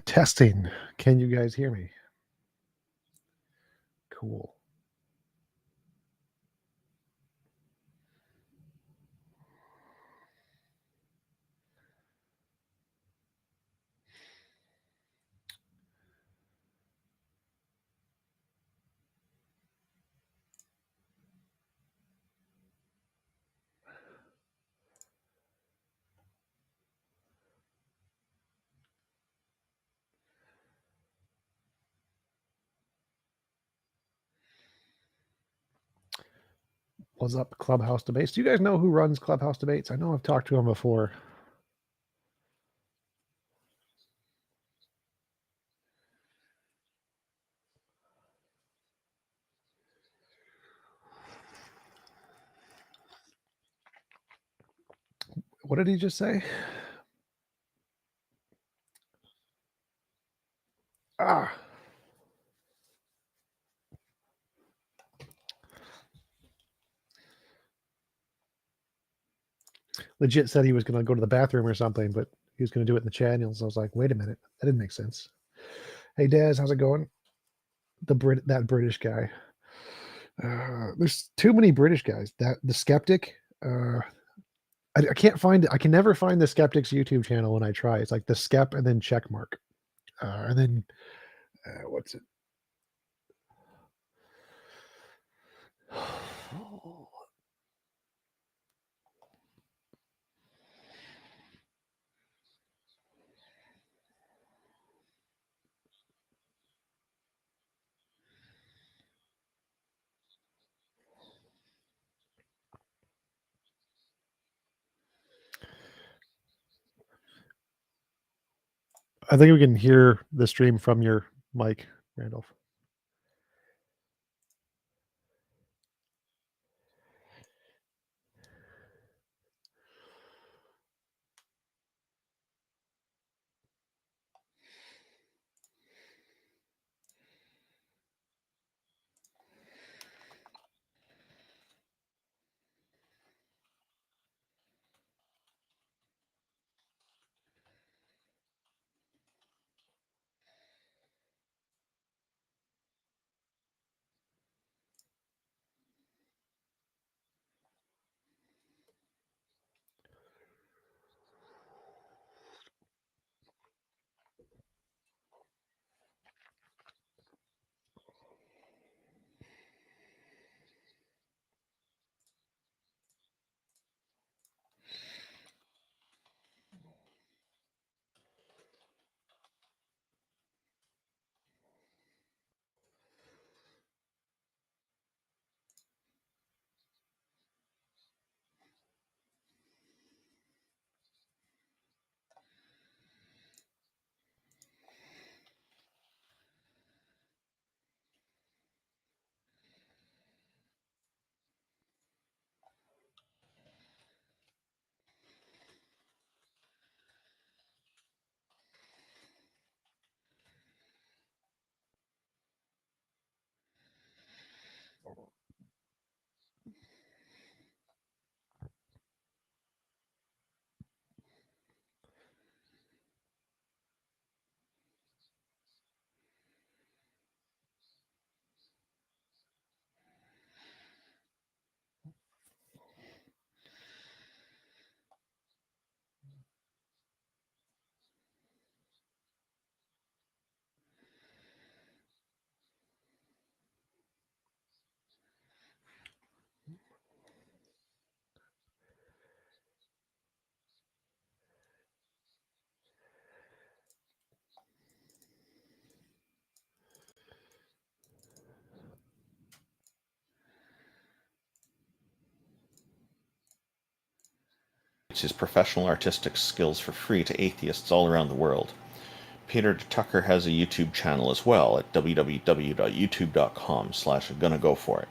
Testing. Can you guys hear me? Cool. What's up, Clubhouse Debates? Do you guys know who runs Clubhouse Debates? I know I've talked to him before. What did he just say? Ah. Legit said he was going to go to the bathroom or something, but he was going to do it in the channels. I was like, wait a minute, that didn't make sense. Hey, Daz, how's it going? That British guy. There's too many British guys. That the skeptic. I can't find it. I can never find the skeptic's YouTube channel when I try. It's like the skep and then check mark, and then what's it? I think we can hear the stream from your mic, Randolph. His professional artistic skills for free to atheists all around the world. Peter Tucker has a YouTube channel as well at www.youtube.com/gonnagoforit.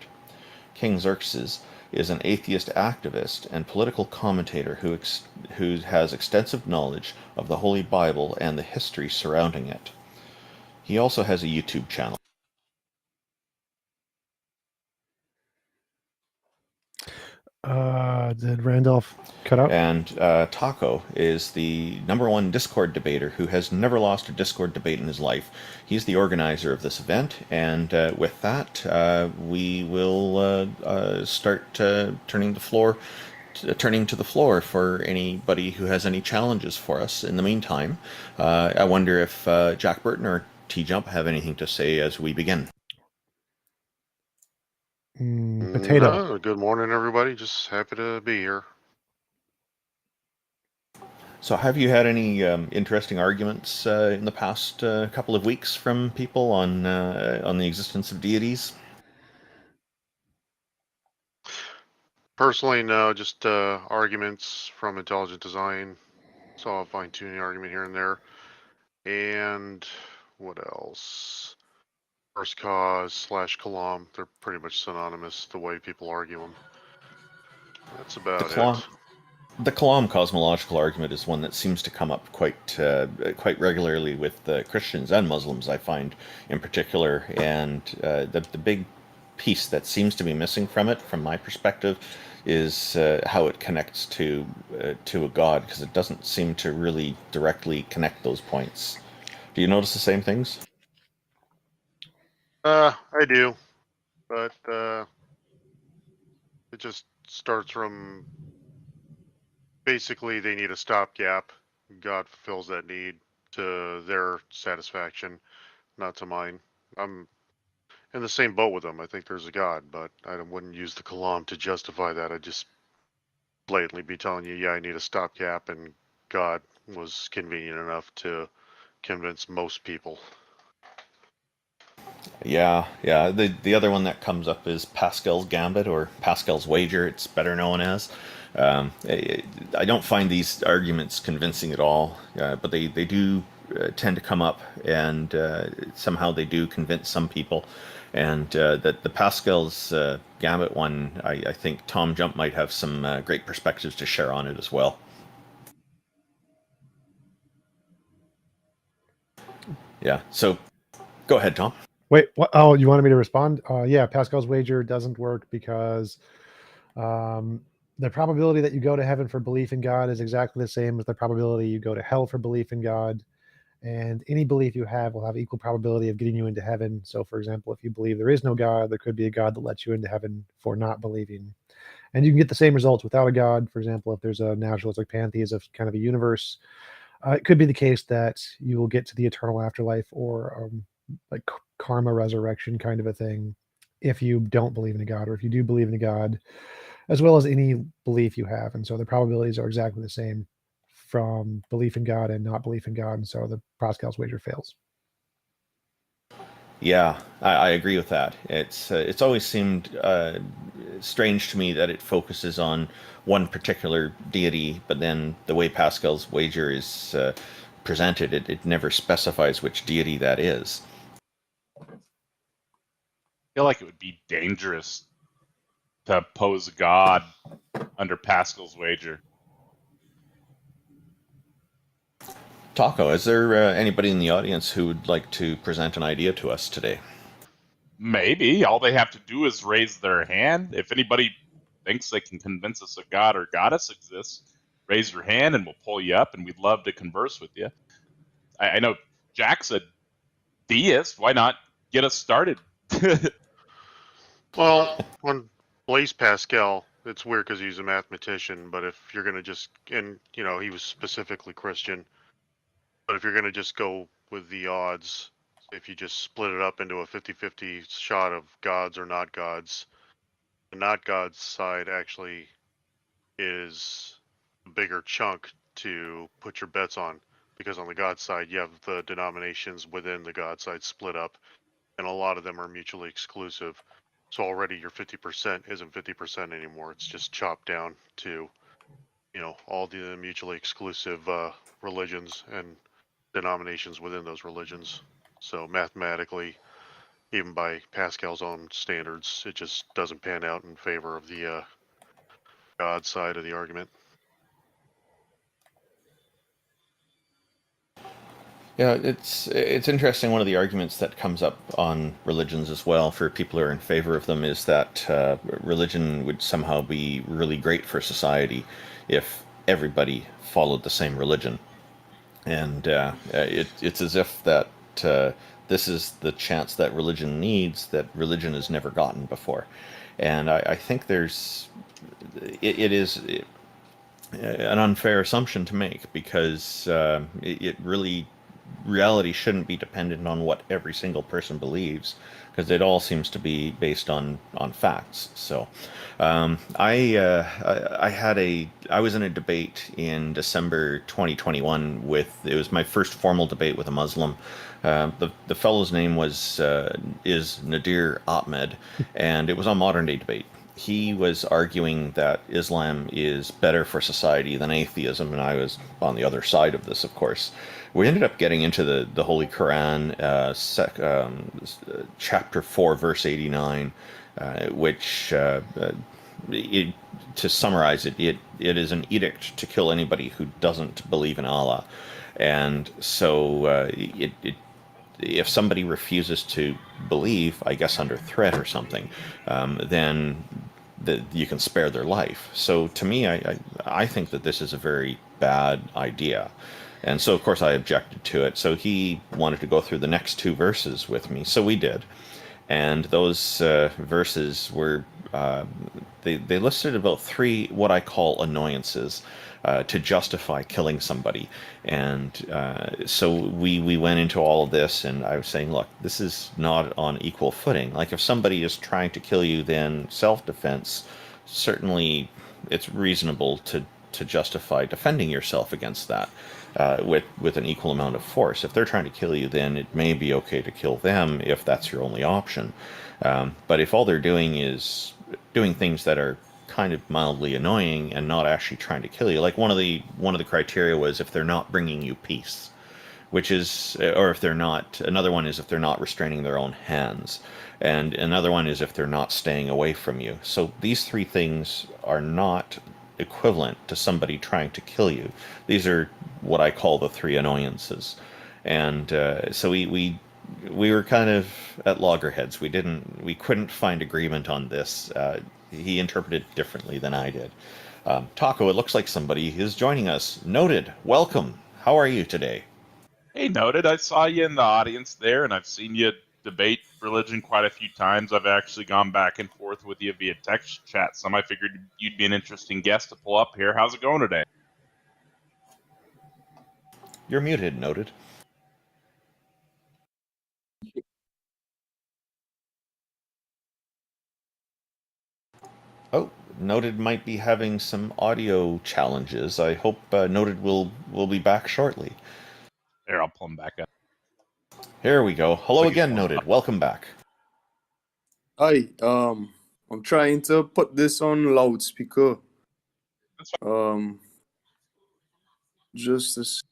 King Xerxes is an atheist activist and political commentator who has extensive knowledge of the Holy Bible and the history surrounding it. He also has a YouTube channel. Did Randolph cut out? And Taco is the #1 Discord debater who has never lost a Discord debate in his life. He's the organizer of this event, and with that, we will start turning to the floor for anybody who has any challenges for us. In the meantime, I wonder if Jack Burton or TJump have anything to say as we begin. Potato. No, good morning, everybody. Just happy to be here. So, have you had any interesting arguments in the past couple of weeks from people on the existence of deities? Personally, no, just arguments from intelligent design. Saw a fine-tuning argument here and there. And what else? First cause / Kalam. They're pretty much synonymous the way people argue them. That's about it. The Kalam cosmological argument is one that seems to come up quite regularly with Christians and Muslims, I find, in particular. And the big piece that seems to be missing from it, from my perspective, is how it connects to a god, because it doesn't seem to really directly connect those points. Do you notice the same things? I do, but it just starts from basically they need a stopgap. God fulfills that need to their satisfaction, not to mine. I'm in the same boat with them. I think there's a God, but I wouldn't use the Kalam to justify that. I'd just blatantly be telling you, yeah, I need a stopgap, and God was convenient enough to convince most people. Yeah. The other one that comes up is Pascal's Gambit, or Pascal's Wager, it's better known as. I don't find these arguments convincing at all, but they do tend to come up, and somehow they do convince some people. And that the Pascal's Gambit one, I think TJump might have some great perspectives to share on it as well. Yeah, so go ahead, Tom. Wait, what? Oh, you wanted me to respond? Yeah, Pascal's wager doesn't work because the probability that you go to heaven for belief in God is exactly the same as the probability you go to hell for belief in God. And any belief you have will have equal probability of getting you into heaven. So, for example, if you believe there is no God, there could be a God that lets you into heaven for not believing. And you can get the same results without a God. For example, if there's a naturalistic pantheism of kind of a universe, it could be the case that you will get to the eternal afterlife or like karma resurrection kind of a thing if you don't believe in a God, or if you do believe in a God, as well as any belief you have. And so the probabilities are exactly the same from belief in God and not belief in God. And so the Pascal's wager fails. Yeah, I agree with that. It's always seemed strange to me that it focuses on one particular deity, but then the way Pascal's wager is presented, it never specifies which deity that is. I feel like it would be dangerous to pose God under Pascal's wager. Taco, is there anybody in the audience who would like to present an idea to us today? Maybe. All they have to do is raise their hand. If anybody thinks they can convince us a god or goddess exists, raise your hand and we'll pull you up, and we'd love to converse with you. I know Jack's a deist. Why not get us started? Well, on Blaise Pascal, it's weird because he's a mathematician, but if you're going to just, and he was specifically Christian, but if you're going to just go with the odds, if you just split it up into a 50-50 shot of gods or not gods, the not gods side actually is a bigger chunk to put your bets on, because on the god side you have the denominations within the god side split up, and a lot of them are mutually exclusive. So already your 50% isn't 50% anymore. It's just chopped down to, all the mutually exclusive religions and denominations within those religions. So mathematically, even by Pascal's own standards, it just doesn't pan out in favor of the God side of the argument. Yeah, it's interesting. One of the arguments that comes up on religions as well for people who are in favor of them is that religion would somehow be really great for society if everybody followed the same religion. And it's as if that this is the chance that religion needs that religion has never gotten before. And I think it is an unfair assumption to make because it really reality shouldn't be dependent on what every single person believes because it all seems to be based on facts. So I was in a debate in December 2021 with it was my first formal debate with a Muslim. The fellow's name is Nadir Ahmed, and it was on modern day debate. He was arguing that Islam is better for society than atheism, and I was on the other side of this, of course. We ended up getting into the Holy Quran, chapter 4, verse 89, which, to summarize it, it is an edict to kill anybody who doesn't believe in Allah. And so if somebody refuses to believe, I guess under threat or something, then you can spare their life. So to me, I think that this is a very bad idea. And so, of course, I objected to it. So he wanted to go through the next two verses with me. So we did. And those verses were, they listed about three what I call annoyances to justify killing somebody. And so we went into all of this, and I was saying, look, this is not on equal footing. Like if somebody is trying to kill you, then self-defense, certainly it's reasonable to justify defending yourself against that with an equal amount of force. If they're trying to kill you, then it may be okay to kill them if that's your only option. But if all they're doing is doing things that are kind of mildly annoying and not actually trying to kill you, like one of the criteria was if they're not bringing you peace, which is, or if they're not, another one is if they're not restraining their own hands, and another one is if they're not staying away from you. So these three things are not equivalent to somebody trying to kill you. These are what I call the three annoyances. And so we were kind of at loggerheads. We couldn't find agreement on this. He interpreted it differently than I did. Taco, it looks like somebody is joining us. Noted, welcome. How are you today? Hey, Noted, I saw you in the audience there, and I've seen you debate religion quite a few times. I've actually gone back and forth with you via text chat, so I figured you'd be an interesting guest to pull up here. How's it going today? You're muted, Noted. Oh, Noted might be having some audio challenges. I hope Noted will be back shortly. There, I'll pull him back up. Here we go. Hello Like again, Noted. Welcome back. Hi, I'm trying to put this on loudspeaker. That's fine. Just this.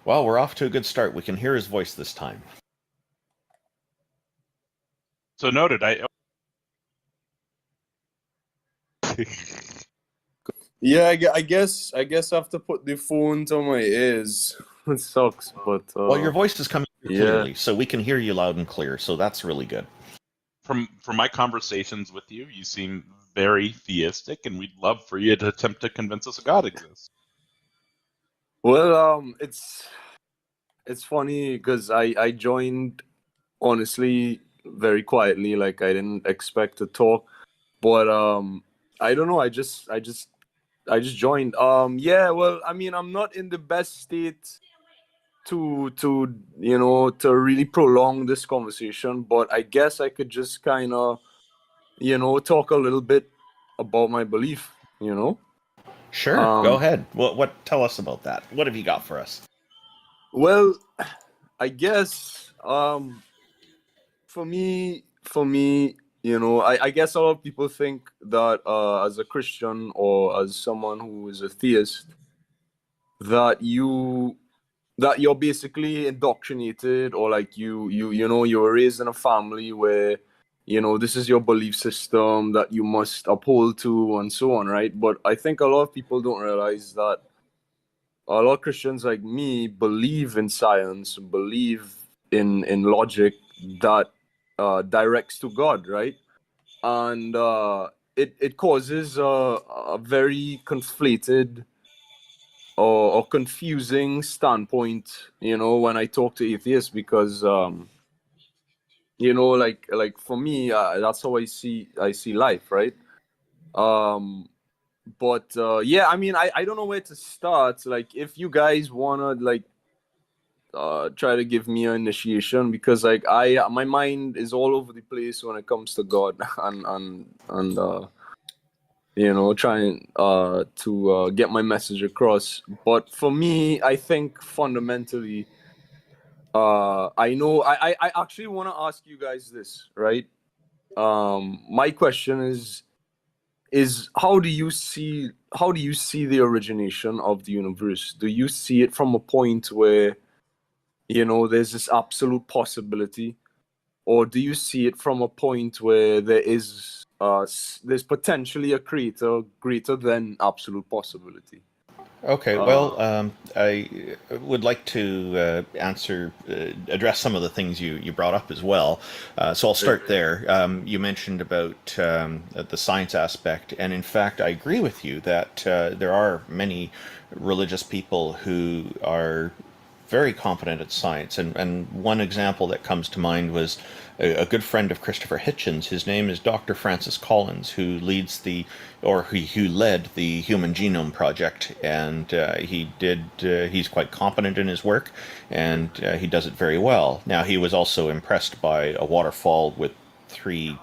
Well, we're off to a good start. We can hear his voice this time. So Noted, Yeah, I guess I have to put the phone to my ears. It sucks, but Well, your voice is coming through yeah. clearly, so we can hear you loud and clear. So that's really good. from my conversations with you, you seem very theistic, and we'd love for you to attempt to convince us a God exists. Well, it's funny because I joined honestly very quietly, like I didn't expect to talk, but I don't know. I just joined. Yeah. Well, I mean, I'm not in the best state to to really prolong this conversation, but I guess I could just kind of talk a little bit about my belief. Sure, go ahead. What? Tell us about that. What have you got for us? Well, I guess for me, I guess a lot of people think that as a Christian or as someone who is a theist, that you're basically indoctrinated, or like you were raised in a family where this is your belief system that you must uphold to, and so on, right? But I think a lot of people don't realize that a lot of Christians like me believe in science, believe in logic that directs to God, right? And it causes a very conflated or confusing standpoint, when I talk to atheists, because like for me, that's how I see life, right? But yeah, I mean, I don't know where to start. Like, if you guys wanna like try to give me an initiation, because like my mind is all over the place when it comes to God and trying to get my message across. But for me, I think fundamentally, I actually want to ask you guys this, right? My question is how do you see the origination of the universe? Do you see it from a point where there's this absolute possibility, or do you see it from a point where there's potentially a creator greater than absolute possibility? Okay, well, I would like to address some of the things you brought up as well. So I'll start there. You mentioned about the science aspect, and in fact, I agree with you that there are many religious people who are very competent at science. And one example that comes to mind was a good friend of Christopher Hitchens. His name is Dr. Francis Collins, who who led the Human Genome Project, and he's quite competent in his work, and he does it very well. Now, he was also impressed by a waterfall with three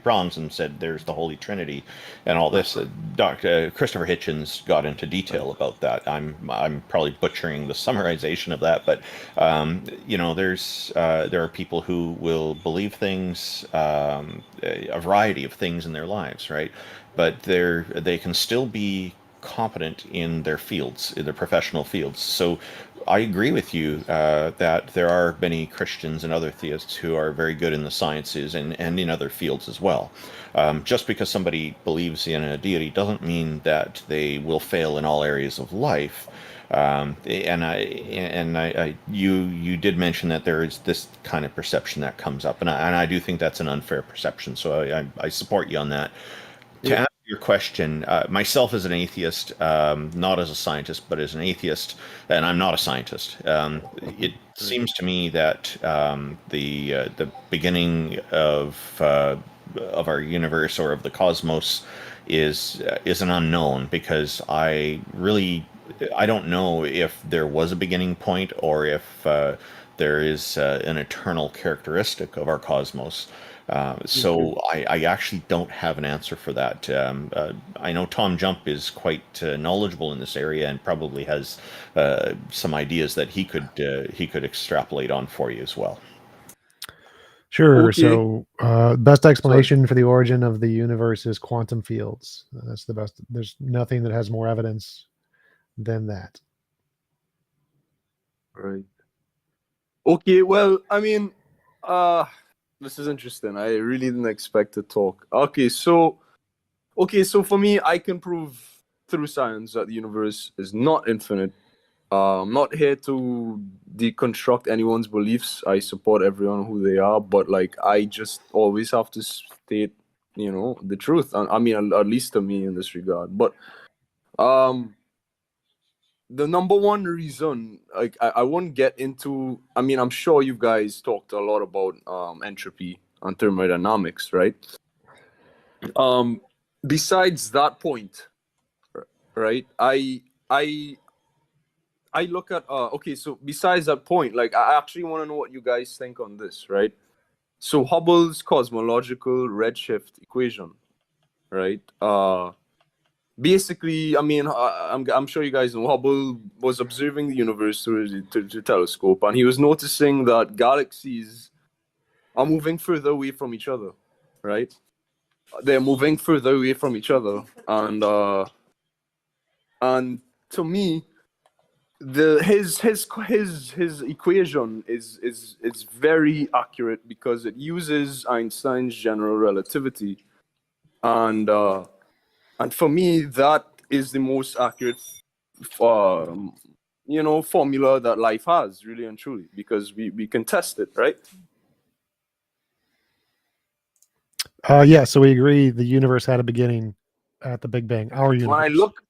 prongs and said there's the Holy Trinity and all this. Dr. Christopher Hitchens got into detail about that. I'm probably butchering the summarization of that, but there are people who will believe things, a variety of things in their lives, right? But they can still be competent in their fields, in their professional fields. So I agree with you that there are many Christians and other theists who are very good in the sciences and in other fields as well. Just because somebody believes in a deity doesn't mean that they will fail in all areas of life. You did mention that there is this kind of perception that comes up, and I do think that's an unfair perception. So I support you on that. To answer your question, myself as an atheist, not as a scientist, but as an atheist, and I'm not a scientist. It seems to me that the beginning of our universe or of the cosmos is an unknown, because I don't know if there was a beginning point or if there is an eternal characteristic of our cosmos. So I actually don't have an answer for that. I know TJump is quite knowledgeable in this area and probably has some ideas that he could extrapolate on for you as well. Sure. Okay. So, best explanation for the origin of the universe is quantum fields. That's the best. There's nothing that has more evidence than that. Right. Okay. Well, I mean, this is interesting. I really didn't expect to talk. Okay, so for me, I can prove through science that the universe is not infinite. I'm not here to deconstruct anyone's beliefs. I support everyone who they are, but like I just always have to state, the truth. I mean, at least to me in this regard. But the number one reason, like I won't get into. I mean, I'm sure you guys talked a lot about entropy and thermodynamics, right? Besides that point, right? I look at okay, so besides that point, like I actually want to know what you guys think on this, right? So Hubble's cosmological redshift equation, right? Basically, I mean, I'm sure you guys know Hubble was observing the universe through the telescope, and he was noticing that galaxies are moving further away from each other, right? They're moving further away from each other, and to me, his equation is very accurate because it uses Einstein's general relativity, and for me that is the most accurate formula that life has, really and truly, because we can test it, right? Yeah, so we agree the universe had a beginning at the Big Bang. Our universe. When I look,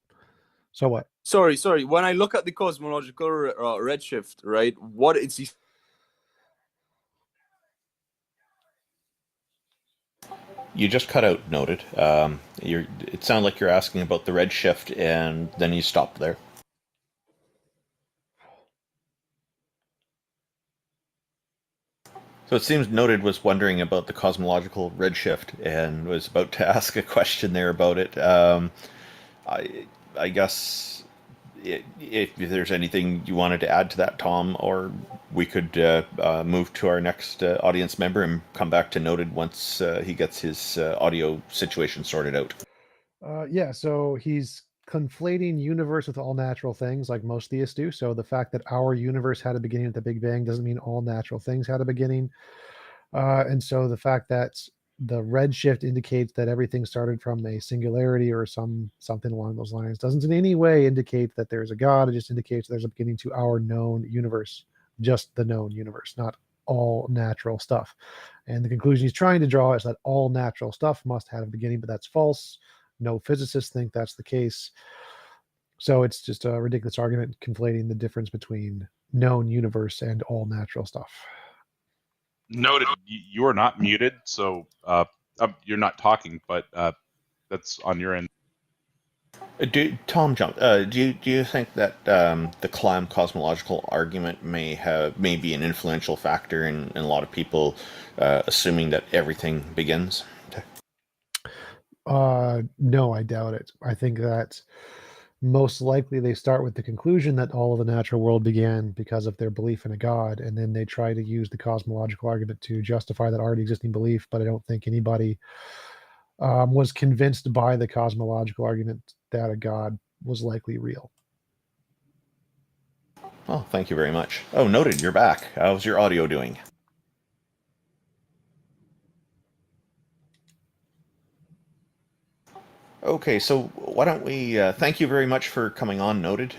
so what? Sorry. When I look at the cosmological redshift, right, what it's You just cut out, Noted. It sounded like you're asking about the redshift, and then you stopped there. So it seems Noted was wondering about the cosmological redshift and was about to ask a question there about it. I guess if there's anything you wanted to add to that, Tom, or we could move to our next audience member and come back to Noted once he gets his audio situation sorted out. Yeah, so he's conflating universe with all natural things like most theists do. So the fact that our universe had a beginning at the Big Bang doesn't mean all natural things had a beginning. And so the fact that the redshift indicates that everything started from a singularity or something along those lines doesn't in any way indicate that there's a God. It just indicates there's a beginning to our known universe, just the known universe, not all natural stuff. And the conclusion he's trying to draw is that all natural stuff must have a beginning, but that's false. No physicists think that's the case. So it's just a ridiculous argument conflating the difference between known universe and all natural stuff. Noted. You are not muted, so you're not talking, but that's on your end. TJump, do you think that the Clam cosmological argument may be an influential factor in a lot of people assuming that everything begins? No, I doubt it. I think that most likely they start with the conclusion that all of the natural world began because of their belief in a God, and then they try to use the cosmological argument to justify that already existing belief. But I don't think anybody was convinced by the cosmological argument that a God was likely real. Oh, thank you very much. Oh, Noted, you're back. How's your audio doing? Okay, so why don't we thank you very much for coming on, Noted.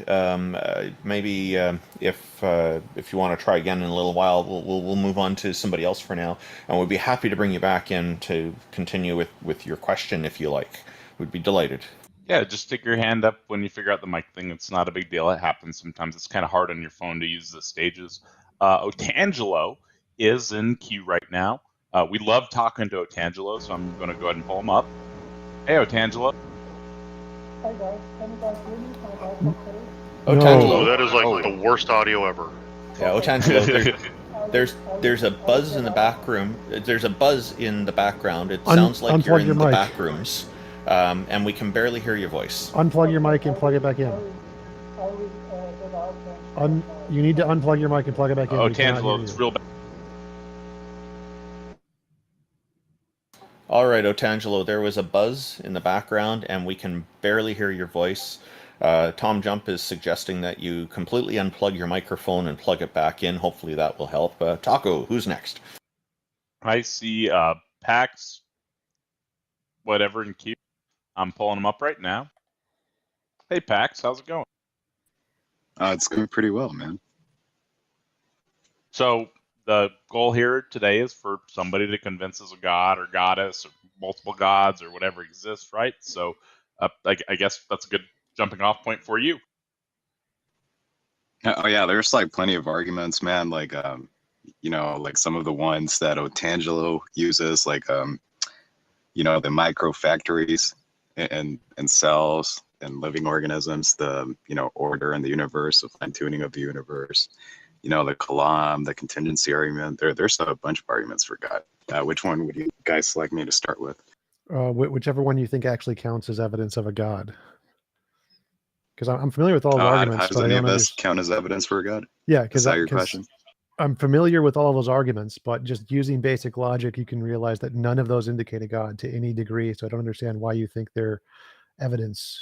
Maybe if you want to try again in a little while, we'll move on to somebody else for now, and we'd be happy to bring you back in to continue with your question if you like. We'd be delighted. Yeah, just stick your hand up when you figure out the mic thing. It's not a big deal. It happens sometimes. It's kind of hard on your phone to use the stages. Otangelo is in queue right now. We love talking to Otangelo, so I'm going to go ahead and pull him up. Hey, Otangelo. Hi guys, can you guys hear me? My voice okay? Otangelo. Oh, that is like the worst audio ever. Yeah, Otangelo, there's a buzz in the back room. There's a buzz in the background. It sounds like you're in the back rooms, and we can barely hear your voice. Unplug your mic and plug it back in. You need to unplug your mic and plug it back in. Otangelo, it's real bad. All right, Otangelo, there was a buzz in the background, and we can barely hear your voice. TJump is suggesting that you completely unplug your microphone and plug it back in. Hopefully that will help. Taco, who's next? I see Pax, whatever, in queue. I'm pulling him up right now. Hey, Pax, how's it going? It's going pretty well, man. So the goal here today is for somebody to convince us a god or goddess or multiple gods or whatever exists, right? So I guess that's a good jumping off point for you. Oh yeah, there's like plenty of arguments, man. Like like some of the ones that Otangelo uses, like the micro factories and cells and living organisms, the order in the universe, the fine tuning of the universe. The Kalam, the contingency argument. There's a bunch of arguments for God. Which one would you guys like me to start with? Whichever one you think actually counts as evidence of a God. Because I'm familiar with all the arguments. How does any of this count as evidence for a God? Yeah, because that's your question. I'm familiar with all of those arguments, but just using basic logic, you can realize that none of those indicate a God to any degree. So I don't understand why you think they're evidence.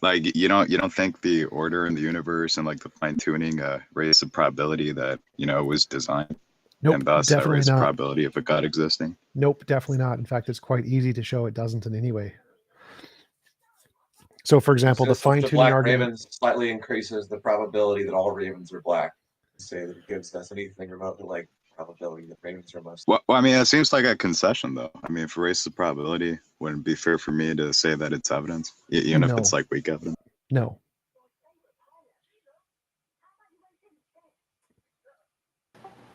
Like you don't think the order in the universe and like the fine tuning raised the probability that it was designed, Nope, and thus that definitely raised the not. probability of a God existing? Nope, definitely not. In fact, it's quite easy to show it doesn't in any way. So, for example, the Says that fine the tuning black argument. raven slightly increases the probability that all ravens are black. Say that it gives us anything remotely like probability that ravens are most. Well, I mean, it seems like a concession, though. I mean, if it raises the probability, wouldn't it be fair for me to say that it's evidence, even if No. it's like weak evidence? No.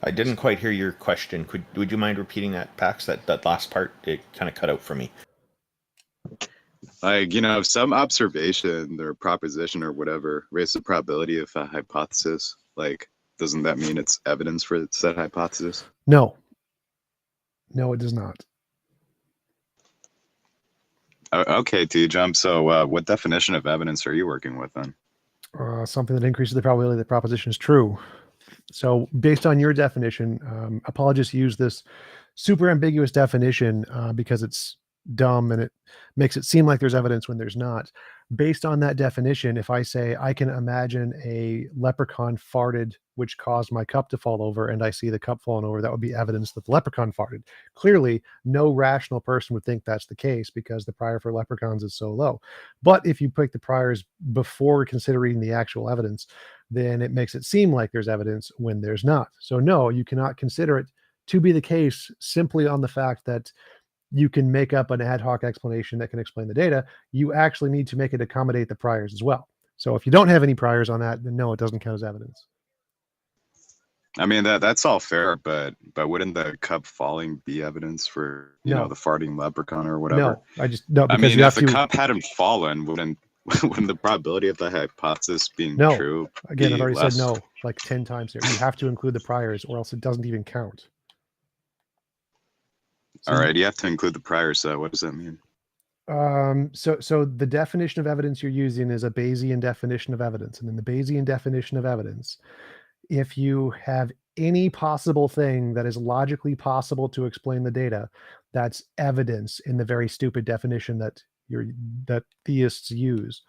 I didn't quite hear your question. Would you mind repeating that, Pax? That last part, it kind of cut out for me. Like, if some observation or proposition or whatever raises the probability of a hypothesis, like, doesn't that mean it's evidence for said hypothesis? No. No, it does not. Okay, TJump. So what definition of evidence are you working with then? Something that increases the probability that the proposition is true. So based on your definition, apologists use this super ambiguous definition because it's dumb and it makes it seem like there's evidence when there's not. Based on that definition, if I say I can imagine a leprechaun farted, which caused my cup to fall over, and I see the cup falling over, that would be evidence that the leprechaun farted. Clearly, no rational person would think that's the case because the prior for leprechauns is so low. But if you pick the priors before considering the actual evidence, then it makes it seem like there's evidence when there's not. So no, you cannot consider it to be the case simply on the fact that you can make up an ad hoc explanation that can explain the data. You actually need to make it accommodate the priors as well. So if you don't have any priors on that, then no, it doesn't count as evidence. I mean, that's all fair, but wouldn't the cup falling be evidence for the farting leprechaun or whatever? Because I mean, you if have the to. cup hadn't fallen, wouldn't the probability of the hypothesis being true Again, be I've already less? said no like 10 times here. You have to include the priors or else it doesn't even count. So, all right, you have to include the priors. So what does that mean? So the definition of evidence you're using is a Bayesian definition of evidence. And in the Bayesian definition of evidence, if you have any possible thing that is logically possible to explain the data, that's evidence in the very stupid definition that theists use.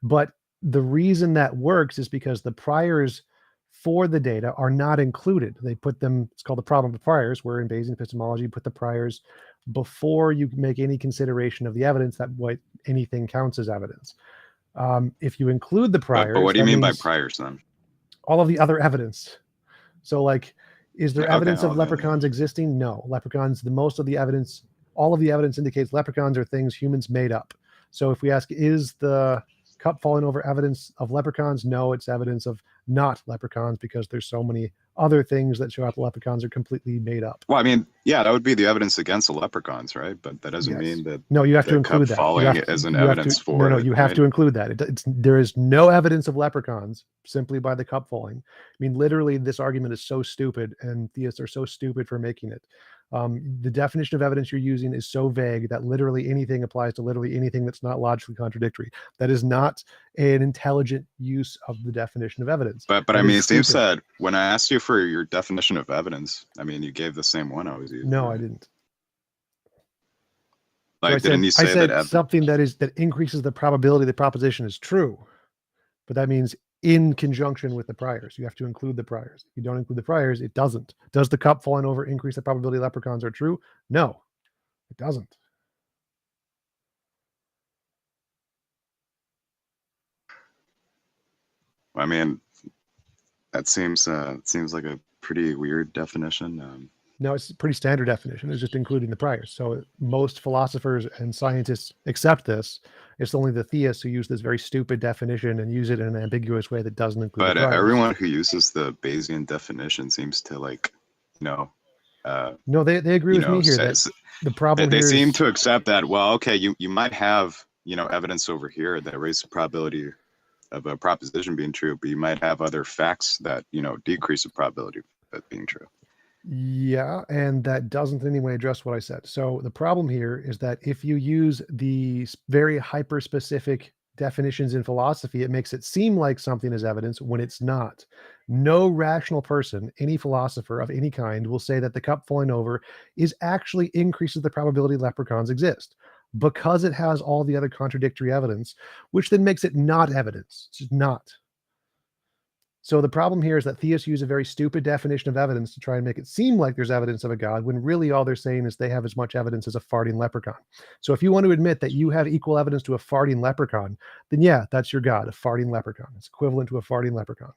But the reason that works is because the priors for the data are not included. They put them, it's called the problem of priors, where in Bayesian epistemology, you put the priors before you make any consideration of the evidence that anything counts as evidence. If you include the priors, but what do you mean by priors then? All of the other evidence. So like, is there evidence of leprechauns existing? No. Leprechauns, most of the evidence, all of the evidence indicates leprechauns are things humans made up. So if we ask, is the cup falling over evidence of leprechauns? No, it's evidence of not leprechauns because there's so many other things that show out the leprechauns are completely made up. Well, I mean, yeah, that would be the evidence against the leprechauns, right? But that doesn't mean that. No, you have to include that. Falling as an evidence for. No, you have to include that. There is no evidence of leprechauns simply by the cup falling. I mean, literally, this argument is so stupid, and theists are so stupid for making it. The definition of evidence you're using is so vague that literally anything applies to literally anything that's not logically contradictory. That is not an intelligent use of the definition of evidence. But I mean, it seems that when I asked you for your definition of evidence, I mean, you gave the same one I was using. No, I didn't. Like, so didn't you say that something that increases the probability the proposition is true? But that means in conjunction with the priors. You have to include the priors. If you don't include the priors, it doesn't. Does the cup falling over increase the probability leprechauns are true? No, it doesn't. I mean, that seems like a pretty weird definition. No, it's a pretty standard definition. It's just including the priors. So most philosophers and scientists accept this. It's only the theists who use this very stupid definition and use it in an ambiguous way that doesn't include the priors. But everyone who uses the Bayesian definition seems to no, they agree with me here. That the problem they seem to accept that. Well, okay, you might have evidence over here that raises the probability of a proposition being true, but you might have other facts that decrease the probability of it being true. Yeah, and that doesn't in any way address what I said. So the problem here is that if you use the very hyper-specific definitions in philosophy, it makes it seem like something is evidence when it's not. No rational person, any philosopher of any kind, will say that the cup falling over actually increases the probability leprechauns exist. because it has all the other contradictory evidence, which then makes it not evidence. It's just not. So the problem here is that theists use a very stupid definition of evidence to try and make it seem like there's evidence of a God, when really all they're saying is they have as much evidence as a farting leprechaun. So if you want to admit that you have equal evidence to a farting leprechaun, then yeah, that's your God, a farting leprechaun. It's equivalent to a farting leprechaun.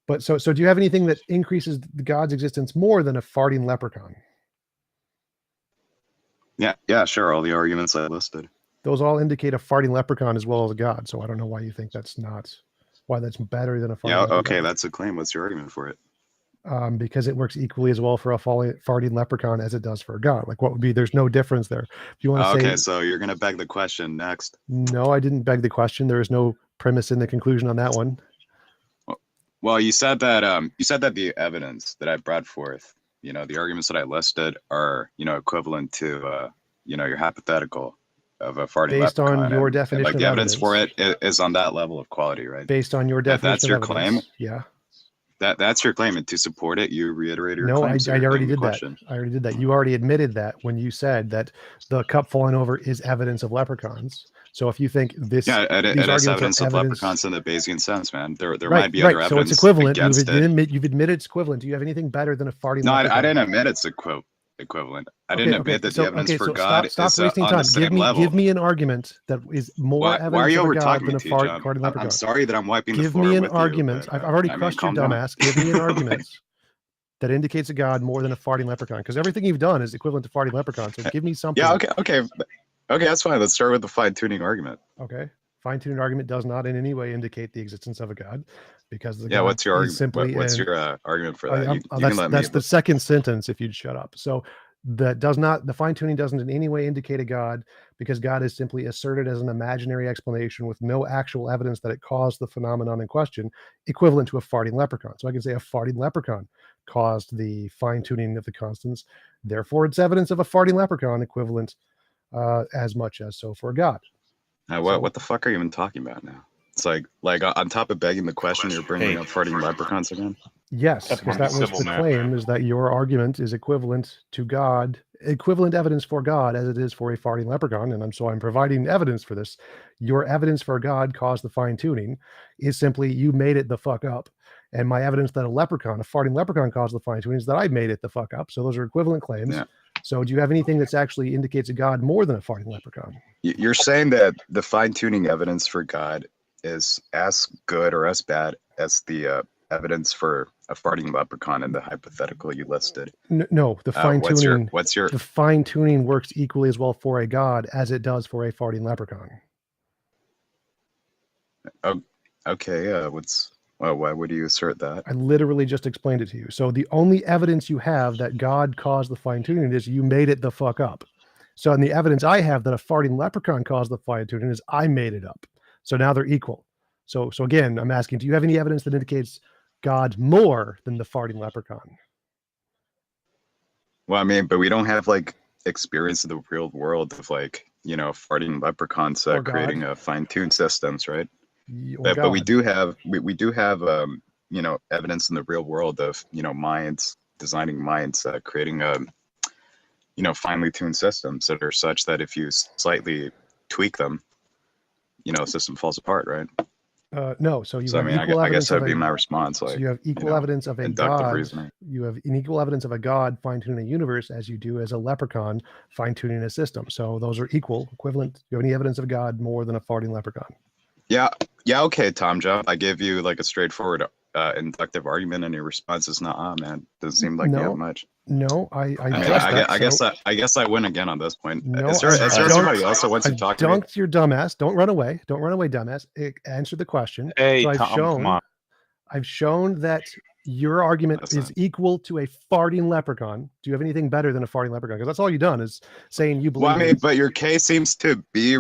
But so do you have anything that increases the God's existence more than a farting leprechaun? Yeah, sure. All the arguments I listed. Those all indicate a farting leprechaun as well as a God. So I don't know why you think that's better than a farting leprechaun. Okay, that's a claim. What's your argument for it? Because it works equally as well for a farting leprechaun as it does for a God. Like, what would be? There's no difference there. If you want to say, okay, so you're gonna beg the question next. No, I didn't beg the question. There is no premise in the conclusion on that one. Well, you said that the evidence that I brought forth, the arguments that I listed are, equivalent to, your hypothetical of a farting based leprechaun. on your and, definition like, of the evidence evidence. for it is on that level of quality, right? Based on your definition that's your of claim? evidence. Yeah. That's your claim, and to support it, you reiterated your No, claim. I already did that. I already did that. You already admitted that when you said that the cup falling over is evidence of leprechauns. So if you think this, it is evidence of leprechauns in the Bayesian sense, man. There might be other evidence. So it's equivalent. Against You've admitted it's equivalent. Do you have anything better than a farting? No, leprechaun? I didn't admit it's equivalent. I didn't admit that the evidence for God stop is wasting on time. the same level. Give me an argument that is more evidence why are you of a over God talking than me, a farting TJump? leprechaun. I'm sorry that I'm wiping the Give floor me an with argument. you, I've already crushed your dumbass. Give me an argument that indicates a God more than a farting leprechaun, because everything you've done is equivalent to farting leprechaun. So give me something. Yeah, okay, that's fine. Let's start with the fine-tuning argument. Okay. Fine-tuning argument does not in any way indicate the existence of a God, because the yeah, God what's your argument? simply What's your argument for that? That's the second sentence. If you'd shut up. So the fine-tuning doesn't in any way indicate a God, because God is simply asserted as an imaginary explanation with no actual evidence that it caused the phenomenon in question, equivalent to a farting leprechaun. So I can say a farting leprechaun caused the fine-tuning of the constants. Therefore, it's evidence of a farting leprechaun, equivalent as much as so for God. What the fuck are you even talking about now? It's like on top of begging the question, you're bringing up farting leprechauns again? Yes, because that was the claim, is that your argument is equivalent to God, equivalent evidence for God as it is for a farting leprechaun. And I'm providing evidence for this. Your evidence for God caused the fine tuning is simply you made it the fuck up. And my evidence that a farting leprechaun caused the fine tuning is that I made it the fuck up. So those are equivalent claims. Yeah. So do you have anything that's actually indicates a God more than a farting leprechaun? You're saying that the fine tuning evidence for God is as good or as bad as the evidence for a farting leprechaun in the hypothetical you listed? No, the fine tuning. The fine tuning works equally as well for a God as it does for a farting leprechaun. Oh, okay. Yeah. Why would you assert that? I literally just explained it to you. So the only evidence you have that God caused the fine tuning is you made it the fuck up. So in the evidence I have that a farting leprechaun caused the fine tuning is I made it up. So now they're equal. So again, I'm asking, do you have any evidence that indicates God more than the farting leprechaun? Well, I mean, but we don't have experience in the real world of farting leprechauns creating fine-tuned systems, right? But we do have evidence in the real world of designing minds creating finely tuned systems that are such that if you slightly tweak them, the system falls apart, right? No. So you have I equal evidence. I guess that'd be my response. So you have equal evidence of a God. Reasoning. You have an equal evidence of a God fine-tuning a universe as you do as a leprechaun fine-tuning a system. So those are equal, equivalent. Do you have any evidence of God more than a farting leprechaun? Yeah. Okay, TJump. I give you a straightforward inductive argument, and your response is not. Man, doesn't seem like you have much. No, I guess I win again on this point. No, is there somebody else that wants to talk to me? Dunked your dumbass. Don't run away. Don't run away, dumbass. Answer the question. Hey, so Tom, come on. I've shown that your argument is equal to a farting leprechaun. Do you have anything better than a farting leprechaun? Because that's all you've done is saying you believe. Well, but your case seems to be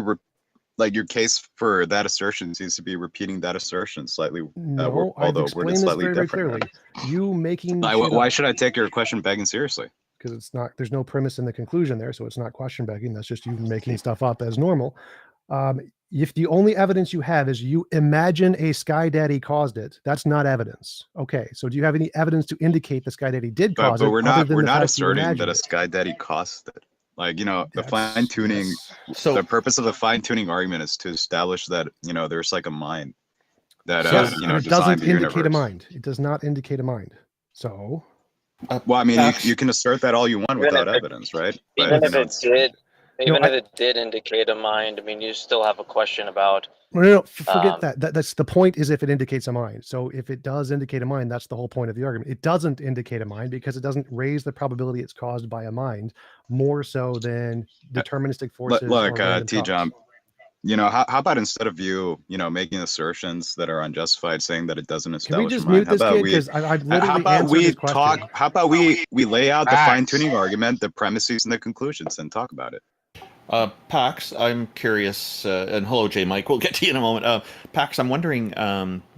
your case for that assertion seems to be repeating that assertion slightly. No, although worded slightly very, different. Very clearly. You making. Why should I take your question begging seriously? Because it's not. There's no premise in the conclusion there, so it's not question begging. That's just you making stuff up as normal. If the only evidence you have is you imagine a Sky Daddy caused it, that's not evidence. Okay, so do you have any evidence to indicate the Sky Daddy did cause it? But we're not asserting that a Sky Daddy caused it. Like, you know, the That's- fine tuning. yes. So The purpose of the fine tuning argument is to establish that, you know, there's like a mind that Yes, you and know, it doesn't designed the indicate a universe. mind. It does not indicate a mind. So Well, I mean, Pax, you can assert that all you want Even without if it- evidence, right? Even But, if you know, it did, even I- if it did indicate a mind, I mean, you still have a question about. no, forget Um, that. That's the point. Is if it indicates a mind. So if it does indicate a mind, that's the whole point of the argument. It doesn't indicate a mind because it doesn't raise the probability it's caused by a mind more so than deterministic forces or look, random TJump, thoughts. you know, how about instead of you know, making assertions that are unjustified, saying that it doesn't Can we establish a just mind? mute How this about kid? we? Because I've How literally about answered we his question. talk? How about we lay out the Facts. fine tuning argument, the premises, and the conclusions, and talk about it? Pax, I'm curious, and hello, J. Mike. We'll get to you in a moment. Pax, I'm wondering,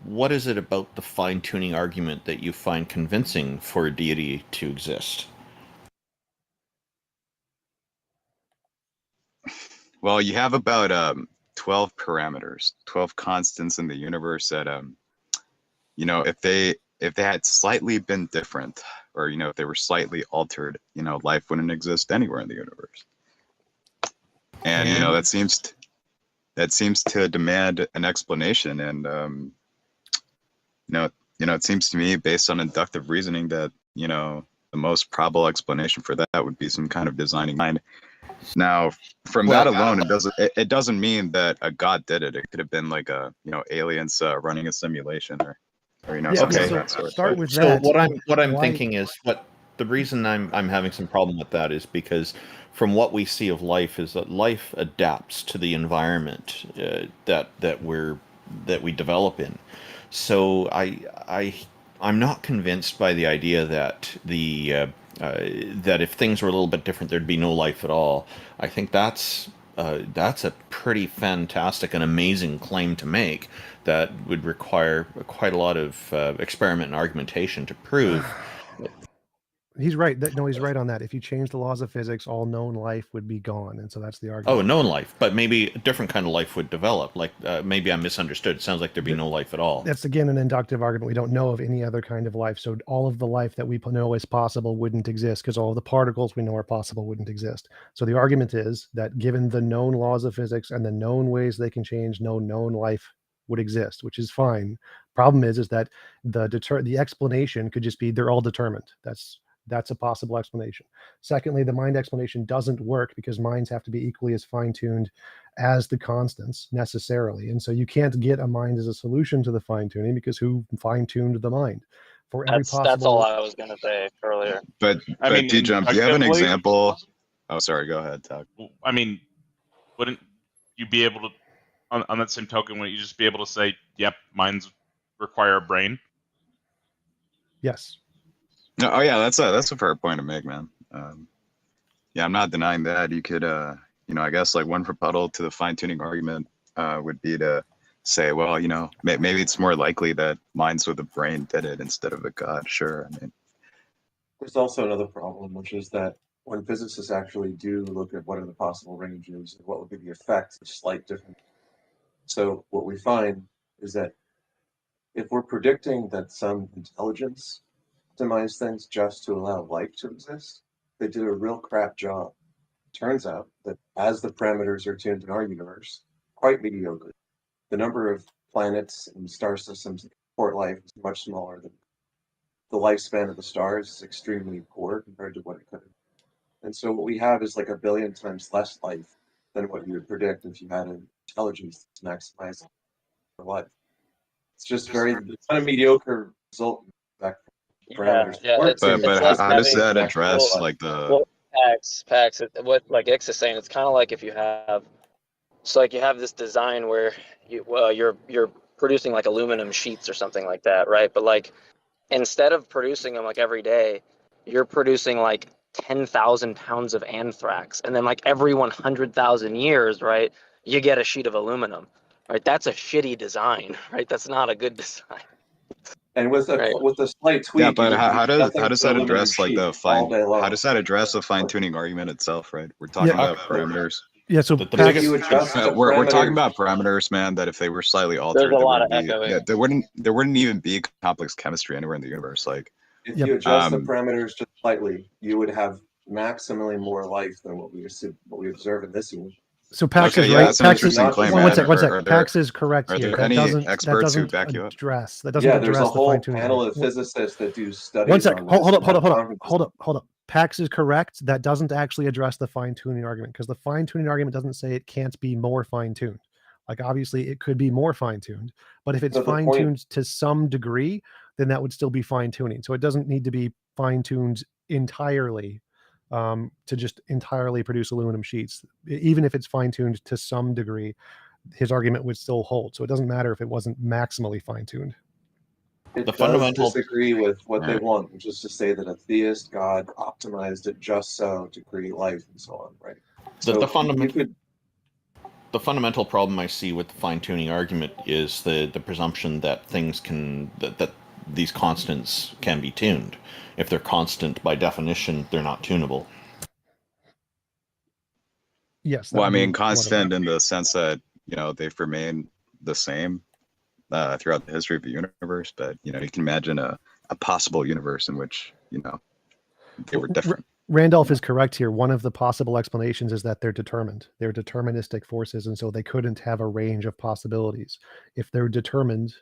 what is it about the fine-tuning argument that you find convincing for a deity to exist? Well, you have about 12 parameters, 12 constants in the universe that you know, if they had slightly been different, or you know, if they were slightly altered, you know, life wouldn't exist anywhere in the universe. And you know, that seems to demand an explanation. And you know, it seems to me, based on inductive reasoning, that you know, the most probable explanation for that would be some kind of designing mind. Now, from that alone, it doesn't mean that a god did it. It could have been like a, you know, aliens running a simulation, or you know, Yeah, something okay. of that sort. Start with So that. what I'm Why- thinking is, what the reason I'm having some problem with that is because from what we see of life is that life adapts to the environment that we develop in. So I'm not convinced by the idea that that if things were a little bit different, there'd be no life at all. I think that's a pretty fantastic and amazing claim to make that would require quite a lot of experiment and argumentation to prove. He's right. No, he's right on that. If you change the laws of physics, all known life would be gone, and so that's the argument. Oh, known life, but maybe a different kind of life would develop. Like maybe I misunderstood. It sounds like there'd be no life at all. That's again an inductive argument. We don't know of any other kind of life, so all of the life that we know is possible wouldn't exist because all of the particles we know are possible wouldn't exist. So the argument is that given the known laws of physics and the known ways they can change, no known life would exist, which is fine. Problem is that the explanation could just be they're all determined. That's a possible explanation. Secondly, the mind explanation doesn't work because minds have to be equally as fine-tuned as the constants necessarily. And so you can't get a mind as a solution to the fine-tuning because who fine-tuned the mind? For every that's possible... all I was gonna say earlier. But I mean, TJump, do you have an inductively- example? Oh, sorry. Go ahead, Tuck. I mean, wouldn't you be able to, on that same token, wouldn't you just be able to say, yep, minds require a brain? Yes. No, oh yeah, that's a fair point to make, man. Yeah, I'm not denying that. You could, you know, I guess like one rebuttal to the fine-tuning argument would be to say, well, you know, maybe it's more likely that minds with a brain did it instead of a god. Sure, I mean, There's also another problem, which is that when physicists actually do look at what are the possible ranges and what would be the effects of slight difference. So what we find is that if we're predicting that some intelligence optimized things just to allow life to exist, they did a real crap job. Turns out that as the parameters are tuned in our universe, quite mediocre. The number of planets and star systems that support life is much smaller than the lifespan of the stars is extremely poor compared to what it could have. And so what we have is like 1 billion times less life than what you would predict if you had an intelligence that's maximized for life. It's just it's not a mediocre result. Parameters. But how does that address like the? Well, Pax. What like X is saying, it's kind of like if you have, so like you have this design where you're producing like aluminum sheets or something like that, right? But like instead of producing them like every day, you're producing like 10,000 pounds of anthrax, and then like every 100,000 years, right, you get a sheet of aluminum, right? That's a shitty design, right? That's not a good design. And with a slight tweak, Yeah, but how does that address like the fine? How does that address the fine-tuning argument itself? Right, we're talking about parameters. Yeah, so The Pax- biggest- we're talking about parameters, man. That if they were slightly altered, There's a lot of there wouldn't be- echoing. there wouldn't even be complex chemistry anywhere in the universe. Like, If you adjust the parameters just slightly, you would have maximally more life than what we observe in this universe. So Pax Okay, is yeah, right. that's an Pax is interesting claim, one man. sec. Are there- Pax is correct Are here. there That any doesn't experts who back you up? address Yeah, there's a the whole fine-tuning. panel of physicists that do studies One sec. on this. Hold up. Pax is correct. That doesn't actually address the fine-tuning argument, because the fine-tuning argument doesn't say it can't be more fine-tuned. Like, obviously it could be more fine-tuned, but if it's But the point- fine-tuned to some degree, then that would still be fine-tuning. So it doesn't need to be fine-tuned entirely to just entirely produce aluminum sheets. Even if it's fine-tuned to some degree, his argument would still hold. So it doesn't matter if it wasn't maximally fine-tuned. It The does fundamental- disagree with what they want, which is to say that a theist God optimized it just so to create life and so on, right? The fundamental problem I see with the fine-tuning argument is the presumption that things can that these constants can be tuned. If they're constant by definition, they're not tunable. Yes. Well, I mean, constant in the sense that, you know, they've remained the same throughout the history of the universe, but, you know, you can imagine a possible universe in which, you know, they were different. Randolph is correct here. One of the possible explanations is that they're determined. They're deterministic forces, and so they couldn't have a range of possibilities. If they're determined,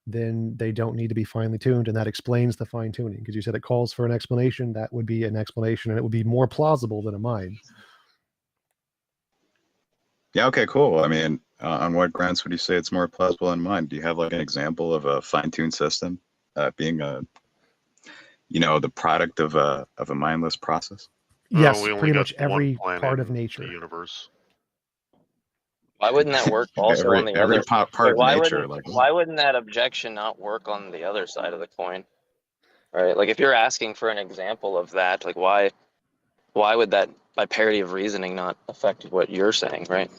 then they don't need to be finely tuned, and that explains the fine tuning. Because you said it calls for an explanation, that would be an explanation, and it would be more plausible than a mind. Yeah, okay, cool. I mean, on what grounds would you say it's more plausible in mind? Do you have like an example of a fine-tuned system being a, you know, the product of a mindless process? Yes, we only pretty got much one every planet part of in nature. the universe. Why wouldn't that work also on the every other? part But of why nature, wouldn't like why wouldn't that objection not work on the other side of the coin? Right? Like, if you're asking for an example of that, like, why would that, by parity of reasoning, not affect what you're saying, right?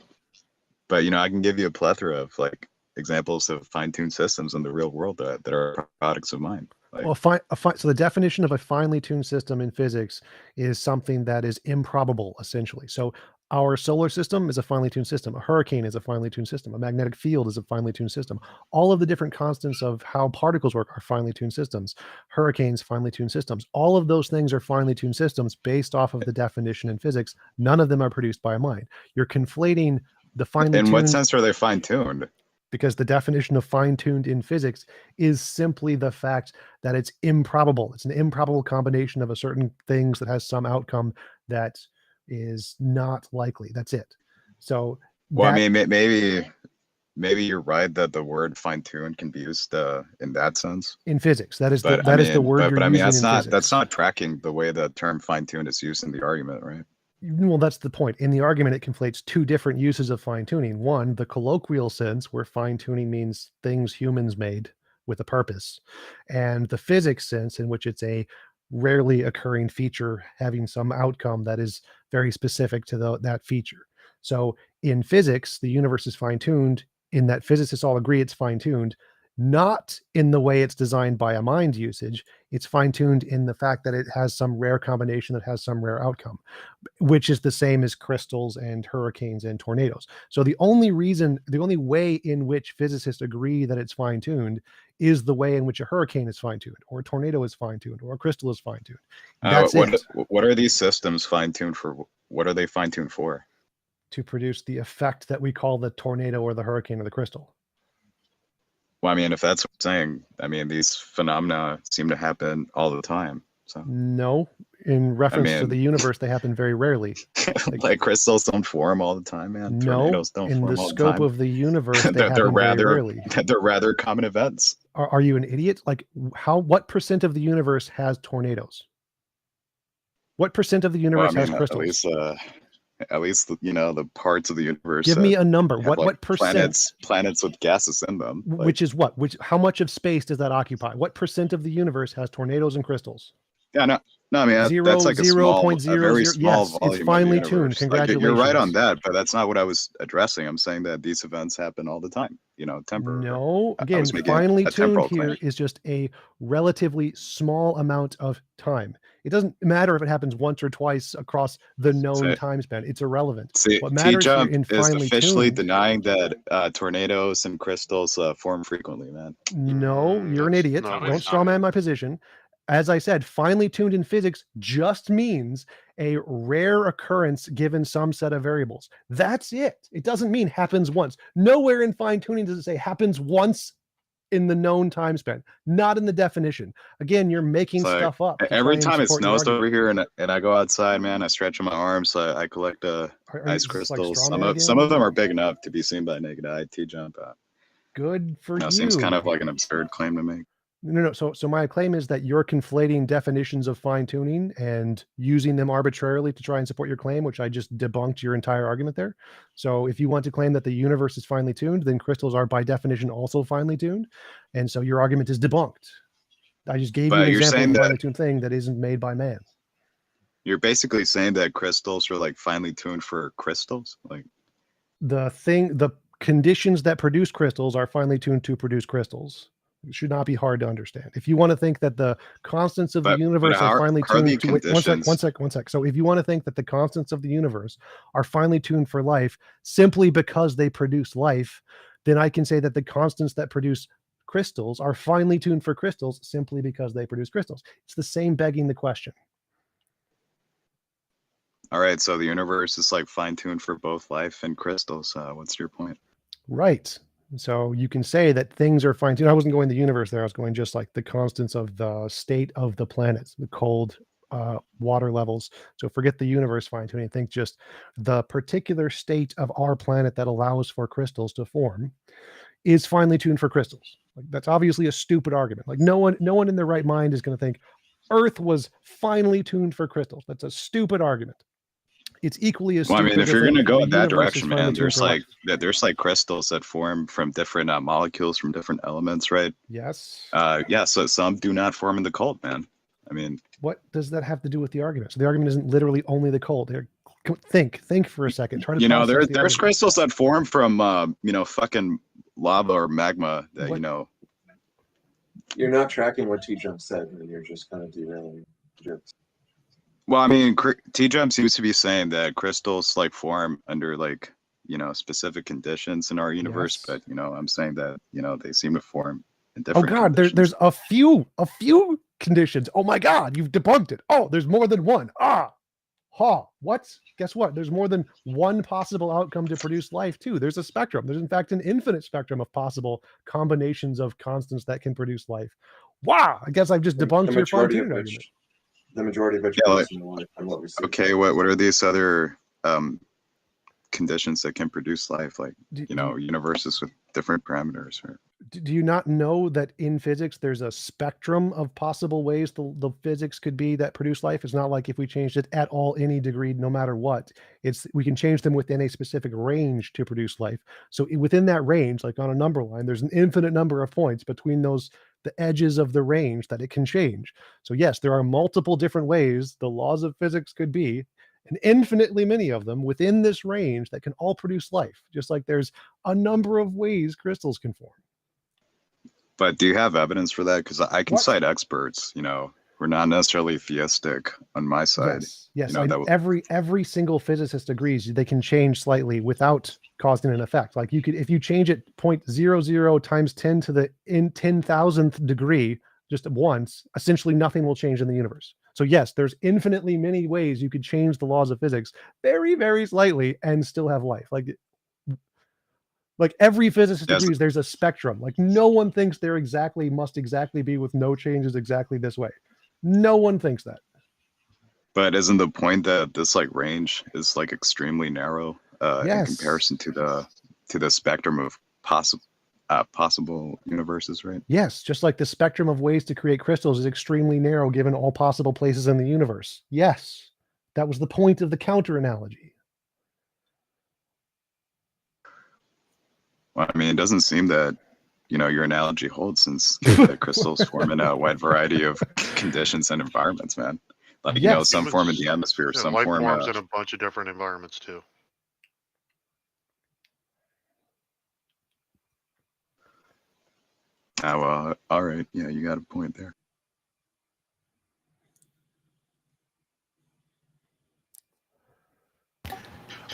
But, you know, I can give you a plethora of like examples of fine-tuned systems in the real world that are products of mind. Like, Well, so the definition of a finely tuned system in physics is something that is improbable, essentially. So our solar system is a finely tuned system. A hurricane is a finely tuned system. A magnetic field is a finely tuned system. All of the different constants of how particles work are finely tuned systems. Hurricanes, finely tuned systems. All of those things are finely tuned systems based off of the definition in physics. None of them are produced by a mind. You're conflating the finely tuned. in what sense are they fine-tuned? Because the definition of fine-tuned in physics is simply the fact that it's improbable. It's an improbable combination of a certain things that has some outcome that is not likely. That's it. So, well, I mean, maybe you're right that the word fine-tuned can be used in that sense. In physics, that is the But, that is the word you're but I mean, using in physics. that's not tracking the way the term fine-tuned is used in the argument, right? Well, that's the point. In the argument, it conflates two different uses of fine-tuning. One, the colloquial sense, where fine-tuning means things humans made with a purpose, and the physics sense, in which it's a rarely occurring feature having some outcome that is very specific to that feature. So in physics, the universe is fine-tuned in that physicists all agree it's fine-tuned, not in the way it's designed by a mind usage. It's fine-tuned in the fact that it has some rare combination that has some rare outcome, which is the same as crystals and hurricanes and tornadoes. So the only way in which physicists agree that it's fine-tuned is the way in which a hurricane is fine-tuned, or a tornado is fine-tuned, or a crystal is fine-tuned. That's it. What are these systems fine-tuned for? What are they fine-tuned for? To produce the effect that we call the tornado or the hurricane or the crystal. Well, I mean, if that's what I'm saying, I mean, these phenomena seem to happen all the time. So no, in reference to the universe, they happen very rarely. Like crystals don't form all the time, man. Tornadoes don't form all the time. In the scope of the universe, they happen very rarely. They're rather common events. Are you an idiot? Like, what percent of the universe has tornadoes? What percent of the universe has crystals? At least you know the parts of the universe. Give me a number. What percent? Planets with gases in them. Like, which is what? How much of space does that occupy? What percent of the universe has tornadoes and crystals? Yeah, no. I mean, that's like a very small yes, volume. It's finely of the tuned. universe. Congratulations. Like, you're right on that, but that's not what I was addressing. I'm saying that these events happen all the time. You know, temporarily. No, again, finely tuned here is just a relatively small amount of time. It doesn't matter if it happens once or twice across the known time span. It's irrelevant. See, what matters here in is finely officially tuned, denying that tornadoes and crystals form frequently, man. No, you're an idiot. Don't straw man my position. as I said, finely tuned in physics just means a rare occurrence given some set of variables. That's it. It doesn't mean happens once. Nowhere in fine tuning does it say happens once in the known time span, not in the definition. Again, you're making It's like stuff up. To every try and time it support your snows over argument. here and I go outside, man, I stretch my arms, I collect Are you ice just like crystals. straw man Some of again? them are big enough to be seen by naked eye. TJump, Good for you. seems kind of like an absurd claim to make. No. So my claim is that you're conflating definitions of fine tuning and using them arbitrarily to try and support your claim, which I just debunked your entire argument there. So if you want to claim that the universe is finely tuned, then crystals are by definition also finely tuned. And so your argument is debunked. I just gave you But an you're example of saying a that finely tuned thing that isn't made by man. you're basically saying that crystals are like finely tuned for crystals, like The conditions that produce crystals are finely tuned to produce crystals. It should not be hard to understand. If you want to think that the constants of the universe are finely how are the tuned to wait, one conditions? sec. So if you want to think that the constants of the universe are finely tuned for life simply because they produce life, then I can say that the constants that produce crystals are finely tuned for crystals simply because they produce crystals. It's the same begging the question. All right, so the universe is like fine tuned for both life and crystals. What's your point? Right. So you can say that things are fine tuned. I wasn't going the universe there. I was going just like the constants of the state of the planets, the cold, water levels. So forget the universe fine tuning. Think just the particular state of our planet that allows for crystals to form is finely tuned for crystals. Like that's obviously a stupid argument. Like no one in their right mind is going to think Earth was finely tuned for crystals. That's a stupid argument. It's equally as Well, I stupid. mean, if you're gonna go in that universe is direction, finely man, tuned for life. there's like crystals that form from different molecules from different elements, right? Yes. Yeah. So some do not form in the cold, man. I mean, What does that have to do with the argument? So the argument isn't literally only the cold. Here, think for a second. Try to process the there's argument. crystals that form from fucking lava or magma that What? You're not tracking what TJump said, and you're just kind of derailing jokes. Well, I mean, TJump seems to be saying that crystals like form under like specific conditions in our universe, Yes. but I'm saying that they seem to form in Oh different. God, there's a few conditions. Oh my God, you've debunked it. Oh, there's more than one. What? Guess what? There's more than one possible outcome to produce life too. There's a spectrum. There's in fact an infinite spectrum of possible combinations of constants that can produce life. Wow, I guess I've just debunked your fine tuning argument. The majority of which from what we see. Okay, what are these other conditions that can produce life, like universes with different parameters? Or Do you not know that in physics there's a spectrum of possible ways the physics could be that produce life? It's not like if we changed it at all any degree, no matter what, we can change them within a specific range to produce life. So within that range, like on a number line, there's an infinite number of points between the edges of the range that it can change. So yes, there are multiple different ways the laws of physics could be, and infinitely many of them within this range that can all produce life, just like there's a number of ways crystals can form. But do you have evidence for that? Because I can cite experts, we're not necessarily theistic on my side. Yes. Every single physicist agrees they can change slightly without causing an effect. Like if you change it 0.00 times 10 to the 10,000th degree just once, essentially nothing will change in the universe. So yes, there's infinitely many ways you could change the laws of physics very, very slightly and still have life. Like every physicist agrees there's a spectrum. Like no one thinks there must exactly be with no changes exactly this way. No one thinks that. But isn't the point that this like range is like extremely narrow in comparison to the spectrum of possible universes, right? Yes, just like the spectrum of ways to create crystals is extremely narrow given all possible places in the universe. Yes, that was the point of the counter analogy. Well, I mean, it doesn't seem that your analogy holds, since the crystals form in a wide variety of conditions and environments, man. Like some form in the atmosphere, some life form forms in a bunch of different environments too. Well, all right, yeah, you got a point there.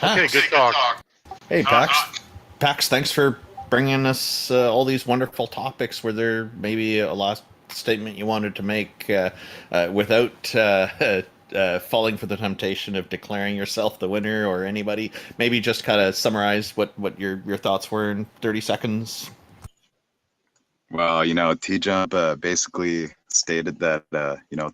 Okay, good talk. Hey, Pax, thanks for bringing us all these wonderful topics where there may be a lot statement you wanted to make without falling for the temptation of declaring yourself the winner or anybody? Maybe just kind of summarize what your thoughts were in 30 seconds. Well, TJump basically stated that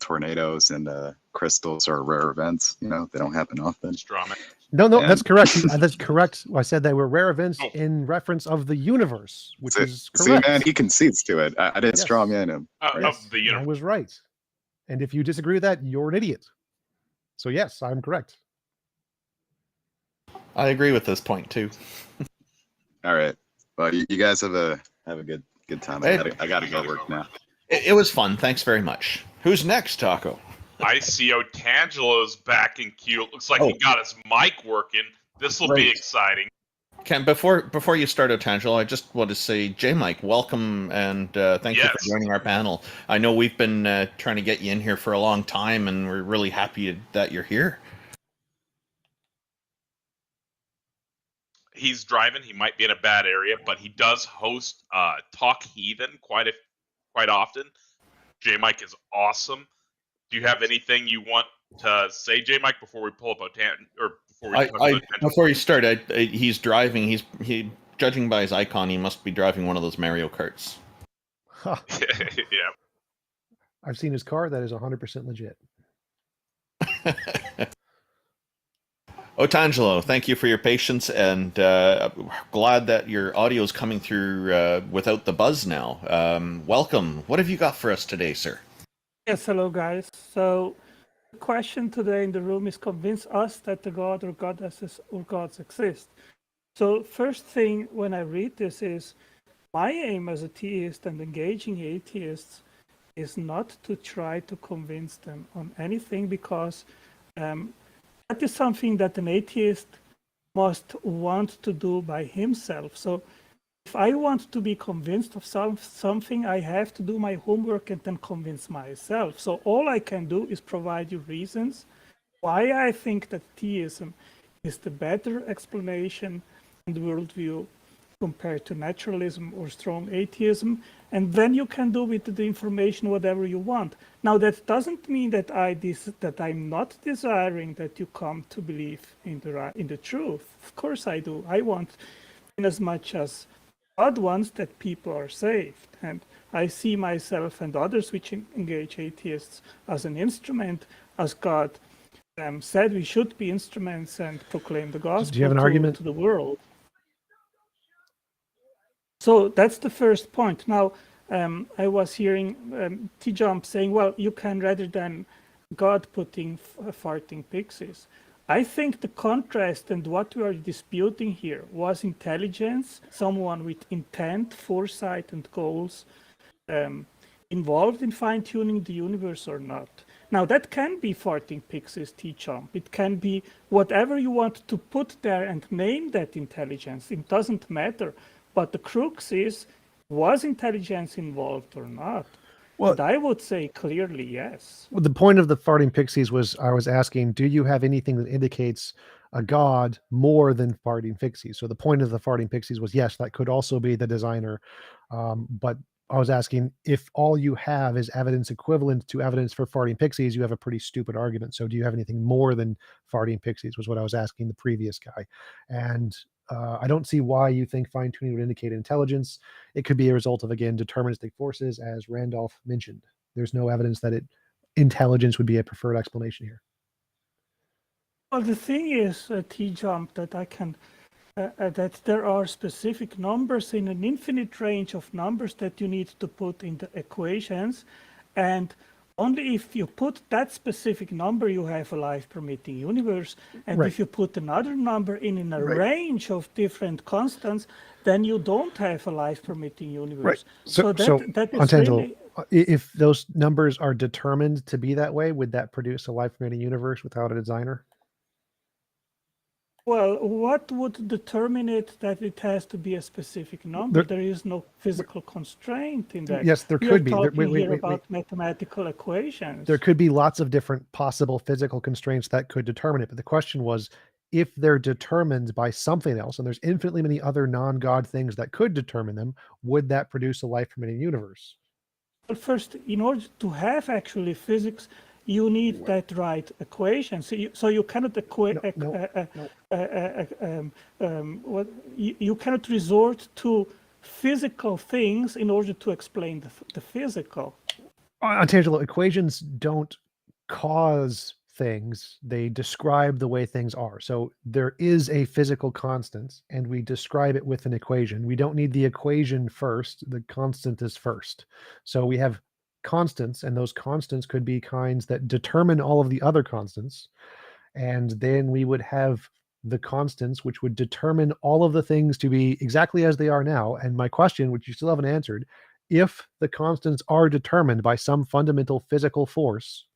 tornadoes and crystals are rare events. They don't happen often. Straw man. No, And- that's correct. That's correct. I said they were rare events in reference of the universe, which is correct. See, man, he concedes to it. I didn't straw man him. Of the I universe. was right. And if you disagree with that, you're an idiot. So yes, I'm correct. I agree with this point too. All right. Well, you guys have a good time. I gotta go work now. It was fun. Thanks very much. Who's next, Taco? I see Otangelo's back in queue. It looks like he got his mic working. This will be exciting. Ken, before you start, Otangelo, I just want to say, J-Mike, welcome, and thank you for joining our panel. I know we've been trying to get you in here for a long time, and we're really happy that you're here. He's driving. He might be in a bad area, but he does host Talk Heathen quite often. J-Mike is awesome. Do you have anything you want to say, J-Mike, before we pull up before you start, he's driving. He judging by his icon, he must be driving one of those Mario Karts. Huh. Yeah. I've seen his car. That is 100% legit. Otangelo, thank you for your patience, and glad that your audio is coming through without the buzz now. Welcome. What have you got for us today, sir? Yes, hello guys. So the question today in the room is convince us that the God or goddesses or gods exist. So first thing when I read this is my aim as a theist and engaging atheists is not to try to convince them on anything, because that is something that an atheist must want to do by himself. So if I want to be convinced of something, I have to do my homework and then convince myself. So all I can do is provide you reasons why I think that theism is the better explanation and worldview compared to naturalism or strong atheism. And then you can do with the information whatever you want. Now, that doesn't mean that I'm not desiring that you come to believe in the truth. Of course I do. I want, in as much as God wants, that people are saved. And I see myself and others which engage atheists as an instrument, as God said we should be instruments and proclaim the gospel Do you have an argument to the world. So that's the first point. Now, I was hearing TJump saying, well, you can, rather than God putting farting pixies. I think the contrast and what we are disputing here was intelligence, someone with intent, foresight, and goals involved in fine-tuning the universe or not. Now, that can be farting pixies, TJump. It can be whatever you want to put there and name that intelligence. It doesn't matter. But the crux is, was intelligence involved or not? Well, and I would say clearly yes. Well, the point of the farting pixies was, I was asking, do you have anything that indicates a god more than farting pixies? So the point of the farting pixies was, yes, that could also be the designer. But I was asking, if all you have is evidence equivalent to evidence for farting pixies, you have a pretty stupid argument. So do you have anything more than farting pixies, was what I was asking the previous guy. And I don't see why you think fine-tuning would indicate intelligence. It could be a result of, again, deterministic forces, as Randolph mentioned. There's no evidence that intelligence would be a preferred explanation here. Well, the thing is, TJump, that I can that there are specific numbers in an infinite range of numbers that you need to put in the equations, and only if you put that specific number, you have a life-permitting universe. And if you put another number in a range of different constants, then you don't have a life-permitting universe. Right. So that is really... If those numbers are determined to be that way, would that produce a life-permitting universe without a designer? Well, what would determine it that it has to be a specific number? There is no physical constraint in that. Yes, there could be. We are talking here about mathematical equations. There could be lots of different possible physical constraints that could determine it. But the question was, if they're determined by something else, and there's infinitely many other non-God things that could determine them, would that produce a life-permitting universe? But first, in order to have actually physics, you need that right equation. So you cannot you cannot resort to physical things in order to explain the physical. Tangelo, equations don't cause things, they describe the way things are. So there is a physical constant and we describe it with an equation. We don't need the equation first, the constant is first. So we have constants, and those constants could be kinds that determine all of the other constants. And then we would have the constants which would determine all of the things to be exactly as they are now. And my question, which you still haven't answered, if the constants are determined by some fundamental physical force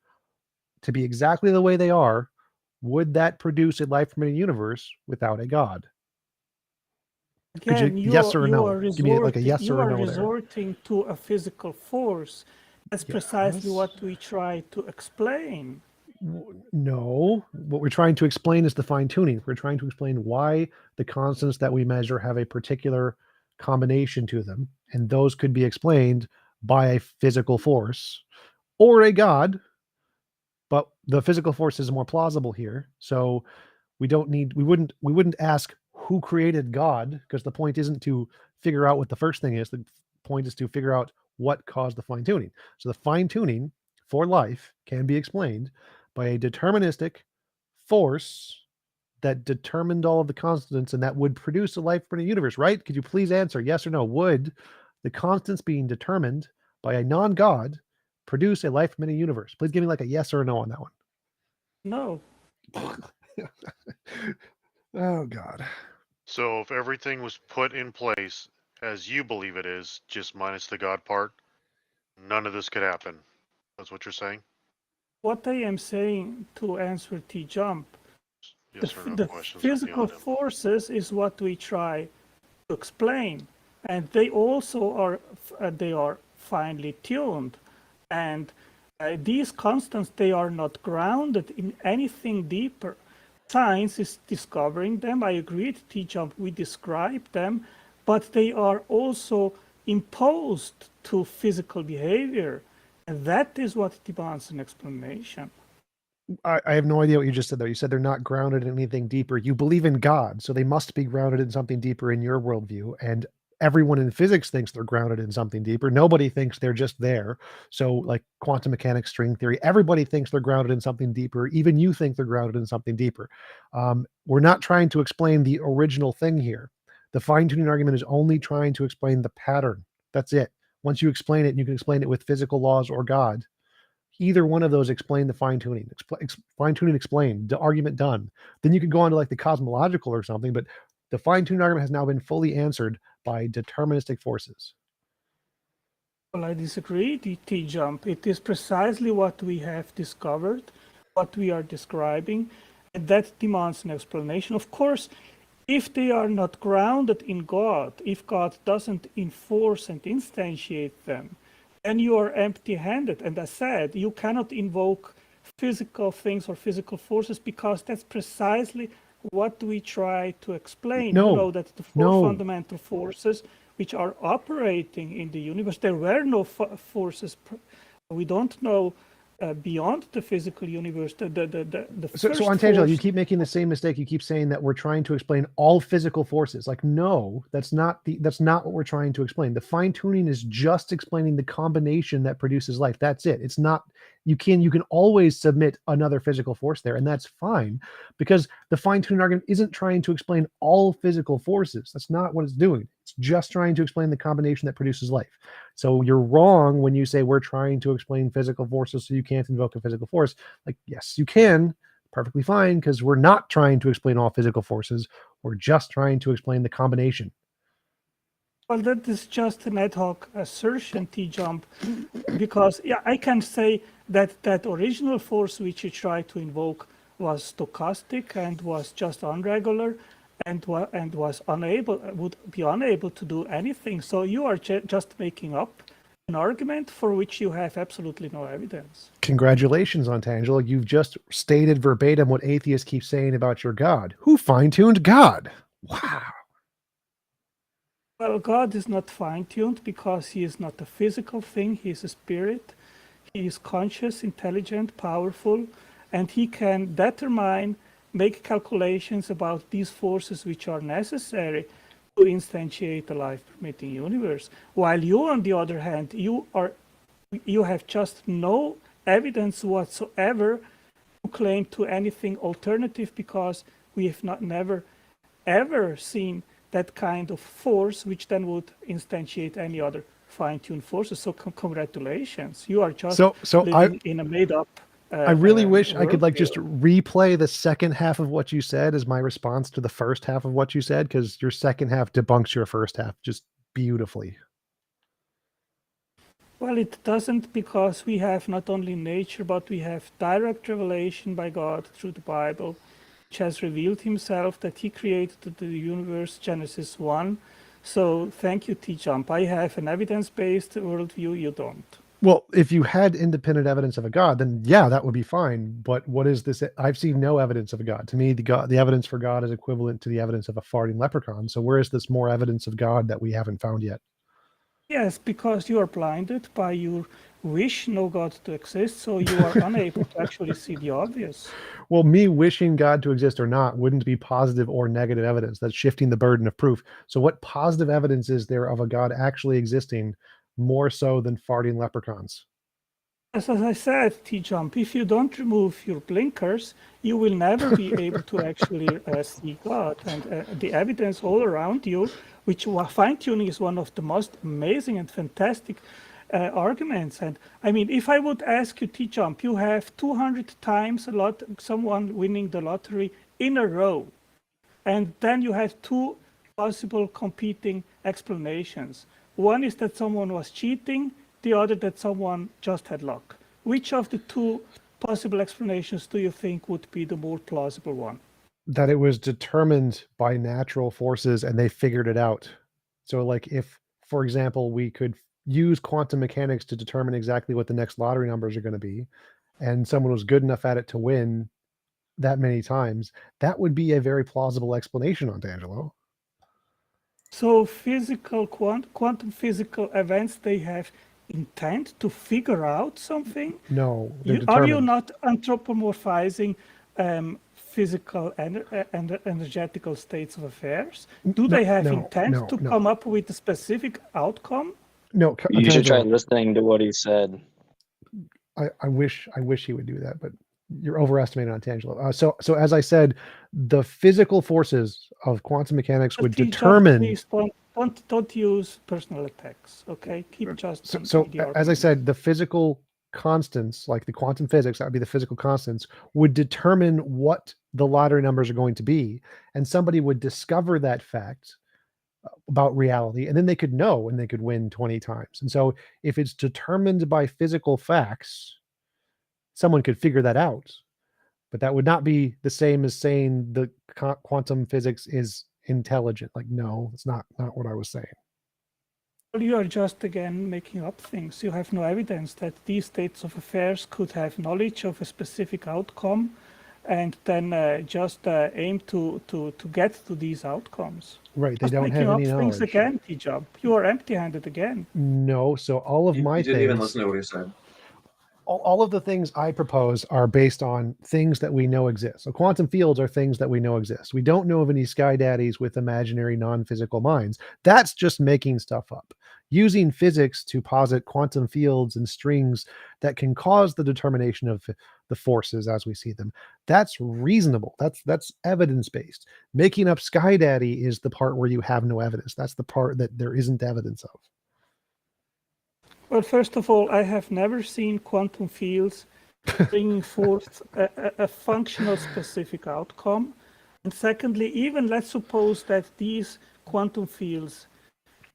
to be exactly the way they are, would that produce a life-permitting universe without a God? Again, yes or no? Give me like a yes you or a are no there. resorting to a physical force. That's precisely what we try to explain. No, what we're trying to explain is the fine-tuning. We're trying to explain why the constants that we measure have a particular combination to them, and those could be explained by a physical force or a God, but the physical force is more plausible here. So we wouldn't ask who created God, because the point isn't to figure out what the first thing is. The point is to figure out what caused the fine-tuning. So the fine-tuning for life can be explained by a deterministic force that determined all of the constants, and that would produce a life-permitting universe, right? Could you please answer yes or no? Would the constants being determined by a non-God produce a life-permitting universe? Please give me like a yes or a no on that one. No. Oh, God. So if everything was put in place as you believe it is, just minus the God part, none of this could happen. That's what you're saying? What I am saying, to answer TJump, Yes or no the questions are physical beyond him. forces is what we try to explain, and they also are finely tuned, and these constants, they are not grounded in anything deeper. Science is discovering them. I agree with TJump, we describe them, but they are also imposed to physical behavior, and that is what demands an explanation. I have no idea what you just said there. You said they're not grounded in anything deeper. You believe in God, so they must be grounded in something deeper in your worldview. And everyone in physics thinks they're grounded in something deeper. Nobody thinks they're just there. So, like quantum mechanics, string theory, everybody thinks they're grounded in something deeper. Even you think they're grounded in something deeper. We're not trying to explain the original thing here. The fine-tuning argument is only trying to explain the pattern. That's it. Once you explain it, you can explain it with physical laws or God. Either one of those explain the fine-tuning. Fine-tuning explained, the argument done. Then you could go on to like the cosmological or something, but the fine-tuning argument has now been fully answered by deterministic forces. Well, I disagree, TJump. It is precisely what we have discovered, what we are describing, and that demands an explanation. Of course, if they are not grounded in God, if God doesn't enforce and instantiate them, then you are empty-handed. And as said, you cannot invoke physical things or physical forces, because that's precisely what we try to explain. No, you know that the four fundamental forces which are operating in the universe, there were no forces. We don't know beyond the physical universe. So Antangelo, you keep making the same mistake. You keep saying that we're trying to explain all physical forces. Like, no, that's not what we're trying to explain. The fine-tuning is just explaining the combination that produces life. That's it. It's not, you can always submit another physical force there, and that's fine, because the fine-tuning argument isn't trying to explain all physical forces. That's not what it's doing. It's just trying to explain the combination that produces life. So you're wrong when you say we're trying to explain physical forces so you can't invoke a physical force. Like, yes, you can, perfectly fine, because we're not trying to explain all physical forces. We're just trying to explain the combination. Well, that is just an ad hoc assertion, TJump, because I can say that that original force which you try to invoke was stochastic and was just unregular, and would be unable to do anything. So you are just making up an argument for which you have absolutely no evidence. Congratulations, Antangelo. You've just stated verbatim what atheists keep saying about your God. Who fine-tuned God? Wow. Well, God is not fine-tuned because he is not a physical thing. He is a spirit. He is conscious, intelligent, powerful, and he can determine, make calculations about these forces which are necessary to instantiate a life-permitting universe. While you, on the other hand, you have just no evidence whatsoever to claim to anything alternative, because we have never ever seen that kind of force which then would instantiate any other fine-tuned forces. So congratulations, you are just So living in a made-up I really wish I could like worldview. just replay the second half of what you said as my response to the first half of what you said, because your second half debunks your first half just beautifully. Well, it doesn't, because we have not only nature, but we have direct revelation by God through the Bible, which has revealed himself that he created the universe, Genesis 1. So thank you, TJump. I have an evidence-based worldview, you don't. Well, if you had independent evidence of a God, then yeah, that would be fine. But what is this? I've seen no evidence of a God. To me, the evidence for God is equivalent to the evidence of a farting leprechaun. So where is this more evidence of God that we haven't found yet? Yes, because you are blinded by your wish no God to exist, so you are unable to actually see the obvious. Well, me wishing God to exist or not wouldn't be positive or negative evidence. That's shifting the burden of proof. So what positive evidence is there of a God actually existing more so than farting leprechauns? As I said, TJump, if you don't remove your blinkers, you will never be able to actually see God. And the evidence all around you, which fine-tuning is one of the most amazing and fantastic arguments. And I mean, if I would ask you, TJump, you have 200 times someone winning the lottery in a row. And then you have two possible competing explanations. One is that someone was cheating, the other that someone just had luck. Which of the two possible explanations do you think would be the more plausible one? That it was determined by natural forces and they figured it out. So like if, for example, we could use quantum mechanics to determine exactly what the next lottery numbers are going to be, and someone was good enough at it to win that many times, that would be a very plausible explanation, Angelo. So quantum physical events, they have intent to figure out something? No, they're Are you determined. not anthropomorphizing physical and energetical states of affairs? Do they have intent to come up with a specific outcome? No, You should try Angelo, listening to what he said. I wish he would do that, but you're overestimating on Tangelo. So as I said, the physical forces of quantum mechanics would determine. Please don't use personal attacks. Okay, keep just. So as I said, the physical constants, like the quantum physics, that would be the physical constants, would determine what the lottery numbers are going to be, and somebody would discover that fact about reality, and then they could know and they could win 20 times. And so if it's determined by physical facts, someone could figure that out, but that would not be the same as saying the quantum physics is intelligent. Like, no, it's not what I was saying. Well, you are just again making up things. You have no evidence that these states of affairs could have knowledge of a specific outcome and then just aim to get to these outcomes. Right, they just don't have any knowledge. Things again, TJump. You are empty-handed again. No, so all of my you didn't things, even listen to what he said. All of the things I propose are based on things that we know exist. So quantum fields are things that we know exist. We don't know of any sky daddies with imaginary non-physical minds. That's just making stuff up. Using physics to posit quantum fields and strings that can cause the determination of the forces as we see them. That's reasonable. That's evidence-based. Making up sky daddy is the part where you have no evidence. That's the part that there isn't evidence of. Well, first of all, I have never seen quantum fields bringing forth a functional specific outcome. And secondly, even let's suppose that these quantum fields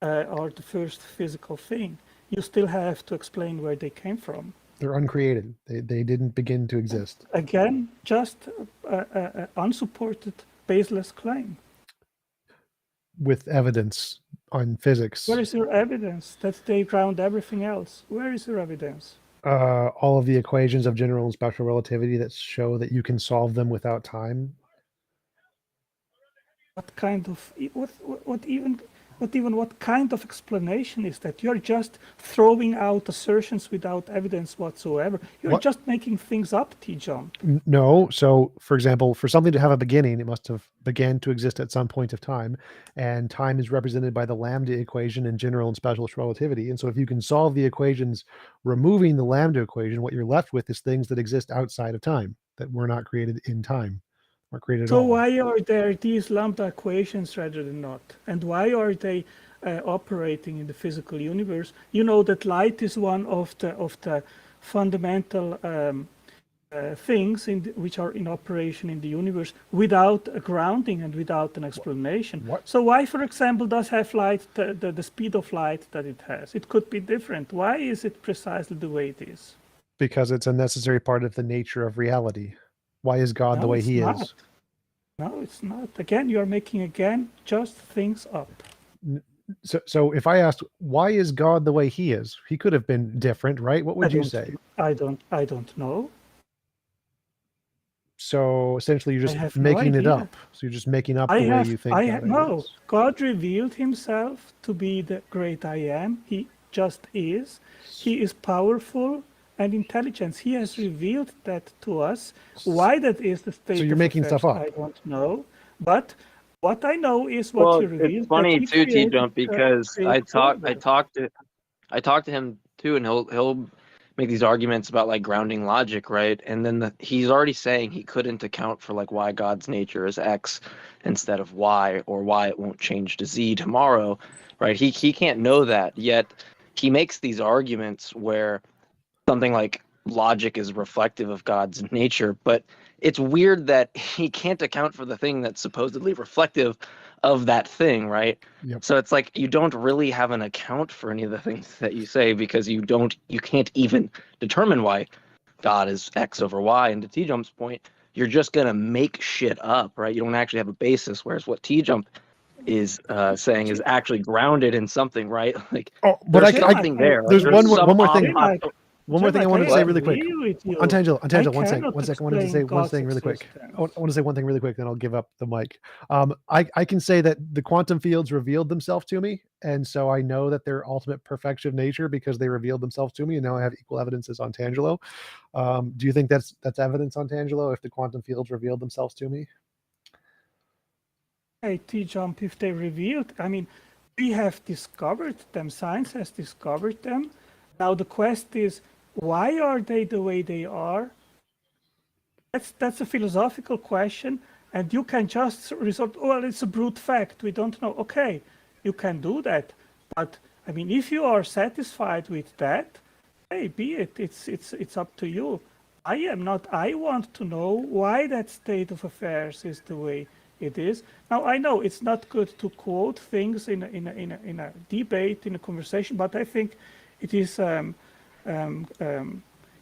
are the first physical thing. You still have to explain where they came from. They're uncreated. They didn't begin to exist. Again, just unsupported, baseless claim. With evidence on physics. Where is your evidence that they ground everything else? Where is your evidence? All of the equations of general and special relativity that show that you can solve them without time. What kind of what even what kind of explanation is that? You're just throwing out assertions without evidence whatsoever. You're What? just making things up, TJump. No. So, for example, for something to have a beginning, it must have began to exist at some point of time, and time is represented by the lambda equation in general and special relativity. And so, if you can solve the equations removing the lambda equation, what you're left with is things that exist outside of time that were not created in time, or created at So all. why are there these lambda equations rather than not? And why are they operating in the physical universe? You know that light is one of the fundamental things which are in operation in the universe without a grounding and without an explanation. What? So why, for example, does have light the speed of light that it has? It could be different. Why is it precisely the way it is? Because it's a necessary part of the nature of reality. Why is God the No, way it's he not. is? No, it's not. Again, you are making just things up. So if I asked, why is God the way he is? He could have been different, right? What would you say? I don't know. So essentially, you're I just have no making it idea. up. So you're just making up the way you think God no. is. God revealed himself to be the great I am. He just is. He is powerful and intelligent. He has revealed that to us. Why that is the state So you're of making affairs, stuff up. I don't know. But what I know is what Well, he revealed. it's funny that he too, created TJump, because the order. I talked to him too, and he'll make these arguments about like grounding logic, right? And then he's already saying he couldn't account for like why God's nature is X instead of Y, or why it won't change to Z tomorrow, right? He can't know that, yet he makes these arguments where something like logic is reflective of God's nature, but it's weird that he can't account for the thing that's supposedly reflective of that thing, right? Yep. So it's like you don't really have an account for any of the things that you say, because you can't even determine why God is X over Y. And to T-Jump's point, you're just gonna make shit up, right? You don't actually have a basis. Whereas what T-Jump is saying is actually grounded in something, right? Like there's something there. There's There's one more thing. Jim, One more thing I wanted to say really quick. With you. Untangelo, I one second. cannot I wanted to say one explain thing really quick. God's I want to say one thing really quick, then I'll give up the mic. I can say that the quantum fields revealed themselves to me, and so I know that they're ultimate perfection of nature because they revealed themselves to me, and now I have equal evidence as on Tangelo. Do you think that's evidence on Tangelo if the quantum fields revealed themselves to me? Hey, T-Jump, if they revealed, I mean, we have discovered them. Science has discovered them. Now the quest is, why are they the way they are? That's a philosophical question, and you can just resort, well, it's a brute fact, we don't know. Okay, you can do that, but I mean, if you are satisfied with that, hey, be it. It's up to you. I am not. I want to know why that state of affairs is the way it is. Now I know it's not good to quote things in a debate, in a conversation, but I think it is.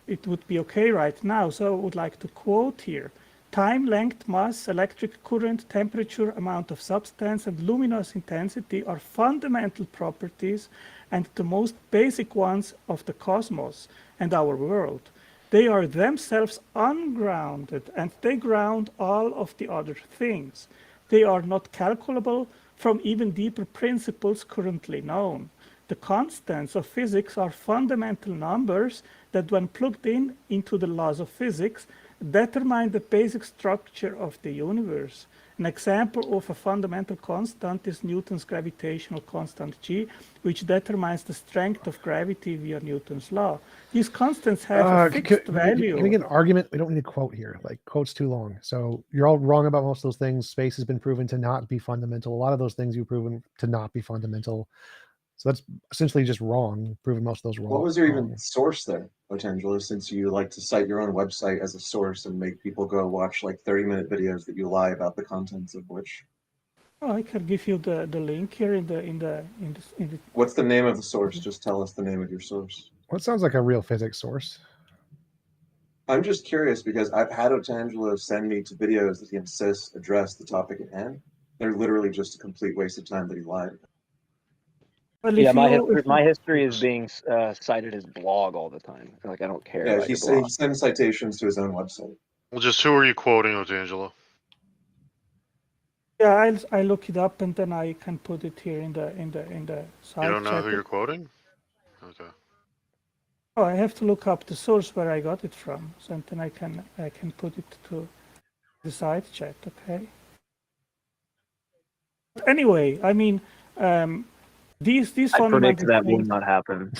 It would be okay right now. So I would like to quote here. Time, length, mass, electric current, temperature, amount of substance, and luminous intensity are fundamental properties and the most basic ones of the cosmos and our world. They are themselves ungrounded, and they ground all of the other things. They are not calculable from even deeper principles currently known. The constants of physics are fundamental numbers that, when plugged into the laws of physics, determine the basic structure of the universe. An example of a fundamental constant is Newton's gravitational constant G, which determines the strength of gravity via Newton's law. These constants have a fixed value. Can we get an argument? We don't need a quote here. Like, quote's too long. So you're all wrong about most of those things. Space has been proven to not be fundamental. A lot of those things you've proven to not be fundamental. So that's essentially just wrong, proving most of those wrong. What was your even source there, Otangelo, since you like to cite your own website as a source and make people go watch like 30-minute videos that you lie about the contents of which? Oh, I can give you the link here in the. What's the name of the source? Just tell us the name of your source. Well, it sounds like a real physics source. I'm just curious because I've had Otangelo send me to videos that he insists address the topic at hand. They're literally just a complete waste of time that he lied. Well, yeah, my history is being cited his blog all the time. Like I don't care. Yeah, about he your blog. sends citations to his own website. Well, just who are you quoting, Otangelo? Yeah, I look it up and then I can put it here in the side You don't know chat. who you're quoting? Okay. Oh, I have to look up the source where I got it from, so then I can put it to the side chat. Okay. But anyway, I mean, these I predict fundamental that will things. not happen.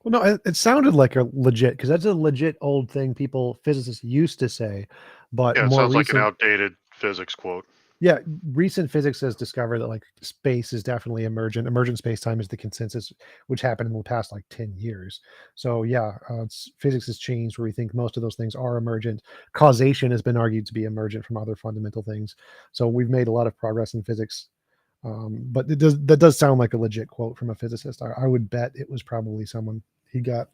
Well, no, it sounded like a legit, because that's a legit old thing physicists used to say, but Yeah, it more sounds like an recent, outdated physics quote. yeah, recent physics has discovered that like space is definitely emergent. Emergent space-time is the consensus, which happened in the past like 10 years. So yeah, physics has changed where we think most of those things are emergent. Causation has been argued to be emergent from other fundamental things. So we've made a lot of progress in physics. But that does sound like a legit quote from a physicist. I would bet it was probably someone he got.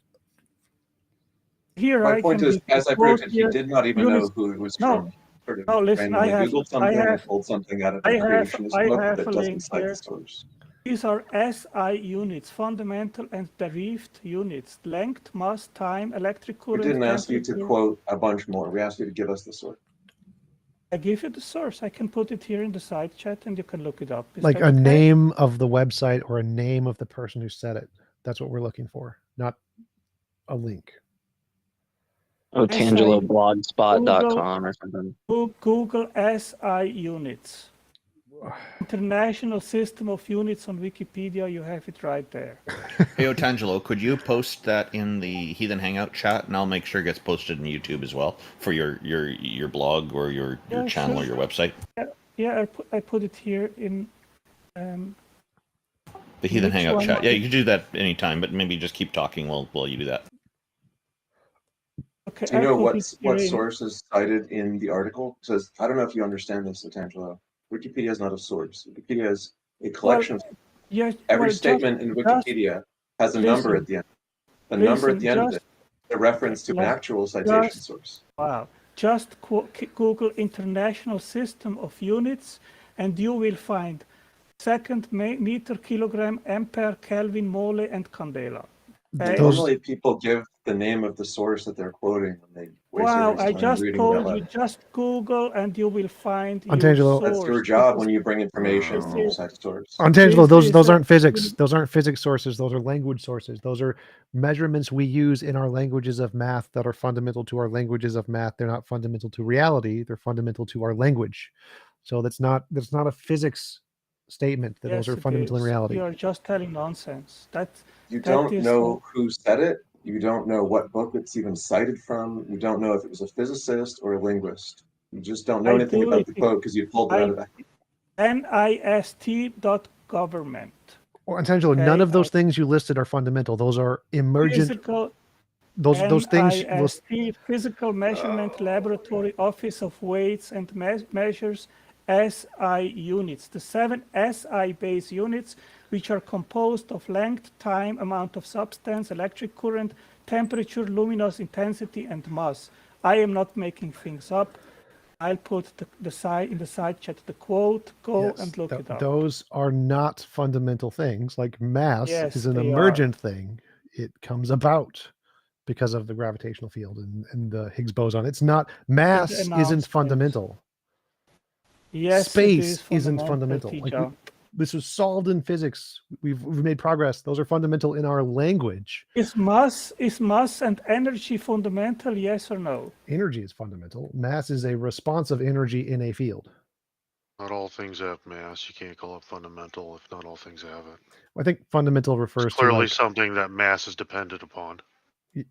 Here My I point can is, give the as I quote predicted, he here. did not even Units. know who it was No, from. Sort of no. Listen, randomly Googled something and pulled something out of a creationist I book have that a doesn't link cite here. the source. These are SI units, fundamental and derived units: length, mass, time, electric We current, didn't ask you to temperature. quote a bunch more. We asked you to give us the source. I give you the source. I can put it here in the side chat and you can look it up. Is Like that a okay? name of the website or a name of the person who said it. That's what we're looking for, not a link. Oh, SI TangeloBlogspot.com or something. Google SI units. International System of Units on Wikipedia. You have it right there. Hey, Otangelo, could you post that in the Heathen Hangout chat, and I'll make sure it gets posted in YouTube as well for your blog or your Yeah, channel sure. or your website? Yeah, I put it here in The Heathen which Hangout one? chat. Yeah, you can do that anytime, but maybe just keep talking while you do that. Okay, Do you I know put it here what in. source is cited in the article? It says, I don't know if you understand this, Otangelo. Wikipedia is not a source. Wikipedia is a collection of Yes, every well, statement in Wikipedia has a number at the end. The number at the end of it, a reference to an actual citation source. Wow. Just Google International System of Units and you will find second, meter, kilogram, ampere, Kelvin, mole, and candela. Okay? Normally people give the name of the source that they're quoting when they waste everybody's time reading that told you, just Google and you will find your Antangelo, source. That's your job when you bring information when you cite a source. Antangelo, those aren't physics. Those aren't physics sources. Those are language sources. Those are measurements we use in our languages of math that are fundamental to our languages of math. They're not fundamental to reality. They're fundamental to our language. So that's not a physics statement that those are fundamental in reality. You are just telling nonsense. You don't know who said it. You don't know what book it's even cited from. You don't know if it was a physicist or a linguist. You just don't know anything about the quote because you pulled it out of the NIST.government. Well, Antangelo, none of those things you listed are fundamental. Those are emergent. Physical, those things. NIST, Physical Measurement Laboratory, Office of Weights and Measures, SI units. The 7 SI base units, which are composed of length, time, amount of substance, electric current, temperature, luminous intensity, and mass. I am not making things up. I'll put in the side chat the quote. Go and look it up. Those are not fundamental things. Like mass is an emergent thing. It comes about because of the gravitational field and the Higgs boson. It's not, mass isn't fundamental. Yes, space isn't fundamental. Like this was solved in physics. We've made progress. Those are fundamental in our language. Is mass and energy fundamental? Yes or no? Energy is fundamental. Mass is a response of energy in a field. Not all things have mass. You can't call it fundamental if not all things have it. I think fundamental refers to clearly to something that mass is dependent upon.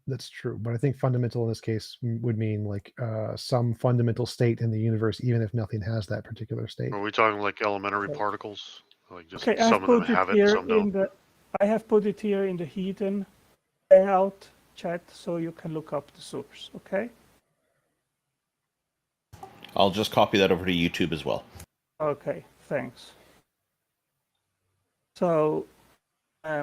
That's true, but I think fundamental in this case would mean like some fundamental state in the universe, even if nothing has that particular state. Are we talking like elementary particles? Like just okay, some of them have it, some don't. I have put it here in the Heathen Hangout chat, so you can look up the source. Okay. I'll just copy that over to YouTube as well. Okay, thanks. So, I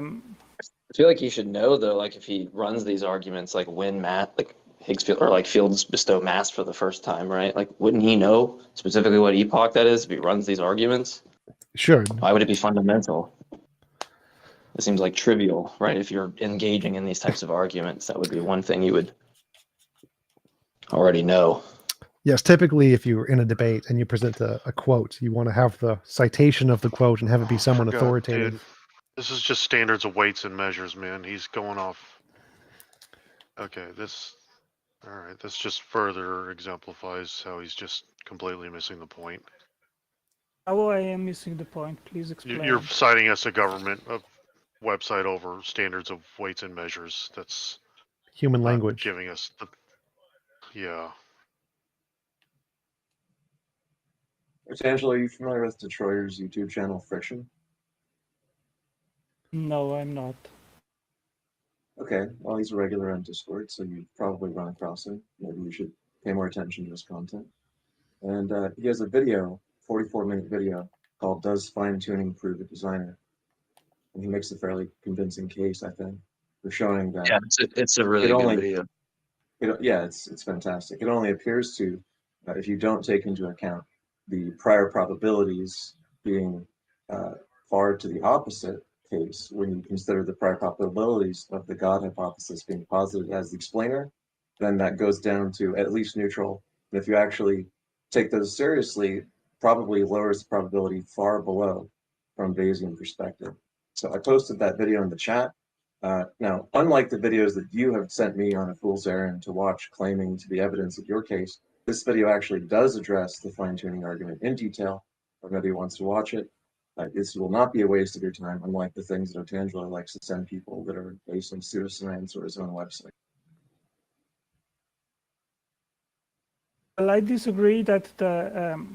feel like he should know though, like if he runs these arguments, like when like Higgs field or like fields bestow mass for the first time, right? Like, wouldn't he know specifically what epoch that is if he runs these arguments? Sure. Why would it be fundamental? It seems like trivial, right? If you're engaging in these types of arguments, that would be one thing you would already know. Yes, typically if you're in a debate and you present a quote, you want to have the citation of the quote and have it be someone God, authoritative. dude. This is just standards of weights and measures, man. He's going off. Okay, this. All right, this just further exemplifies how he's just completely missing the point. How I am missing the point? Please explain. You're citing us a government website over standards of weights and measures. That's Human not language. giving us the. Yeah. Angela, are you familiar with Detroiter's YouTube channel Friction? No, I'm not. Okay, well, he's a regular on Discord, so you've probably run across him. Maybe you should pay more attention to his content. And he has a video, 44-minute video, called Does Fine-Tuning Prove a Designer? And he makes a fairly convincing case, I think, for showing that Yeah, it's a really good video. yeah, it's fantastic. It only appears to, if you don't take into account the prior probabilities being far to the opposite case, when you consider the prior probabilities of the God hypothesis being posited as the explainer, then that goes down to at least neutral. And if you actually take those seriously, probably lowers the probability far below from Bayesian perspective. So I posted that video in the chat. Now, unlike the videos that you have sent me on a fool's errand to watch claiming to be evidence of your case, this video actually does address the fine-tuning argument in detail, or maybe wants to watch it. This will not be a waste of your time, unlike the things that Otangelo likes to send people that are based on pseudoscience or his own website. Well, I disagree that the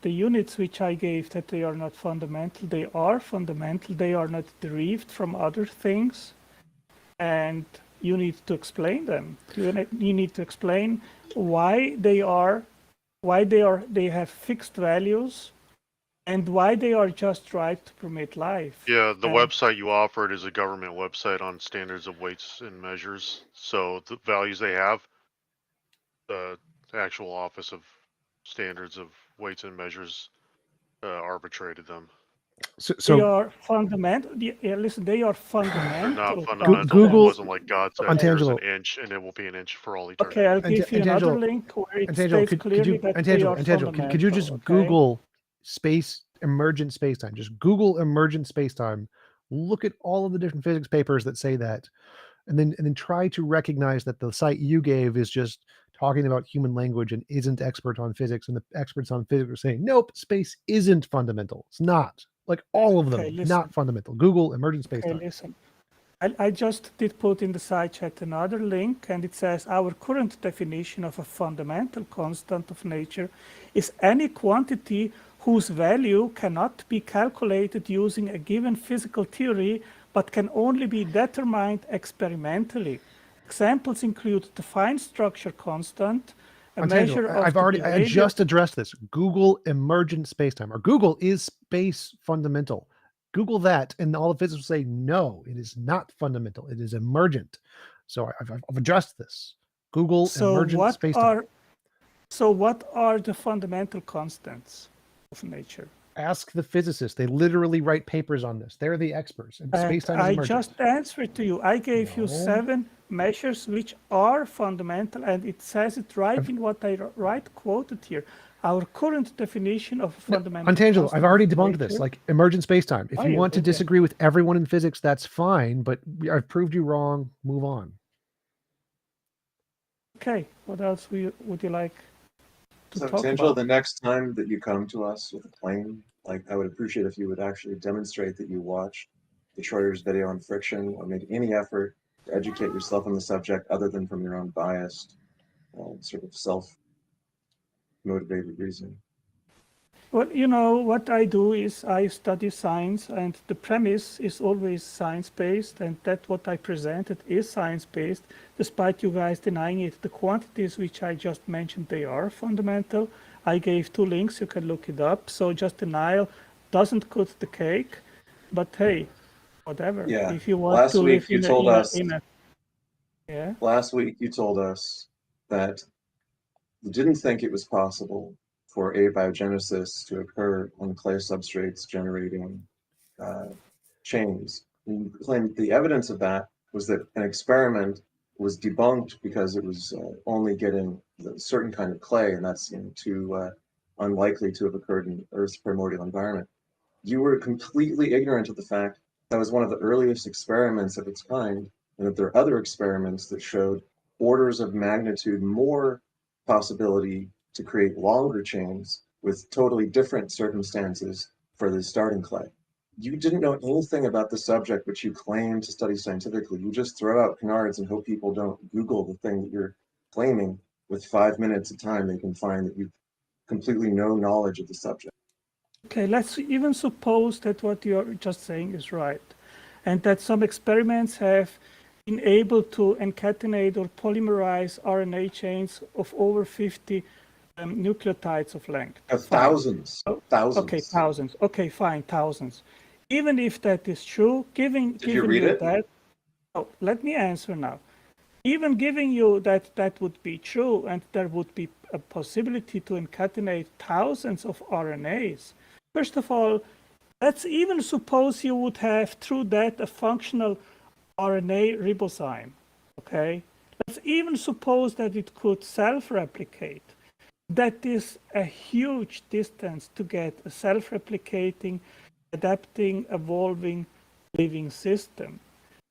units which I gave, that they are not fundamental. They are fundamental. They are not derived from other things, and you need to explain them. You need to explain why they have fixed values, and why they are just right to permit life. Yeah, the website you offered is a government website on standards of weights and measures. So the values they have, the actual Office of Standards of Weights and Measures arbitrated them. They are fundamental. Yeah, listen, they are fundamental. They're not fundamental. Google, it wasn't like God said, here's an inch, and it will be an inch for all eternity. Okay, I'll give you another link where it states clearly that they are fundamental. Could you just Google emergent spacetime? Just Google emergent spacetime. Look at all of the different physics papers that say that, and then try to recognize that the site you gave is just talking about human language and isn't expert on physics, and the experts on physics are saying, nope, space isn't fundamental. It's not. Like all of them, not fundamental. Google emergent spacetime. Okay, listen. I just did put in the side chat another link, and it says our current definition of a fundamental constant of nature is any quantity whose value cannot be calculated using a given physical theory, but can only be determined experimentally. Examples include the fine structure constant, a measure of I just addressed this. Google emergent spacetime, or Google is space fundamental. Google that, and all the physicists will say, no, it is not fundamental. It is emergent. So I've addressed this. Google emergent spacetime. So what are the fundamental constants of nature? Ask the physicists. They literally write papers on this. They're the experts. And spacetime is emergent. I just answered to you. I gave you 7 measures which are fundamental, and it says it right in what I quoted here. Our current definition of fundamental. Untangelo, I've already debunked this. Like emergent spacetime. If you want to disagree with everyone in physics, that's fine. But I've proved you wrong. Move on. Okay. What else would you like? So, Untangelo, the next time that you come to us with a claim, like I would appreciate if you would actually demonstrate that you watched Detroiter's video on friction, or made any effort to educate yourself on the subject other than from your own biased, sort of self-motivated reasoning. Well, you know, what I do is I study science, and the premise is always science-based, and that what I presented is science-based, despite you guys denying it. The quantities which I just mentioned, they are fundamental. I gave 2 links, you can look it up. So just denial doesn't cut the cake, but hey, whatever. Yeah. If you want Last to week live you told us. Yeah. Last week you told us that you didn't think it was possible for abiogenesis to occur on clay substrates generating chains. And you claimed the evidence of that was that an experiment was debunked because it was only getting a certain kind of clay, and that's too unlikely to have occurred in Earth's primordial environment. You were completely ignorant of the fact that was one of the earliest experiments of its kind, and that there are other experiments that showed orders of magnitude more possibility to create longer chains with totally different circumstances for the starting clay. You didn't know anything about the subject which you claim to study scientifically. You just throw out canards and hope people don't Google the thing that you're claiming. With 5 minutes of time, they can find that you've completely no knowledge of the subject. Okay, let's even suppose that what you're just saying is right, and that some experiments have been able to concatenate or polymerize RNA chains of over 50 nucleotides of length. Thousands. Thousands. Okay, thousands. Okay, fine, thousands. Even if that is true, giving you read it? that, oh, let me answer now. Even giving you that would be true, and there would be a possibility to concatenate thousands of RNAs. First of all, let's even suppose you would have through that a functional RNA ribozyme. Okay, let's even suppose that it could self-replicate. That is a huge distance to get a self-replicating, adapting, evolving, living system.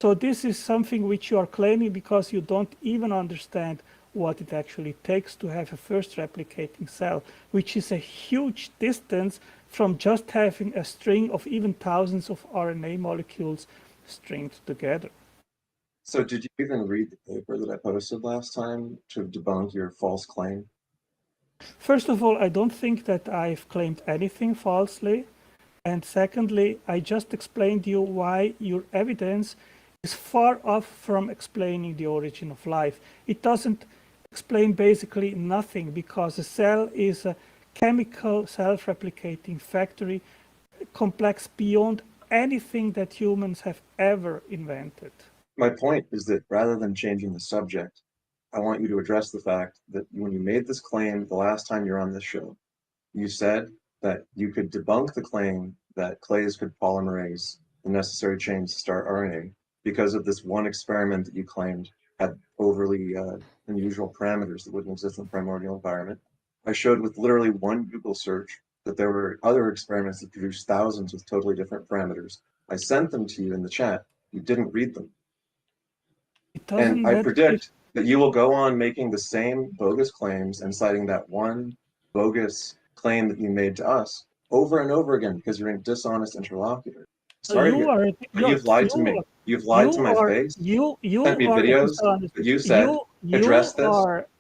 So this is something which you are claiming because you don't even understand what it actually takes to have a first replicating cell, which is a huge distance from just having a string of even thousands of RNA molecules stringed together. So did you even read the paper that I posted last time to debunk your false claim? First of all, I don't think that I've claimed anything falsely. And secondly, I just explained to you why your evidence is far off from explaining the origin of life. It doesn't explain basically nothing, because a cell is a chemical self-replicating factory, complex beyond anything that humans have ever invented. My point is that rather than changing the subject, I want you to address the fact that when you made this claim the last time you're on this show, you said that you could debunk the claim that clays could polymerase the necessary chains to start RNA because of this one experiment that you claimed had overly unusual parameters that wouldn't exist in the primordial environment. I showed with literally one Google search that there were other experiments that produced thousands with totally different parameters. I sent them to you in the chat. You didn't read them. And I predict that you will go on making the same bogus claims and citing that one bogus claim that you made to us over and over again because you're a dishonest interlocutor. Sorry, you've lied to me. You've lied to my face. You sent me videos that you said address this.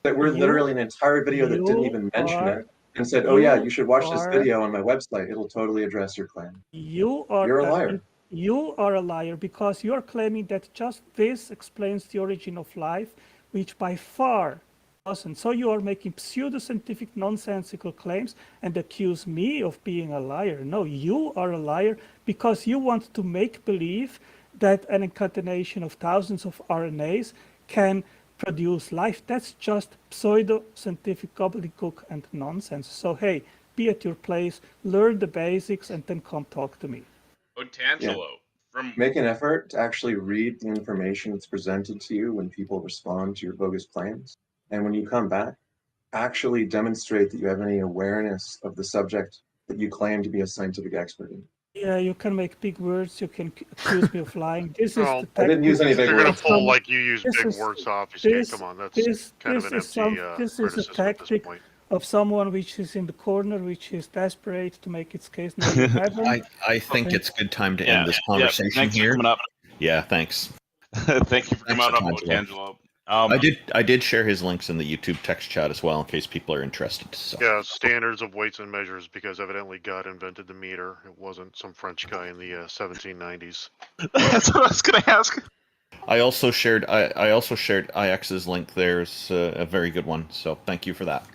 That were literally an entire video that didn't even mention it, and said, "Oh yeah, you should watch this video on my website. It'll totally address your claim." You're a liar. You are a liar because you are claiming that just this explains the origin of life, which by far doesn't. So you are making pseudoscientific, nonsensical claims and accuse me of being a liar. No, you are a liar because you want to make believe that an concatenation of thousands of RNAs can produce life. That's just pseudo-scientific gobbledygook and nonsense. So hey, be at your place, learn the basics, and then come talk to me. Otangelo, make an effort to actually read the information that's presented to you when people respond to your bogus claims. And when you come back, actually demonstrate that you have any awareness of the subject that you claim to be a scientific expert in. Yeah, you can make big words. You can accuse me of lying. This is the I didn't use any big words. You're going to pull like you use big words to obfuscate. Come on, that's kind of an empty This is a tactic of someone which is in the corner, which is desperate to make its case. No, you haven't. I think it's a good time to end this conversation thanks here. For coming up. Yeah, thanks. Thank you for coming up, Otangelo. I did share his links in the YouTube text chat as well in case people are interested. So. Yeah, standards of weights and measures, because evidently God invented the meter. It wasn't some French guy in the 1790s. That's what I was going to ask. I also shared IX's link. There's a very good one. So thank you for that.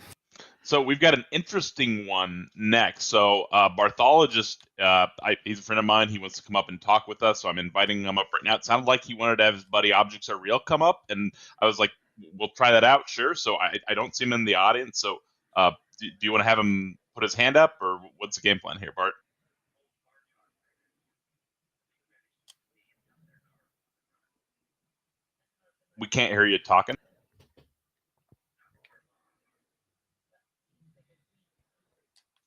So we've got an interesting one next. So Barthologist, he's a friend of mine. He wants to come up and talk with us. So I'm inviting him up right now. It sounded like he wanted to have his buddy Objects Are Real come up. And I was like, we'll try that out. Sure. So I don't see him in the audience. So do you want to have him put his hand up, or what's the game plan here, Bart? We can't hear you talking.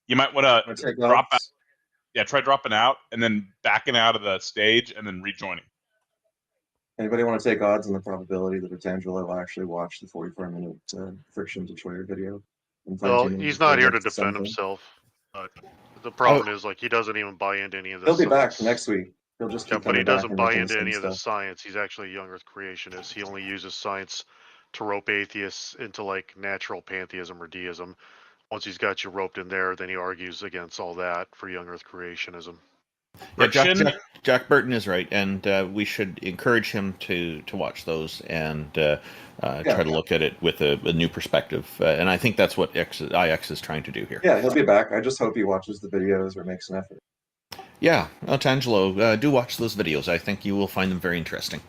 You might want to Take drop out. odds. Yeah, try dropping out and then backing out of the stage and then rejoining. Anybody want to take odds on the probability that Otangelo will actually watch the 44-minute friction destroyer video? And Well, fine-tuning he's the not here to framework defend something? himself. The problem is, like, he doesn't even buy into any of this. He'll be back science. next week. He'll just Yeah, keep but he coming back doesn't and buy making the into same any of the stuff. science. He's actually a young Earth creationist. He only uses science to rope atheists into like natural pantheism or deism. Once he's got you roped in there, then he argues against all that for young Earth creationism. Yeah, Friction. Jack Burton is right, and we should encourage him to watch those and try to look at it with a new perspective. And I think that's what IX is trying to do here. Yeah, he'll be back. I just hope he watches the videos or makes an effort. Yeah, Otangelo, do watch those videos. I think you will find them very interesting.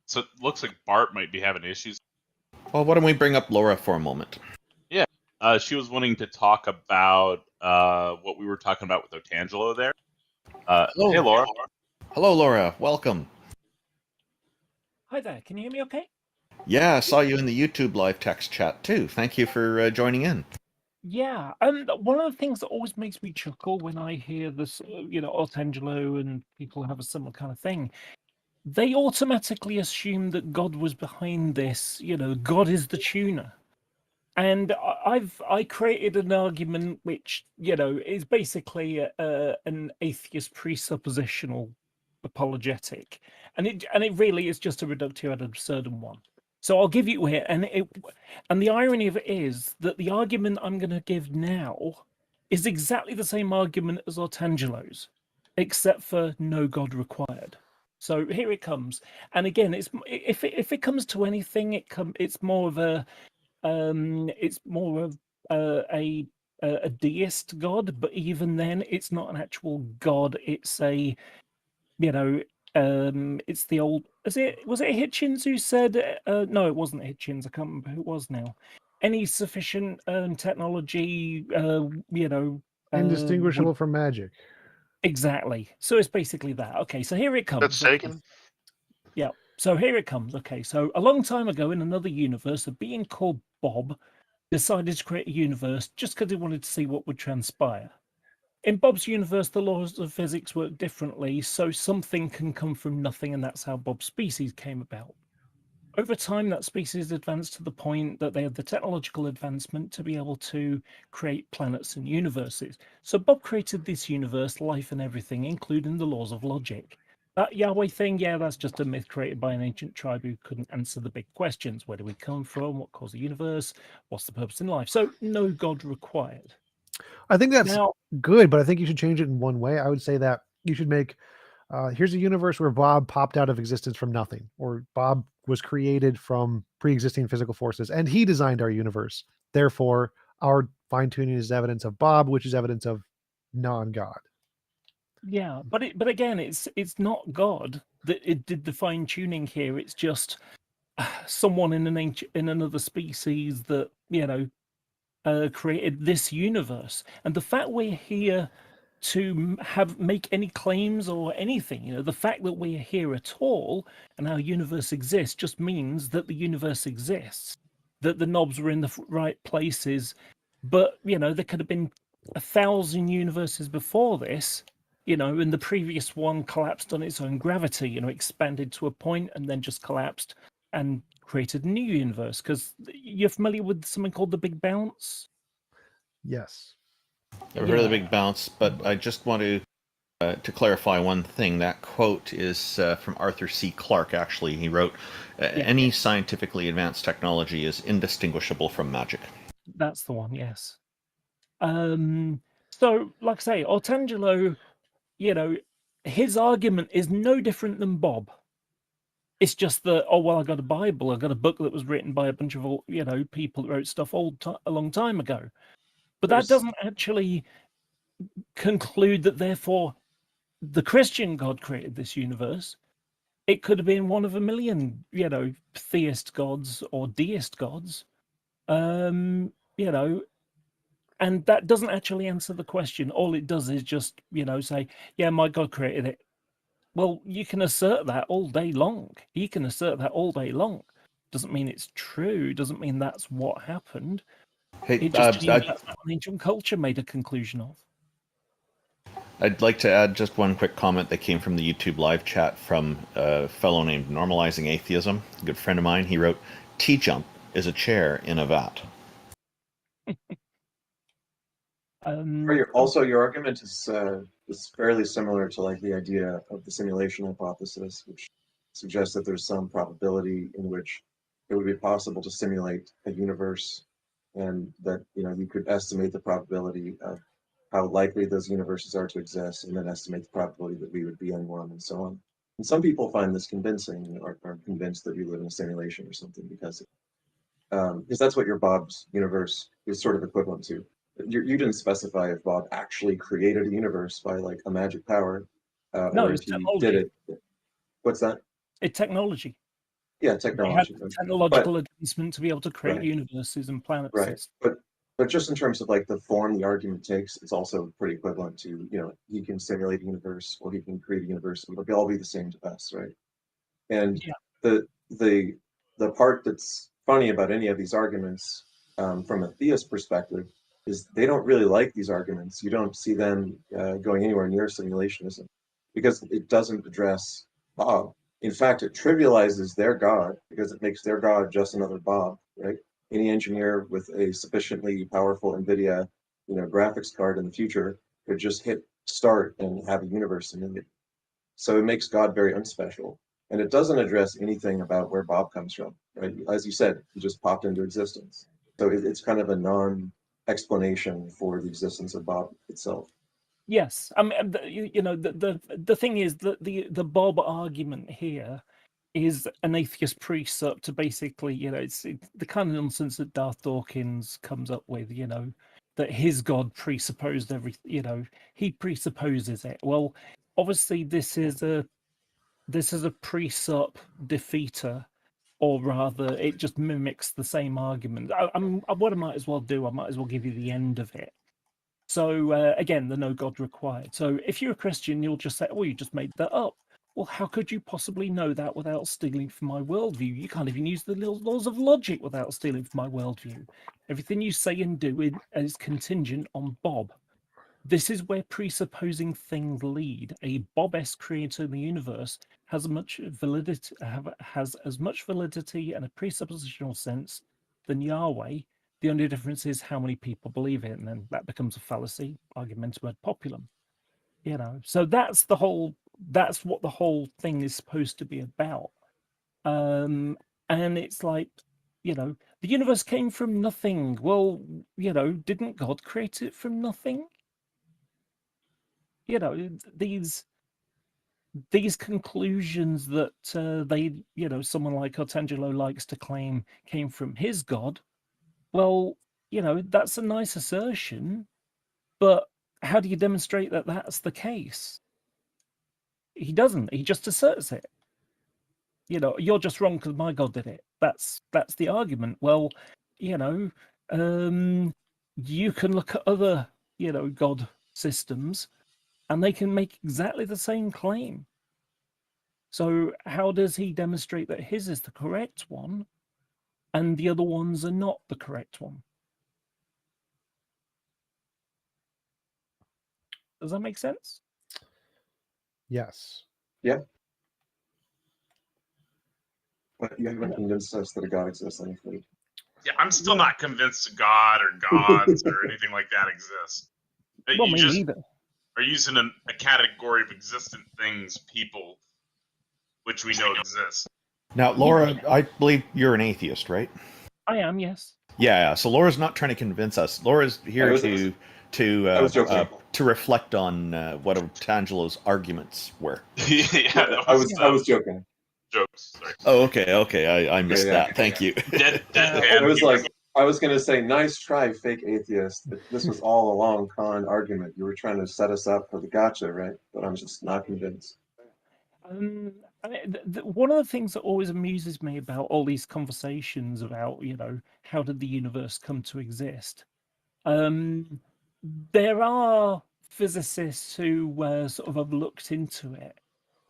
So it looks like Bart might be having issues. Well, why don't we bring up Laura for a moment? Yeah. She was wanting to talk about what we were talking about with Otangelo there. Hello. Hey, Laura. Hello, Laura. Welcome. Hi there. Can you hear me okay? Yeah, I saw you in the YouTube live text chat too. Thank you for joining in. Yeah. And one of the things that always makes me chuckle when I hear this, Otangelo and people have a similar kind of thing, they automatically assume that God was behind this. God is the tuner. And I created an argument which is basically an atheist presuppositional apologetic, and it really is just a reductio ad absurdum one. So I'll give you here, and the irony of it is that the argument I'm going to give now is exactly the same argument as Otangelo's, except for no God required. So here it comes, and again, if it comes to anything, it's more of a a deist god, but even then, it's not an actual god. It's a it's the old. Was it Hitchens who said? No, it wasn't Hitchens. I can't remember who it was now. Any sufficient technology, Indistinguishable from magic. exactly. So it's basically that. Okay, so here it comes. That's Sagan. Yeah. So here it comes. Okay, so a long time ago in another universe, a being called Bob decided to create a universe just because he wanted to see what would transpire. In Bob's universe, the laws of physics work differently, so something can come from nothing, and that's how Bob's species came about. Over time, that species advanced to the point that they had the technological advancement to be able to create planets and universes. So Bob created this universe, life and everything, including the laws of logic. That Yahweh thing, yeah, that's just a myth created by an ancient tribe who couldn't answer the big questions. Where do we come from? What caused the universe? What's the purpose in life? So no God required. I think that's Now, good, but I think you should change it in one way. I would say that you should make here's a universe where Bob popped out of existence from nothing, or Bob was created from pre-existing physical forces, and he designed our universe. Therefore, our fine-tuning is evidence of Bob, which is evidence of non-God. yeah, but again, it's not God that it did the fine tuning here. It's just someone in another species that created this universe, and the fact we're here to make any claims or anything, the fact that we're here at all and our universe exists just means that the universe exists, that the knobs were in the right places. But there could have been 1,000 universes before this, and the previous one collapsed on its own gravity, expanded to a point and then just collapsed and created a new universe. Because you're familiar with something called the Big Bounce? Yes. Never heard of the Big Bounce, but I just want to clarify one thing. That quote is from Arthur C. Clarke, actually. He wrote, any scientifically advanced technology is indistinguishable from magic. That's the one, yes. So, like I say, Ortangelo, his argument is no different than Bob. It's just that, oh, well, I got a Bible. I got a book that was written by a bunch of, people that wrote stuff a long time ago. But that doesn't actually conclude that, therefore, the Christian God created this universe. It could have been one of a million, theist gods or deist gods, and that doesn't actually answer the question. All it does is just, say, yeah, my God created it. Well, you can assert that all day long. He can assert that all day long. Doesn't mean it's true. Doesn't mean that's what happened. Hey, It just means that's what ancient culture made a conclusion of. I'd like to add just one quick comment that came from the YouTube live chat from a fellow named Normalizing Atheism, a good friend of mine. He wrote, TJump is a chair in a vat. Also, your argument is fairly similar to like the idea of the simulation hypothesis, which suggests that there's some probability in which it would be possible to simulate a universe, and that you could estimate the probability of how likely those universes are to exist, and then estimate the probability that we would be in one, and so on. And some people find this convincing, or are convinced that we live in a simulation or something, because that's what your Bob's universe is sort of equivalent to. You didn't specify if Bob actually created a universe by like a magic power, No, or it's if he technology. did it. What's that? It's technology. Yeah, They had technology. the technological advancement to be able to create Right. universes and planets. Right, but just in terms of like the form the argument takes, it's also pretty equivalent to he can simulate a universe or he can create a universe. It'll all be the same to us, right? And Yeah. the part that's funny about any of these arguments, from a theist perspective, is they don't really like these arguments. You don't see them going anywhere near simulationism, because it doesn't address Bob. In fact, it trivializes their God, because it makes their God just another Bob, right? Any engineer with a sufficiently powerful NVIDIA graphics card in the future could just hit start and have a universe in it. So it makes God very unspecial. And it doesn't address anything about where Bob comes from, right? As you said, he just popped into existence. So it's kind of a non-explanation for the existence of Bob itself. Yes, I mean, the thing is that the Bob argument here is an atheist precept to basically, it's the kind of nonsense that Darth Dawkins comes up with, that his God presupposed everything, he presupposes it. Well, obviously this is a precept defeater, or rather, it just mimics the same argument. What I might as well do, I might as well give you the end of it. So again, the no God required. So if you're a Christian, you'll just say, "Oh, you just made that up." Well, how could you possibly know that without stealing from my worldview? You can't even use the laws of logic without stealing from my worldview. Everything you say and do is contingent on Bob. This is where presupposing things lead. A Bob-esque creator in the universe has as much validity and a presuppositional sense than Yahweh. The only difference is how many people believe it, and then that becomes a fallacy, argumentum ad populum. So that's what the whole thing is supposed to be about. And it's like, the universe came from nothing. Well, didn't God create it from nothing? These conclusions that someone like Artangelo likes to claim came from his God. Well, that's a nice assertion, but how do you demonstrate that that's the case? He doesn't. He just asserts it. You're just wrong because my God did it. That's the argument. Well, you can look at other, God systems, and they can make exactly the same claim. So how does he demonstrate that his is the correct one and the other ones are not the correct one? Does that make sense? Yes. Yeah. But you haven't convinced us that a God exists, I'm afraid. Yeah, I'm still not convinced a God or gods or anything like that exists. Well, You me just neither. are using a category of existent things, people, which we know exist. Now, Laura, I believe you're an atheist, right? I am, yes. Yeah. So Laura's not trying to convince us. Laura's here to reflect on what Tangelo's arguments were. I was joking. Jokes. Sorry. Oh, okay. I missed that. Thank you. I was going to say, nice try, fake atheist. This was all a long con argument. You were trying to set us up for the gotcha, right? But I'm just not convinced. One of the things that always amuses me about all these conversations about, how did the universe come to exist? There are physicists who sort of have looked into it,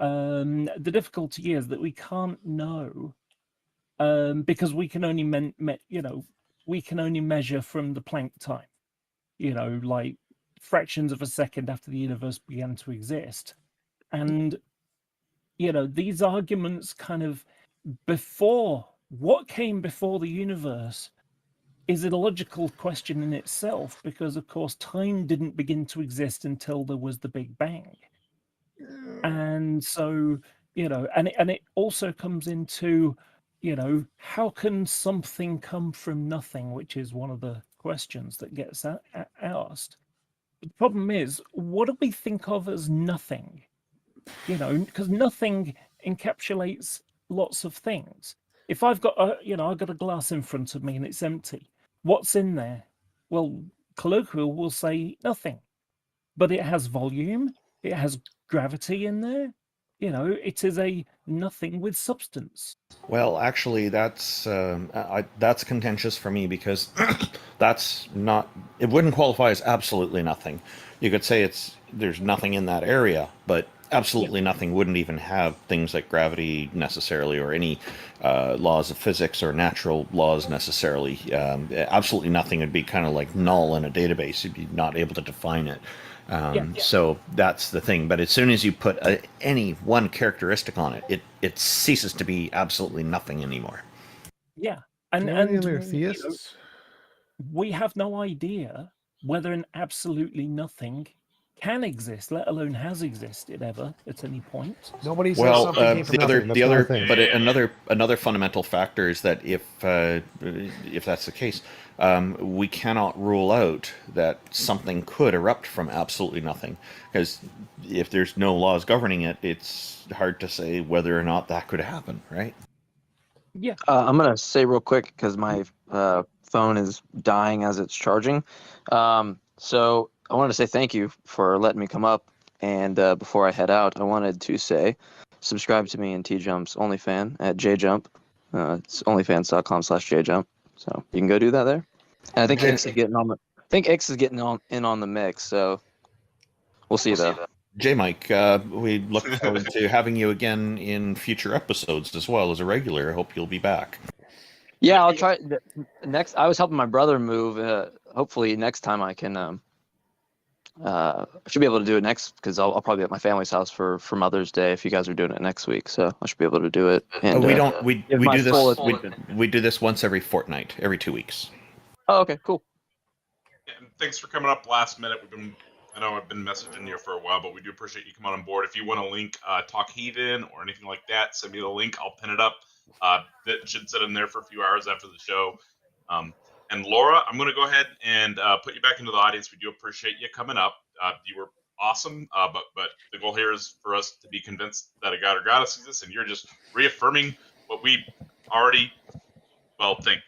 The difficulty is that we can't know because we can only we can only measure from the Planck time, like fractions of a second after the universe began to exist. And these arguments kind of before what came before the universe is a logical question in itself, because of course time didn't begin to exist until there was the Big Bang. And so and it also comes into how can something come from nothing, which is one of the questions that gets asked. The problem is, what do we think of as nothing? Because nothing encapsulates lots of things. If I've got I've got a glass in front of me and it's empty, what's in there? Well, colloquial will say nothing, but it has volume, it has gravity in there. It is a nothing with substance. Well, actually, that's contentious for me, because that's not. It wouldn't qualify as absolutely nothing. You could say there's nothing in that area, but absolutely nothing wouldn't even have things like gravity necessarily, or any laws of physics or natural laws necessarily. Absolutely nothing would be kind of like null in a database. You'd be not able to define it. So that's the thing. But as soon as you put any one characteristic on it, it ceases to be absolutely nothing anymore. Yeah. Any other theists? We have no idea whether an absolutely nothing can exist, let alone has existed ever at any point. Nobody says something came from nothing. That's one thing. But another fundamental factor is that if that's the case, we cannot rule out that something could erupt from absolutely nothing, because if there's no laws governing it, it's hard to say whether or not that could happen, right? Yeah. I'm gonna say real quick, because my phone is dying as it's charging. So I wanted to say thank you for letting me come up. And before I head out, I wanted to say subscribe to me in TJump's OnlyFans at TJump. It's onlyfans.com/TJump. So you can go do that there. And I think X is getting in on the mix. So we'll see though. J. Mike, we look forward to having you again in future episodes as well as a regular. I hope you'll be back. Yeah, I'll try next. I was helping my brother move. Hopefully next time I can. I should be able to do it next, because I'll probably be at my family's house for Mother's Day if you guys are doing it next week. So I should be able to do it. And we do this once every fortnight, every 2 weeks. Oh, okay, cool. Yeah, and thanks for coming up last minute. I know I've been messaging you for a while, but we do appreciate you coming on board. If you want to link Talk Heathen or anything like that, send me the link. I'll pin it up. That should sit in there for a few hours after the show. And Laura, I'm going to go ahead and put you back into the audience. We do appreciate you coming up. You were awesome, but the goal here is for us to be convinced that a god or goddess exists, and you're just reaffirming what we already think.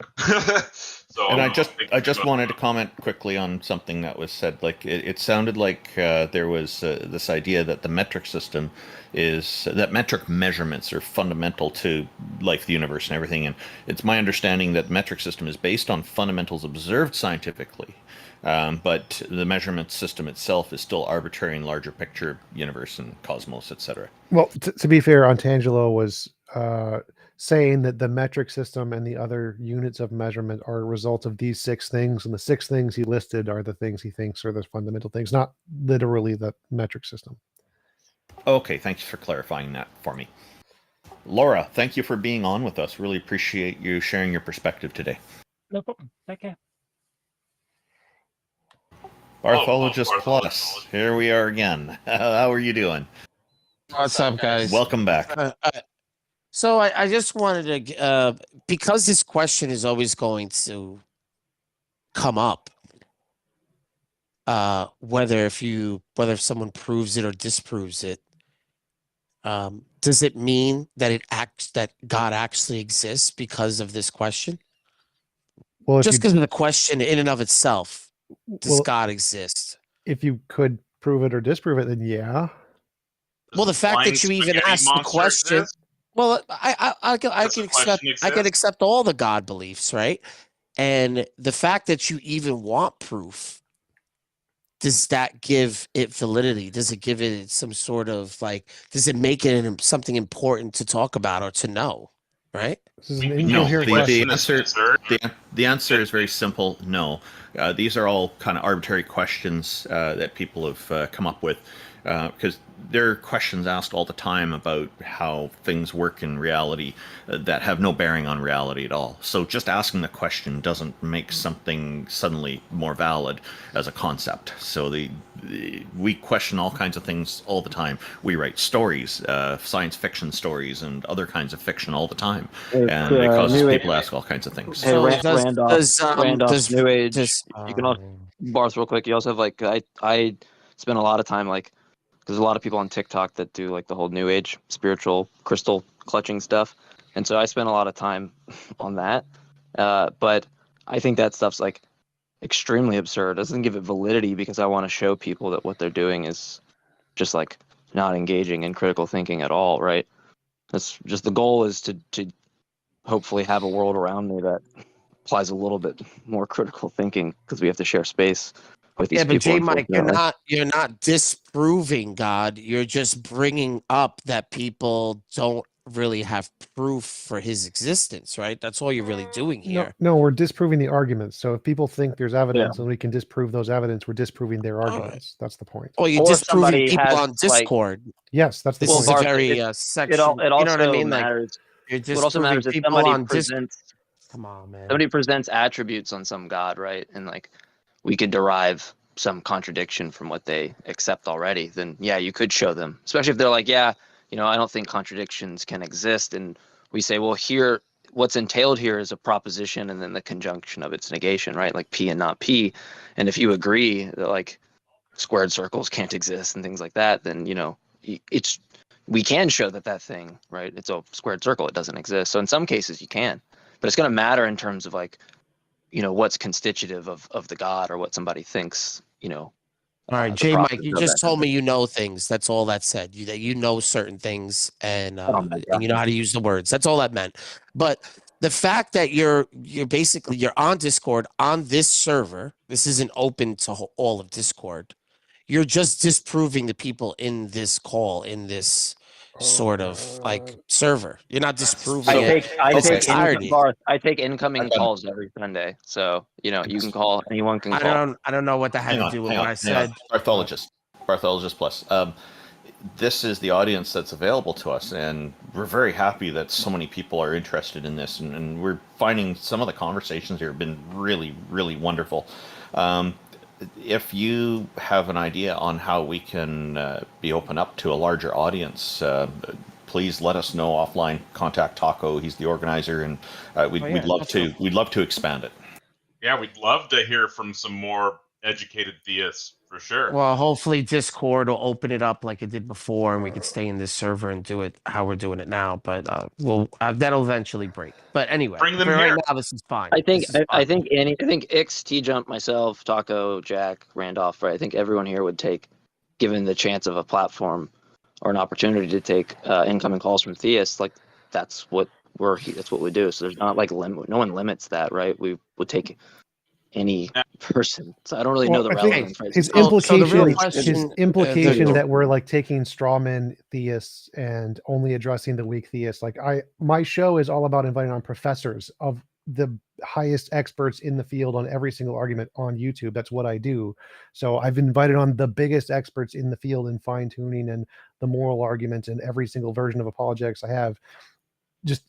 So, and I just wanted to comment quickly on something that was said. Like it sounded like there was this idea that the metric system that metric measurements are fundamental to life, the universe, and everything. And it's my understanding that the metric system is based on fundamentals observed scientifically, but the measurement system itself is still arbitrary in larger picture, universe and cosmos, etc. Well, to be fair, Antangelo was saying that the metric system and the other units of measurement are a result of these 6 things, and the 6 things he listed are the things he thinks are the fundamental things, not literally the metric system. Okay, thanks for clarifying that for me. Laura, thank you for being on with us. Really appreciate you sharing your perspective today. No problem. Take care. Barthologist Plus, here we are again. How are you doing? What's up, guys? Welcome back. So I just wanted to, because this question is always going to come up, whether someone proves it or disproves it, does it mean that that God actually exists because of this question? Well, just because of the question in and of itself, does God exist? If you could prove it or disprove it, then yeah. Well, the fact that you even asked the question. Exist? Well, I can accept all the God beliefs, right? And the fact that you even want proof does that give it validity? Does it give it some sort of like, does it make it something important to talk about or to know? Right? This is an We No, know incoherent the question. answer the answer is very simple. No, these are all kind of arbitrary questions that people have come up with because there are questions asked all the time about how things work in reality that have no bearing on reality at all. So just asking the question doesn't make something suddenly more valid as a concept. So we question all kinds of things all the time. We write stories, science fiction stories, and other kinds of fiction all the time, and it causes people to ask all kinds of things. Hey, So Randolph's New Age. You can also, um, Barth, real quick. You also have like I spend a lot of time like because there's a lot of people on TikTok that do like the whole New Age spiritual crystal clutching stuff, and so I spend a lot of time on that. But I think that stuff's like extremely absurd. It doesn't give it validity because I want to show people that what they're doing is just like not engaging in critical thinking at all, right? That's just the goal is to hopefully have a world around me that applies a little bit more critical thinking because we have to share space with these yeah, but people. J Mike, Unfortunately. you're not disproving God. You're just bringing up that people don't really have proof for his existence, right? That's all you're really doing No, here. no, we're disproving the arguments. So if people think there's evidence Yeah. and we can disprove those evidence, we're disproving their All right. arguments. That's the point. Or you're Or disproving somebody people has on like Discord. Yes, that's the This well, is a point. Barth, very it section. it You know what I also mean? Like matters. you're What also disproving matters if people somebody on Discord. presents Come on, man. somebody presents attributes on some god, right? And like we could derive some contradiction from what they accept already, then yeah, you could show them. Especially if they're like, yeah, I don't think contradictions can exist. And we say, well, here what's entailed here is a proposition and then the conjunction of its negation, right? Like P and not P. And if you agree that like squared circles can't exist and things like that, then it's we can show that thing, right? It's a squared circle, it doesn't exist. So in some cases you can, but it's going to matter in terms of like what's constitutive of the god or what somebody thinks. All right, the J Mike, properties you of just that told me thing. you know things. That's all that said. That you know certain things and Oh my and God. you know how to use the words. That's all that meant. But the fact that you're basically you're on Discord on this server, this isn't open to all of Discord. You're just disproving the people in this call in this sort of like server. You're not disproving So- it I its take entirety. incoming calls every Sunday. So you can call, anyone can call. I don't know what that had Hang to do on, with hang what on, I hang on. said. Barthologist Plus. This is the audience that's available to us, and we're very happy that so many people are interested in this, and we're finding some of the conversations here have been really, really wonderful. If you have an idea on how we can be open up to a larger audience, please let us know offline. Contact Taco; he's the organizer, and we'd love to expand it. Yeah, we'd love to hear from some more educated theists for sure. Well, hopefully Discord will open it up like it did before, and we could stay in this server and do it how we're doing it now. But that'll eventually break. But anyway, Bring them for right here. now, this is fine. I think This is I fine. think Ix, TJump, myself, Taco, Jack, Randolph, right? I think everyone here would take, given the chance of a platform or an opportunity to take incoming calls from theists, like that's what that's what we do. So there's not like no one limits that, right? We would take any person. So I don't really know the I think relevance, right? his So the real implication, question, that we're like taking strawman theists and only addressing the weak theists. Like my show is all about inviting on professors of the highest experts in the field on every single argument on YouTube. That's what I do. So I've invited on the biggest experts in the field in fine tuning and the moral arguments and every single version of apologetics I have. Just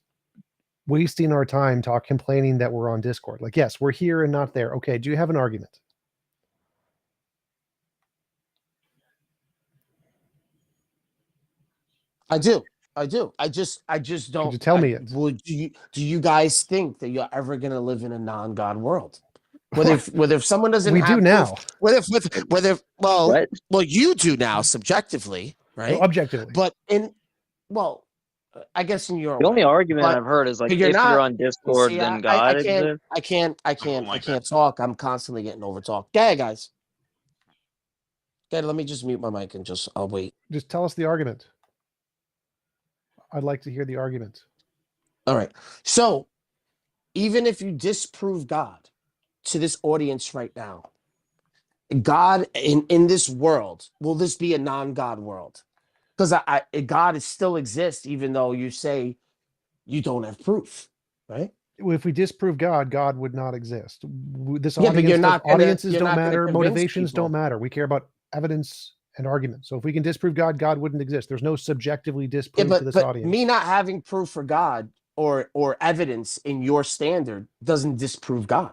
wasting our time complaining that we're on Discord. Like, yes, we're here and not there. Okay, do you have an argument? I do. I just don't. Could you tell me it? Do you guys think that you're ever gonna live in a non-God world? Whether if someone doesn't We have do now. well you do now subjectively, right? Objectively. But I guess in your The only way. argument But I've heard is like but if not, you're on Discord, see, then God exists. I can't talk. I'm constantly getting over talked. Okay, guys. Okay, let me just mute my mic and I'll wait. Just tell us the argument. I'd like to hear the argument. All right. So, even if you disprove God to this audience right now, God in this world, will this be a non-God world? Because God is still exists, even though you say you don't have proof, right? If we disprove God, God would not exist. This Yeah, but audiences you're don't not gonna matter, convince motivations people. don't matter. We care about evidence and argument. So if we can disprove God, God wouldn't exist. There's no subjectively Yeah, disprove to this but audience. me not having proof for God or evidence in your standard doesn't disprove God.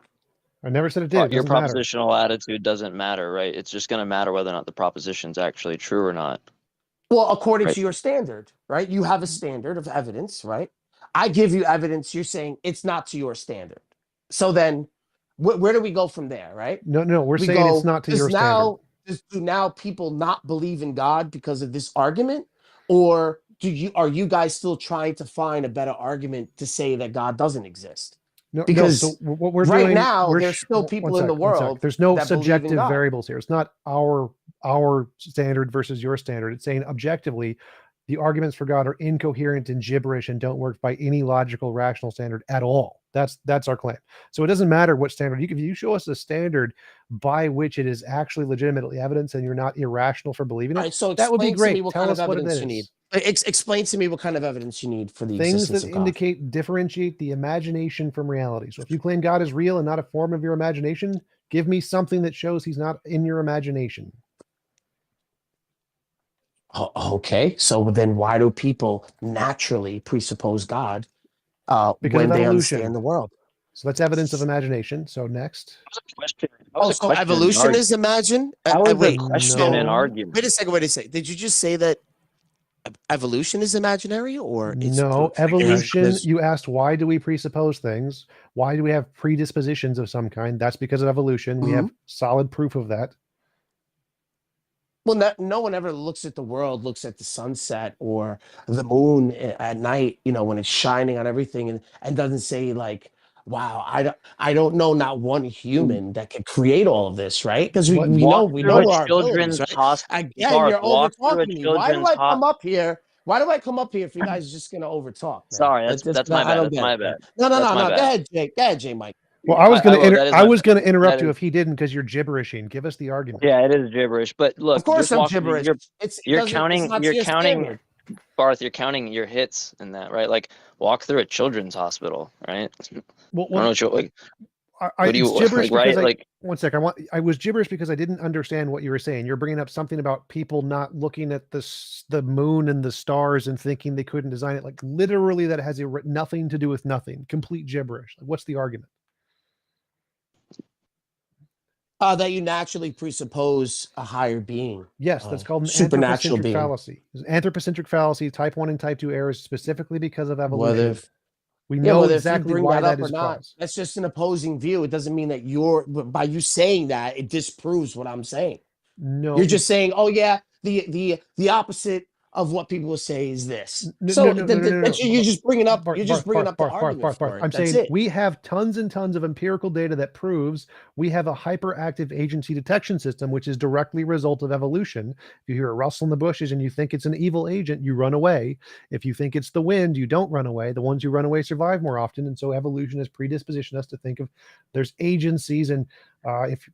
I never said it did. It Your doesn't matter. propositional attitude doesn't matter, right? It's just going to matter whether or not the proposition's actually true or not. Well, according Right. to your standard, right? You have a standard of evidence, right? I give you evidence. You're saying it's not to your standard. So then, where do we go from there, right? No, we're We saying it's go, not to your standard. do now people not believe in God because of this argument, or are you guys still trying to find a better argument to say that God doesn't exist? No, Because so what we're right doing now we're there's still people in the one sec. world There's no that believe in subjective God. variables here. It's not our standard versus your standard. It's saying objectively the arguments for God are incoherent and gibberish and don't work by any logical rational standard at all. That's our claim. So it doesn't matter what standard. If you show us a standard by which it is actually legitimately evidence and you're not irrational for believing All it, right, so that would be explain to me great. what Tell kind of us what it evidence you need. is. Explain to me what kind of evidence you need for the Things existence that of God. indicate, differentiate the imagination from reality. So if you claim God is real and not a form of your imagination, give me something that shows he's not in your imagination. Okay, so then why do people naturally presuppose God Because when of they evolution. understand the world? So that's evidence of imagination. So next. So evolution is imagine? How is Wait, a question an argument? wait a second. Did you just say that evolution is imaginary, or it's No, figured evolution. there's- You asked why do we presuppose things? Why do we have predispositions of some kind? That's because of evolution. We have solid proof of that. Well, no one ever looks at the world, looks at the sunset or the moon at night, when it's shining on everything, and doesn't say like, "Wow, I don't know not one human that could create all of this," right? Because we know our abilities, right? Again, you're over talking me. Why do I come up here? Why do I come up here if you guys are just gonna over talk? Sorry, that's my bad. That's my bad. No. Go ahead, Jake. Go ahead, Jay Mike. Well, I was going to interrupt you if he didn't because you're gibberishing. Give us the argument. Yeah, it is gibberish. But look, of course I'm gibberish. You're counting, Barth. You're counting your hits in that, right? Like walk through a children's hospital, right? Well, I don't know what you're like. It's gibberish like, because right? One sec. I was gibberish because I didn't understand what you were saying. You're bringing up something about people not looking at the moon and the stars and thinking they couldn't design it. Like literally, that has nothing to do with nothing. Complete gibberish. Like, what's the argument? That you naturally presuppose a higher being. Yes, that's called an supernatural anthropocentric being. fallacy. Anthropocentric fallacy, type 1 and type 2 errors, specifically because of evolution. We Yeah, know whether exactly if you bring why that up that or is not, caused. that's just an opposing view. It doesn't mean that by you saying that, it disproves what I'm saying. No, you're just saying, oh yeah, the opposite of what people will say is this. No. You're just bringing up. You're just bringing up the Barth, argument for it. I'm That's saying it. we have tons and tons of empirical data that proves we have a hyperactive agency detection system, which is directly a result of evolution. If you hear a rustle in the bushes and you think it's an evil agent, you run away. If you think it's the wind, you don't run away. The ones who run away survive more often. And so evolution has predispositioned us to think of there's agencies, and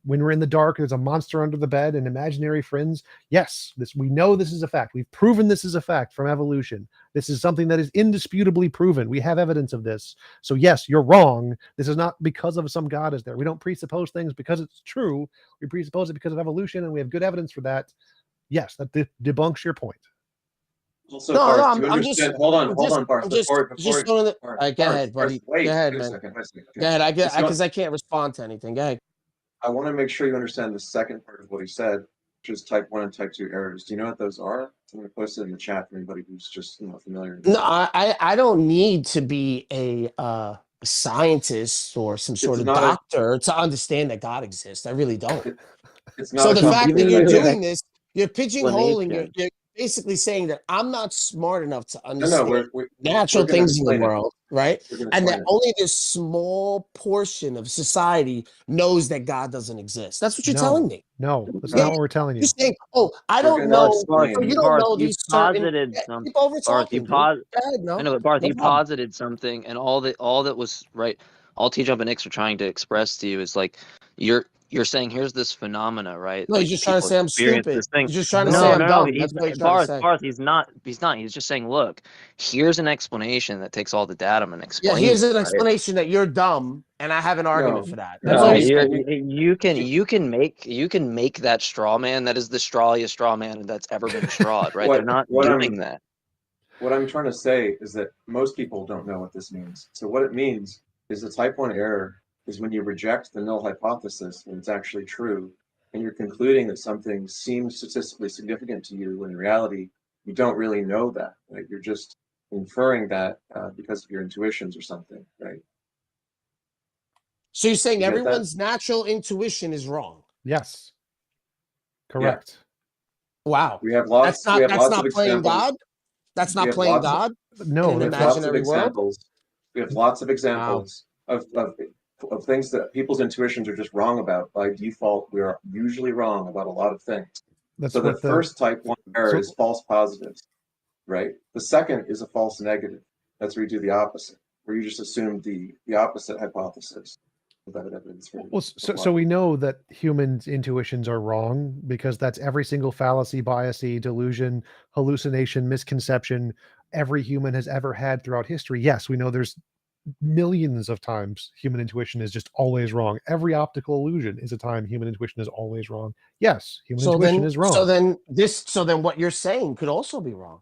when we're in the dark, there's a monster under the bed and imaginary friends. Yes, we know this is a fact. We've proven this is a fact from evolution. This is something that is indisputably proven. We have evidence of this. So yes, you're wrong. This is not because of some God is there. We don't presuppose things because it's true. We presuppose it because of evolution, and we have good evidence for that. Yes, that debunks your point. Also, Barth, I'm just hold on, Barth. Go ahead, buddy. Wait, go ahead, wait man. a second. Go ahead. Because I can't respond to anything. Go ahead. I want to make sure you understand the second part of what he said, which is type 1 and type 2 errors. Do you know what those are? I'm going to post it in the chat for anybody who's just familiar. No, I don't need to be a scientist or some sort of doctor to understand that God exists. I really don't. So the fact that you're doing this, you're pigeonholing, you're basically saying that I'm not smart enough to understand natural things in the world, right? And that only this small portion of society knows that God doesn't exist. That's what you're telling me. No, that's not what we're telling you. You're saying, oh, I don't know. So you don't know these posited certain... Keep over talking. I know, but Barth, you posited something, and all that was right. All TJump and X are trying to express to you is like you're saying here's this phenomena, right? No, he's Like just trying to people say I'm experience stupid. this thing. He's just trying to No. say No, I'm no, dumb. he's That's what he's trying to say. Barth, he's not. He's just saying, look, here's an explanation that takes all the datum and Yeah, explains. here's an it, right? explanation that you're dumb, and I have an argument No, for that. That's no, all No, he's saying. you can make that straw man. That is the strawiest straw man that's ever been strawed, right? They're not what I'm doing that. what I'm trying to say is that most people don't know what this means. So what it means is the type 1 error is when you reject the null hypothesis when it's actually true, and you're concluding that something seems statistically significant to you when in reality you don't really know that, right? You're just inferring that because of your intuitions or something, right? So you're saying You get that? everyone's natural intuition is wrong? Yes. Correct. Wow. We have lots. That's We have lots not of playing examples. God. That's We not have playing lots of God No, in an we have that's lots of imaginary world. examples. We have lots of examples of things that people's intuitions are just wrong about. By default, we are usually wrong about a lot of things. that's So the what the first type 1 error so- is false positives, right? The second is a false negative. That's where you do the opposite, where you just assume the opposite hypothesis without evidence for. Well, so we know that humans' intuitions are wrong because that's every single fallacy, biasy, delusion, hallucination, misconception every human has ever had throughout history. Yes, we know there's millions of times human intuition is just always wrong. Every optical illusion is a time human intuition is always wrong. Yes, human intuition is wrong. So then what you're saying could also be wrong.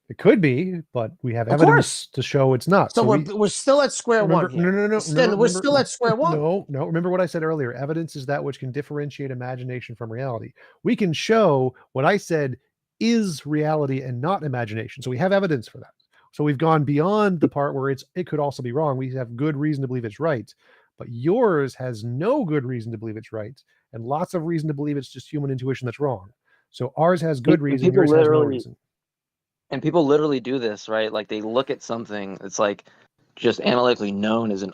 It could be, but we have Of evidence course. to show it's not. So we're still at square remember, one here. No. We're still at square one. No. Remember what I said earlier. Evidence is that which can differentiate imagination from reality. We can show what I said is reality and not imagination. So we have evidence for that. So we've gone beyond the part where it could also be wrong. We have good reason to believe it's right. But yours has no good reason to believe it's right, and lots of reason to believe it's just human intuition that's wrong. So ours has good reason, yours has no reason. And people literally do this, right? Like they look at something that's like just analytically known as an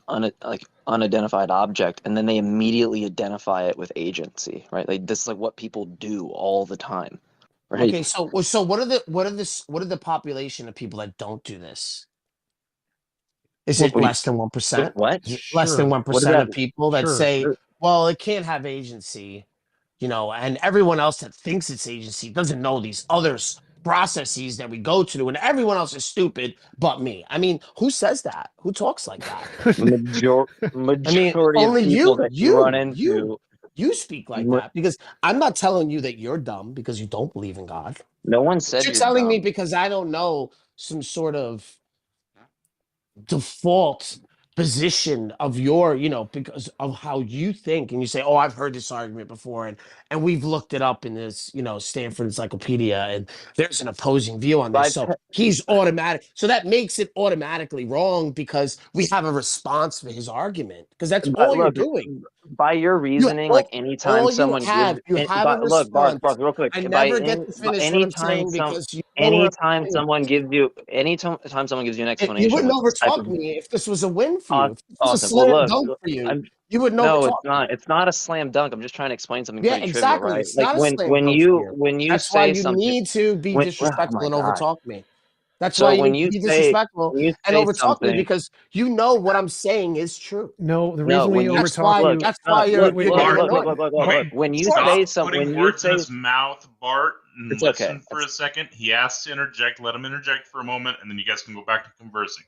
unidentified object, and then they immediately identify it with agency, right? Like this is like what people do all the time, right? Okay, so what are the population of people that don't do this? Is it less than 1%? What? Less than 1% of people that say, Sure. well, it can't have agency, and everyone else that thinks it's agency doesn't know these other processes that we go to, and everyone else is stupid but me. I mean, who says that? Who talks like that? Majority only of people that you run into. You speak like that because I'm not telling you that you're dumb because you don't believe in God. No one said You're you're telling dumb. me because I don't know some sort of default position of your, because of how you think, and you say, oh, I've heard this argument before, and we've looked it up in this, Stanford Encyclopedia, and there's an opposing view on this. So he's automatic. So that makes it automatically wrong because we have a response for his argument, because that's all you're doing. By your reasoning, like anytime someone have a response. Barth, real quick. I never get to finish what I'm saying because anytime someone gives you an explanation, you wouldn't overtalk me if this was a win for you. If this was a Awesome. slam dunk for you. You wouldn't overtalk. No, it's not. It's not a slam dunk. I'm just trying to explain something pretty exactly. trivial, right? It's like not a slam when dunk you That's say why you something, need to be disrespectful and overtalk me. That's why you need to be disrespectful and overtalk me, because you know what I'm saying is true. No, the reason we overtalk you. That's why you're look. When you say something, putting words in his mouth, Bart, and listen for a second. He asks to interject. Let him interject for a moment, and then you guys can go back to conversing.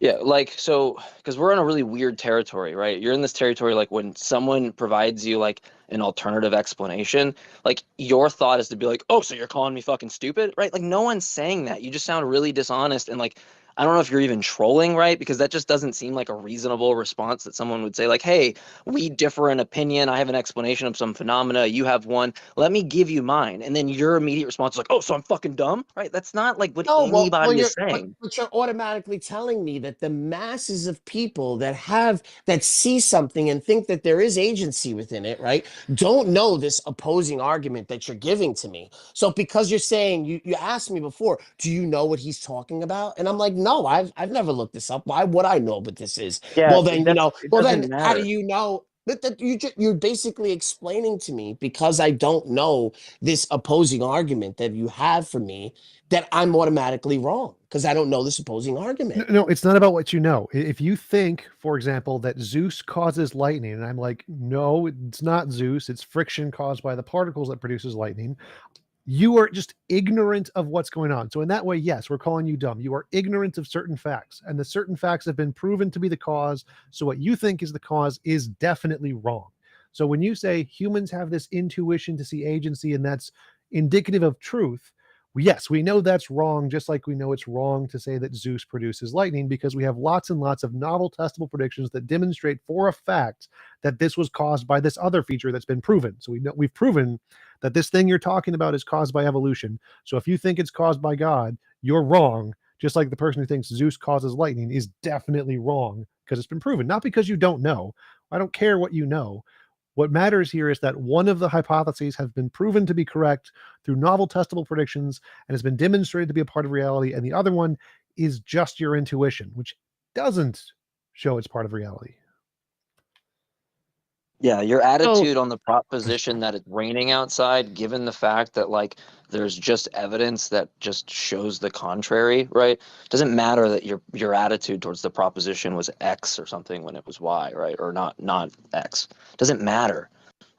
Yeah, because we're in a really weird territory, right? You're in this territory, like when someone provides you like an alternative explanation, like your thought is to be like, oh, so you're calling me fucking stupid, right? Like no one's saying that. You just sound really dishonest, and like I don't know if you're even trolling, right? Because that just doesn't seem like a reasonable response that someone would say, like, hey, we differ in opinion. I have an explanation of some phenomena. You have one. Let me give you mine. And then your immediate response is like, oh, so I'm fucking dumb, right? That's not like what anybody is saying. But you're automatically telling me that the masses of people that see something and think that there is agency within it, right, don't know this opposing argument that you're giving to me. So because you're saying, you asked me before, do you know what he's talking about? And I'm like, no, I've never looked this up. Why would I know what this is? Yeah, well then, how do you know? But that you're basically explaining to me, because I don't know this opposing argument that you have for me, that I'm automatically wrong because I don't know this opposing argument. No, it's not about what you know. If you think, for example, that Zeus causes lightning, and I'm like, no, it's not Zeus. It's friction caused by the particles that produces lightning. You are just ignorant of what's going on. So in that way, yes, we're calling you dumb. You are ignorant of certain facts, and the certain facts have been proven to be the cause. So what you think is the cause is definitely wrong. So when you say humans have this intuition to see agency and that's indicative of truth, yes, we know that's wrong, just like we know it's wrong to say that Zeus produces lightning, because we have lots and lots of novel testable predictions that demonstrate for a fact that this was caused by this other feature that's been proven. So we've proven that this thing you're talking about is caused by evolution. So if you think it's caused by God, you're wrong, just like the person who thinks Zeus causes lightning is definitely wrong, because it's been proven, not because you don't know. I don't care what you know. What matters here is that one of the hypotheses has been proven to be correct through novel testable predictions and has been demonstrated to be a part of reality, and the other one is just your intuition, which doesn't show it's part of reality. Yeah, your attitude on the proposition that it's raining outside, given the fact that like there's just evidence that just shows the contrary, right? Doesn't matter that your attitude towards the proposition was X or something when it was Y, right? Or not X. Doesn't matter,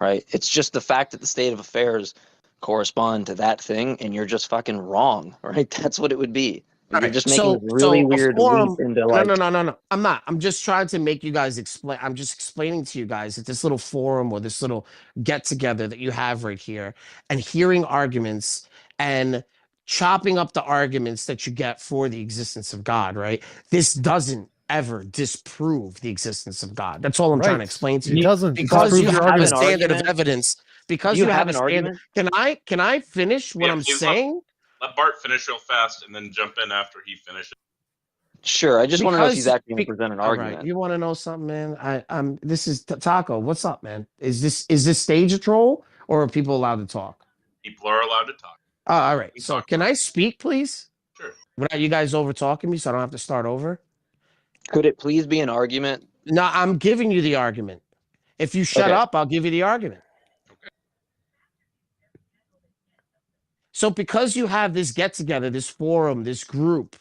right? It's just the fact that the state of affairs correspond to that thing, and you're just fucking wrong, right? That's what it would be. You're just making a really weird leap into like. No. I'm not. I'm just trying to make you guys explain. I'm just explaining to you guys that this little forum or this little get together that you have right here, and hearing arguments and chopping up the arguments that you get for the existence of God, right? This doesn't ever disprove the existence of God. That's all I'm trying to explain to you. It doesn't. Because you have a standard of argument? evidence. Because You you have have an a standard. Can I finish what I'm please saying? Let Bart finish real fast and then jump in after he finishes. Sure, I just want to know if he's actually going to present an All argument. right, you want to know something, man? This is Taco. What's up, man? Is this stage a troll, or are people allowed to talk? People are allowed to talk. Oh, all right. So can I speak, please? Sure. Without you guys over talking me, so I don't have to start over. Could it please be an argument? No, I'm giving you the argument. If you shut up, I'll give you the argument. Okay. So because you have this get together, this forum, this group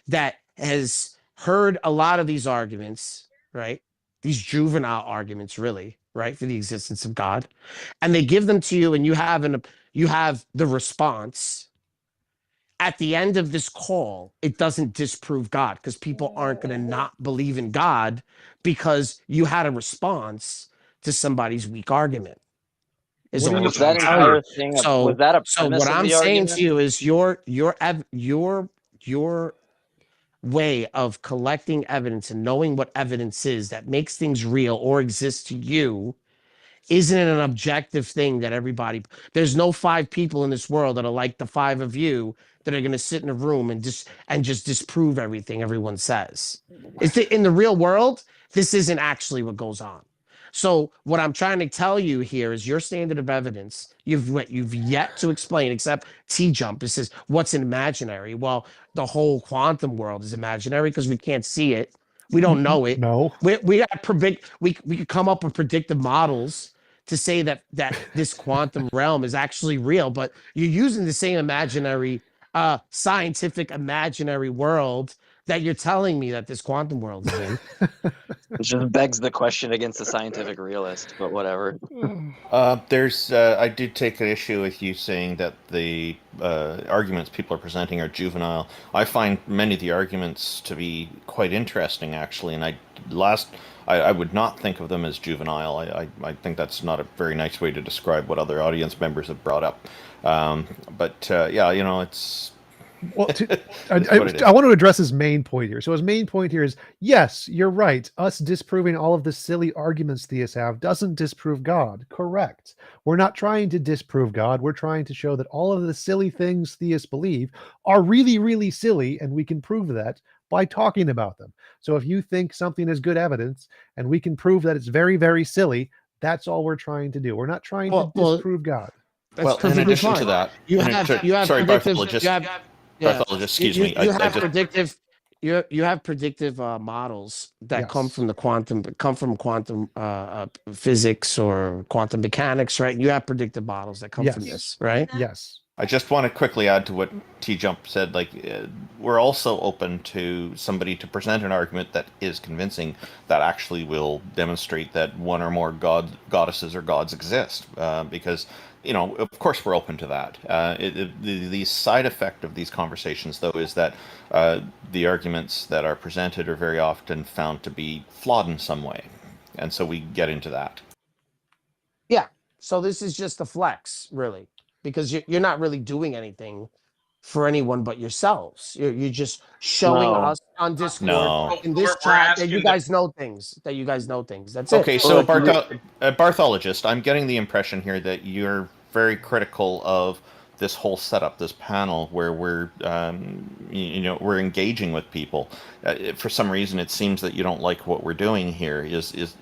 that has heard a lot of these arguments, right? These juvenile arguments, really, right, for the existence of God, and they give them to you, and you have the response. At the end of this call, it doesn't disprove God, because people aren't going to not believe in God because you had a response to somebody's weak argument. Was that entire thing? Was that a premise so what of I'm the saying argument? to you is your way of collecting evidence and knowing what evidence is that makes things real or exist to you isn't an objective thing that everybody. There's no 5 people in this world that are like the 5 of you that are going to sit in a room and just disprove everything everyone says. In the real world, this isn't actually what goes on. So what I'm trying to tell you here is your standard of evidence. You've yet to explain, except TJump. It says what's imaginary. Well, the whole quantum world is imaginary because we can't see it. We don't know it. No. We could come up with predictive models to say that this quantum realm is actually real, but you're using the same imaginary, scientific imaginary world that you're telling me that this quantum world is in. Which just begs the question against the scientific realist, but whatever. I did take an issue with you saying that the arguments people are presenting are juvenile. I find many of the arguments to be quite interesting, actually, and I would not think of them as juvenile. I think that's not a very nice way to describe what other audience members have brought up. Yeah, it's... Well, I want to address his main point here. So his main point here is, yes, you're right. Us disproving all of the silly arguments theists have doesn't disprove God. Correct. We're not trying to disprove God. We're trying to show that all of the silly things theists believe are really, really silly, and we can prove that by talking about them. So if you think something is good evidence and we can prove that it's very, very silly, that's all we're trying to do. We're not trying to disprove God. That's in addition to that, you have sorry, predictive. Barthologist, excuse me. You have predictive. you have predictive models that come Yes. from quantum physics or quantum mechanics, right? You have predictive models that come from Yes. this, right? Yes. I just want to quickly add to what TJump said. Like, we're also open to somebody to present an argument that is convincing, that actually will demonstrate that one or more goddesses or gods exist. Because, of course, we're open to that. The side effect of these conversations, though, is that the arguments that are presented are very often found to be flawed in some way, and so we get into that. Yeah. So this is just a flex, really, because you're not really doing anything for anyone but yourselves. You're just showing No. us on Discord No. in this We're chat that you asking guys know things. That you guys know things. That's Okay, it. so Look, you- Barthologist, I'm getting the impression here that you're very critical of this whole setup, this panel, where we're engaging with people. For some reason, it seems that you don't like what we're doing here.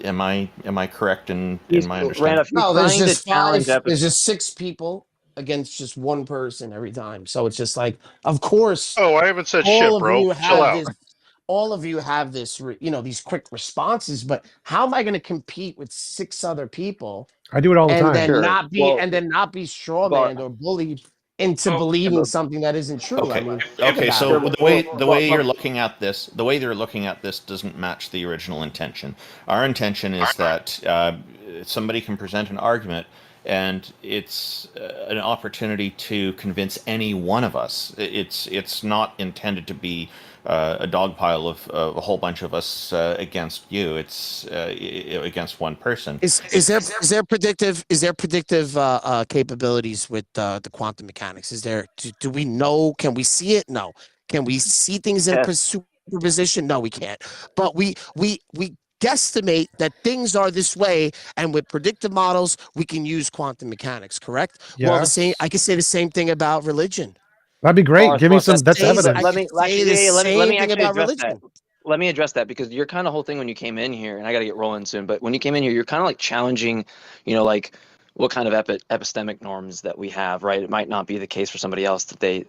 Am I correct in my understanding? Randolph, you're No, there's trying to just challenge there's just 6 people against just one person every time. So it's just like, of course, Oh, I haven't said all shit, of bro. you Chill have out. this. All of you have this, these quick responses. But how am I going to compete with 6 other people I do it all the and time. then Sure. not be Well, and then not be Bart, strawmanned or bullied into Oh, believing something that isn't true? I Okay. mean, If- think Okay. about So it. the way you're looking at this, doesn't match the original intention. Our intention is that somebody can present an argument, and it's an opportunity to convince any one of us. It's not intended to be a dog pile of a whole bunch of us against you. It's against one person. Is there predictive capabilities with the quantum mechanics? Do we know? Can we see it? No. Can we see things in yes. superposition? No, we can't. But we guesstimate that things are this way, and with predictive models, we can use quantum mechanics. Correct? Well, Yes. I can say the same thing about religion. That'd be great. Barth, Give me look, some. That's Say, evidence. I let can me say the let same me thing actually about address that. religion. Let me address that, because your kind of whole thing when you came in here, and I got to get rolling soon, but when you came in here, you're kind of like challenging, like what kind of epistemic norms that we have, right? It might not be the case for somebody else that they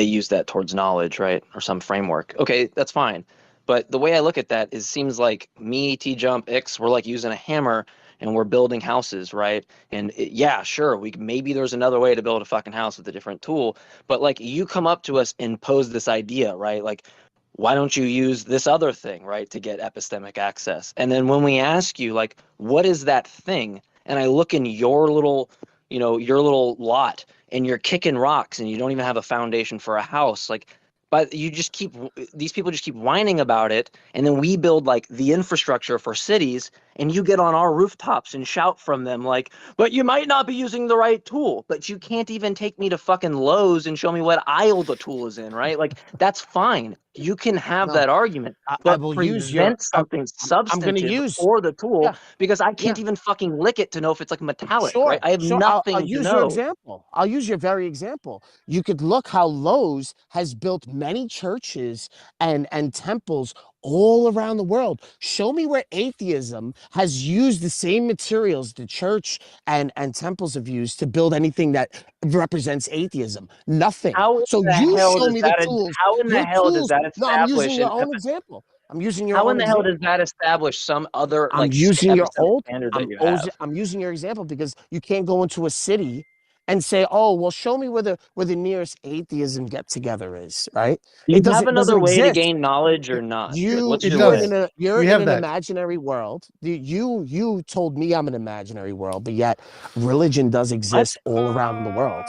use that towards knowledge, right? Or some framework. Okay, that's fine. But the way I look at that is, seems like me, TJump, X, we're like using a hammer and we're building houses, right? And yeah, sure, maybe there's another way to build a fucking house with a different tool, but like you come up to us and pose this idea, right? Like, why don't you use this other thing, right, to get epistemic access? And then when we ask you, like, what is that thing? And I look in your little, your little lot, and you're kicking rocks and you don't even have a foundation for a house. Like, but these people just keep whining about it. And then we build like the infrastructure for cities, and you get on our rooftops and shout from them like, but you might not be using the right tool, but you can't even take me to fucking Lowe's and show me what aisle the tool is in, right? Like, that's fine. You can have No, that argument, I but will use your. present something I'm going to substantive use. for the tool, Yeah, because I yeah. can't even fucking lick it to know if it's like metallic, right? Sure, I have sure. I'll nothing to use your know. example. I'll use your very example. You could look how Lowe's has built many churches and temples all around the world. Show me where atheism has used the same materials the church and temples have used to build anything that represents atheism. Nothing. How in So the you hell show does me the that? tools. How in the Your hell does tools. that No, I'm using establish your own example. I'm using your How own in the hell does example. that establish some other I'm like using your epistemic old. standard that you have? I'm using your example because you can't go into a city and say, "Oh, well, show me where the nearest atheism get together is." Right? Do It you have doesn't another way to exist. gain knowledge or not? What's It your way? does. You're We in have an that. imaginary world. You told me I'm an imaginary world, but yet religion does What? exist all around the world.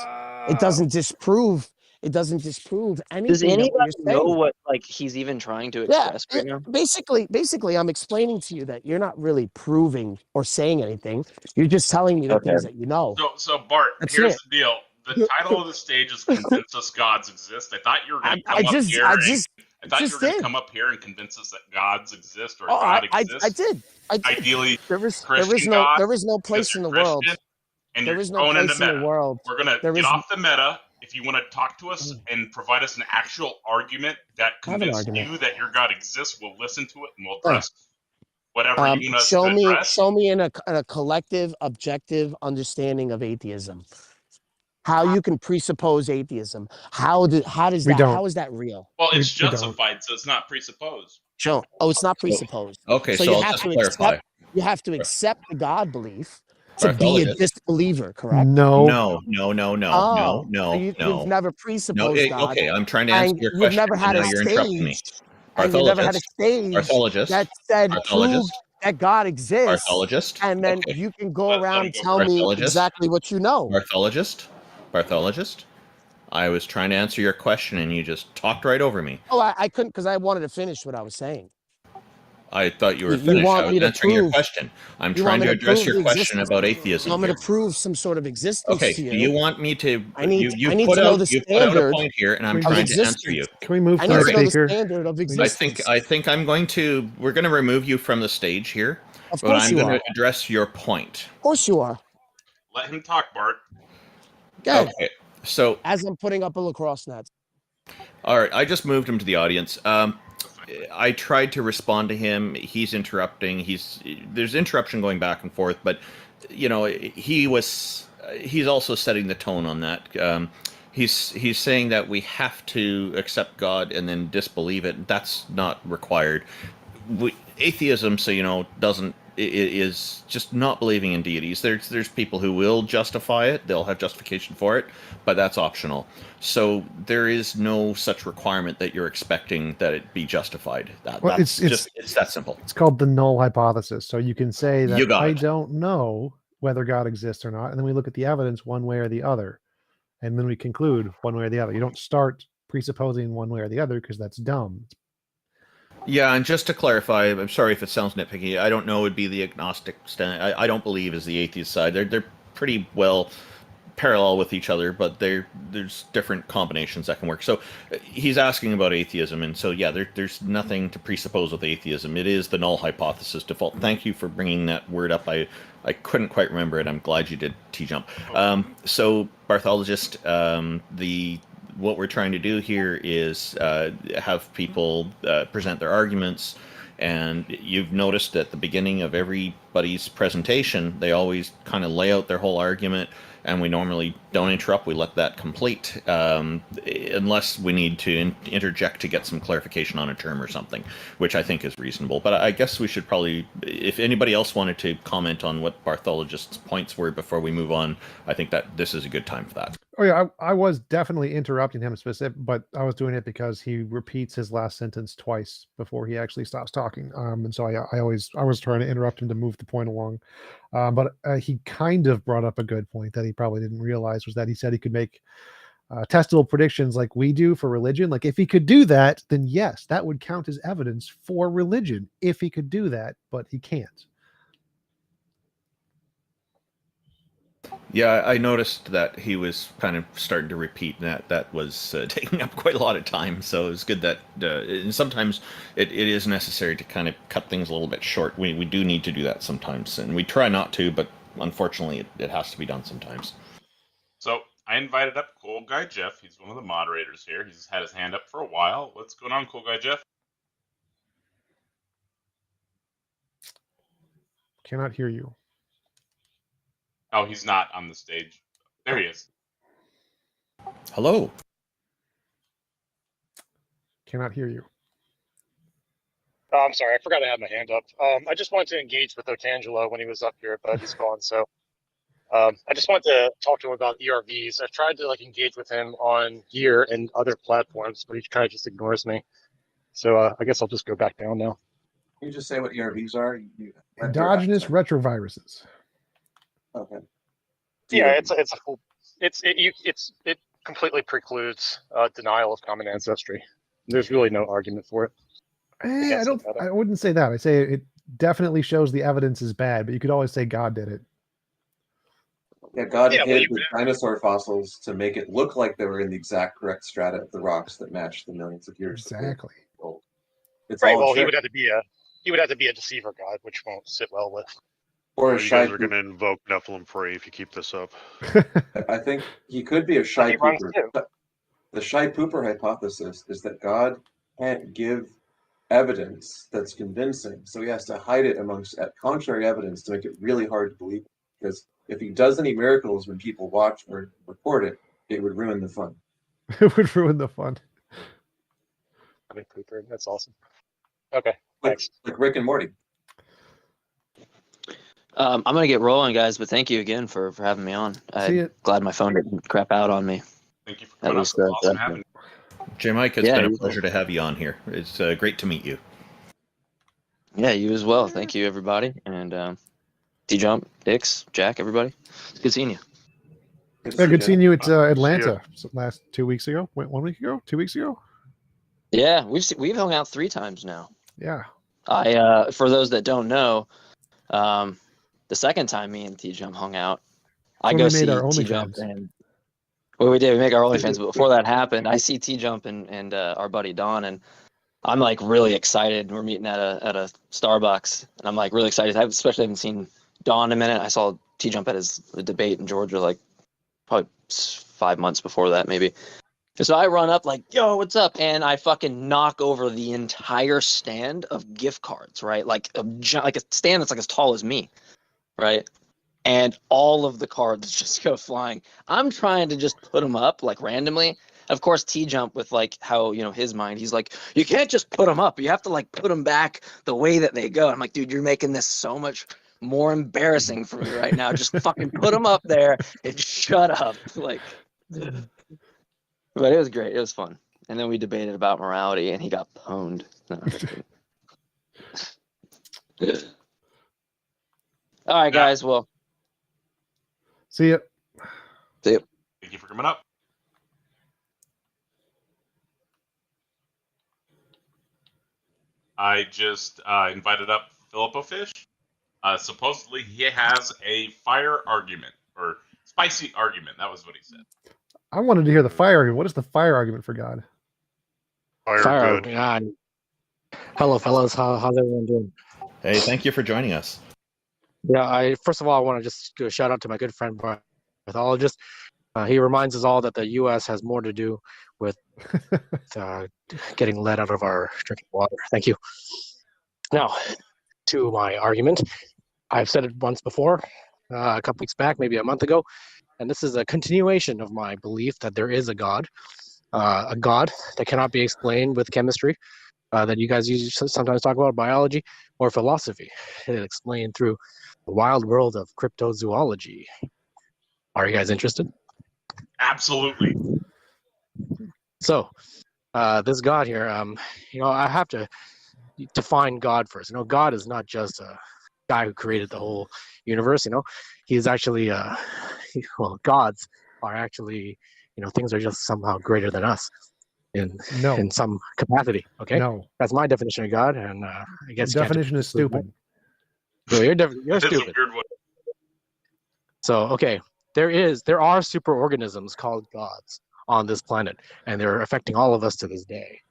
It doesn't disprove. It doesn't disprove Does anything that anybody you're know saying. what like he's even trying to Yeah, express right now? basically, I'm explaining to you that you're not really proving or saying anything. You're just telling me the Okay. things that you know. So Bart, That's here's it. the deal. The title of the stage is "Convince Us Gods Exist." I thought you were going to come up here I and just did. come up here and convince us that gods exist or Oh, God I exists. did. I did. Ideally, There is Christian God, there is no because place in you're the world. Christian and There you're is no going into place in the meta. world. We're gonna There get is off the meta. If you want to talk to us and provide us an actual argument that I have an convinces argument. you that your God exists, we'll listen to it and we'll Uh, address whatever you want us to address. show me in a collective, objective understanding of atheism. how you can presuppose atheism. How does We that? don't. How is that real? Well, We- it's we don't. justified, so it's not presupposed. Joe, oh, it's not presupposed. Okay, So so you I'll have just to clarify. accept. You have to accept the God belief to be a Barthologist. disbeliever, correct? No. Oh, so you've never No. presupposed God, Okay, I'm trying to answer and your you've question, never and had a now you're interrupting me. stage, and you never had a Barthologist. stage Barthologist. that said prove Barthologist. that God exists, Barthologist. and then Okay. you can go Let around him and go tell first. me Barthologist. exactly what you know. Barthologist. I was trying to answer your question, and you just talked right over me. Oh, I couldn't because I wanted to finish what I was saying. I thought you were You finished. I want was me to answering your prove? question. I'm You want trying me to to address prove your the question existence? about You atheism want me here. to prove some sort of existence Okay, to do you? you want me to? I need You to put know out the you put out a standard point here, and I'm of of trying to answer you. existence. Can we move I to need the to know the speaker? standard of I existence. think we're going to remove you from the stage here, Of but course I'm you going are. to address your point. Of course you are. Let him talk, Bart. Good. Okay, so As I'm putting up a lacrosse net. all right, I just moved him to the audience. I tried to respond to him. He's interrupting. There's interruption going back and forth, but he's also setting the tone on that. He's saying that we have to accept God and then disbelieve it. That's not required. Atheism, so doesn't is just not believing in deities. There's people who will justify it; they'll have justification for it, but that's optional. So there is no such requirement that you're expecting that it be justified. Well, It's that simple. It's called the null hypothesis. So you can say that You got I it. don't know whether God exists or not, and then we look at the evidence one way or the other, and then we conclude one way or the other. You don't start presupposing one way or the other because that's dumb. Yeah, and just to clarify, I'm sorry if it sounds nitpicky. I don't know. Would be the agnostic stand. I don't believe is the atheist side. They're pretty well parallel with each other, but there's different combinations that can work. So he's asking about atheism, and so yeah, there's nothing to presuppose with atheism. It is the null hypothesis default. Thank you for bringing that word up. I couldn't quite remember it. I'm glad you did, TJump. So Barthologist, what we're trying to do here is have people present their arguments. And you've noticed at the beginning of everybody's presentation, they always kind of lay out their whole argument, and we normally don't interrupt. We let that complete, unless we need to interject to get some clarification on a term or something, which I think is reasonable. But I guess we should probably, if anybody else wanted to comment on what Barthologist's points were before we move on, I think that this is a good time for that. Oh yeah, I was definitely interrupting him but I was doing it because he repeats his last sentence twice before he actually stops talking. And so I was trying to interrupt him to move the point along. But he kind of brought up a good point that he probably didn't realize, was that he said he could make testable predictions like we do for religion. Like if he could do that, then yes, that would count as evidence for religion if he could do that, but he can't. Yeah, I noticed that he was kind of starting to repeat, and that was taking up quite a lot of time. So it's good that and sometimes it is necessary to kind of cut things a little bit short. We do need to do that sometimes, and we try not to, but unfortunately it has to be done sometimes. So I invited up Cool Guy Jeff. He's one of the moderators here. He's had his hand up for a while. What's going on, Cool Guy Jeff? Cannot hear you. Oh, he's not on the stage. There he is. Hello. Cannot hear you. Oh, I'm sorry, I forgot I had my hand up. I just wanted to engage with Otangelo when he was up here, but he's gone. So I just wanted to talk to him about ERVs. I've tried to engage with him on here and other platforms, but he kind of just ignores me. So I guess I'll just go back down now. Can you just say what ERVs are? Endogenous retroviruses. Okay. Yeah, it's a full. It completely precludes denial of common ancestry. There's really no argument for it. I wouldn't say that. I say it definitely shows the evidence is bad, but you could always say God did it. Yeah, God hid the dinosaur fossils to make it look like they were in the exact correct strata of the rocks that matched the millions of years. Exactly. It's right. all Well, he would have to be a deceiver God, which won't sit well with. Or you guys are going to invoke Nephilim Prey if you keep this up. I think he could be a shy pooper. The shy pooper hypothesis is that God can't give evidence that's convincing, so he has to hide it amongst contrary evidence to make it really hard to believe. Because if he does any miracles when people watch or report it, it would ruin the fun. It would ruin the fun. I mean, Cooper, that's awesome. Okay, Like, thanks. like Rick and Morty. I'm gonna get rolling, guys, but thank you again for having me on. See I'm ya. glad my phone didn't crap out on me. Thank you for That coming up. was It's awesome having you. J. Mike, it's Yeah, been a you- pleasure to have you on here. It's great to meet you. Yeah, you as well. Thank you, everybody, and TJump, Dix, Jack, everybody. It's good seeing you. Yeah, good seeing you at See ya. Atlanta last 2 weeks ago. Wait, 1 week ago? 2 weeks ago? Yeah, we've hung out 3 times now. Yeah. I for those that don't know, the second time me and TJump hung out, I When go we see made our TJump, OnlyFans. and well, we did. We make our OnlyFans, but before that happened, I see TJump and our buddy Don, and I'm like really excited. We're meeting at a Starbucks, and I'm like really excited. I especially haven't seen Don in a minute. I saw TJump at his debate in Georgia like probably 5 months before that, maybe. And so I run up like, yo, what's up? And I fucking knock over the entire stand of gift cards, right? Like like a stand that's like as tall as me, right? And all of the cards just go flying. I'm trying to just put them up like randomly. Of course, T-Jump with like how, his mind, he's like, you can't just put them up. You have to like put them back the way that they go. I'm like, dude, you're making this so much more embarrassing for me right now. Just fucking put them up there and shut up. Like, but it was great. It was fun. And then we debated about morality, and he got pwned. No, I'm just kidding. All right, guys. Well, See ya. see you. Thank you for coming up. I just invited up Philippo Fish. Supposedly he has a fire argument, or spicy argument. That was what he said. I wanted to hear the fire argument. What is the fire argument for God? Fire good. Hello, fellas. How's everyone doing? Hey, thank you for joining us. Yeah, first of all, I want to just do a shout out to my good friend, pathologist. He reminds us all that the U.S. has more to do with getting lead out of our drinking water. Thank you. Now, to my argument. I've said it once before, a couple weeks back, maybe a month ago, and this is a continuation of my belief that there is a God that cannot be explained with chemistry, that you guys sometimes talk about biology or philosophy. It's explained through the wild world of cryptozoology. Are you guys interested? Absolutely. So, this God here, I have to define God first. God is not just a guy who created the whole universe. He's actually, gods are actually, things are just somehow greater than us in some capacity. Okay, No, that's my definition of God, and I guess the definition is stupid. No, you're That's stupid. a weird one. So, okay, there are superorganisms called gods on this planet, and they're affecting all of us to this day.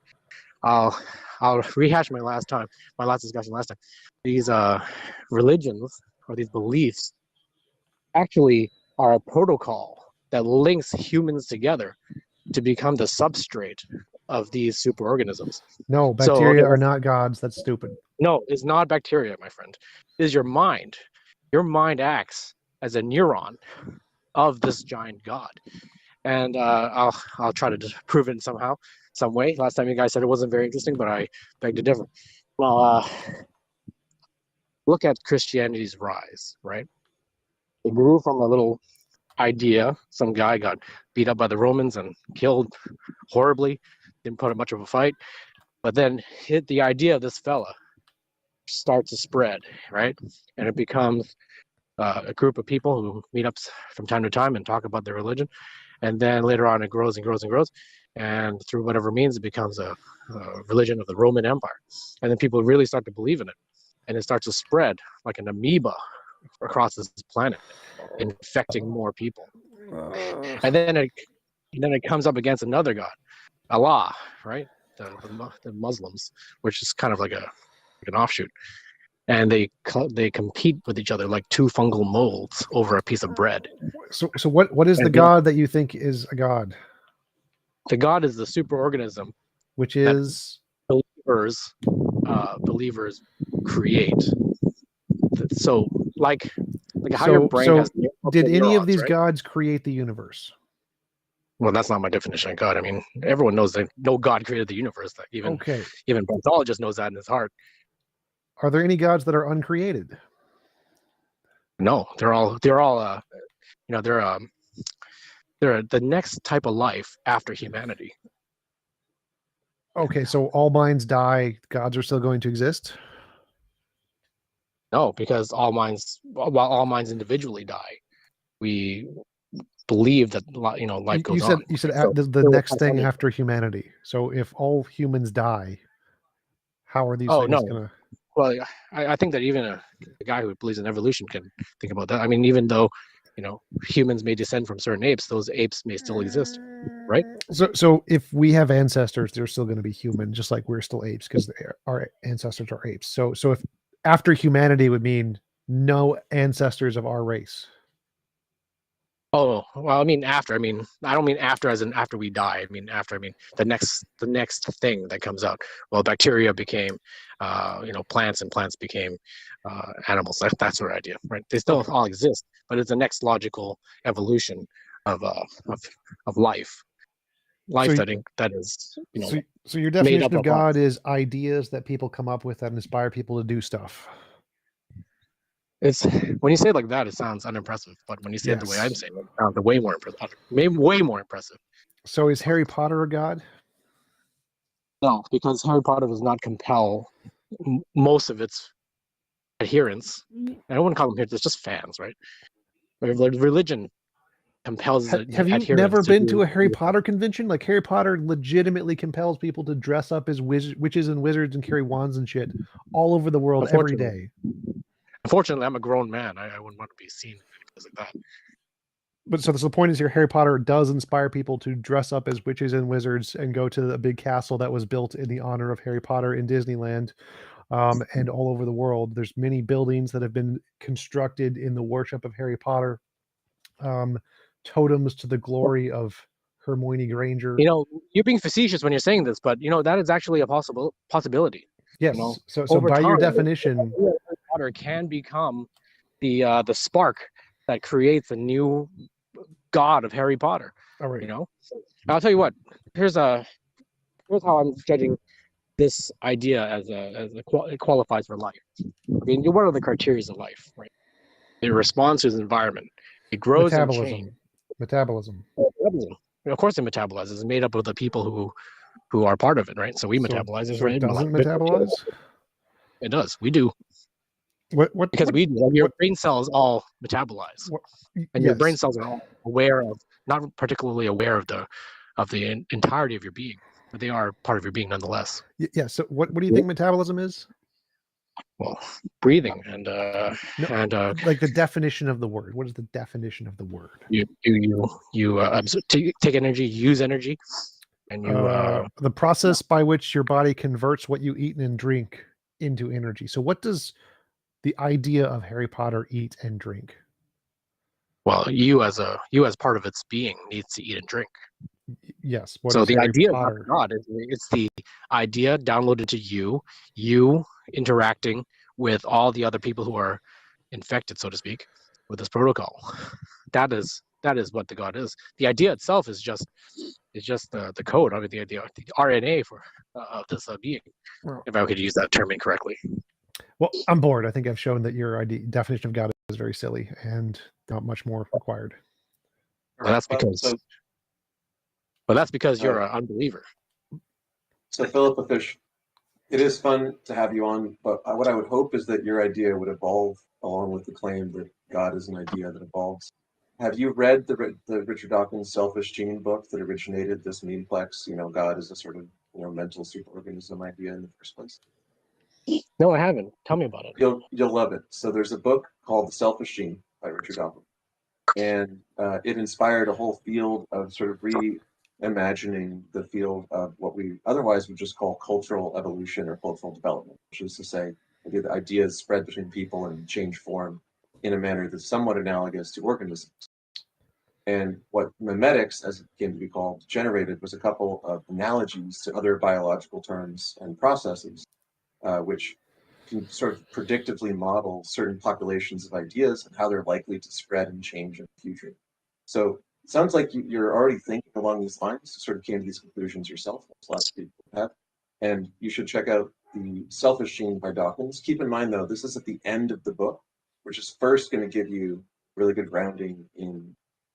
I'll rehash my last discussion last time. These religions or these beliefs actually are a protocol that links humans together to become the substrate of these superorganisms. No, bacteria are not gods. That's stupid. No, it's not bacteria, my friend. It is your mind. Your mind acts as a neuron of this giant god. And I'll try to prove it somehow, some way. Last time you guys said it wasn't very interesting, but I beg to differ. Well, look at Christianity's rise, right? It grew from a little idea. Some guy got beat up by the Romans and killed horribly. Didn't put up much of a fight. But then the idea of this fella starts to spread, right? And it becomes a group of people who meet up from time to time and talk about their religion. And then later on, it grows and grows and grows. And through whatever means, it becomes a religion of the Roman Empire. And then people really start to believe in it. And it starts to spread like an amoeba across this planet, infecting more people. And then it comes up against another god, Allah, right? The Muslims, which is kind of like an offshoot. And they compete with each other like two fungal molds over a piece of bread. So what is the god that you think is a god? The god is the superorganism, which is believers create. So like Like how your brain has did any of neurons, these right? gods create the universe? Well, that's not my definition of God. I mean, everyone knows that no God created the universe. That even Okay. Bentologist knows that in his heart. Are there any gods that are uncreated? No, they're all you know, they're the next type of life after humanity. Okay, so all minds die, gods are still going to exist? No, because while all minds individually die, we believe that life goes on. You said So the next thing after humanity. So if all humans die, how are these things no. gonna? Well, I think that even a guy who believes in evolution can think about that. I mean, even though humans may descend from certain apes, those apes may still exist, right? So if we have ancestors, they're still going to be human, just like we're still apes because our ancestors are apes. So if after humanity would mean no ancestors of our race. Oh, well, I mean after. I mean, I don't mean after as in after we die. I mean after. I mean the next thing that comes out. Well, bacteria became, plants, and plants became animals. That's our idea, right? They still all exist, but it's the next logical evolution of life. Life that is So your definition of God is ideas that people come up with that inspire people to do stuff. It's when you say it like that, it sounds unimpressive. But when you say it the way I'm saying it, it sounds way more impressive. Way more impressive. So is Harry Potter a god? No, because Harry Potter does not compel most of its adherents. I don't want to call them adherents; it's just fans, right? Religion compels. Have you never been to a Harry Potter convention? Like Harry Potter legitimately compels people to dress up as witches and wizards and carry wands and shit all over the world every day. Unfortunately, I'm a grown man. I wouldn't want to be seen because of that. But so the point is here, Harry Potter does inspire people to dress up as witches and wizards and go to the big castle that was built in the honor of Harry Potter in Disneyland, and all over the world. There's many buildings that have been constructed in the worship of Harry Potter, totems to the glory of Hermione Granger. You're being facetious when you're saying this, but that is actually a possibility. Yes. So by your definition, Harry Potter can become the spark that creates a new god of Harry Potter. All right. I'll tell you what. Here's how I'm judging this idea as it qualifies for life. I mean, what are the criteria of life? Right. It responds to its environment. It grows and changes. Metabolism. Of course, it metabolizes. It's made up of the people who are part of it, right? So we metabolize it, right? It doesn't metabolize? It does. We do. Because we do. Your brain cells all metabolize, and your brain cells are all aware of, not particularly aware of the entirety of your being, but they are part of your being nonetheless. Yeah. So what do you think metabolism is? Well, breathing and like the definition of the word. What is the definition of the word? You take energy, use energy, and the process by which your body converts what you eat and drink into energy. So what does the idea of Harry Potter eat and drink? Well, you as part of its being needs to eat and drink. Yes. So the idea of God it's the idea downloaded to you interacting with all the other people who are infected, so to speak, with this protocol. That is what the God is. The idea itself is just the code. I mean, the idea, the RNA of this being, if I could use that term incorrectly. Well, I'm bored. I think I've shown that your definition of God is very silly and not much more required. Well, that's because you're an unbeliever. So, Philip Fish, it is fun to have you on, but what I would hope is that your idea would evolve along with the claim that God is an idea that evolves. Have you read the Richard Dawkins' Selfish Gene book that originated this memeplex? God is a sort of mental superorganism idea in the first place. No, I haven't. Tell me about it. You'll love it. So there's a book called The Selfish Gene by Richard Dawkins, and it inspired a whole field of sort of reimagining the field of what we otherwise would just call cultural evolution or cultural development, which is to say, the ideas spread between people and change form in a manner that's somewhat analogous to organisms. And what memetics, as it came to be called, generated was a couple of analogies to other biological terms and processes, which can sort of predictively model certain populations of ideas and how they're likely to spread and change in the future. So it sounds like you're already thinking along these lines, sort of came to these conclusions yourself, as lots of people have. And you should check out The Selfish Gene by Dawkins. Keep in mind, though, this is at the end of the book, which is first going to give you really good grounding in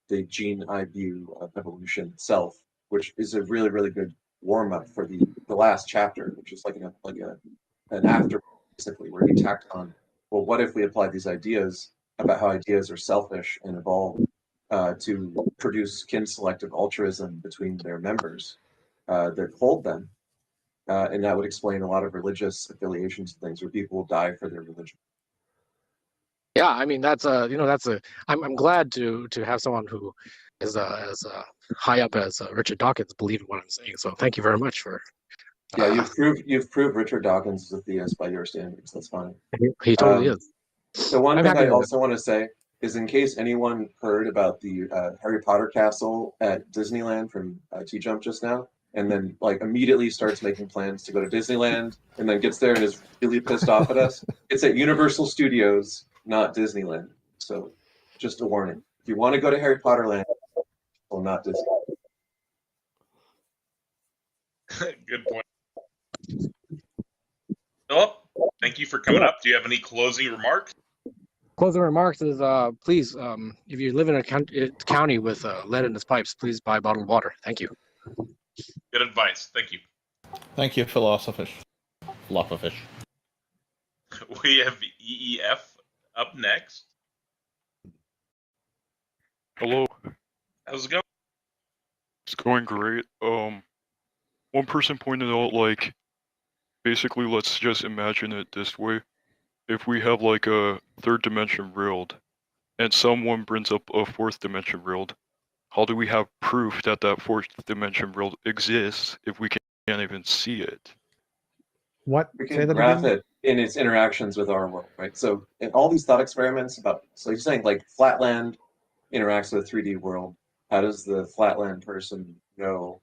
the gene eye view of evolution itself, which is a really, really good warm-up for the last chapter, which is like an after, basically, where he tacked on, well, what if we apply these ideas about how ideas are selfish and evolve to produce kin-selective altruism between their members that hold them, and that would explain a lot of religious affiliations and things where people will die for their religion. Yeah, I mean that's I'm glad to have someone who is as high up as Richard Dawkins believe in what I'm saying. So thank you very much for. Yeah, you've proved Richard Dawkins is a theist by your standards. That's fine. He totally is. So one I'm thing happy I with also want to say is, in case anyone heard about the Harry Potter castle at Disneyland from TJump just now, and then like immediately starts making plans to go to Disneyland, and then gets there and is really pissed off at us, it's at Universal Studios, not Disneyland. So just a warning. If you want to go to Harry Potter Land, well, not Disney. Good point. Philip, thank you for coming up. Do you have any closing remarks? Closing remarks is please, if you live in a county with lead in its pipes, please buy bottled water. Thank you. Good advice. Thank you. Thank you, Philosophish. We have EEF up next. Hello. How's it going? It's going great. One person pointed out, like, basically, let's just imagine it this way. If we have, like, a third dimension world, and someone brings up a fourth dimension world, how do we have proof that that fourth dimension world exists if we can't even see it? What? We Say can that graph again? it in its interactions with our world, right? So in all these thought experiments about, so you're saying like Flatland interacts with a 3D world. How does the Flatland person know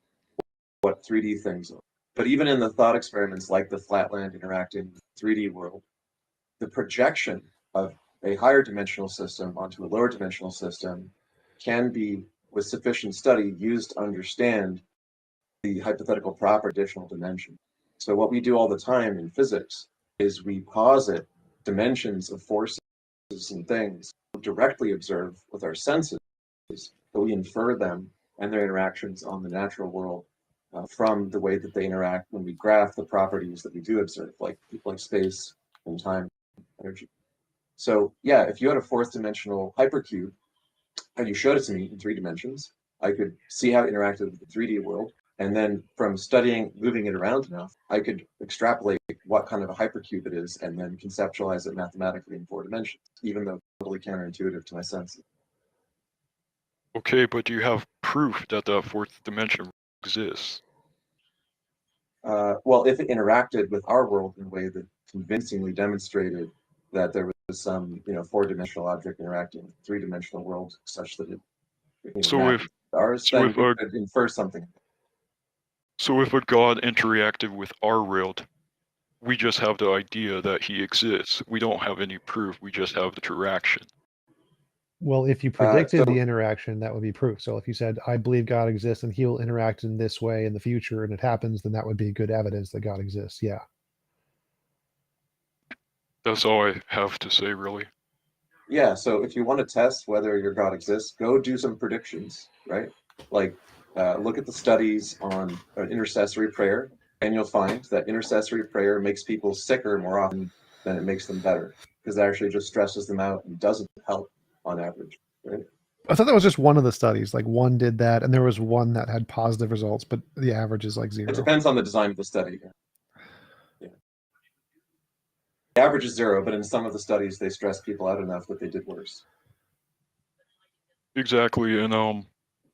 what 3D things are? But even in the thought experiments like the Flatland interacting with the 3D world, the projection of a higher dimensional system onto a lower dimensional system can be, with sufficient study, used to understand the hypothetical proper additional dimension. So what we do all the time in physics is we posit dimensions of forces and things we directly observe with our senses, but we infer them and their interactions on the natural world from the way that they interact when we graph the properties that we do observe, like space and time, energy. So yeah, if you had a fourth dimensional hypercube and you showed it to me in 3 dimensions, I could see how it interacted with the 3D world. And then from studying, moving it around enough, I could extrapolate what kind of a hypercube it is and then conceptualize it mathematically in 4 dimensions, even though it's totally counterintuitive to my senses. Okay, but do you have proof that that fourth dimension exists? Well, if it interacted with our world in a way that convincingly demonstrated that there was some, 4-dimensional object interacting with a 3-dimensional world such that it So if ours, so then if we a could infer something. so if a god interacted with our world, we just have the idea that he exists. We don't have any proof. We just have the interaction. Well, if you predicted the So interaction, that would be proof. So if you said, I believe God exists and he will interact in this way in the future and it happens, then that would be good evidence that God exists. Yeah. That's all I have to say, really. yeah, so if you want to test whether your God exists, go do some predictions, right? Like look at the studies on intercessory prayer, and you'll find that intercessory prayer makes people sicker more often than it makes them better, because it actually just stresses them out and doesn't help on average, right? I thought that was just one of the studies. Like one did that, and there was one that had positive results, but the average is like It 0. depends on the design of the study. Yeah. The average is 0, but in some of the studies, they stress people out enough that they did worse. Exactly, and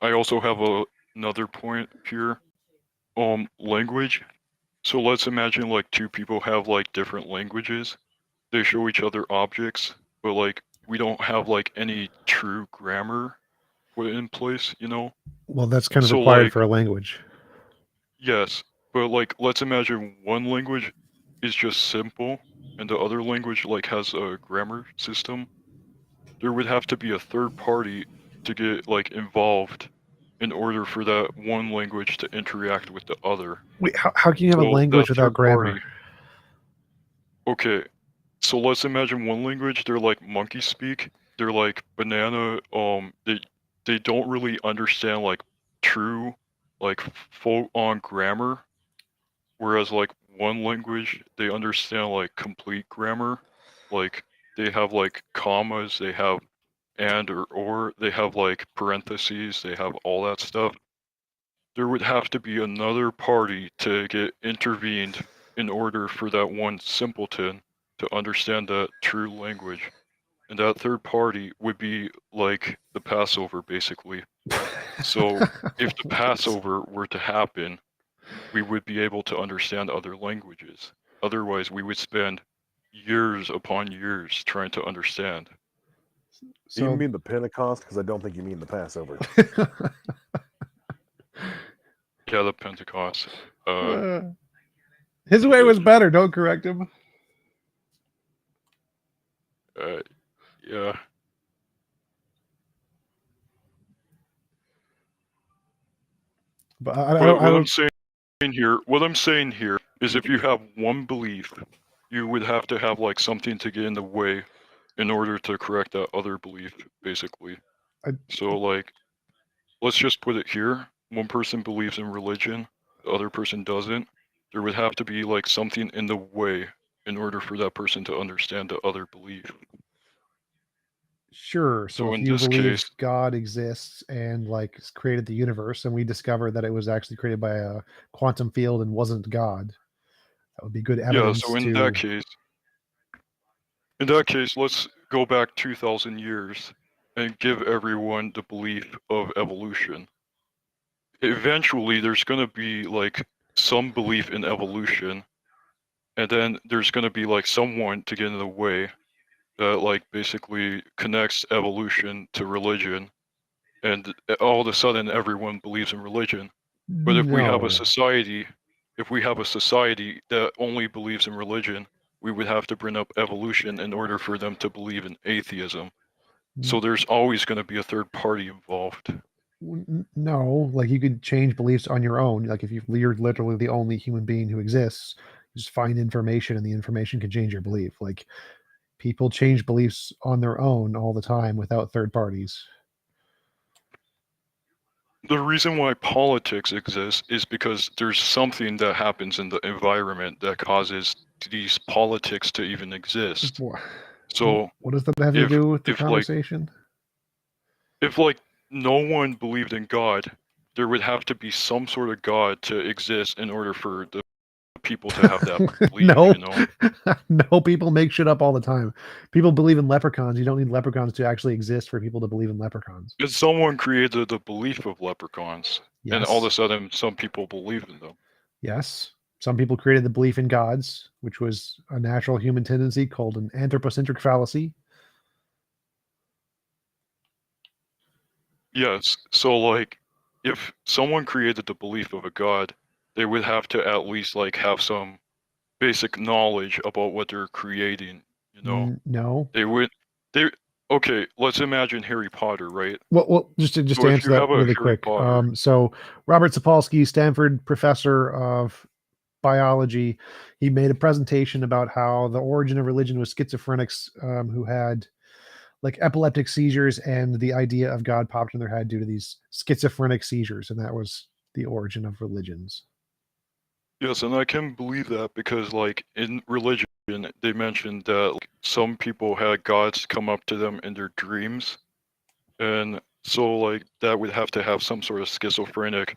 I also have another point here. Language. So let's imagine like 2 people have like different languages. They show each other objects, but like we don't have like any true grammar put in place, Well, that's kind of So required like, for a language. yes, but like let's imagine one language is just simple, and the other language like has a grammar system, there would have to be a third party to get like involved in order for that one language to interact with the other. Wait, how can you have a So language that without third grammar? party- Okay, so let's imagine one language. They're like monkey speak. They're like banana. They don't really understand like true, like full on grammar. Whereas like one language, they understand like complete grammar. Like they have like commas. They have and or. They have like parentheses. They have all that stuff. There would have to be another party to get intervened in order for that one simpleton to understand that true language. And that third party would be like the Passover, basically. So if the Passover were to happen, we would be able to understand other languages. Otherwise, we would spend years upon years trying to understand. Do you mean the Pentecost? Because I don't think you mean the Passover. Yeah, the Pentecost. His way was better. Don't correct him. Yeah. But what I'm saying here is if you have one belief, you would have to have like something to get in the way in order to correct that other belief, basically. So like, let's just put it here. One person believes in religion, the other person doesn't. There would have to be like something in the way in order for that person to understand the other belief. Sure. So So if in you this believe case- God exists and like created the universe, and we discovered that it was actually created by a quantum field and wasn't God, that would be good evidence. Yeah, so in that case, let's go back 2,000 years and give everyone the belief of evolution. Eventually, there's going to be like some belief in evolution, and then there's going to be like someone to get in the way that like basically connects evolution to religion, and all of a sudden everyone believes in religion. But if we have No. a society, that only believes in religion, we would have to bring up evolution in order for them to believe in atheism. So there's always going to be a third party involved. No, like you could change beliefs on your own. Like if you're literally the only human being who exists, you just find information and the information can change your belief. Like people change beliefs on their own all the time without third parties. The reason why politics exists is because there's something that happens in the environment that causes these politics to even exist. So what does that have to do with the conversation? If like no one believed in God, there would have to be some sort of God to exist in order for the people to have that belief, No, you know? no, people make shit up all the time. People believe in leprechauns. You don't need leprechauns to actually exist for people to believe in leprechauns. Because someone created the belief of leprechauns, and all of a Yes. sudden some people believe in them. Yes. Some people created the belief in gods, which was a natural human tendency called an anthropocentric fallacy. Yes, so like, if someone created the belief of a god, they would have to at least like have some basic knowledge about what they're creating, you know? No. Okay, let's imagine Harry Potter, right? Well, just to So if answer you that have a really Harry quick. Potter- So Robert Sapolsky, Stanford professor of biology, he made a presentation about how the origin of religion was schizophrenics who had like epileptic seizures, and the idea of God popped in their head due to these schizophrenic seizures, and that was the origin of religions. Yes, and I can believe that because, like, in religion, they mentioned that like, some people had gods come up to them in their dreams, and so, like, that would have to have some sort of schizophrenic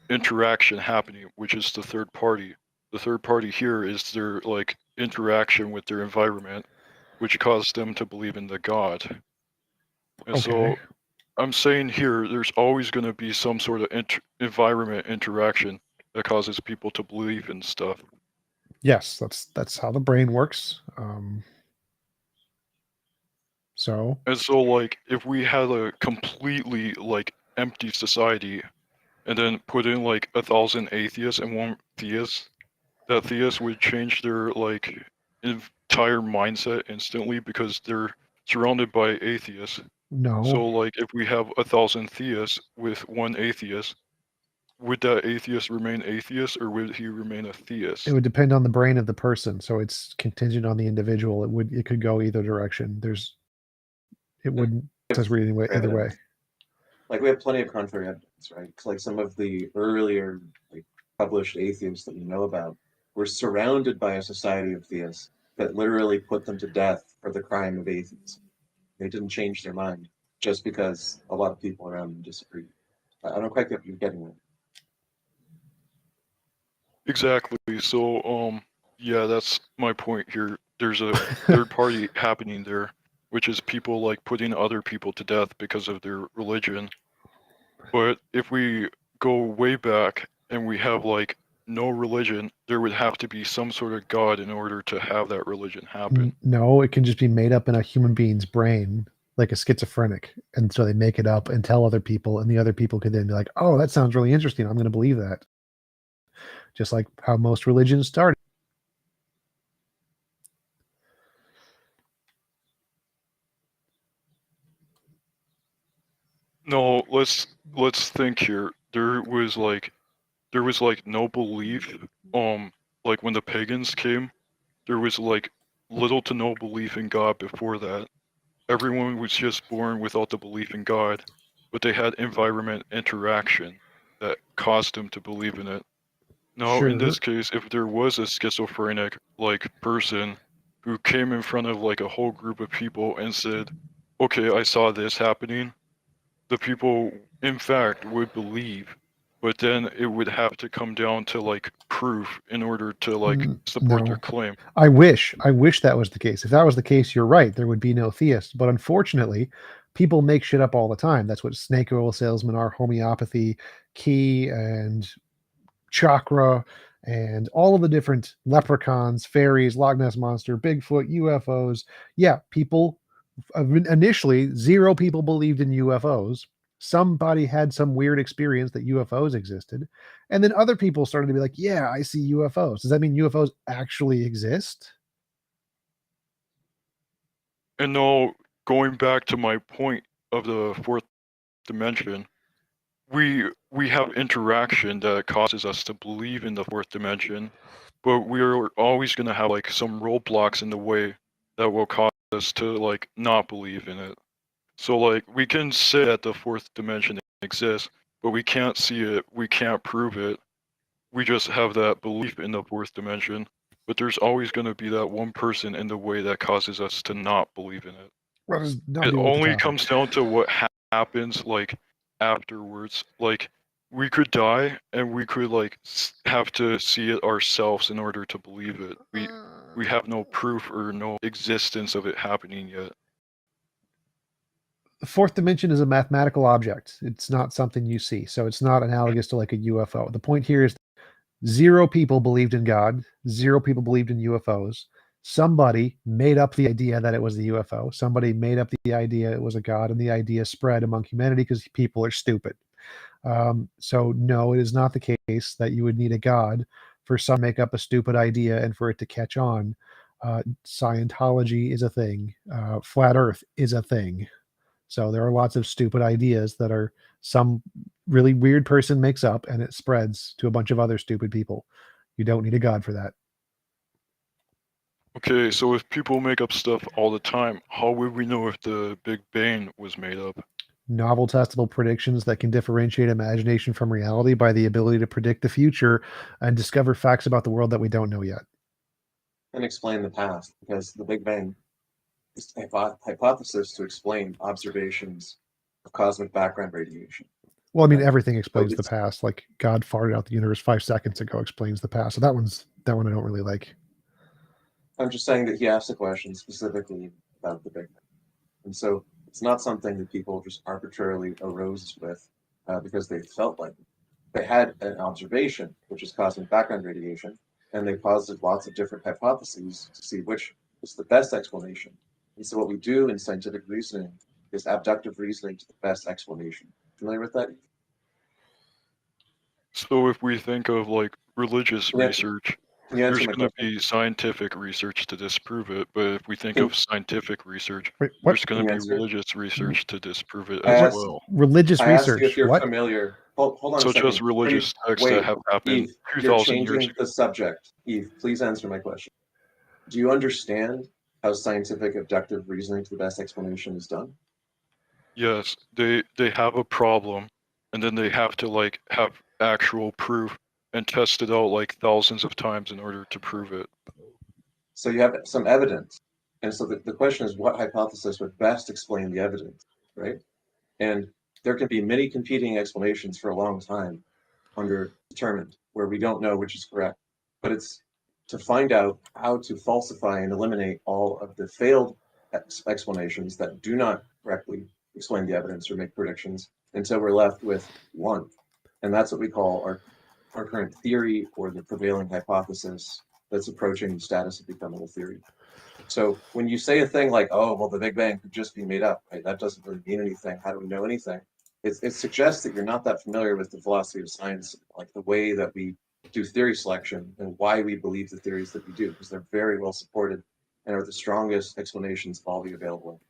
interaction happening, which is the third party. The third party here is their, like, interaction with their environment, which caused them to believe in the god. And so, I'm saying here, there's always going to be some sort of environment interaction that causes people to believe in stuff. Yes, that's how the brain works. So And so, like, if we had a completely like empty society, and then put in like 1,000 atheists and one theist, that theist would change their like entire mindset instantly because they're surrounded by atheists. No. So, like, if we have 1,000 theists with one atheist, would that atheist remain atheist or would he remain a theist? It would depend on the brain of the person, so it's contingent on the individual. It could go either direction. It wouldn't says read anyway either way. Like we have plenty of contrary evidence, right? Like some of the earlier like published atheists that you know about were surrounded by a society of theists that literally put them to death for the crime of atheism. They didn't change their mind just because a lot of people around them disagreed. I don't quite get what you're getting at. Exactly. So, yeah, that's my point here. There's a third party happening there, which is people like putting other people to death because of their religion. But if we go way back and we have like no religion, there would have to be some sort of God in order to have that religion happen. No, it can just be made up in a human being's brain, like a schizophrenic. And so they make it up and tell other people, and the other people could then be like, oh, that sounds really interesting. I'm going to believe that. Just like how most religions started. No, let's think here. There was like no belief. Like when the pagans came, there was like little to no belief in God before that. Everyone was just born without the belief in God, but they had environment interaction that caused them to believe in it. Now, in this case, if there was a schizophrenic like person who came in front of like a whole group of people and said, "Okay, I saw this happening," the people, in fact, would believe, but then it would have to come down to like proof in order to like support their claim. I wish that was the case. If that was the case, you're right. There would be no theists. But unfortunately, people make shit up all the time. That's what snake oil salesmen are, homeopathy, key, and chakra, and all of the different leprechauns, fairies, Loch Ness Monster, Bigfoot, UFOs. Yeah, people initially, 0 people believed in UFOs. Somebody had some weird experience that UFOs existed. And then other people started to be like, yeah, I see UFOs. Does that mean UFOs actually exist? And now, going back to my point of the fourth dimension, we have interaction that causes us to believe in the fourth dimension, but we're always going to have like some roadblocks in the way that will cause us to like not believe in it. So like we can say that the fourth dimension exists, but we can't see it, we can't prove it. We just have that belief in the fourth dimension, but there's always going to be that one person in the way that causes us to not believe in it. It only comes down to what happens like afterwards. Like we could die and we could like have to see it ourselves in order to believe it. We have no proof or no existence of it happening yet. The fourth dimension is a mathematical object. It's not something you see. So it's not analogous to like a UFO. The point here is 0 people believed in God. 0 people believed in UFOs. Somebody made up the idea that it was the UFO. Somebody made up the idea it was a God, and the idea spread among humanity because people are stupid. So no, it is not the case that you would need a God for some to make up a stupid idea and for it to catch on. Scientology is a thing. Flat Earth is a thing. So there are lots of stupid ideas that are some really weird person makes up and it spreads to a bunch of other stupid people. You don't need a God for that. Okay, so if people make up stuff all the time, how would we know if the Big Bang was made up? Novel testable predictions that can differentiate imagination from reality by the ability to predict the future and discover facts about the world that we don't know yet. And explain the past, because the Big Bang is a hypothesis to explain observations of cosmic background radiation. Well, I mean, everything explains the past. Like God farted out the universe 5 seconds ago explains the past. So that one I don't really like. I'm just saying that he asked a question specifically about the Big Bang. And so it's not something that people just arbitrarily arose with because they felt like it. They had an observation, which is cosmic background radiation, and they posited lots of different hypotheses to see which is the best explanation. And so what we do in scientific reasoning is abductive reasoning to the best explanation. Familiar with that? So if we think of like religious research, Can you answer There's my going to question? be scientific research to disprove it, but if we think Can- of scientific research, Wait, what? there's going Can to you be answer? religious research to disprove it I as asked, well, Religious I asked you if research. you're What? familiar. Hold on a such as second. religious texts that Wait, have happened Eve, you're 2,000 years changing ago. the subject. Eve, please answer my question. Do you understand how scientific abductive reasoning to the best explanation is done? Yes, they have a problem, and then they have to like have actual proof and test it out like thousands of times in order to prove it. So you have some evidence. And so the question is, what hypothesis would best explain the evidence, right? And there can be many competing explanations for a long time under determined, where we don't know which is correct. But it's to find out how to falsify and eliminate all of the failed explanations that do not correctly explain the evidence or make predictions until we're left with one. And that's what we call our current theory, or the prevailing hypothesis that's approaching the status of becoming a theory. So when you say a thing like, oh, well, the Big Bang could just be made up, right? That doesn't really mean anything. How do we know anything? It suggests that you're not that familiar with the philosophy of science, like the way that we do theory selection and why we believe the theories that we do, because they're very well supported and are the strongest explanations of all the available.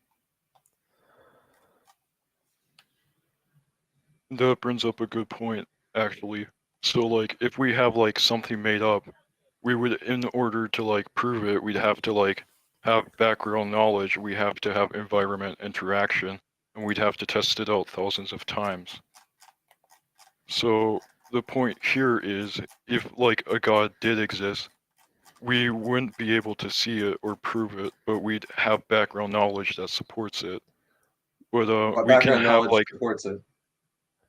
That brings up a good point, actually. So like, if we have like something made up, we would, in order to like prove it, we'd have to like have background knowledge, we have to have environment interaction, and we'd have to test it out thousands of times. So the point here is, if like a god did exist, we wouldn't be able to see it or prove it, but we'd have background knowledge that supports it. But What we can background have knowledge like, supports it?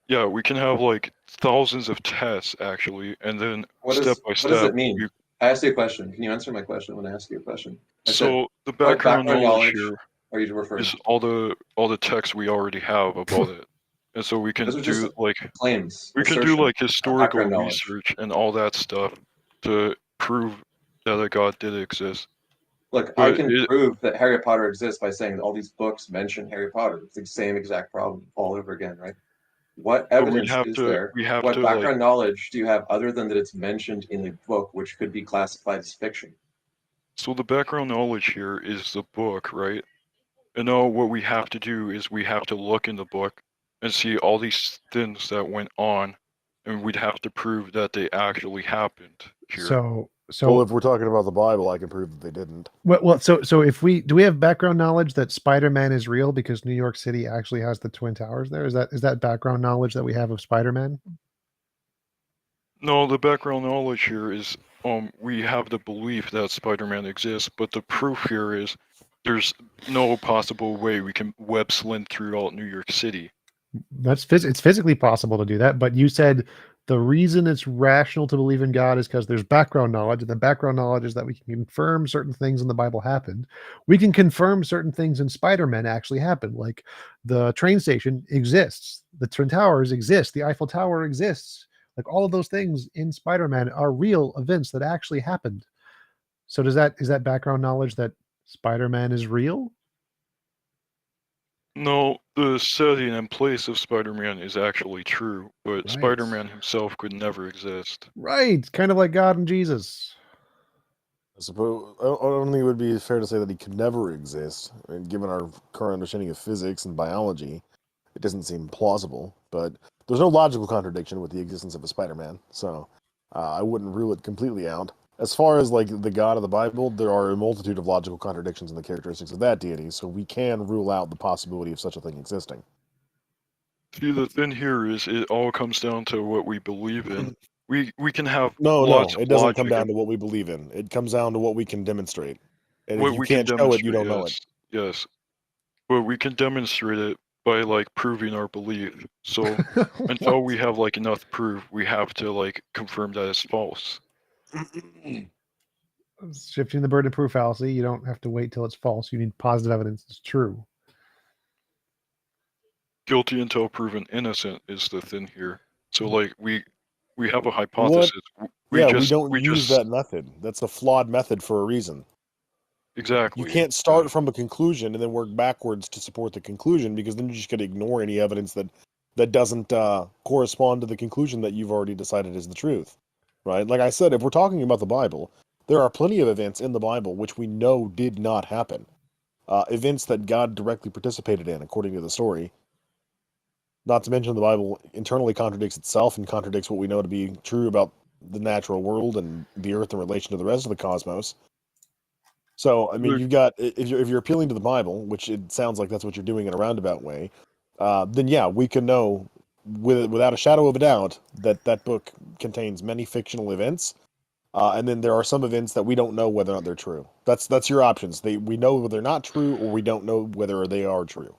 yeah, we can have like thousands of tests actually, and then step by What does step. it mean? I asked you a question. Can you answer my question when I ask you a question? I said, So the what background knowledge here are you referring is to? all the text we already have about it, and so we can Those are do just like claims, we can do assertion, like not historical background knowledge. research and all that stuff to prove that a god did exist. Look, I can prove that Harry Potter exists by saying that all these books mention Harry Potter. It's the same exact problem all over again, right? What evidence is there? What background knowledge do you have other than that it's mentioned in the book, which could be classified as fiction? So the background knowledge here is the book, right? And now what we have to do is we have to look in the book and see all these things that went on, and we'd have to prove that they actually happened here. So well, if we're talking about the Bible, I can prove that they didn't. Well, so if we have background knowledge that Spider-Man is real because New York City actually has the Twin Towers there? Is that background knowledge that we have of Spider-Man? No, the background knowledge here is we have the belief that Spider-Man exists, but the proof here is there's no possible way we can web slint throughout New York City. It's physically possible to do that, but you said the reason it's rational to believe in God is because there's background knowledge, and the background knowledge is that we can confirm certain things in the Bible happened. We can confirm certain things in Spider-Man actually happened, like the train station exists, the Twin Towers exist, the Eiffel Tower exists. Like all of those things in Spider-Man are real events that actually happened. So is that background knowledge that Spider-Man is real? No, the setting and place of Spider-Man is actually true, but Right. Spider-Man himself could never exist. Right, kind of like God and Jesus. I suppose I don't think it would be fair to say that he could never exist. I mean, given our current understanding of physics and biology, it doesn't seem plausible. But there's no logical contradiction with the existence of a Spider-Man, so I wouldn't rule it completely out. As far as like the God of the Bible, there are a multitude of logical contradictions in the characteristics of that deity, so we can rule out the possibility of such a thing existing. See, the thing here is it all comes down to what we believe in. We can have No, lots of it doesn't logic come down and to what we believe in. It comes down to what we can demonstrate. And what if you we can can't show it, you demonstrate. don't know it. Yes, but we can demonstrate it by like proving our belief. So until we have like enough proof, we have to like confirm that it's false. Shifting the burden of proof fallacy, you don't have to wait till it's false. You need positive evidence it's true. Guilty until proven innocent is the thing here. So like we have a hypothesis. We don't use that method. That's a flawed method for a reason. Exactly. You can't start from a conclusion and then work backwards to support the conclusion, because then you're just going to ignore any evidence that doesn't correspond to the conclusion that you've already decided is the truth. right? Like I said, if we're talking about the Bible, there are plenty of events in the Bible which we know did not happen. Events that God directly participated in, according to the story. Not to mention the Bible internally contradicts itself and contradicts what we know to be true about the natural world and the earth in relation to the rest of the cosmos. So, I mean, you've got, if you're appealing to the Bible, which it sounds like that's what you're doing in a roundabout way, then yeah, we can know without a shadow of a doubt that that book contains many fictional events, and then there are some events that we don't know whether or not they're true. That's your options. We know whether they're not true, or we don't know whether they are true.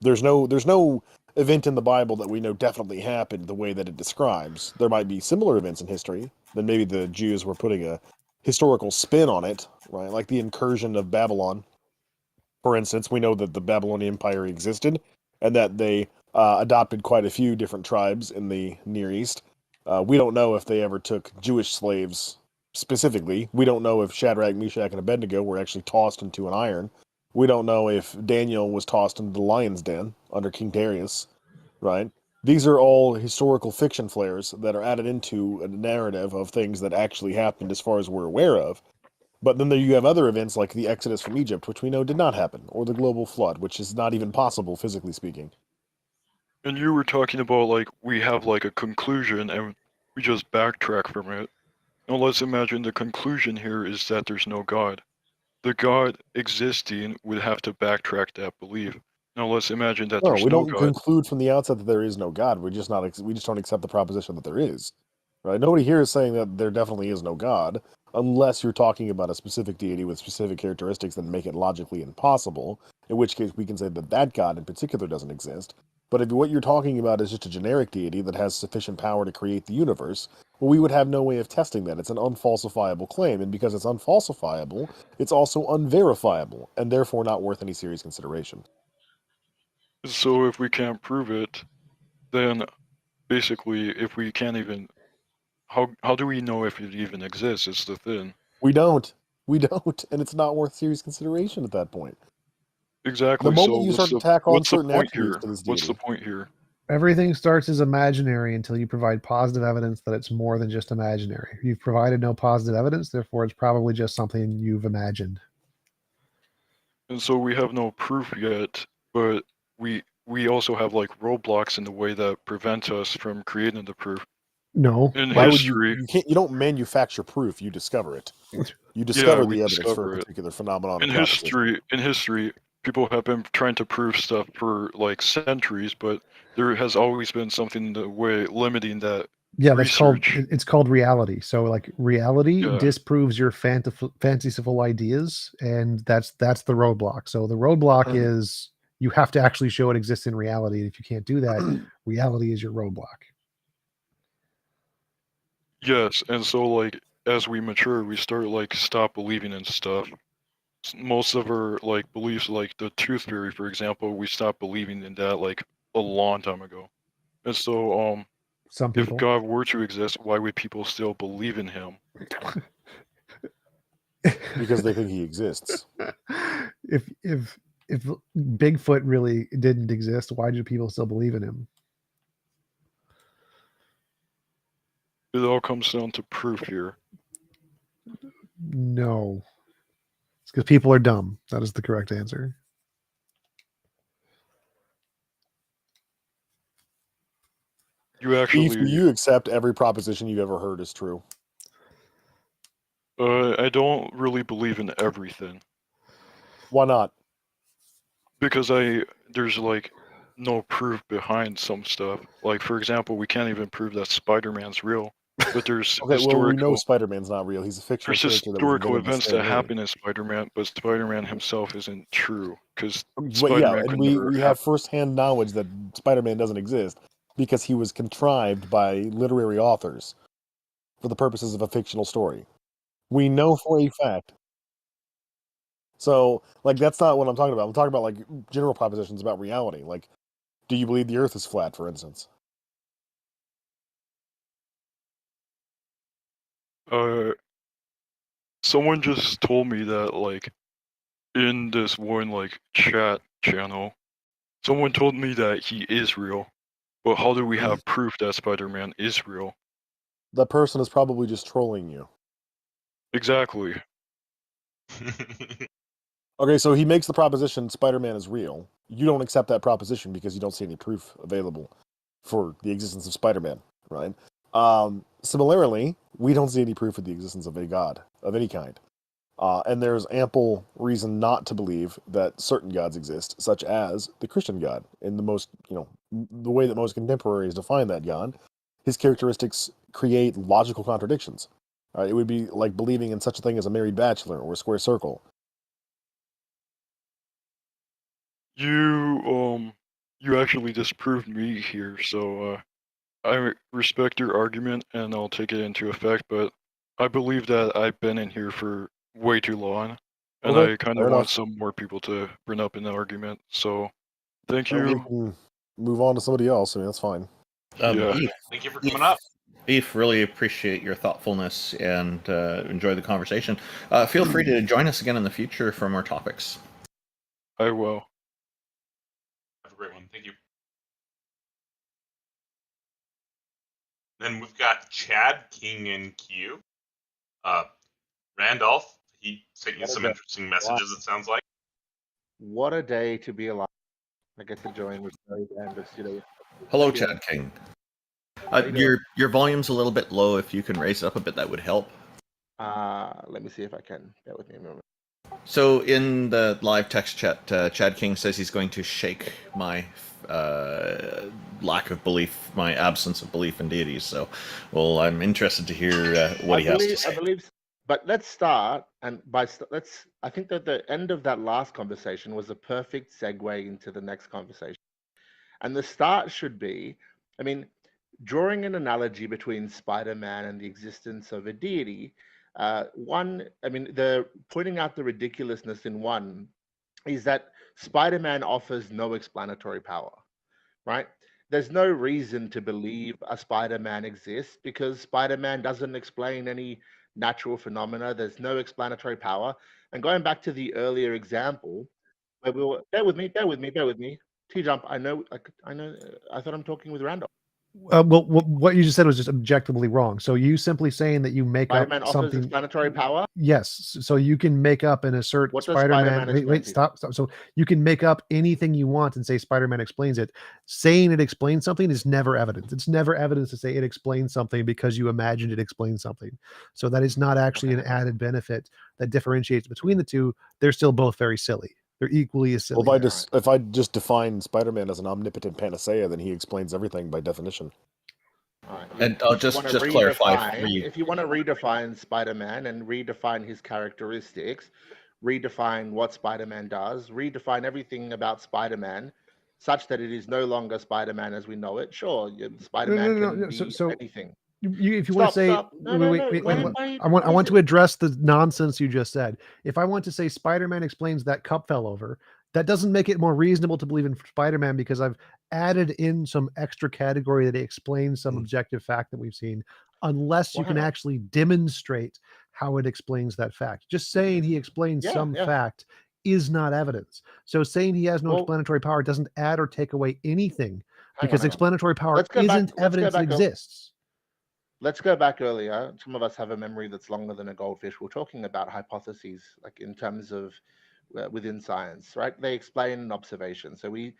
There's no event in the Bible that we know definitely happened the way that it describes. There might be similar events in history. Then maybe the Jews were putting a historical spin on it, right? Like the incursion of Babylon. For instance, we know that the Babylonian Empire existed and that they adopted quite a few different tribes in the Near East. We don't know if they ever took Jewish slaves specifically. We don't know if Shadrach, Meshach, and Abednego were actually tossed into an iron. We don't know if Daniel was tossed into the lion's den under King Darius, right? These are all historical fiction flares that are added into a narrative of things that actually happened as far as we're aware of. But then there you have other events like the Exodus from Egypt, which we know did not happen, or the global flood, which is not even possible physically speaking. And you were talking about, like, we have, like, a conclusion and we just backtrack from it. Now let's imagine the conclusion here is that there's no God. The God existing would have to backtrack that belief. Now let's imagine that No, there's we no don't God. conclude from the outset that there is no God. We just don't accept the proposition that there is. Right? Nobody here is saying that there definitely is no God, unless you're talking about a specific deity with specific characteristics that make it logically impossible, in which case we can say that that God in particular doesn't exist. But if what you're talking about is just a generic deity that has sufficient power to create the universe, well, we would have no way of testing that. It's an unfalsifiable claim, and because it's unfalsifiable, it's also unverifiable, and therefore not worth any serious consideration. So if we can't prove it, then basically if we can't even, how do we know if it even exists? It's the thing. We don't, and it's not worth serious consideration at that point. Exactly. The moment So you start to tack on what's the certain point attributes here? to this What's the deity, point here? Everything starts as imaginary until you provide positive evidence that it's more than just imaginary. You've provided no positive evidence, therefore it's probably just something you've imagined. And so we have no proof yet, but we also have like roadblocks in the way that prevent us from creating the proof. No. In why history, would you don't manufacture proof, you discover it. You yeah, discover we the evidence for a discover it. particular phenomenon or proposition. In history, people have been trying to prove stuff for like centuries, but there has always been something in the way limiting that Yeah, research. it's called reality. So like reality Yeah. disproves your fanciful ideas, and that's the roadblock. So the roadblock is you have to actually show it exists in reality. If you can't do that, reality is your roadblock. Yes, and so like as we mature, we start like stop believing in stuff. Most of our like beliefs, like the tooth fairy, for example, we stopped believing in that like a long time ago. And so, Some if people. God were to exist, why would people still believe in him? Because they think he exists. if Bigfoot really didn't exist, why do people still believe in him? It all comes down to proof here. No. It's because people are dumb. That is the correct answer. You actually, You accept every proposition you've ever heard is true. I don't really believe in everything. Why not? Because there's like no proof behind some stuff. Like for example, we can't even prove that Spider-Man's real, but there's Okay, well, we know historical. Spider-Man's not real. He's a fictional There's character that was historical invented in the events Stan that Lee. happen in Spider-Man, but Spider-Man himself isn't true because But yeah, Spider-Man and could we never have have. firsthand knowledge that Spider-Man doesn't exist because he was contrived by literary authors for the purposes of a fictional story. We know for a fact. So, like, that's not what I'm talking about. I'm talking about, like, general propositions about reality. Like, do you believe the Earth is flat, for instance? Someone just told me that like in this one like chat channel, someone told me that he is real. But how do we have proof that Spider-Man is real? that person is probably just trolling you. Exactly. Okay, so he makes the proposition Spider-Man is real. You don't accept that proposition because you don't see any proof available for the existence of Spider-Man, right? Similarly, we don't see any proof of the existence of a god of any kind. And there's ample reason not to believe that certain gods exist, such as the Christian God. In the most, the way that most contemporaries define that God, his characteristics create logical contradictions. It would be like believing in such a thing as a married bachelor or a square circle. You actually disproved me here, so I respect your argument and I'll take it into effect, but I believe that I've been in here for way too long, and Okay, I kind fair of want enough. some more people to bring up an argument, so thank Well, we you. can move on to somebody else. I mean, that's fine. Yeah. Eve, Thank you for coming up. Eve, really appreciate your thoughtfulness and enjoy the conversation. Feel free to join us again in the future for more topics. I will. Have a great one. Thank you. Then we've got Chad King in queue. Randolph, he sent you What a some day. interesting messages, it sounds like. What a day to be alive. I get to join this very canvas today. Hello, Thank you. Chad King. How you doing? Your volume's a little bit low. If you can raise it up a bit, that would help. Let me see if I can. Bear with me a moment. So in the live text chat, Chad King says he's going to shake my lack of belief, my absence of belief in deities. So, well, I'm interested to hear what he has to say. I believe, but let's start and let's. I think that the end of that last conversation was a perfect segue into the next conversation, and the start should be, I mean, drawing an analogy between Spider-Man and the existence of a deity. The pointing out the ridiculousness in one is that Spider-Man offers no explanatory power, right? There's no reason to believe a Spider-Man exists because Spider-Man doesn't explain any natural phenomena. There's no explanatory power. And going back to the earlier example, where we were, bear with me. TJump, I know. I thought I'm talking with Randall. Well, what you just said was just objectively wrong. So you simply saying that you make Spider-Man up offers something. explanatory power. Yes, so you can make up and assert What does Spider-Man. Spider-Man explain Wait, to you? stop. So you can make up anything you want and say Spider-Man explains it. Saying it explains something is never evidence. It's never evidence to say it explains something because you imagined it explains something. So that is not actually an added benefit that differentiates between the two. They're still both very silly. They're equally as silly. Well, if I just define Spider-Man as an omnipotent panacea, then he explains everything by definition. And I'll just clarify for you. If you want to redefine Spider-Man and redefine his characteristics, redefine what Spider-Man does, redefine everything about Spider-Man, such that it is no longer Spider-Man as we know it. Sure, Spider-Man can be anything. If you want to say, wait, I want to address the nonsense you just said. If I want to say Spider-Man explains that cup fell over, that doesn't make it more reasonable to believe in Spider-Man because I've added in some extra category that explains some objective fact that we've seen, unless you can actually demonstrate how it explains that fact. Just saying he explains some fact is not evidence. So saying he has no explanatory power doesn't add or take away anything because explanatory power isn't evidence that exists. Let's go back earlier. Some of us have a memory that's longer than a goldfish. We're talking about hypotheses, like in terms of within science, right? They explain an observation. So we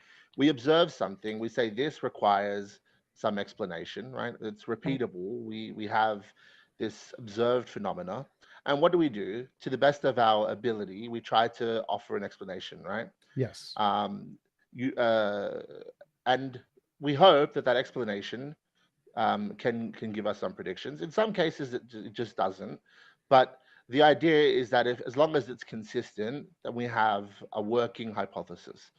observe something. We say this requires some explanation, right? It's repeatable. We have this observed phenomena, and what do? To the best of our ability, we try to offer an explanation, right? Yes. And we hope that explanation can give us some predictions. In some cases, it just doesn't. But the idea is that as long as it's consistent, then we have a working hypothesis.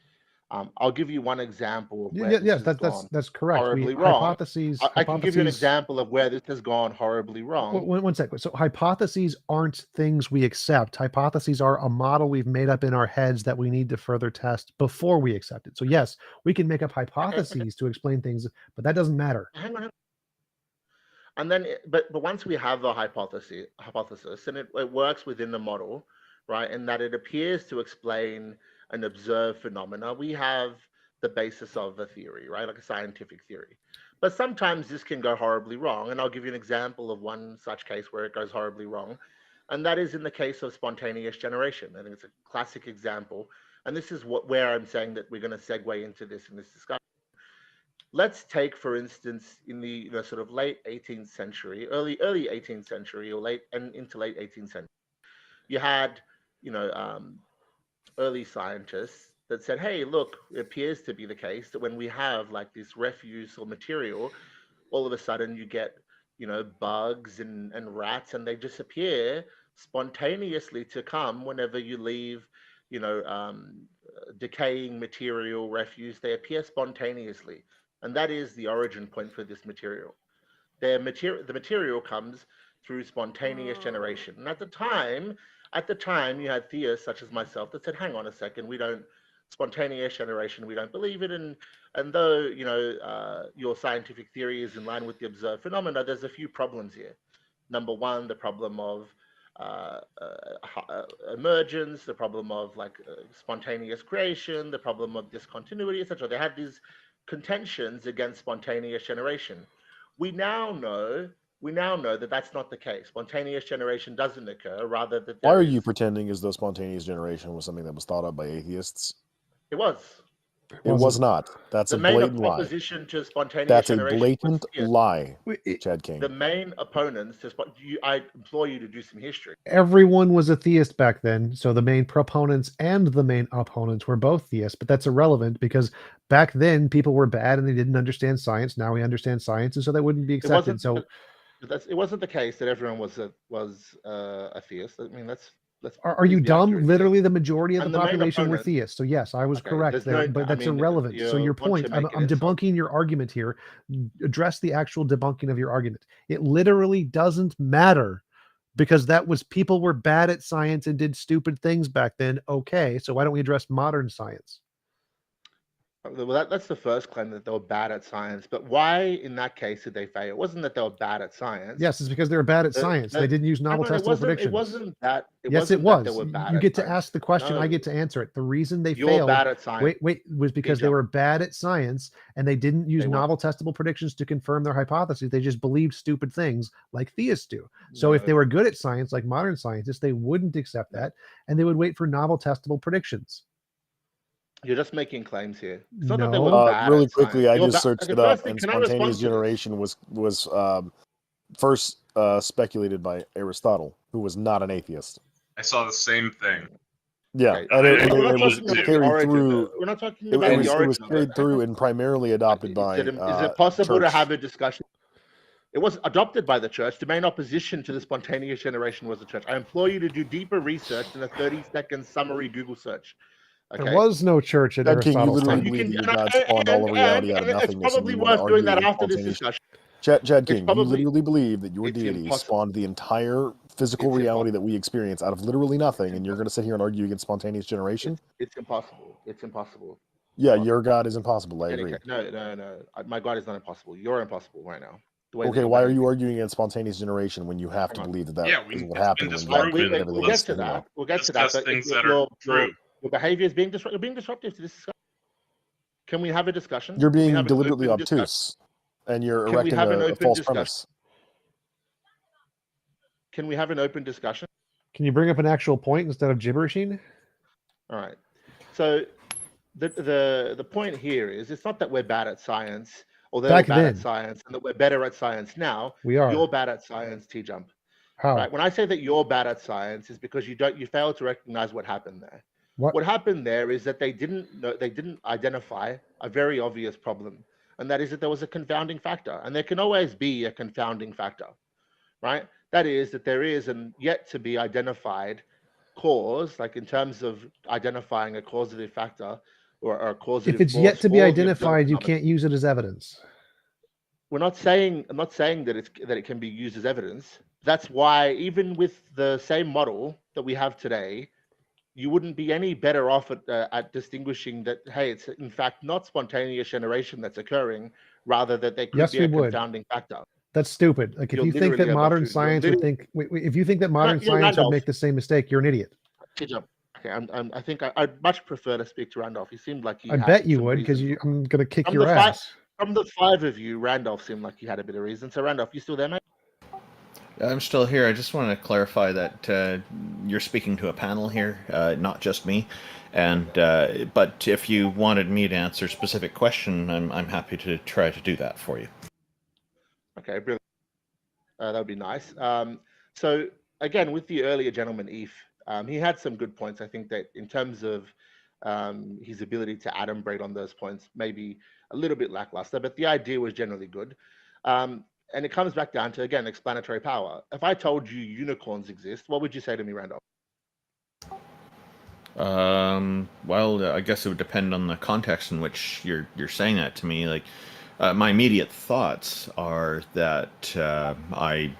I'll give you one example of where that's correct. Horribly wrong. Hypotheses. I can give you an example of where this has gone horribly wrong. One second. So hypotheses aren't things we accept. Hypotheses are a model we've made up in our heads that we need to further test before we accept it. So yes, we can make up hypotheses to explain things, but that doesn't matter. Hang on. And then, but once we have the hypothesis, and it works within the model, right, and that it appears to explain an observed phenomena, we have the basis of a theory, right? Like a scientific theory. But sometimes this can go horribly wrong. And I'll give you an example of one such case where it goes horribly wrong. And that is in the case of spontaneous generation. I think it's a classic example. And this is where I'm saying that we're going to segue into this in this discussion. Let's take, for instance, in the sort of late 18th century, early 18th century, or late and into late 18th century, you had, early scientists that said, hey, look, it appears to be the case that when we have like this refuse or material, all of a sudden you get, bugs and rats, and they just appear spontaneously to come whenever you leave, decaying material, refuse. They appear spontaneously. And that is the origin point for this material. The material comes through spontaneous generation. And at the time, you had theists such as myself that said, hang on a second, spontaneous generation, we don't believe it. And though, your scientific theory is in line with the observed phenomena, there's a few problems here. Number one, the problem of emergence, the problem of spontaneous creation, the problem of discontinuity, etc. They had these contentions against spontaneous generation. We now know that that's not the case. Spontaneous generation doesn't occur. Rather, that why are you pretending as though spontaneous generation was something that was thought of by atheists? It was. It was not. That's a blatant lie. Opposition to spontaneous That's a generation. blatant lie, Chad King. The main opponents to I implore you to do some history. Everyone was a theist back then, so the main proponents and the main opponents were both theists, but that's irrelevant because back then people were bad and they didn't understand science. Now we understand science, and so that wouldn't be accepted. It wasn't the case that everyone was a theist. I mean, are you dumb? Literally, the majority of the population were theists. So yes, I was correct there, but that's irrelevant. So your point, I'm debunking your argument here. Address the actual debunking of your argument. It literally doesn't matter because people were bad at science and did stupid things back then. Okay, so why don't we address modern science? Well, that's the first claim, that they were bad at science. But why, in that case, did they fail? It wasn't that they were bad at science. Yes, it's because they were bad at science. They didn't use novel testable predictions. It wasn't that. Yes, it was. You get to ask the question. I get to answer it. The reason they failed. Bad at science. Wait, was because they were bad at science and they didn't use novel testable predictions to confirm their hypotheses. They just believed stupid things like theists do. So if they were good at science, like modern scientists, they wouldn't accept that, and they would wait for novel testable predictions. You're just making claims here. It's not that they were bad really at quickly, science. I just searched it up, and spontaneous generation was first speculated by Aristotle, who was not an atheist. I saw the same thing. Yeah, and it was carried through. We're not talking about the origin. It was carried through and primarily adopted by. Is it possible to have a discussion? It was adopted by the church. The main opposition to the spontaneous generation was the church. I implore you to do deeper research than a 30-second summary Google search. Okay. There was no church at Aristotle's time. God spawned all of reality out of nothingness. It's probably worth doing that after this discussion. Chad King, you literally believe that your deity spawned the entire physical reality that we experience out of literally nothing, and you're going to sit here and argue against spontaneous generation? It's impossible. It's impossible. Yeah, your God is impossible. I agree. No. My God is not impossible. You're impossible right now. Okay, why are you arguing against spontaneous generation when you have to believe that is what happened? We'll get to that. We'll get to that. Things that are true. Your behavior is being disruptive. You're being disruptive to this discussion. Can we have a discussion? You're being deliberately obtuse, and you're erecting a false premise. Can we have an open discussion? Can you bring up an actual point instead of gibberishing? All right. So the point here is, it's not that we're bad at science, or they're bad at science, and that we're better at science now. We are. You're bad at science, TJump. How? Right. When I say that you're bad at science, is because you fail to recognize what happened there. What happened there is that they didn't identify a very obvious problem, and that is that there was a confounding factor, and there can always be a confounding factor, right? That is that there is an yet to be identified cause, like in terms of identifying a causative factor or a causative. If it's yet to be identified, you can't use it as evidence. I'm not saying that it can be used as evidence. That's why even with the same model that we have today, you wouldn't be any better off at distinguishing that, hey, it's in fact not spontaneous generation that's occurring, rather that they could be a confounding factor. That's stupid. Like if you think that modern science would think, if you think that modern science would make the same mistake, you're an idiot. TJump. Okay, I think I'd much prefer to speak to Randolph. He seemed like he I had bet you some would, because reason. I'm gonna kick From your the five, ass. from the five of you, Randolph seemed like he had a bit of reason. So Randolph, you still there, mate? I'm still here. I just want to clarify that you're speaking to a panel here, not just me. And but if you wanted me to answer a specific question, I'm happy to try to do that for you. Okay, brilliant. That would be nice. So again, with the earlier gentleman, Eve, he had some good points. I think that in terms of his ability to adumbrate on those points, maybe a little bit lackluster, but the idea was generally good. And it comes back down to, again, explanatory power. If I told you unicorns exist, what would you say to me, Randolph? Well, I guess it would depend on the context in which you're saying that to me. Like, my immediate thoughts are that I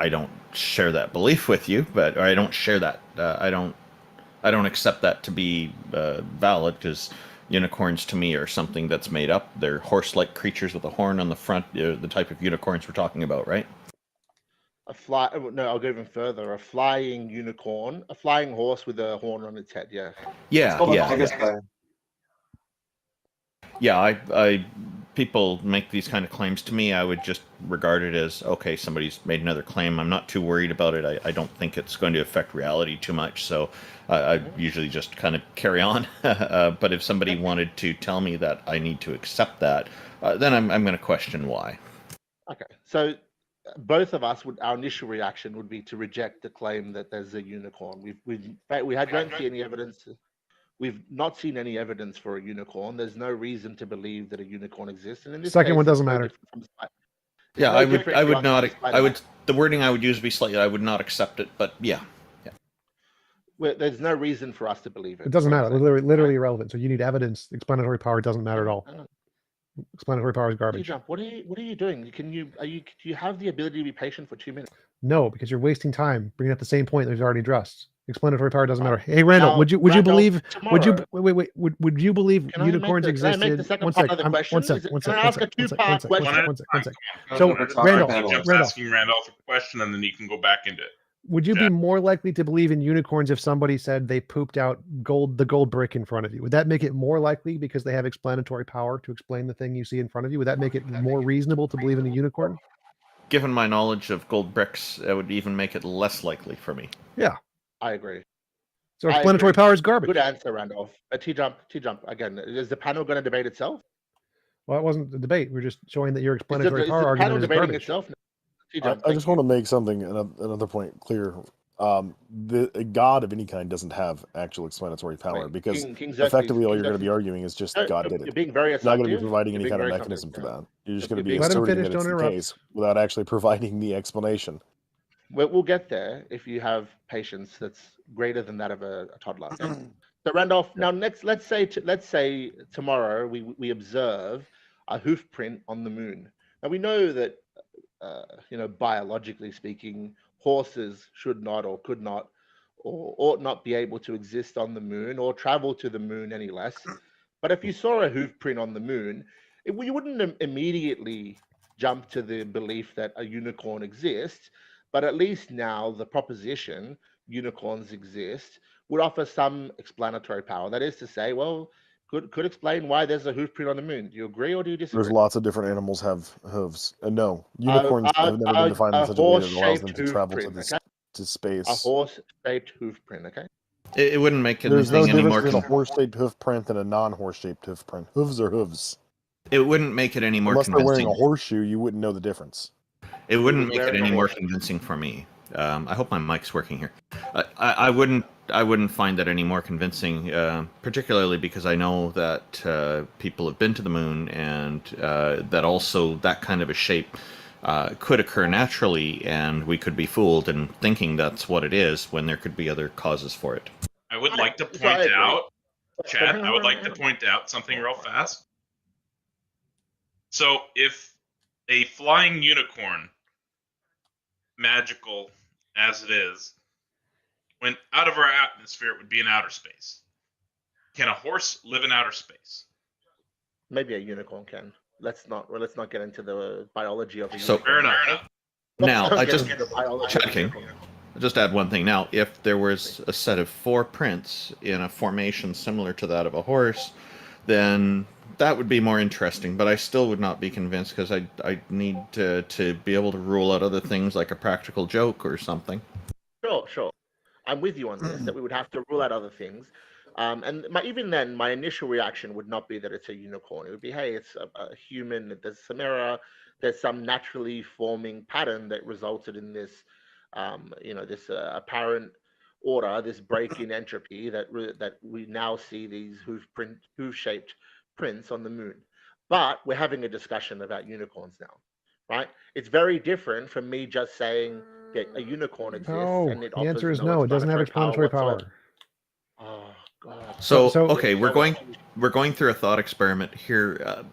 don't share that belief with you, but or I don't share that. I don't accept that to be valid, because unicorns to me are something that's made up. They're horse-like creatures with a horn on the front, the type of unicorns we're talking about, right? No, I'll go even further. A flying unicorn, a flying horse with a horn on its head. Yeah. Yeah. People make these kind of claims to me. I would just regard it as, okay, somebody's made another claim. I'm not too worried about it. I don't think it's going to affect reality too much. So I usually just kind of carry on. But if somebody wanted to tell me that I need to accept that, then I'm going to question why. Okay. So both of us our initial reaction would be to reject the claim that there's a unicorn. Don't see any evidence. We've not seen any evidence for a unicorn. There's no reason to believe that a unicorn exists. And in this Second case, one doesn't it's no matter. different from Yeah, no I different would from not. Spider-Man. The wording I would use would be slightly. I would not accept it, but yeah. There's no reason for us to believe it. It doesn't is what matter. I'm saying. Literally irrelevant. So you need evidence. Explanatory power doesn't matter at all. Hang on. Explanatory power is garbage. TJump, what are you doing? Do you have the ability to be patient for 2 minutes? No, because you're wasting time bringing up the same point that we've already addressed. Explanatory power doesn't matter. Hey, Randall, Now, would you Randall, believe? tomorrow- Would you believe Can I make unicorns the- can I existed? make the second One part sec. of the question? Can I ask a two-part question? One sec. So, So, Randall, Jeff's asking Randolph a question, and then he can go back into it. would you be more likely to believe in unicorns if somebody said they pooped out the gold brick in front of you? Would that make it more likely because they have explanatory power to explain the thing you see in front of you? Would that make it more reasonable to believe in a unicorn? Given my knowledge of gold bricks, it would even make it less likely for me. Yeah. I agree. So explanatory power is garbage. Good answer, Randolph. T-Jump, again, is the panel going to debate itself? Well, it wasn't a debate. We're just showing that your explanatory power argument is garbage. Itself? I just want to make another point clear. The God of any kind doesn't have actual explanatory power, because effectively all you're going to be arguing is just God did it. You're being very You're not going to be assumptive. providing any You're kind of being very mechanism for assumptive, that. You're just going to be You're being- Let him asserting finish, that it's don't the interrupt. case without actually providing the explanation. We'll get there if you have patience that's greater than that of a toddler. Okay? So Randolph, now let's say tomorrow we observe a hoof print on the moon. Now we know that biologically speaking, horses should not or could not or ought not be able to exist on the moon or travel to the moon any less. But if you saw a hoof print on the moon, you wouldn't immediately jump to the belief that a unicorn exists. But at least now the proposition unicorns exist would offer some explanatory power. That is to say, well, could explain why there's a hoof print on the moon. Do you agree or do you disagree? There's lots of different animals have hooves. No, unicorns have never been defined in such a way that allows them to travel to space. A horse-shaped hoof print, okay? It wouldn't make There's no anything any difference more. between a horse-shaped hoof print and a non-horse-shaped hoof print. Hooves are hooves. It wouldn't make it any more Unless convincing. they're wearing a horseshoe, you wouldn't know the difference. It wouldn't make it any more convincing for me. I hope my mic's working here. I wouldn't find that any more convincing, particularly because I know that people have been to the moon, and that also that kind of a shape could occur naturally, and we could be fooled in thinking that's what it is when there could be other causes for it. I would like to point out, Chad, I would like to point out something real fast. So if a flying unicorn, magical as it is, went out of our atmosphere, it would be in outer space. Can a horse live in outer space? Maybe a unicorn can. Let's not get into the biology of a So unicorn. Fair enough. Now, I Get just into the biology of a checking. unicorn. just add one thing now. If there was a set of 4 prints in a formation similar to that of a horse, then that would be more interesting. But I still would not be convinced because I need to be able to rule out other things like a practical joke or something. Sure. I'm with you on this, that we would have to rule out other things. And even then, my initial reaction would not be that it's a unicorn. It would be, hey, it's a human, there's some error, there's some naturally forming pattern that resulted in this, this apparent order, this break in entropy that we now see these hoof-shaped prints on the moon. But we're having a discussion about unicorns now, right? It's very different from me just saying that a unicorn exists and it The offers answer is no. It doesn't have explanatory power. Oh God. So okay, we're going through a thought experiment here.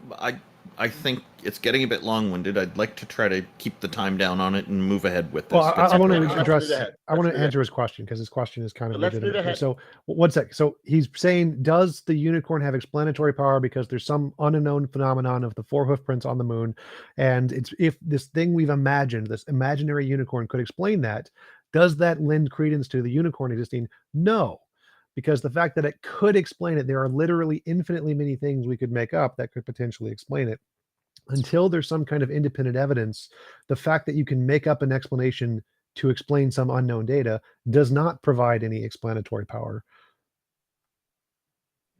I think it's getting a bit long-winded. I'd like to try to keep the time down on it and move ahead with this. Well, I want to address. I want to answer his question because his question is kind of legitimate. So, one sec. So he's saying, does the unicorn have explanatory power because there's some unknown phenomenon of the 4 hoof prints on the moon, and it's if this thing we've imagined, this imaginary unicorn, could explain that, does that lend credence to the unicorn existing? No. Because the fact that it could explain it, there are literally infinitely many things we could make up that could potentially explain it. Until there's some kind of independent evidence, the fact that you can make up an explanation to explain some unknown data does not provide any explanatory power.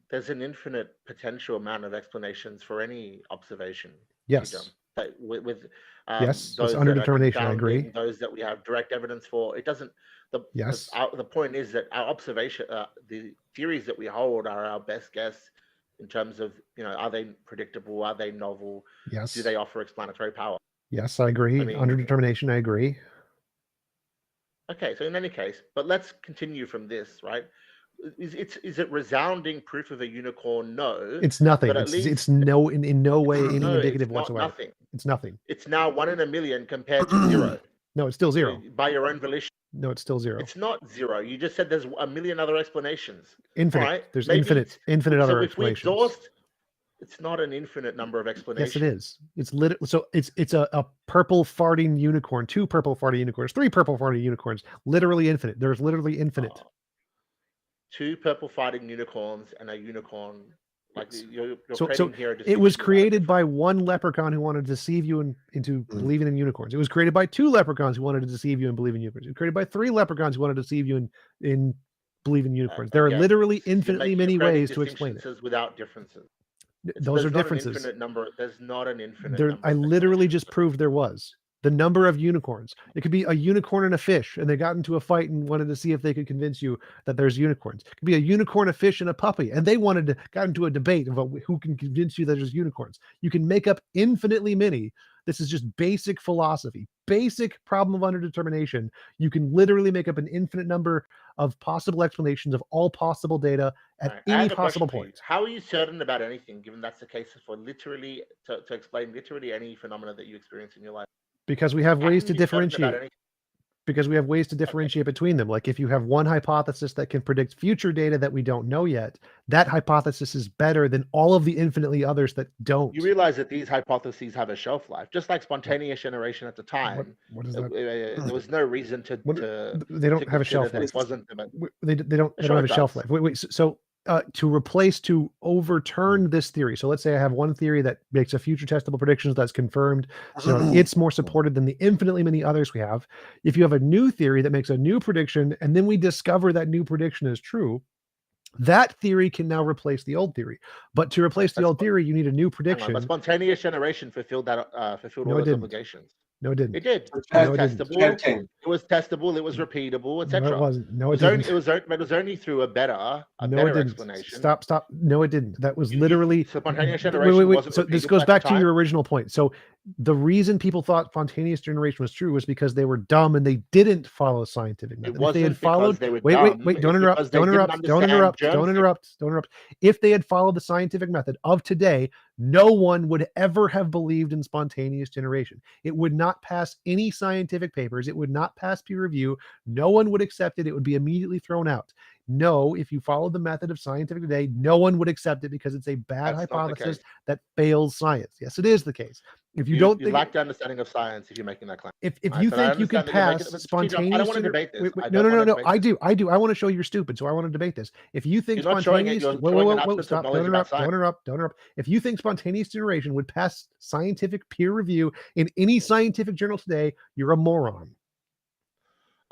There's an infinite potential amount of explanations for any observation. Yes. But with yes, those it's under that are determination. I agree. Those that we have direct evidence for, it doesn't. The point is that our observation, the theories that we hold, are our best guess in terms of, are they predictable? Are they novel? Yes. Do they offer explanatory power? Yes, I agree. Under determination, I agree. Okay, so in any case, but let's continue from this, right? Is it resounding proof of a unicorn? No. It's nothing. But It's no in no way any indicative whatsoever. Nothing. It's nothing. It's now 1 in a million compared to 0. No, it's still 0. By your own volition. No, it's still 0. It's not 0. You just said there's a million other explanations. Infinite. Right? There's infinite other explanations. We exhaust, it's not an infinite number of explanations. Yes, it is. It's literally so it's a purple farting unicorn, 2 purple farting unicorns, 3 purple farting unicorns. Literally infinite. There's literally infinite. 2 purple farting unicorns and a unicorn. Like you're so creating here. It was created by 1 leprechaun who wanted to deceive you into believing in unicorns. It was created by 2 leprechauns who wanted to deceive you and believe in unicorns. It was created by 3 leprechauns who wanted to deceive you in believe in unicorns. There are literally infinitely many ways to explain it. Without differences. Those are differences. There's not an infinite number. I literally just proved there was. The number of unicorns. It could be a unicorn and a fish, and they got into a fight and wanted to see if they could convince you that there's unicorns. It could be a unicorn, a fish, and a puppy, and they got into a debate about who can convince you that there's unicorns. You can make up infinitely many. This is just basic philosophy, basic problem of underdetermination. You can literally make up an infinite number of possible explanations of all possible data at any possible point. How are you certain about anything, given that's the case for literally to explain literally any phenomena that you experience in your life? Because we have ways to differentiate. Because we have ways to differentiate between them. Like if you have one hypothesis that can predict future data that we don't know yet, that hypothesis is better than all of the infinitely others that don't. You realize that these hypotheses have a shelf life, just like spontaneous generation at the time. What is that? There was no reason to. They don't have a shelf life. They don't have a shelf life. Wait. So to overturn this theory. So let's say I have one theory that makes a future testable predictions that's confirmed. So it's more supported than the infinitely many others we have. If you have a new theory that makes a new prediction, and then we discover that new prediction is true, that theory can now replace the old theory. But to replace the old theory, you need a new prediction. But spontaneous generation fulfilled all those obligations. No, it didn't. It did. No, it was testable. It was repeatable, etc. No, it wasn't. No, it didn't. It was only through a better explanation. Stop. No, it didn't. That was literally spontaneous generation. Wait. So this goes back to your original point. So the reason people thought spontaneous generation was true was because they were dumb and they didn't follow scientific method. If they had followed, wait, don't interrupt. If they had followed the scientific method of today, no one would ever have believed in spontaneous generation. It would not pass any scientific papers. It would not pass peer review. No one would accept it. It would be immediately thrown out. No, if you follow the method of scientific today, no one would accept it because it's a bad hypothesis that fails science. Yes, it is the case. If you don't you think lack the understanding of science if you're making that claim. if Right? you But I think you can understand that you're making pass but TJump, spontaneous I don't want to debate this. I no, don't want to no. debate I this. do. I want to show you're stupid, so I want to debate this. If you think You're not showing it, spontaneous, you're showing an whoa, absence of stop! knowledge about science. Don't interrupt! If you think spontaneous generation would pass scientific peer review in any scientific journal today, you're a moron.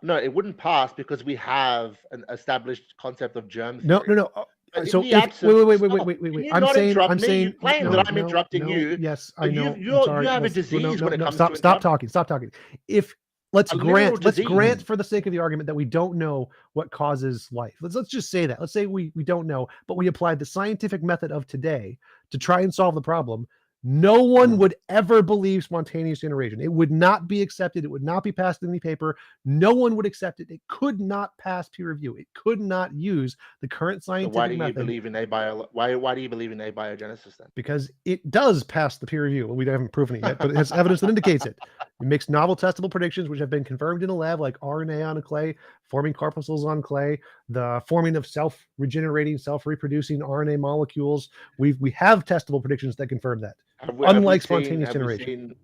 No, it wouldn't pass because we have an established concept of germ No, theory. no. But So in the if absence, wait. Can you I'm not saying, interrupt me? You claim no, that I'm interrupting you. Yes, But I know. you have a disease when it comes to Stop talking. If let's A literal grant disease. for the sake of the argument that we don't know what causes life. Let's just say that. Let's say we don't know, but we applied the scientific method of today to try and solve the problem. No one would ever believe spontaneous generation. It would not be accepted. It would not be passed in any paper. No one would accept it. It could not pass peer review. It could not use the current So scientific why do you method. believe in why do you believe in abiogenesis then? Because it does pass the peer review. Well, we haven't proven it yet, but it has evidence that indicates it. It makes novel testable predictions, which have been confirmed in a lab, like RNA on a clay, forming corpuscles on clay, the forming of self-regenerating, self-reproducing RNA molecules. We have testable predictions that confirm that. Unlike spontaneous generation.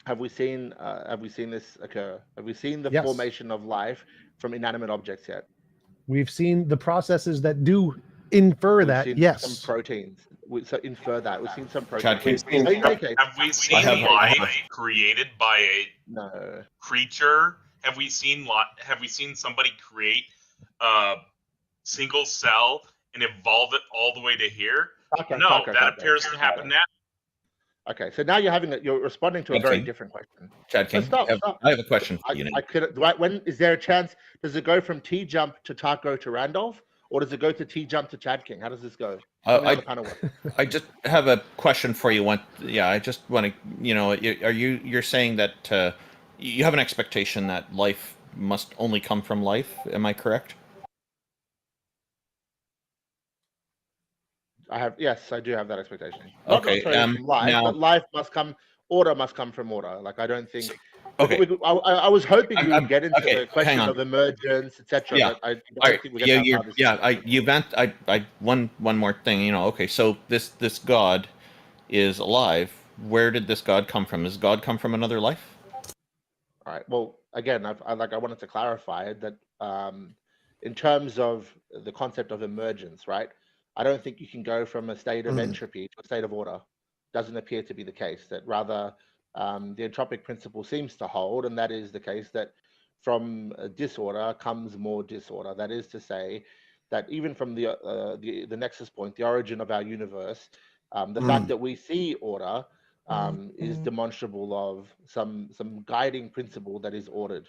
Have we seen this occur? Have we seen the Yes. formation of life from inanimate objects yet? We've seen the processes that do infer We've that. seen Yes. some proteins. So infer that. We've seen some Chad, proteins. can- Have we seen life created by a creature? Have we seen somebody create a single cell and evolve it all the way to here? No, that appears to happen now. Okay, so now you're responding to a Chad very King. different question. Chad King, Stop. I have a question for you now. When is there a chance? Does it go from TJump to Taco to Randolph, or does it go to TJump to Chad King? How does this go? I just have a question for you. I just want to, you're saying that you have an expectation that life must only come from life. Am I correct? Yes, I do have that expectation. Okay, Not necessarily from life, but life must come. Order must come from order. Like I don't think. Okay. I was hoping you would get into okay, the question hang on. of emergence, etc. Yeah. But I don't think we get one more thing. Okay, so this God is alive. Where did this God come from? Does God come from another life? All right. Well, again, I wanted to clarify that in terms of the concept of emergence, right? I don't think you can go from a state of entropy to a state of order. Doesn't appear to be the case. That rather the entropic principle seems to hold, and that is the case that from disorder comes more disorder. That is to say, that even from the nexus point, the origin of our universe, the fact that we see order is demonstrable of some guiding principle that is ordered,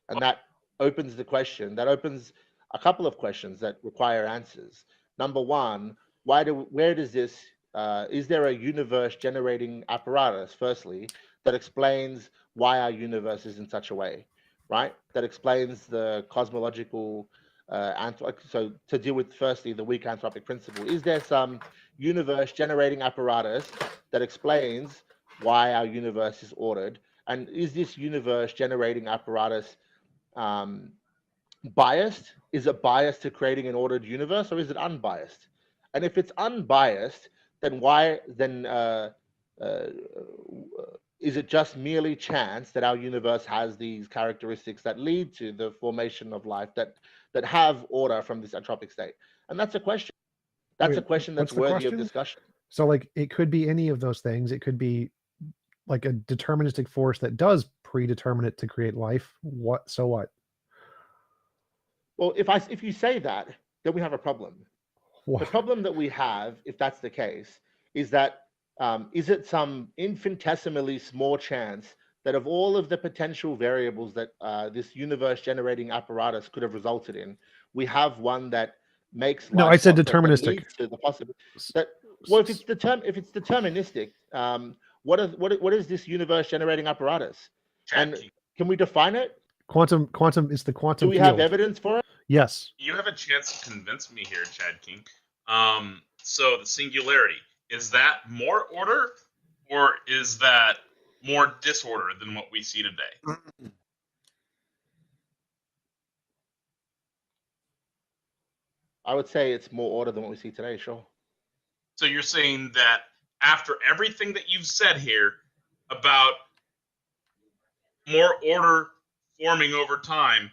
and that opens the question. That opens a couple of questions that require answers. Number one, where does this? Is there a universe generating apparatus? Firstly, that explains why our universe is in such a way, right? That explains the cosmological. So to deal with firstly the weak anthropic principle, is there some universe generating apparatus that explains why our universe is ordered? And is this universe generating apparatus biased? Is it biased to creating an ordered universe, or is it unbiased? And if it's unbiased, then is it just merely chance that our universe has these characteristics that lead to the formation of life that have order from this entropic state? And that's a question. That's a question that's worthy of discussion. So, like, it could be any of those things. It could be like a deterministic force that does predetermine it to create life. What? So what? Well, if you say that, then we have a problem. What? The problem that we have, if that's the case, is that is it some infinitesimally small chance that of all of the potential variables that this universe-generating apparatus could have resulted in, we have one that makes life. No, I said deterministic. To the possibility that, well, if it's deterministic, what is this universe-generating apparatus? And can we define it? Quantum is the quantum. Do we have evidence for it? Yes. You have a chance to convince me here, Chad King. So the singularity, is that more order, or is that more disorder than what we see today? I would say it's more order than what we see today, sure. So you're saying that after everything that you've said here, about more order forming over time,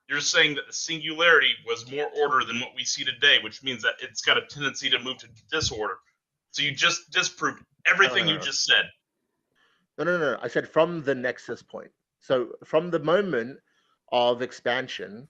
you're saying that the singularity was more order than what we see today, which means that it's got a tendency to move to disorder. So you just disproved everything you just said. No. I said from the nexus point. So from the moment of expansion,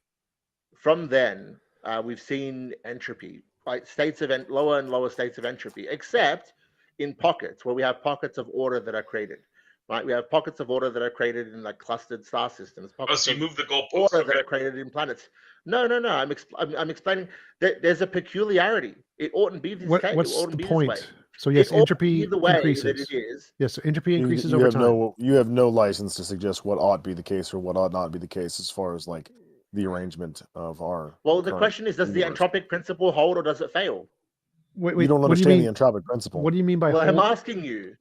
from then we've seen entropy, right? States of lower and lower states of entropy, except in pockets where we have pockets of order that are created. Right, we have pockets of order that are created in like clustered star systems. Pockets so you move the goalposts. Order that are created in planets. No. I'm explaining that there's a peculiarity. It oughtn't be this case. What's It oughtn't the be point? this way. So yes, It ought to entropy be the way increases. that it is. Yes, so entropy increases you over have time. You have no license to suggest what ought be the case or what ought not be the case as far as like the arrangement of our. Well, the question is, does the entropic principle hold or does it fail? Wait, you don't what do you understand mean? the entropic principle. What do you mean by Well, hold? I'm asking you.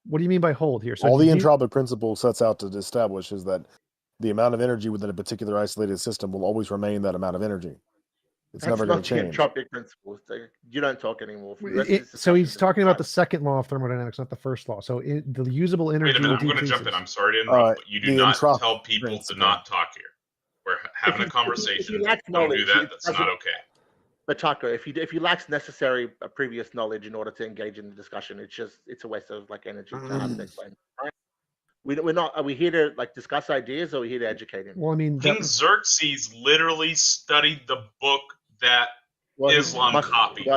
What do you mean by hold here? So all the entropic principle sets out to establish is that the amount of energy within a particular isolated system will always remain that amount of energy. It's never going to change. That's not the entropic principle. You don't talk anymore. So he's talking about the second law of thermodynamics, not the first law. So the usable energy. Wait a minute, I'm going to jump in. I'm sorry to interrupt, but you do not tell people to not talk here. We're having a conversation. Don't do that. That's not okay. But Taco, if he lacks necessary previous knowledge in order to engage in the discussion, it's a waste of like energy to have to explain. Right? We're not. Are we here to like discuss ideas, or are we here to educate him? Well, I mean, King Xerxes literally studied the book that Islam copied.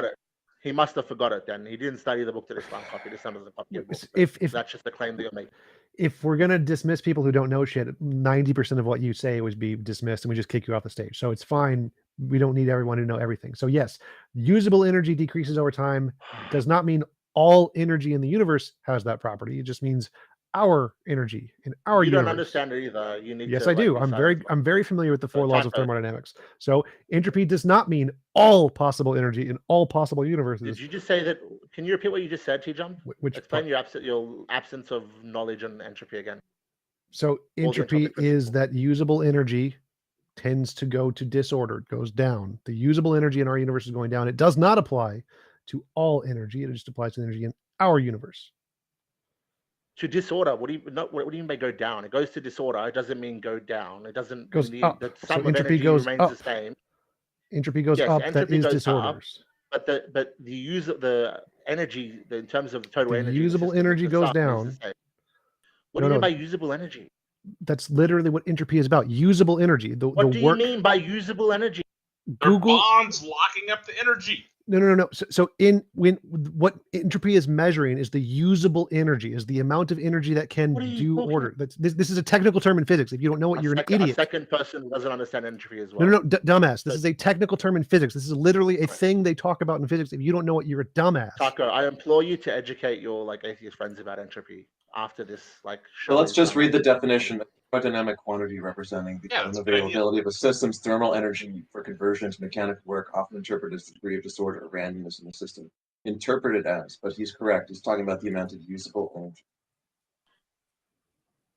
He must have forgot it then. He didn't study the book that Islam copied. Islam doesn't copy the book. If that's just the claim that you're making. If we're gonna dismiss people who don't know shit, 90% of what you say would be dismissed, and we just kick you off the stage. So it's fine. We don't need everyone to know everything. So yes, usable energy decreases over time. Does not mean all energy in the universe has that property. It just means our energy in our universe. You don't understand it either. You need. Yes, to, I do. I'm very familiar with the four laws of thermodynamics. So entropy does not mean all possible energy in all possible universes. Did you just say that? Can you repeat what you just said, TJump? Explain part? your absence of knowledge on entropy again. So entropy is that usable energy tends to go to disorder. It goes down. The usable energy in our universe is going down. It does not apply to all energy. It just applies to energy in our universe. To disorder, what do you mean by go down? It goes to disorder. It doesn't mean go down. It doesn't. Goes up. The So sum of entropy energy goes remains up. the same. Entropy goes up. That is disorders. But the energy in terms of the total energy. Usable energy goes down. What do you mean by usable energy? That's literally what entropy is about. Usable energy. What do you mean by usable energy? Google bonds locking up the energy. No. So what entropy is measuring is the usable energy, is the amount of energy that can do order. This is a technical term in physics. If you don't know it, you're an idiot. A second person who doesn't understand entropy as well. No, dumbass. This is a technical term in physics. This is literally a thing they talk about in physics. If you don't know it, you're a dumbass. Taco, I implore you to educate your atheist friends about entropy after this show. So let's just read the definition. A dynamic quantity representing the unavailability of a system's thermal energy for conversion to mechanical work, often interpreted as the degree of disorder or randomness in the system. Interpreted as, but he's correct. He's talking about the amount of usable energy.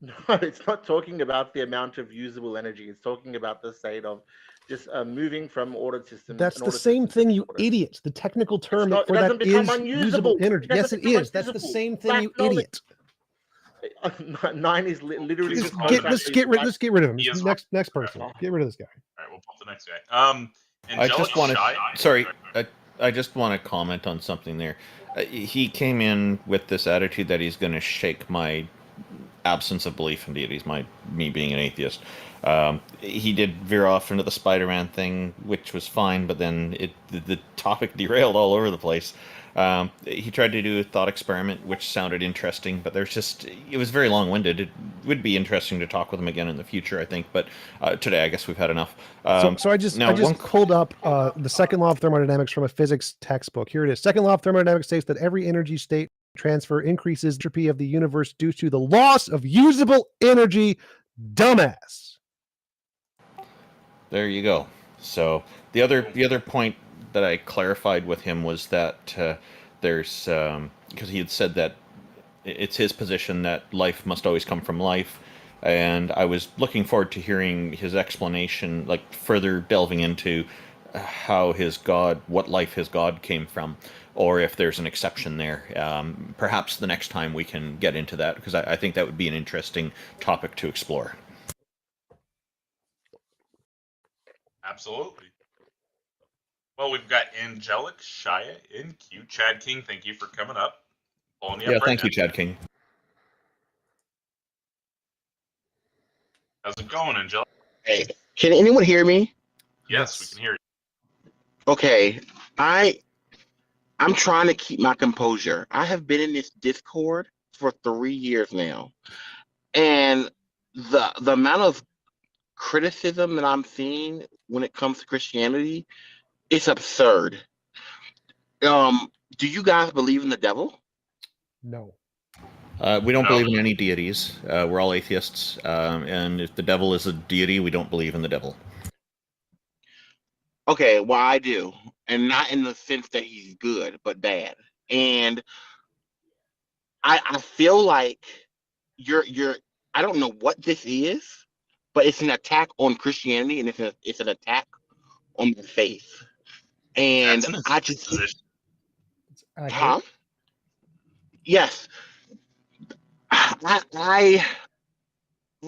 No, it's not talking about the amount of usable energy. It's talking about the state of just moving from ordered systems. That's the same thing, you idiots. The technical term for that is usable energy. Yes, it is. That's the same thing, you idiot. 9 is literally let's get rid of him. Next person. Get rid of this guy. All right, we'll put the next guy. I just want to. Sorry, I just want to comment on something there. He came in with this attitude that he's going to shake my absence of belief in deities, me being an atheist. He did veer off into the Spider-Man thing, which was fine, but then the topic derailed all over the place. He tried to do a thought experiment, which sounded interesting, but it was very long-winded. It would be interesting to talk with him again in the future, I think, but today I guess we've had enough. So I just pulled up the second law of thermodynamics from a physics textbook. Here it is. Second law of thermodynamics states that every energy state transfer increases entropy of the universe due to the loss of usable energy. Dumbass. There you go. So the other point that I clarified with him was that there's because he had said that it's his position that life must always come from life, and I was looking forward to hearing his explanation, like further delving into how his god, what life his god came from, or if there's an exception there. Perhaps the next time we can get into that, because I think that would be an interesting topic to explore. Absolutely. Well, we've got Angelic Shia in queue. Chad King, thank you for coming up. Pulling you Yeah, up right thank now. you, Chad King. How's it going, Angelic? Hey, can anyone hear me? Yes, we can hear you. Okay, I'm trying to keep my composure. I have been in this Discord for 3 years now, and the amount of criticism that I'm seeing when it comes to Christianity, it's absurd. Do you guys believe in the devil? No. We don't No. believe in any deities. We're all atheists, and if the devil is a deity, we don't believe in the devil. Okay, well I do, and not in the sense that he's good, but bad. And I feel like you're I don't know what this is, but it's an attack on Christianity, and it's an attack on the faith. And That's an I just position. huh? Yes. I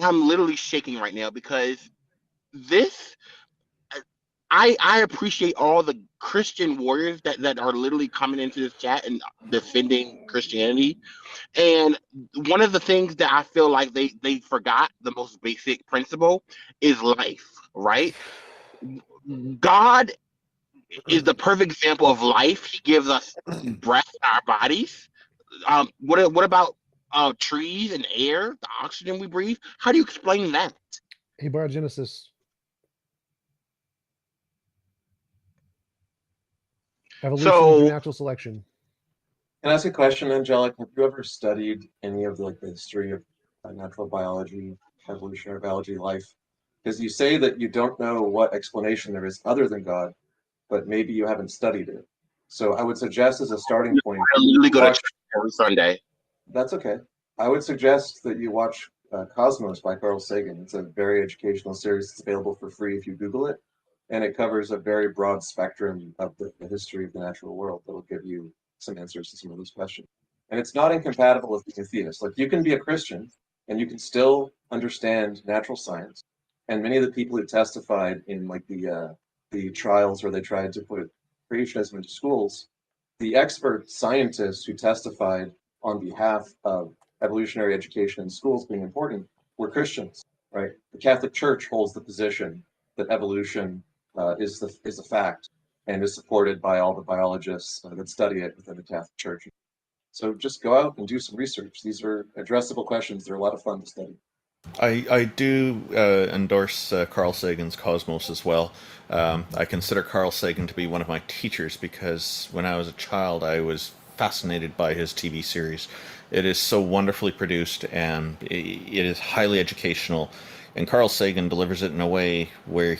I'm literally shaking right now because this I appreciate all the Christian warriors that are literally coming into this chat and defending Christianity. And one of the things that I feel like they forgot, the most basic principle, is life, right? God is the perfect example of life. He gives us breath in our bodies. What about trees and air, the oxygen we breathe? How do you explain that? Hey, Genesis. Evolution through natural selection. Can I ask a question, Angelic? Have you ever studied any of the history of natural biology, evolutionary biology, life? Because you say that you don't know what explanation there is other than God, but maybe you haven't studied it. So I would suggest as a starting point, I literally go to church every Sunday. That's okay. I would suggest that you watch Cosmos by Carl Sagan. It's a very educational series. It's available for free if you Google it, and it covers a very broad spectrum of the history of the natural world that'll give you some answers to some of those questions. And it's not incompatible with being a theist. Like, you can be a Christian and you can still understand natural science. And many of the people who testified in the trials where they tried to put creationism into schools, the expert scientists who testified on behalf of evolutionary education in schools being important were Christians, right? The Catholic Church holds the position that evolution is a fact and is supported by all the biologists that study it within the Catholic Church. So just go out and do some research. These are addressable questions. They're a lot of fun to study. I do endorse Carl Sagan's Cosmos as well. I consider Carl Sagan to be one of my teachers because when I was a child, I was fascinated by his TV series. It is so wonderfully produced and it is highly educational. And Carl Sagan delivers it in a way where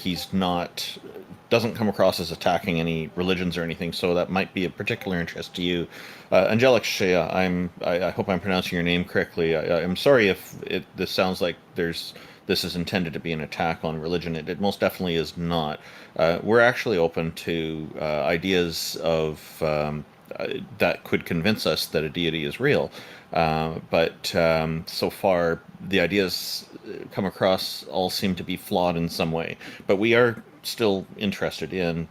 doesn't come across as attacking any religions or anything, so that might be of particular interest to you. Angelic Shea, I hope I'm pronouncing your name correctly. I'm sorry if this sounds like this is intended to be an attack on religion. It most definitely is not. We're actually open to ideas of that could convince us that a deity is real. But so far, the ideas come across all seem to be flawed in some way. But we are still interested, and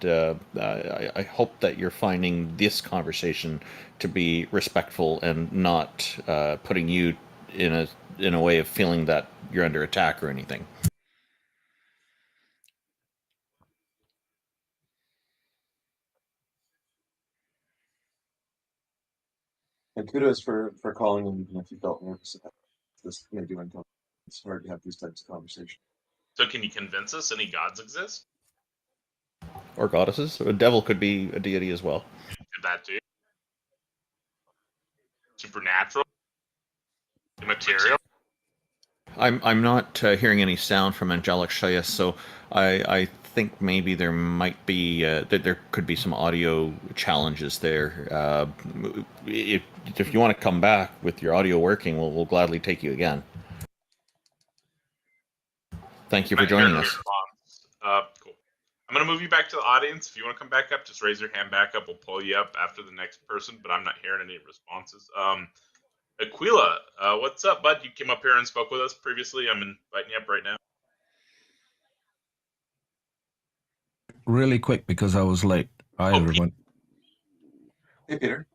I hope that you're finding this conversation to be respectful and not putting you in a way of feeling that you're under attack or anything. And kudos for calling in, even if you felt nervous about this. Maybe when it's hard to have these types of conversations. So can you convince us any gods exist? Or goddesses. A devil could be a deity as well. Did that too? Supernatural? Immaterial? I'm not hearing any sound from Angelic Shea, so I think maybe there might be that there could be some audio challenges there. If you want to come back with your audio working, we'll gladly take you again. Thank you for joining us. Cool. I'm going to move you back to the audience. If you want to come back up, just raise your hand back up. We'll pull you up after the next person, but I'm not hearing any responses. Aquila, what's up, bud? You came up here and spoke with us previously. I'm inviting you up right now. Really quick because I was late. Hi, everyone. Hey, Peter.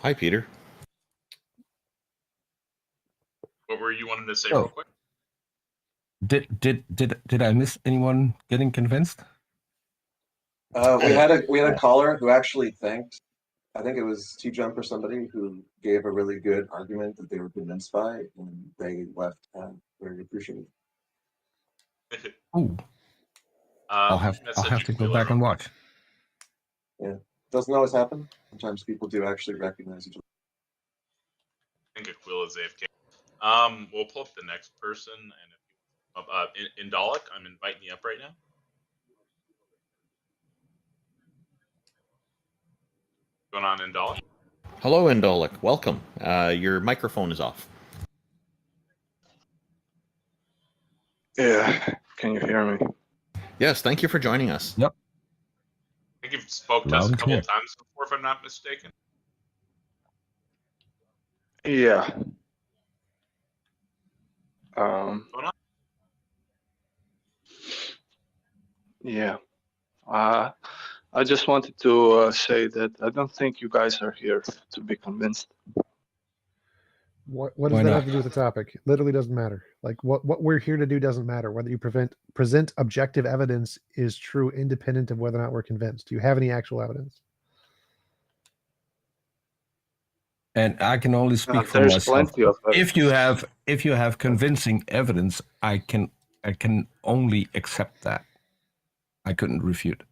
Hi, Peter. What were you wanting to say Oh. real quick? Did I miss anyone getting convinced? We had a caller who actually thanked, I think it was TJump or somebody, who gave a really good argument that they were convinced by, and they left very appreciative. Ooh. I'll have to go back and watch. Yeah, doesn't always happen. Sometimes people do actually recognize each other. I think Aquila's AFK. We'll pull up the next person, and if Indolic, I'm inviting you up right now. What's going on, Indolic? Hello, Indolic. Welcome. Your microphone is off. Yeah, can you hear me? Yes, thank you for joining us. Yep. I think you've spoke to us a couple of times before, if I'm not mistaken. Yeah. Yeah. I just wanted to say that I don't think you guys are here to be convinced. What does that have to do with the topic? It literally doesn't matter. Like what we're here to do doesn't matter. Whether you present objective evidence is true, independent of whether or not we're convinced. Do you have any actual evidence? And I can only speak for There's myself. plenty of If you have convincing evidence, I can only accept that. I couldn't refute.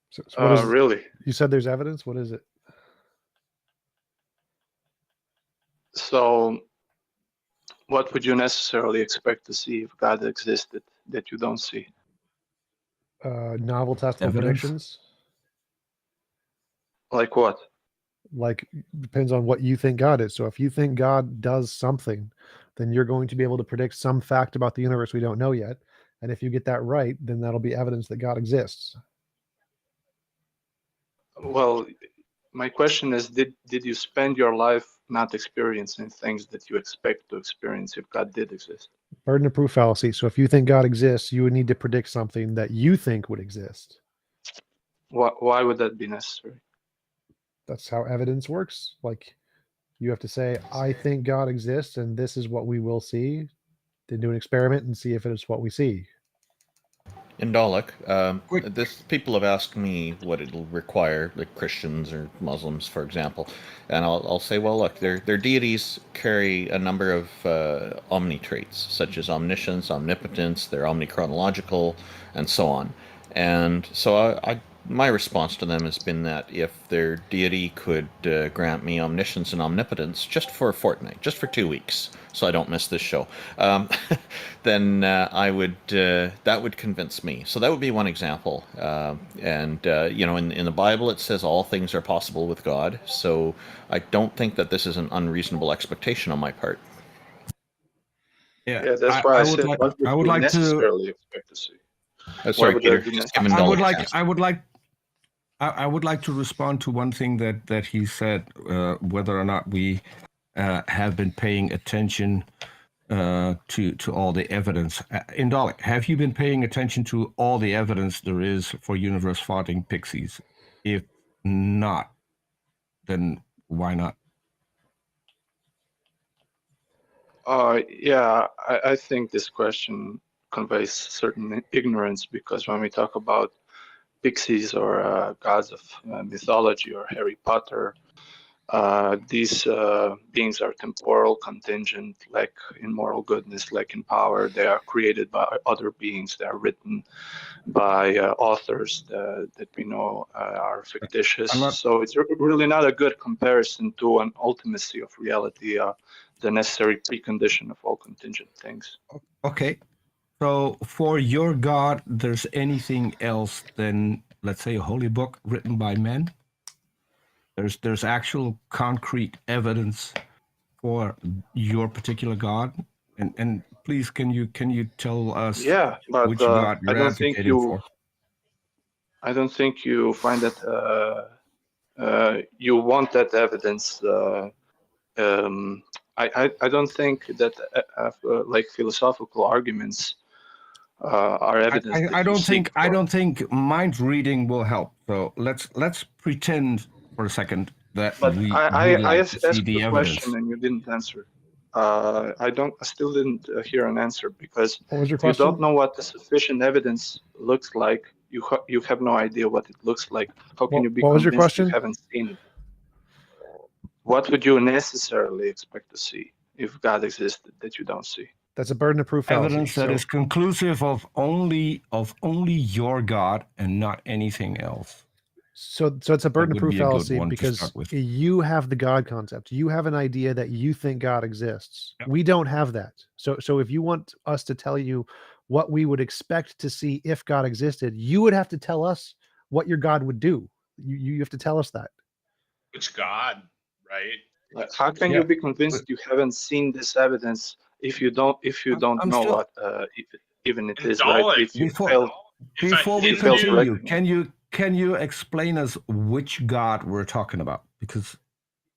So what is, really? You said there's evidence. What is it? So, what would you necessarily expect to see if God existed that you don't see? Novel testable Evidence? predictions. Like what? Like depends on what you think God is. So if you think God does something, then you're going to be able to predict some fact about the universe we don't know yet. And if you get that right, then that'll be evidence that God exists. Well, my question is, did you spend your life not experiencing things that you expect to experience if God did exist? Burden of proof fallacy. So if you think God exists, you would need to predict something that you think would exist. Why would that be necessary? That's how evidence works. Like you have to say, I think God exists and this is what we will see. Then do an experiment and see if it is what we see. Indolic, people have asked me what it'll require, like Christians or Muslims, for example, and I'll say, well, look, their deities carry a number of omni traits, such as omniscience, omnipotence, they're omnichronological, and so on. And so my response to them has been that if their deity could grant me omniscience and omnipotence just for a fortnight, just for 2 weeks, so I don't miss this show, then that would convince me. So that would be one example. In the Bible it says all things are possible with God. So I don't think that this is an unreasonable expectation on my part. Yeah, that's why I said, what would you necessarily expect to see? Sorry, Peter. I would like to respond to one thing that he said, whether or not we have been paying attention to all the evidence. Indolic, have you been paying attention to all the evidence there is for universe farting pixies? If not, then why not? Yeah, I think this question conveys certain ignorance, because when we talk about pixies or gods of mythology or Harry Potter, these beings are temporal, contingent, like in moral goodness, like in power. They are created by other beings. They are written by authors that we know are fictitious. So it's really not a good comparison to an ultimacy of reality, the necessary precondition of all contingent things. Okay. So for your God, there's anything else than, let's say, a holy book written by men? There's actual concrete evidence for your particular God? And please, can you tell us Yeah, but which God I you're don't think advocating for? I don't think you find that you want that evidence. I don't think that like philosophical arguments are evidence that I you don't seek think for. mind reading will help. So let's pretend for a second that But we I would like to see asked the the question evidence. and you didn't answer. I still didn't hear an answer because What was your if you don't question? know what the sufficient evidence looks like, you have no idea what it looks like. How can you be What was your convinced you question? haven't seen it? What would you necessarily expect to see if God existed that you don't see? That's a burden of proof fallacy. Evidence that So, is conclusive of only your God and not anything else. so it's a That burden of would proof be a good fallacy one to because start with. you have the God concept. You have an idea that you think God exists. Yep. We don't have that. So if you want us to tell you what we would expect to see if God existed, you would have to tell us what your God would do. You have to tell us that. Which God, right? Like, how can Yeah. you be convinced you haven't seen this evidence if you don't I'm know still what even it is, right? Indolic, If you before fail, before we if you fail to continue, recognize. can you explain us which God we're talking about? Because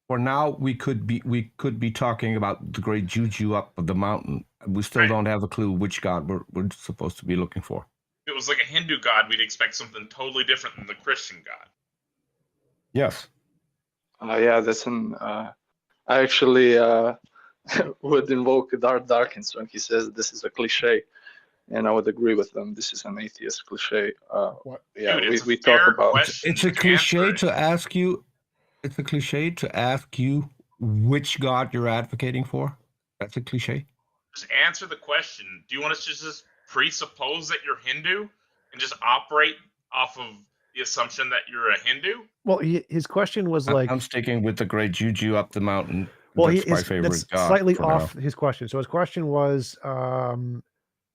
for now we could be talking about the great juju up the mountain. We still Right. don't have a clue which God we're supposed to be looking for. If it was like a Hindu God, we'd expect something totally different than the Christian God. Yes. Yeah, that's an. I actually would invoke Darth Darkins when he says this is a cliche, and I would agree with them. This is an atheist cliche. Yeah, Dude, it's a we fair talk about. question. It's a cliche to ask you. It's a cliche to ask you which God you're advocating for. That's a cliche. Just answer the question. Do you want us to just presuppose that you're Hindu and just operate off of the assumption that you're a Hindu? Well, his question was like, I'm sticking with the great juju up the mountain. well, That's my favorite that's God slightly for off now. his question. So his question was,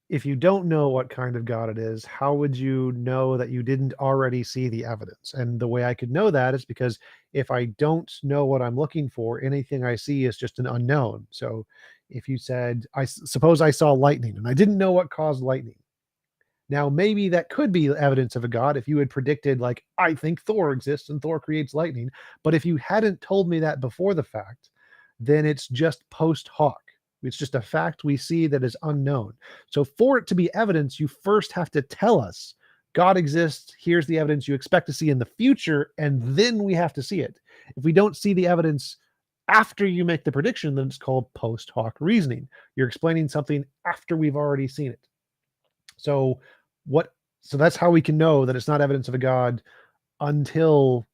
if you don't know what kind of God it is, how would you know that you didn't already see the evidence? And the way I could know that is because if I don't know what I'm looking for, anything I see is just an unknown. So if you said, suppose I saw lightning and I didn't know what caused lightning. Now, maybe that could be evidence of a God if you had predicted, like, I think Thor exists and Thor creates lightning. But if you hadn't told me that before the fact, then it's just post hoc. It's just a fact we see that is unknown. So, for it to be evidence, you first have to tell us God exists. Here's the evidence you expect to see in the future. And then we have to see it. If we don't see the evidence after you make the prediction, then it's called post hoc reasoning. You're explaining something after we've already seen it. So that's how we can know that it's not evidence of a God until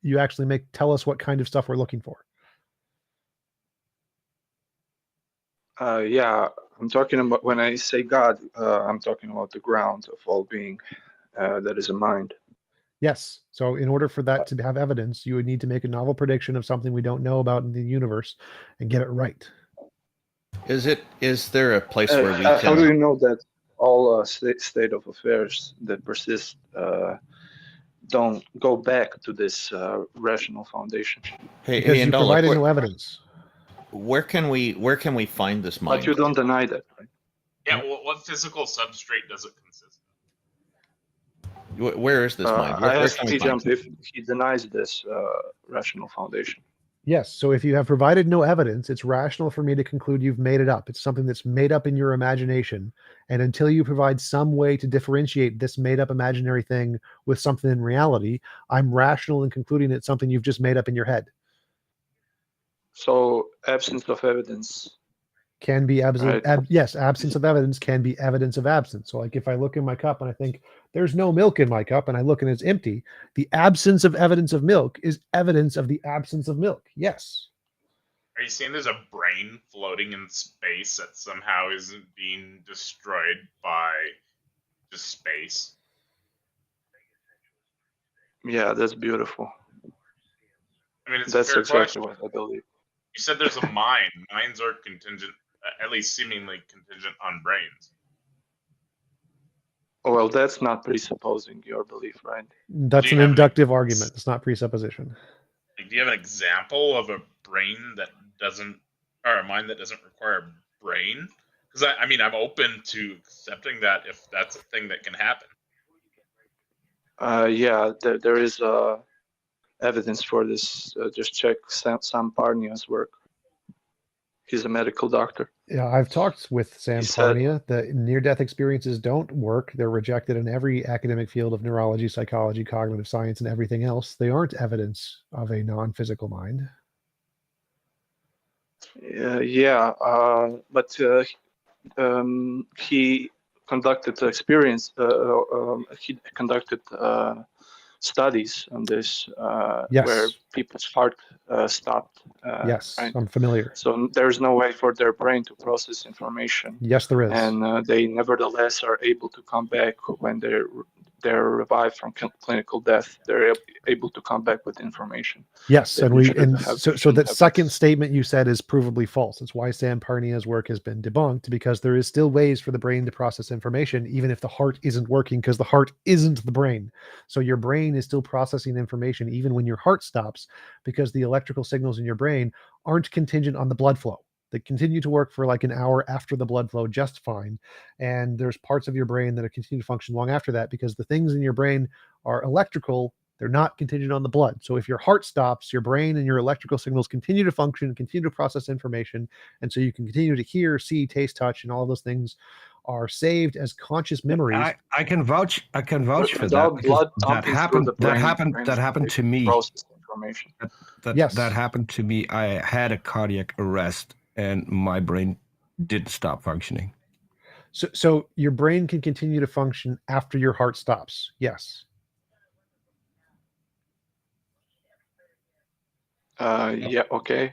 you actually tell us what kind of stuff we're looking for. Yeah, I'm talking about when I say God, I'm talking about the ground of all being, that is a mind. Yes. So in order for that to have evidence, you would need to make a novel prediction of something we don't know about in the universe and get it right. Is there a place where we How do can? you know that all state of affairs that persist don't go back to this rational foundation? Because you provided no evidence. Where can we find this mind? But you don't deny that, right? Yeah, well, what physical substrate does it consist Where is this mind? I Where asked can we find TJump if he denies this rational foundation. Yes. So if you have provided no evidence, it's rational for me to conclude you've made it up. It's something that's made up in your imagination. And until you provide some way to differentiate this made up imaginary thing with something in reality, I'm rational in concluding it's something you've just made up in your head. So absence of evidence Can be absence. Right. Yes, absence of evidence can be evidence of absence. So like if I look in my cup and I think there's no milk in my cup and I look and it's empty, the absence of evidence of milk is evidence of the absence of milk. Yes. Are you saying there's a brain floating in space that somehow isn't being destroyed by just space? Yeah, that's beautiful. I mean, it's That's a fair exactly question. what I believe. You said there's a mind. Minds are contingent, at least seemingly contingent on brains. Well, that's not presupposing your belief, right? That's an inductive argument. It's not presupposition. Like, do you have an example of a brain that doesn't or a mind that doesn't require a brain? Because I mean, I'm open to accepting that if that's a thing that can happen. Yeah, there is evidence for this. Just check Sam Parnia's work. He's a medical doctor. Yeah, I've talked with Sam said- Parnia. The near-death experiences don't work. They're rejected in every academic field of neurology, psychology, cognitive science, and everything else. They aren't evidence of a non-physical mind. Yeah, but he conducted he conducted studies on this Yes. where people's heart stopped. Yes, right? I'm familiar. So there's no way for their brain to process information. Yes, there is. And they nevertheless are able to come back when they're revived from clinical death. They're able to come back with information. Yes, They so that have second statement you said is provably false. It's why Sam Parnia's work has been debunked, because there is still ways for the brain to process information, even if the heart isn't working, because the heart isn't the brain. So your brain is still processing information even when your heart stops, because the electrical signals in your brain aren't contingent on the blood flow. They continue to work for like an hour after the blood flow just fine. And there's parts of your brain that continue to function long after that, because the things in your brain are electrical. They're not contingent on the blood. So if your heart stops, your brain and your electrical signals continue to function, continue to process information. And so you can continue to hear, see, taste, touch, and all of those things are saved as conscious memories. I can vouch for that. Without blood That pumping through the brain, that happened to me. Process information. That happened to me. I had a cardiac arrest and my brain didn't stop functioning. So your brain can continue to function after your heart stops. Yes. Yeah. Okay.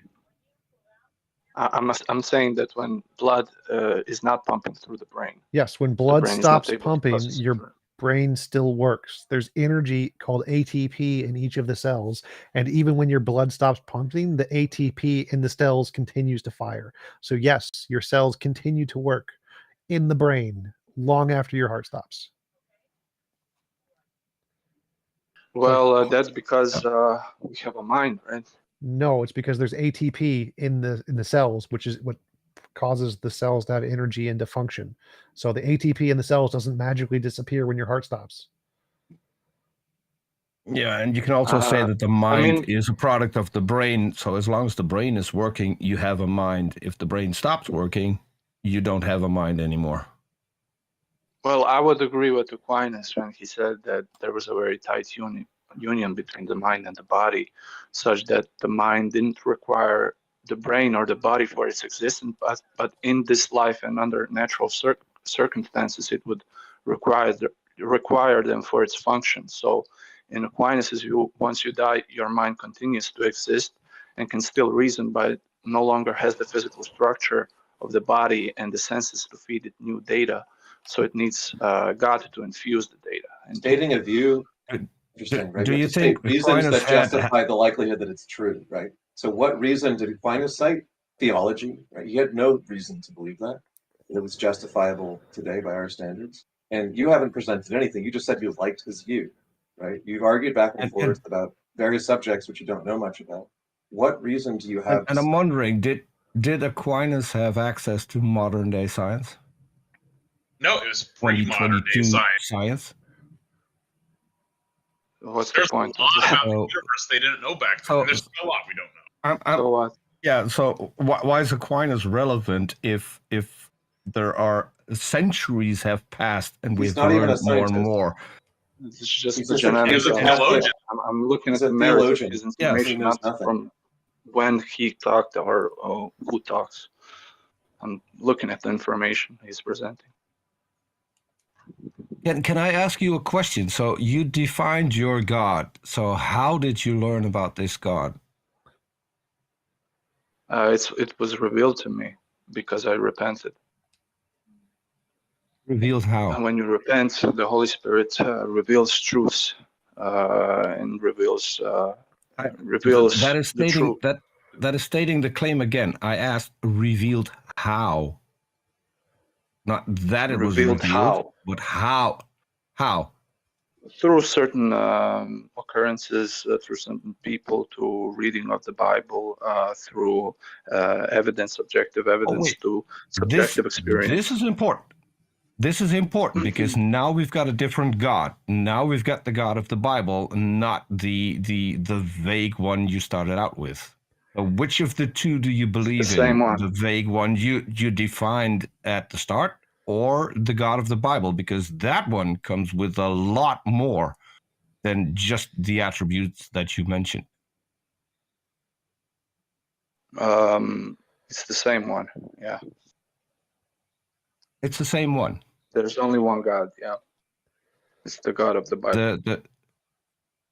I'm saying that when blood is not pumping through the brain. Yes, when blood brain is not stops able to pumping, process your brain still works. There's energy called ATP in each of the cells, and even when your blood stops pumping, the ATP in the cells continues to fire. So yes, your cells continue to work in the brain long after your heart stops. Well, that's because we have a mind, right? No, it's because there's ATP in the cells, which is what causes the cells to have energy and to function. So the ATP in the cells doesn't magically disappear when your heart stops. Yeah, and you can also say that the mind is a product of the brain. So as long as the brain is working, you have a mind. If the brain stops working, you don't have a mind anymore. Well, I would agree with Aquinas when he said that there was a very tight union between the mind and the body, such that the mind didn't require the brain or the body for its existence, but in this life and under natural circumstances, it would require them for its function. So in Aquinas' view, once you die, your mind continues to exist and can still reason, but it no longer has the physical structure of the body and the senses to feed it new data. So it needs God to infuse the data. And stating a view, interesting, right? Do you have to think state reasons Aquinas that justify the likelihood that it's true, right? So what reason did Aquinas cite? Theology, right? He had no reason to believe that it was justifiable today by our standards. And you haven't presented anything. You just said you liked his view, right? You've argued back and forth about various subjects which you don't know much about. What reason do you have? And I'm wondering, did Aquinas have access to modern day science? No, it was pre-modern day science. What's There's the point? a lot about the universe they didn't know back then. There's a lot we don't know. So what? Yeah. So why is Aquinas relevant if there are centuries have passed and we've learned more and more? It's just He's the just a genetics. I'm looking at the merits of his information, knows not from when he talked or who talks. I'm looking at the information he's presenting. Can I ask you a question? So you defined your God. So how did you learn about this God? It was revealed to me because I repented. Revealed how? And when you repent, the Holy Spirit reveals truths and reveals that is the stating truth. that is stating the claim again. I asked revealed how. Not that it was Revealed revealed, how? but how? How? through certain occurrences, through certain people, to reading of the Bible, through evidence, objective Oh evidence, wait, to this subjective experience. is important. This is important because now we've got a different God. Now we've got the God of the Bible, not the vague one you started out with. Which of the two do you believe in? same one. The vague one you defined at the start, or the God of the Bible? Because that one comes with a lot more than just the attributes that you mentioned. It's the same one. Yeah, It's the same one. there's only one God. Yeah, it's the God of the Bible.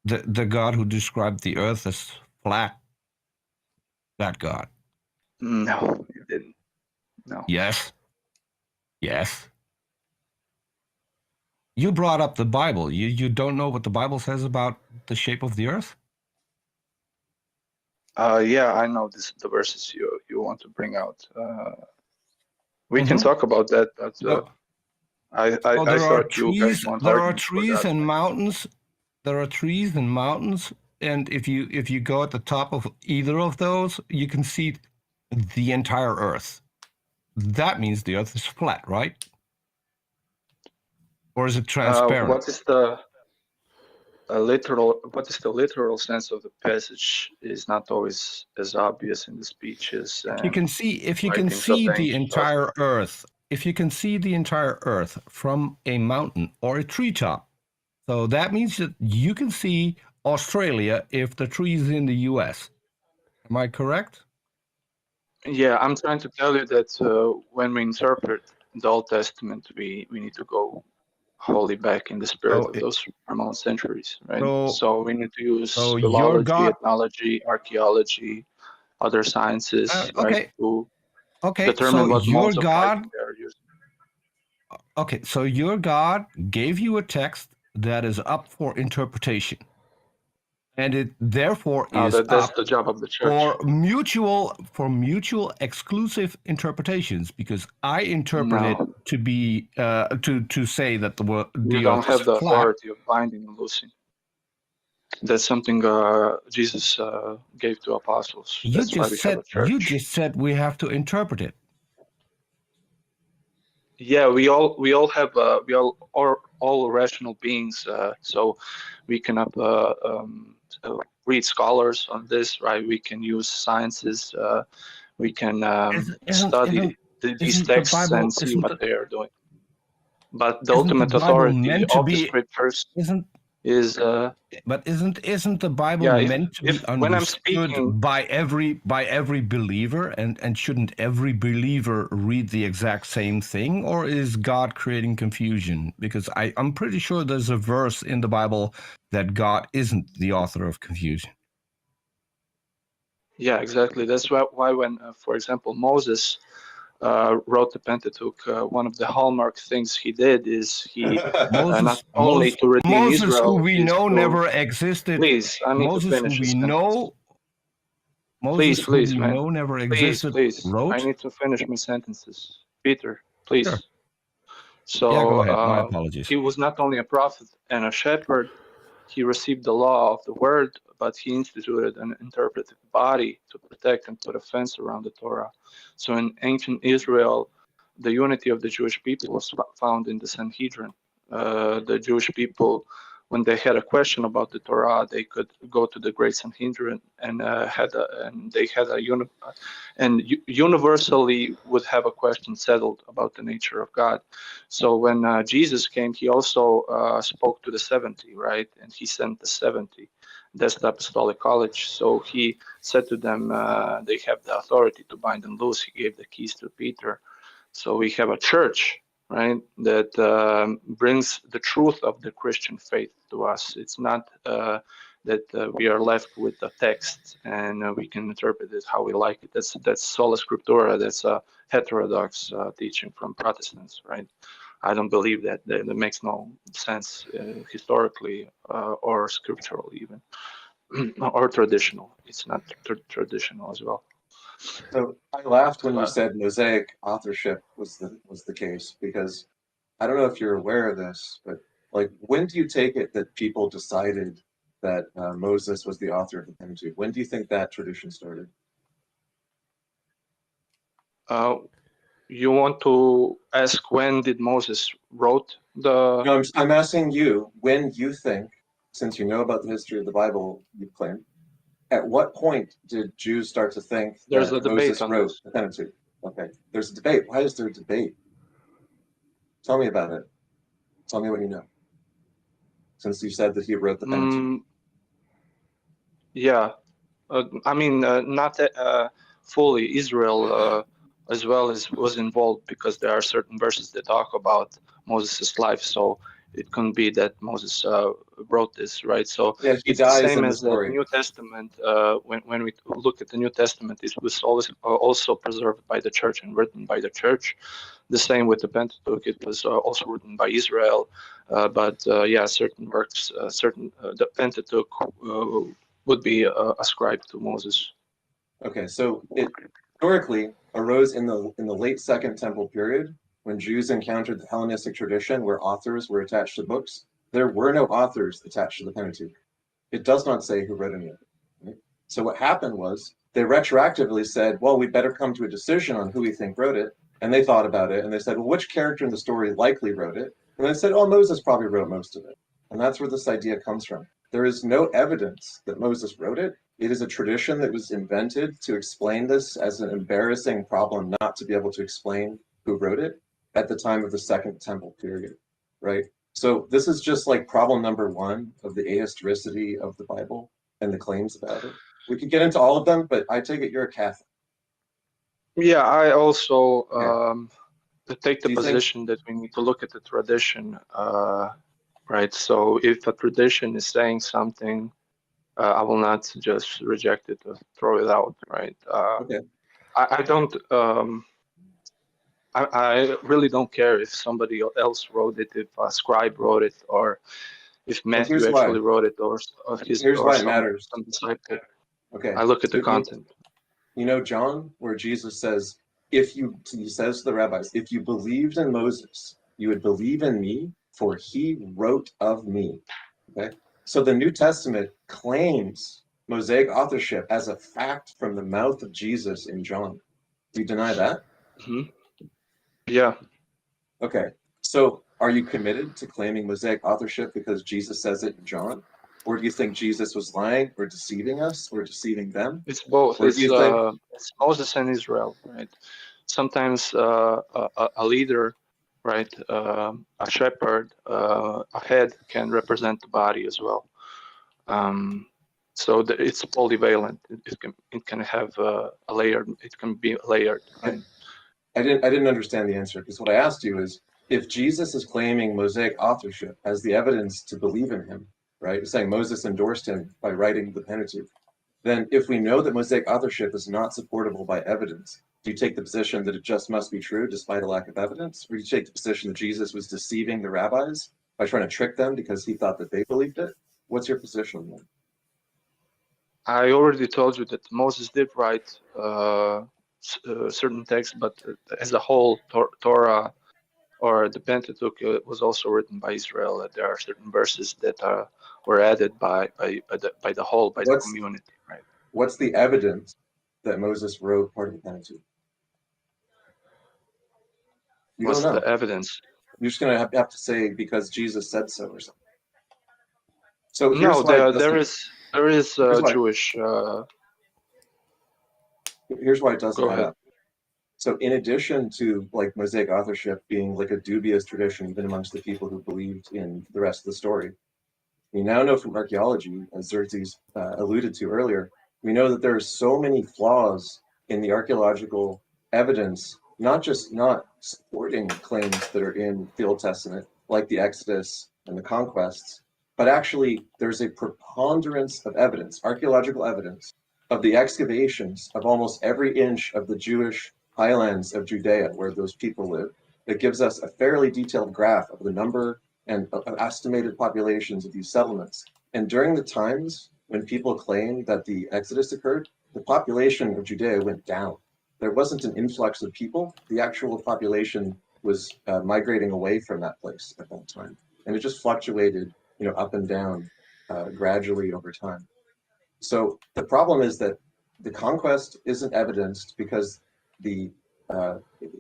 The God who described the earth as flat. That God. No, it didn't. No. Yes. Yes. You brought up the Bible. You don't know what the Bible says about the shape of the earth? Yeah, I know the verses you want to bring out. We can talk about that, but I there are thought you guys trees. want There are arguments for trees that. and mountains. There are trees and mountains, and if you go at the top of either of those, you can see the entire earth. That means the earth is flat, right? Or is it transparent? What is the literal sense of the passage is not always as obvious in the speeches If you and can see writings of the the ancient authors. entire earth, if you can see the entire earth from a mountain or a treetop, so that means that you can see Australia if the tree is in the US. Am I correct? Yeah, I'm trying to tell you that when we interpret the Old Testament, we need to go wholly back in the spirit of those remote centuries, right? So we need to use your philology, God. ethnology, archaeology, other sciences, right, to Okay, determine so what your modes of God. writing they are using. Okay, so your God gave you a text that is up for interpretation. And it therefore is that's up the job of the church. for mutual exclusive interpretations, because I interpret it to be to say that the You don't earth is have the flat. authority of binding and loosing. That's something Jesus gave to apostles. That's why we have a church. You just said we have to interpret it. Yeah, we all have we all rational beings, so we cannot read scholars on this, right? We can use sciences, we can study these texts and see what they are doing. But the ultimate authority of the scriptures is. But isn't the Bible Yeah, meant to be when I'm understood speaking, by every believer, and shouldn't every believer read the exact same thing, or is God creating confusion? Because I'm pretty sure there's a verse in the Bible that God isn't the author of confusion. yeah, exactly. That's why when, for example, Moses wrote the Pentateuch, one of the hallmark things he did is he not only to redeem Moses, Israel, who we is know to, never existed. Please, I need Moses, to finish who this we know. Moses, who please, we man. know never existed. Please. Wrote. I need to finish my sentences. Peter, please. Sure. So yeah, go ahead. My apologies. He was not only a prophet and a shepherd. He received the law of the word, but he instituted an interpretive body to protect and put a fence around the Torah. So in ancient Israel, the unity of the Jewish people was found in the Sanhedrin. The Jewish people, when they had a question about the Torah, they could go to the Great Sanhedrin and universally would have a question settled about the nature of God. So when Jesus came, he also spoke to the 70, right? And he sent the 70. That's the Apostolic College. So he said to them, they have the authority to bind and loose. He gave the keys to Peter. So we have a church, right, that brings the truth of the Christian faith to us. It's not that we are left with a text and we can interpret it how we like it. That's sola scriptura. That's a heterodox teaching from Protestants, right? I don't believe that. That makes no sense historically or scriptural even, or traditional. It's not traditional as well. So I laughed when you said Mosaic authorship was the case, because I don't know if you're aware of this, but Like, when do you take it that people decided that Moses was the author of the Pentateuch? When do you think that tradition started? You want to ask when did Moses wrote the? No, I'm asking you, when you think, since you know about the history of the Bible, you claim, at what point did Jews start to think There's that a debate Moses on wrote this. the Pentateuch? Okay, there's a debate. Why is there a debate? Tell me about it. Tell me what you know. Since you said that he wrote the Pentateuch. Yeah, I mean, not fully. Israel as well was involved because there are certain verses that talk about Moses' life. So it can be that Moses wrote this, right? So Yeah, he it's the dies same in the as the story. New Testament. When we look at the New Testament, it was always also preserved by the church and written by the church. The same with the Pentateuch; it was also written by Israel. But yeah, certain works, the Pentateuch would be ascribed to Moses. Okay, so it historically arose in the late Second Temple period when Jews encountered the Hellenistic tradition where authors were attached to books. There were no authors attached to the Pentateuch. It does not say who wrote any of it. Right? So what happened was they retroactively said, well, we better come to a decision on who we think wrote it. And they thought about it and they said, well, which character in the story likely wrote it? And they said, oh, Moses probably wrote most of it. And that's where this idea comes from. There is no evidence that Moses wrote it. It is a tradition that was invented to explain this as an embarrassing problem not to be able to explain who wrote it at the time of the Second Temple period, right? So this is just like problem number one of the ahistoricity of the Bible and the claims about it. We could get into all of them, but I take it you're a Catholic. Yeah, I also take the Do you think- position that we need to look at the tradition, right? So if a tradition is saying something, I will not just reject it or throw it out, right? Okay. I don't. I really don't care if somebody else wrote it, if a scribe wrote it, or if Matthew here's why. actually wrote it, or Here's why it matters. some disciple. Okay. I look at the content. You know John, where Jesus says, he says to the rabbis, if you believed in Moses, you would believe in me, for he wrote of me. Okay. So the New Testament claims Mosaic authorship as a fact from the mouth of Jesus in John. Do you deny that? Mm-hmm. Yeah. Okay. So are you committed to claiming Mosaic authorship because Jesus says it in John? Or do you think Jesus was lying or deceiving us or deceiving them? It's both. Or do you think It's Moses and Israel, right? Sometimes a leader, right, a shepherd, a head can represent the body as well. So it's polyvalent. It can have a layered. It can be layered. Right? I didn't understand the answer, because what I asked you is, if Jesus is claiming Mosaic authorship as the evidence to believe in him, right? Saying Moses endorsed him by writing the Pentateuch, then if we know that Mosaic authorship is not supportable by evidence, do you take the position that it just must be true despite a lack of evidence? Or do you take the position that Jesus was deceiving the rabbis by trying to trick them because he thought that they believed it? What's your position then? I already told you that Moses did write certain texts, but as a whole, Torah or the Pentateuch was also written by Israel. There are certain verses that were added by the community. Right. What's the evidence that Moses wrote part of the Pentateuch? You What's don't know. the evidence? You're just gonna have to say because Jesus said so or something. So here's No, why there is Jewish. Here's why it doesn't Go add ahead. up. So in addition to like Mosaic authorship being like a dubious tradition even amongst the people who believed in the rest of the story, we now know from archaeology, as Xerxes alluded to earlier, we know that there are so many flaws in the archaeological evidence, not just not supporting claims that are in the Old Testament, like the Exodus and the conquests, but actually there's a preponderance of evidence, archaeological evidence, of the excavations of almost every inch of the Jewish highlands of Judea where those people live, that gives us a fairly detailed graph of the number and estimated populations of these settlements. And during the times when people claim that the Exodus occurred, the population of Judea went down. There wasn't an influx of people. The actual population was migrating away from that place at that time. and it just fluctuated, up and down gradually over time. So the problem is that the conquest isn't evidenced because the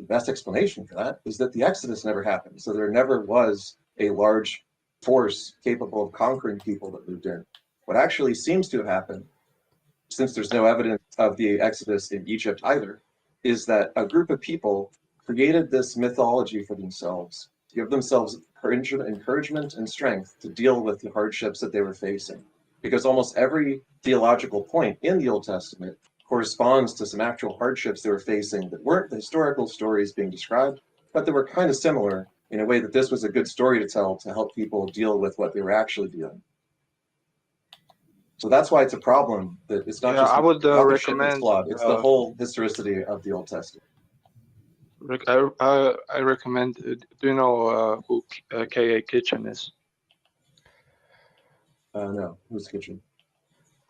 best explanation for that is that the Exodus never happened. So there never was a large force capable of conquering people that moved in. What actually seems to have happened, since there's no evidence of the Exodus in Egypt either, is that a group of people created this mythology for themselves, to give themselves encouragement and strength to deal with the hardships that they were facing. Because almost every theological point in the Old Testament corresponds to some actual hardships they were facing that weren't the historical stories being described, but they were kind of similar in a way that this was a good story to tell to help people deal with what they were actually dealing. So that's why it's a problem that it's not just I would not the ship recommend. that's flawed, it's the whole historicity of the Old Testament. I recommend. Do you know who K.A. Kitchen is? No, who's Kitchen?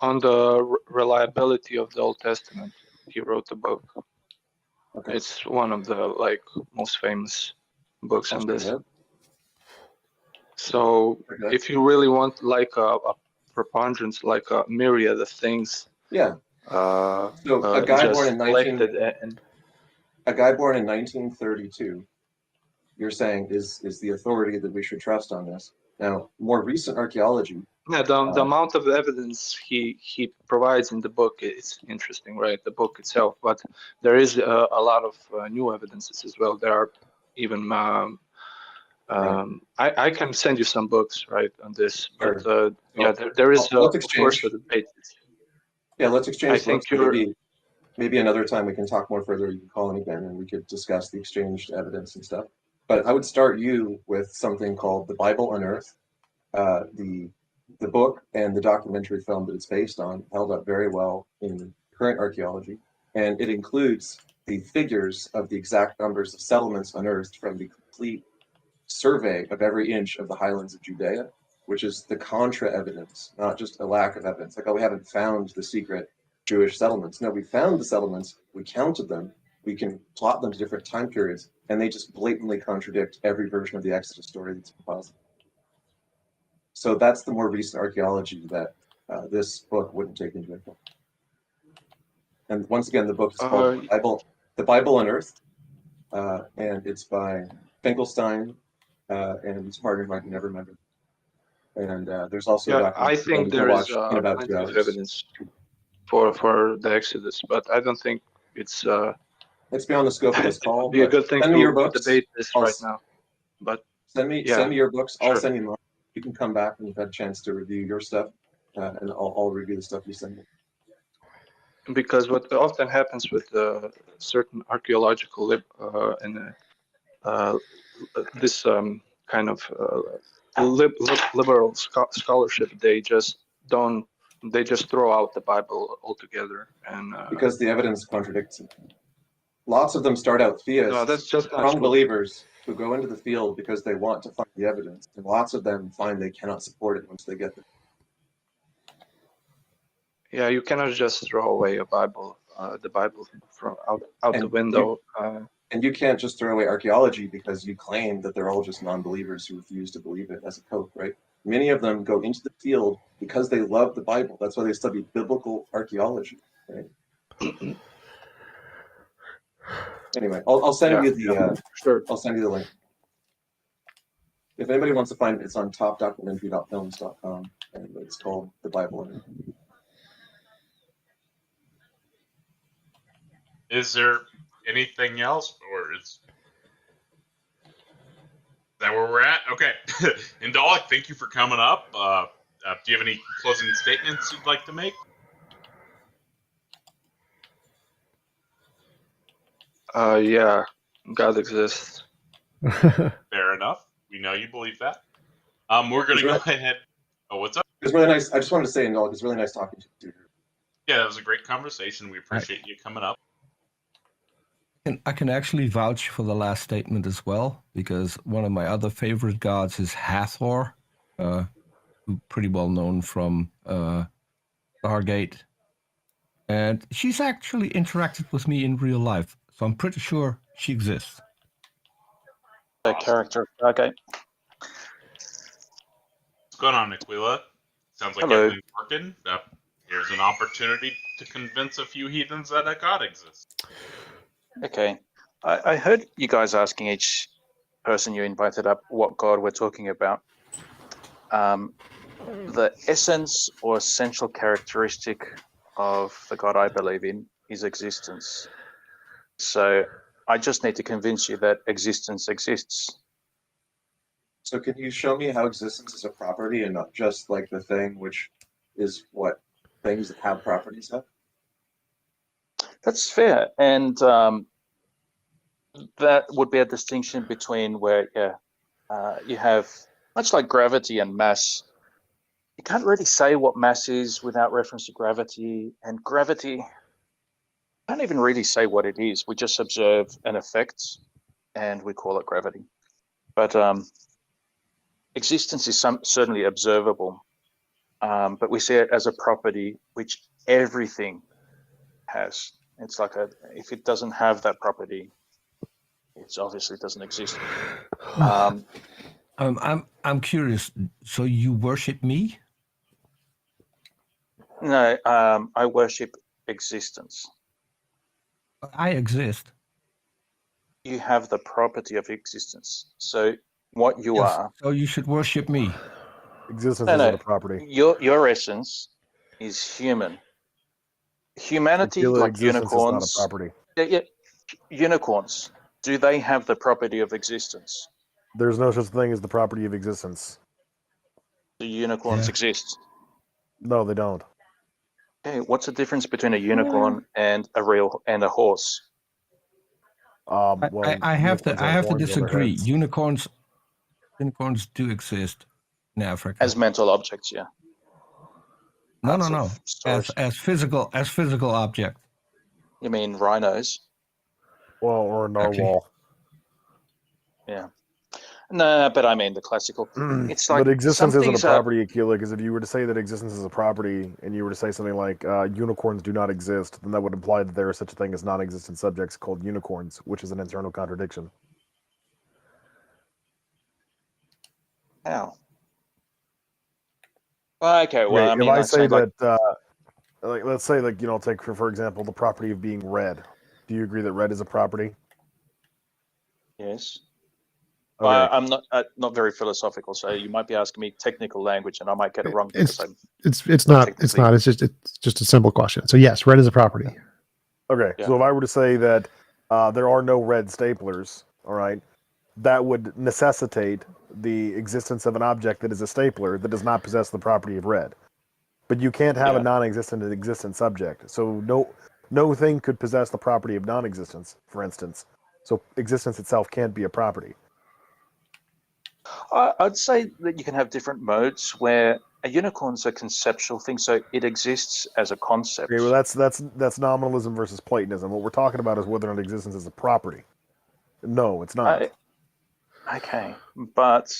On the reliability of the Old Testament, he wrote a book. Okay. It's one of the most famous books on this. So if you really want a preponderance, like a myriad of things, yeah. So a guy born in a guy born in 1932, you're saying is the authority that we should trust on this. Now, more recent archaeology. Yeah, the amount of evidence he provides in the book is interesting, right? The book itself, but there is a lot of new evidences as well. There are even I can send you some books, right, on this, but there is of course a debate. Yeah, let's exchange I think books. Maybe another time we can talk more further. You can call in again and we could discuss the exchanged evidence and stuff. But I would start you with something called The Bible Unearthed. The book and the documentary film that it's based on held up very well in current archaeology. And it includes the figures of the exact numbers of settlements unearthed from the complete survey of every inch of the highlands of Judea, which is the contra evidence, not just a lack of evidence. Like, oh, we haven't found the secret Jewish settlements. No, we found the settlements, we counted them, we can plot them to different time periods, and they just blatantly contradict every version of the Exodus story that's possible. So that's the more recent archaeology that this book wouldn't take into account. And once again, the book is called The Bible Unearthed, and it's by Finkelstein and his partner, I can never remember. And there's also I think there is plenty of evidence for the Exodus, but I don't think it's beyond the scope of this call. It would be a good thing to debate this right now. But send me your books. I'll send you mine. You can come back when you've had a chance to review your stuff, and I'll review the stuff you send me. Because what often happens with certain archaeological this kind of liberal scholarship, they just throw out the Bible altogether, and because the evidence contradicts it. Lots of them start out theists, no, that's just strong believers who go into the field because they want to find the evidence, and lots of them find they cannot support it once they get there. Yeah, you cannot just throw away the Bible from out the window. And you can't just throw away archaeology because you claim that they're all just non-believers who refuse to believe it as a code, right? Many of them go into the field because they love the Bible. That's why they study biblical archaeology, right? Anyway, I'll send you the I'll send you the link. If anybody wants to find it, it's on topdocumentary.films.com, and it's called The Bible. Is there anything else, or is that where we're at? Okay. Indalik, thank you for coming up. Do you have any closing statements you'd like to make? Yeah, God exists. Fair enough. We know you believe that. We're going to go ahead. Oh, what's up? It was really nice. I just wanted to say, Indalik, it's really nice talking to you. Yeah, that was a great conversation. We appreciate you coming up. And I can actually vouch for the last statement as well, because one of my other favorite gods is Hathor, pretty well known from Stargate. And she's actually interacted with me in real life, so I'm pretty sure she exists. The character Stargate. going on, Aquila? Sounds like Hello. everything's working. Here's an opportunity to convince a few heathens that a god exists. Okay. I heard you guys asking each person you invited up what god we're talking about. The essence or essential characteristic of the god I believe in is existence. So I just need to convince you that existence exists. So can you show me how existence is a property and not just like the thing, which is what things that have properties have? That's fair. And that would be a distinction between where, you have, much like gravity and mass, you can't really say what mass is without reference to gravity. And gravity, can't even really say what it is. We just observe an effect and we call it gravity. But existence is certainly observable, but we see it as a property which everything has. It's like if it doesn't have that property, it obviously doesn't exist. I'm curious. So you worship me? No, I worship existence. I exist. You have the property of existence. So what you Yes, are. so you should worship me. Existence No, isn't no. a property. Your essence is human. Humanity, Aquila, like existence unicorns. is not a property. Yeah, unicorns. Do they have the property of existence? There's no such thing as the property of existence. Do unicorns exist? No, they don't. Okay, what's the difference between a unicorn and a horse? Well, I have to unicorns have horns on their disagree. heads. Unicorns do exist in Africa. As mental objects, yeah. No. As physical object. You mean rhinos? Well, or a narwhal. Yeah. No, but I mean the classical. It's like But existence some isn't a things are- property, Aquila, because if you were to say that existence is a property, and you were to say something like unicorns do not exist, then that would imply that there is such a thing as non-existent subjects called unicorns, which is an internal contradiction. How? Okay, well, I Okay, mean, if I say like, that, like, let's say, like, take for example the property of being red. Do you agree that red is a property? yes. Okay. I'm not very philosophical, so you might be asking me technical language, and I might get it wrong because I'm. It's not. It's just a simple question. So yes, red is a property. Okay, so if I were to say that there are no red staplers, all right, that would necessitate the existence of an object that is a stapler that does not possess the property of red. But you can't have a non-existent and existent subject. So no thing could possess the property of non-existence, for instance. So existence itself can't be a property. I'd say that you can have different modes where a unicorn's a conceptual thing, so it exists as a concept. Okay, well that's nominalism versus Platonism. What we're talking about is whether or not existence is a property. No, it's not. Okay, but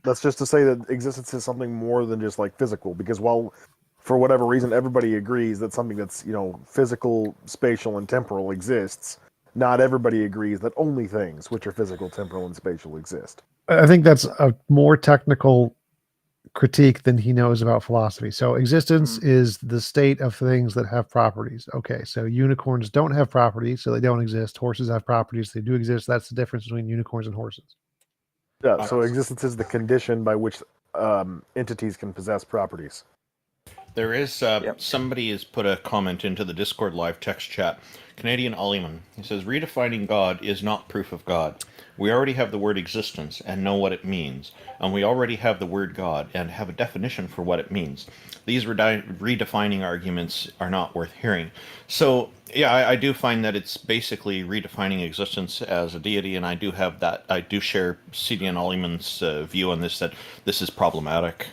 that's just to say that existence is something more than just like physical. Because while, for whatever reason, everybody agrees that something that's physical, spatial, and temporal exists, not everybody agrees that only things which are physical, temporal, and spatial exist. I think that's a more technical critique than he knows about philosophy. So existence is the state of things that have properties. Okay, so unicorns don't have properties, so they don't exist. Horses have properties, they do exist. That's the difference between unicorns and horses. Yeah, so existence is the condition by which entities can possess properties. There is somebody has put a comment into the Discord live text chat. Canadian Ollyman. He says, redefining God is not proof of God. We already have the word existence and know what it means. And we already have the word God and have a definition for what it means. These redefining arguments are not worth hearing. So, yeah, I do find that it's basically redefining existence as a deity, and I do have that. I do share CDN Ollyman's view on this, that this is problematic.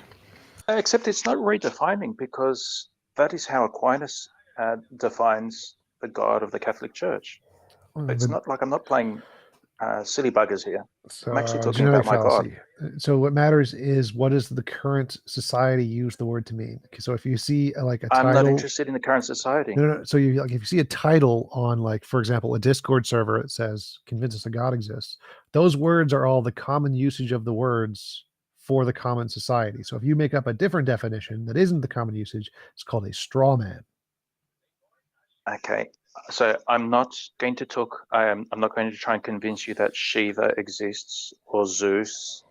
except it's not redefining, because that is how Aquinas defines the God of the Catholic Church. It's not like I'm not playing silly buggers here. I'm actually talking about my God. So what matters is what does the current society use the word to mean? So if you see like a title, I'm not interested in the current society. No. So you if you see a title on, like, for example, a Discord server, it says "Convince us a God exists." Those words are all the common usage of the words for the common society. So if you make up a different definition that isn't the common usage, it's called a straw man. Okay, so I'm not going to talk. I'm not going to try and convince you that Shiva exists, or Zeus,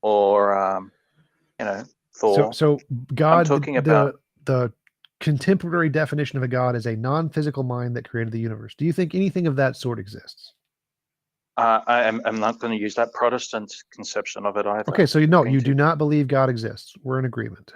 or Thor. So God, I'm talking about. the contemporary definition of a god is a non-physical mind that created the universe. Do you think anything of that sort exists? I'm not going to use that Protestant conception of it either. Okay, so you do not believe God exists. We're in agreement.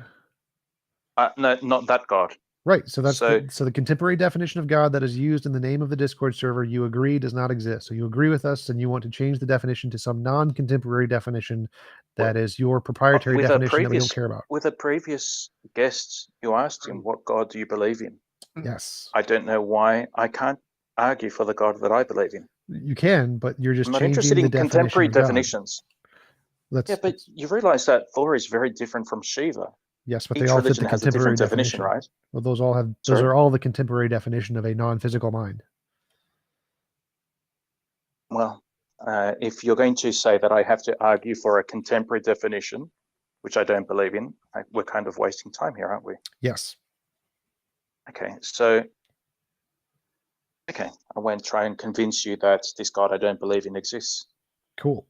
No, not that God. Right. So that's the contemporary definition of God that is used in the name of the Discord server. You agree does not exist. So you agree with us, and you want to change the definition to some non-contemporary definition that is your proprietary definition that we don't care about. With a previous guest, you asked him, "What God do you believe in?" Yes. I don't know why I can't argue for the God that I believe in. You can, but you're just I'm not changing interested the in definition contemporary of God. definitions. Yeah, but you realize that Thor is very different from Shiva. Yes, but Each they all fit religion the has a contemporary different definition, right? Well, those are Sorry? all the contemporary definition of a non-physical mind. Well, if you're going to say that I have to argue for a contemporary definition, which I don't believe in, we're kind of wasting time here, aren't we? Yes. Okay, so I won't try and convince you that this God I don't believe in exists. Cool.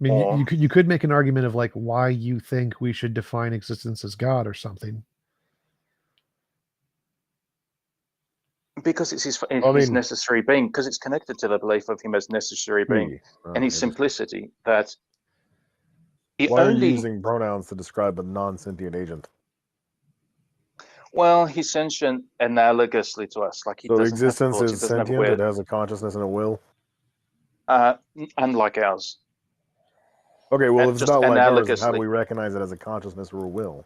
I mean, you could make an argument of like why you think we should define existence as God or something. Because it's his necessary being, because it's connected to the belief of him as necessary being and his simplicity that Why are you using pronouns to describe a non-sentient agent? Well, he's sentient analogously to us. Like he So doesn't existence have thoughts, is he doesn't have sentient, will. it has a consciousness and a will? Unlike ours. Okay, well, if it's just not like ours, then how do analogously. we recognize it as a consciousness or a will?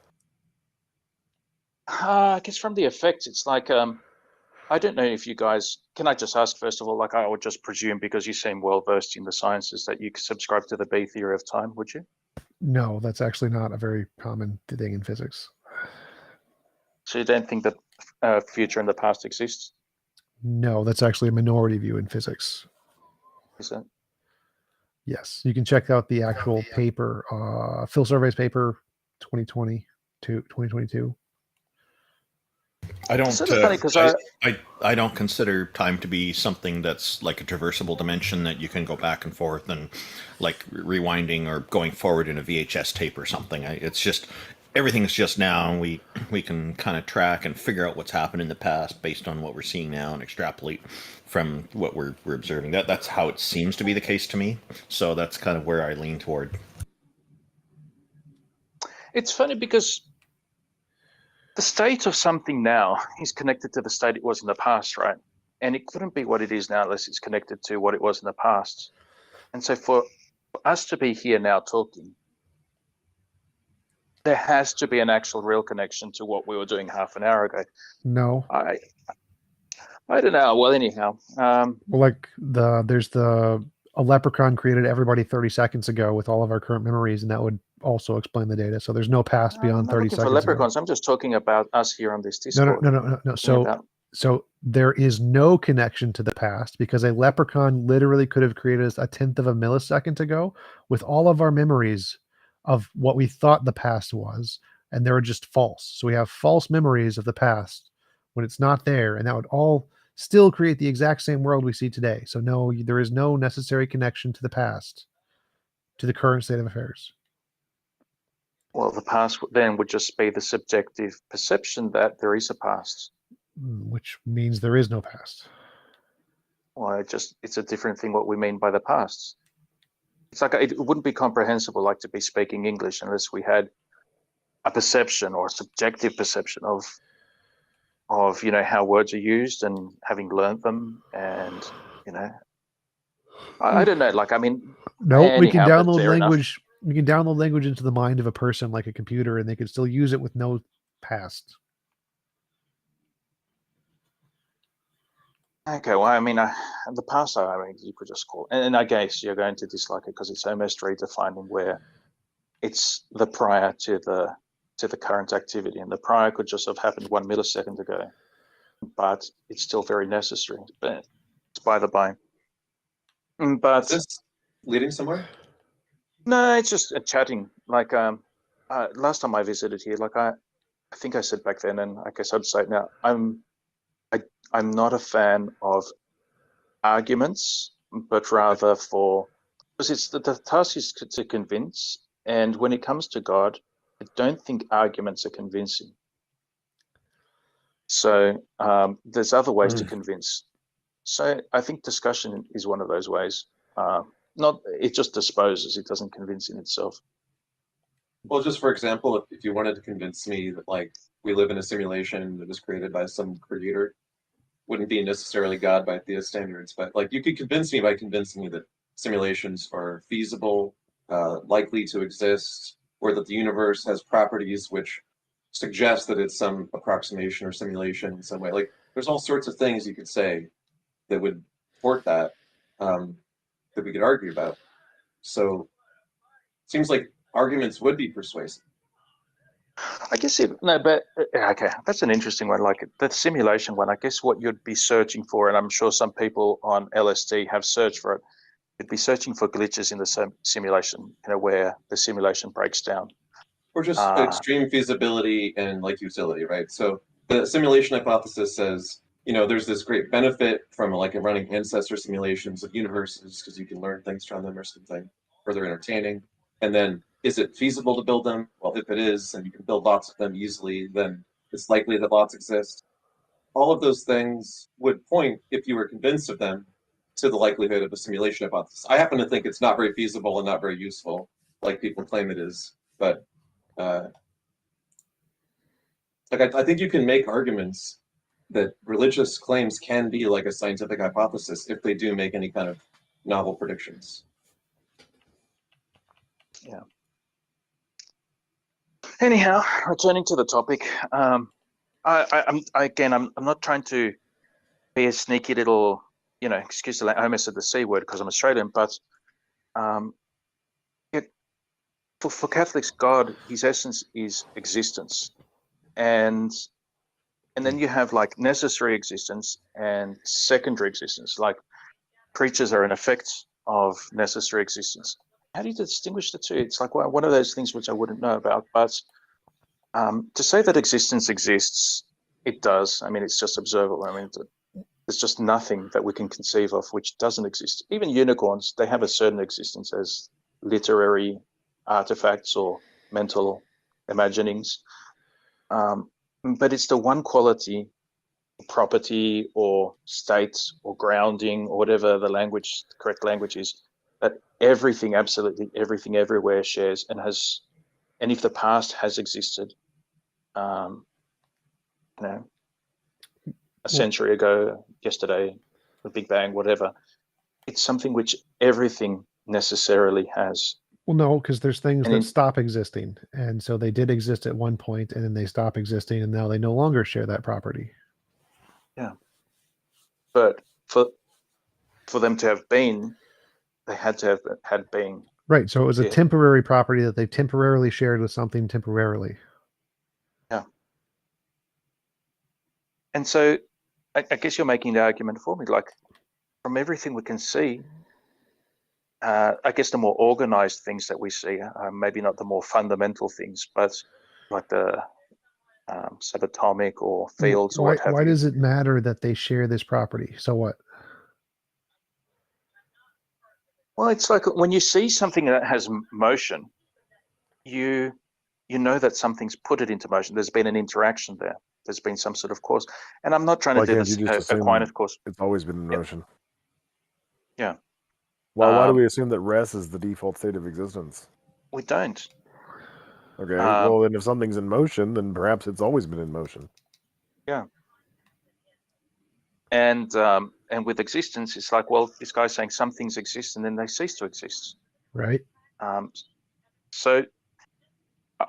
I guess from the effects, it's like, I don't know if you guys, can I just ask first of all, like I would just presume because you seem well versed in the sciences that you subscribe to the B theory of time, would you? No, that's actually not a very common thing in physics. So you don't think that future and the past exists? No, that's actually a minority view in physics. Is it? Yes, you can check out the actual paper, Phil Survey's paper, 2020 to 2022. I don't. It's funny 'cause I don't consider time to be something that's like a traversable dimension that you can go back and forth and like rewinding or going forward in a VHS tape or something. It's just everything's just now, and we can kind of track and figure out what's happened in the past based on what we're seeing now and extrapolate from what we're observing. That's how it seems to be the case to me. So that's kind of where I lean toward. It's funny because the state of something now is connected to the state it was in the past, right? And it couldn't be what it is now unless it's connected to what it was in the past. And so for us to be here now talking, there has to be an actual real connection to what we were doing half an hour ago. No. I don't know. Well, anyhow. Well, like there's a leprechaun created everybody 30 seconds ago with all of our current memories, and that would also explain the data. So there's no past beyond 30 seconds. For leprechauns, I'm just talking about us here on this Discord. No. So there is no connection to the past because a leprechaun literally could have created a 1/10 of a millisecond ago with all of our memories of what we thought the past was, and they were just false. So we have false memories of the past when it's not there, and that would all still create the exact same world we see today. So no, there is no necessary connection to the past, to the current state of affairs. Well, the past then would just be the subjective perception that there is a past. Which means there is no past. Well, it's a different thing what we mean by the past. It's like it wouldn't be comprehensible like to be speaking English unless we had a perception or a subjective perception of how words are used and having learned them, and I don't know. Like, I mean, no, we can anyhow, download language. We can download language into the mind of a person like a computer, and they can still use it with no past. Okay, well, I mean, the past, I mean, you could just call, and I guess you're going to dislike it because it's almost redefining where it's the prior to the current activity, and the prior could just have happened 1 millisecond ago, but it's still very necessary. But it's by the by. But is this leading somewhere? No, it's just chatting. Like last time I visited here, like I think I said back then, and I guess I'd say it now. I'm not a fan of arguments, but rather because it's the task is to convince, and when it comes to God, I don't think arguments are convincing. So there's other ways to convince. So I think discussion is one of those ways. Not it just disposes; it doesn't convince in itself. Well, just for example, if you wanted to convince me that like we live in a simulation that was created by some creator, wouldn't be necessarily God by theist standards, but like you could convince me by convincing me that simulations are feasible, likely to exist, or that the universe has properties which suggest that it's some approximation or simulation in some way. Like there's all sorts of things you could say that would support that, that we could argue about. So it seems like arguments would be persuasive. I guess no, but okay, that's an interesting one. Like the simulation one, I guess what you'd be searching for, and I'm sure some people on LSD have searched for it. You'd be searching for glitches in the simulation, where the simulation breaks down, or just extreme feasibility and like utility, right? So the simulation hypothesis says, there's this great benefit from like running ancestor simulations of universes because you can learn things from them or something, or they're entertaining. And then, is it feasible to build them? Well, if it is, and you can build lots of them easily, then it's likely that lots exist. All of those things would point, if you were convinced of them, to the likelihood of a simulation hypothesis. I happen to think it's not very feasible and not very useful, like people claim it is. But I think you can make arguments that religious claims can be like a scientific hypothesis if they do make any kind of novel predictions. Yeah. Anyhow, returning to the topic, I'm not trying to be a sneaky little, excuse the I almost said the C word because I'm Australian, but for Catholics, God, his essence is existence, and then you have like necessary existence and secondary existence. Like creatures are an effect of necessary existence. How do you distinguish the two? It's like one of those things which I wouldn't know about, but to say that existence exists, it does. I mean, it's just observable. I mean, there's just nothing that we can conceive of which doesn't exist. Even unicorns, they have a certain existence as literary artifacts or mental imaginings. But it's the one quality, property or state or grounding or whatever the correct language is, that everything, absolutely everything everywhere shares and has, and if the past has existed, a century ago, yesterday, the Big Bang, whatever, it's something which everything necessarily has. Well, no, because there's things that stop existing, and so they did exist at one point, and then they stop existing, and now they no longer share that property. Yeah, but for them to have been, they had to have had being. Right. So it was a temporary property that they temporarily shared with something temporarily. Yeah. And so, I guess you're making the argument for me, like from everything we can see. I guess the more organized things that we see, maybe not the more fundamental things, but like the subatomic or fields or what have you. Why does it matter that they share this property? So what? Well, it's like when you see something that has motion, you know that something's put it into motion. There's been an interaction there. There's been some sort of cause. And I'm not trying to do this Aquinas course. It's always been in motion. Yeah. Why do we assume that rest is the default state of existence? We don't. Okay, well then if something's in motion, then perhaps it's always been in motion. Yeah. And with existence, it's like, well, this guy's saying some things exist and then they cease to exist. Right. So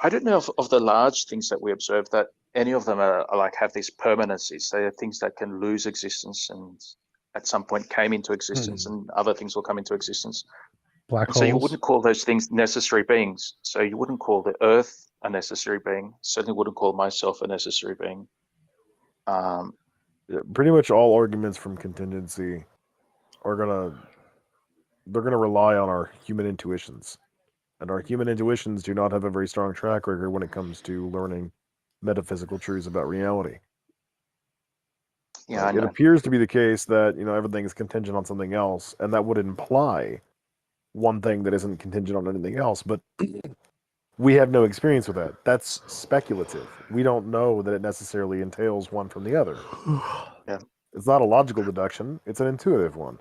I don't know of the large things that we observe that any of them are like have these permanencies. They are things that can lose existence and at some point came into existence and other things will come into existence. Black holes. So you wouldn't call those things necessary beings. So you wouldn't call the earth a necessary being. Certainly wouldn't call myself a necessary being. Yeah, pretty much all arguments from contingency are they're gonna rely on our human intuitions. And our human intuitions do not have a very strong track record when it comes to learning metaphysical truths about reality. Yeah, I It know. appears to be the case that, everything is contingent on something else, and that would imply one thing that isn't contingent on anything else, but we have no experience with that. That's speculative. We don't know that it necessarily entails one from the other. Yeah, It's not a logical deduction, it's an intuitive one.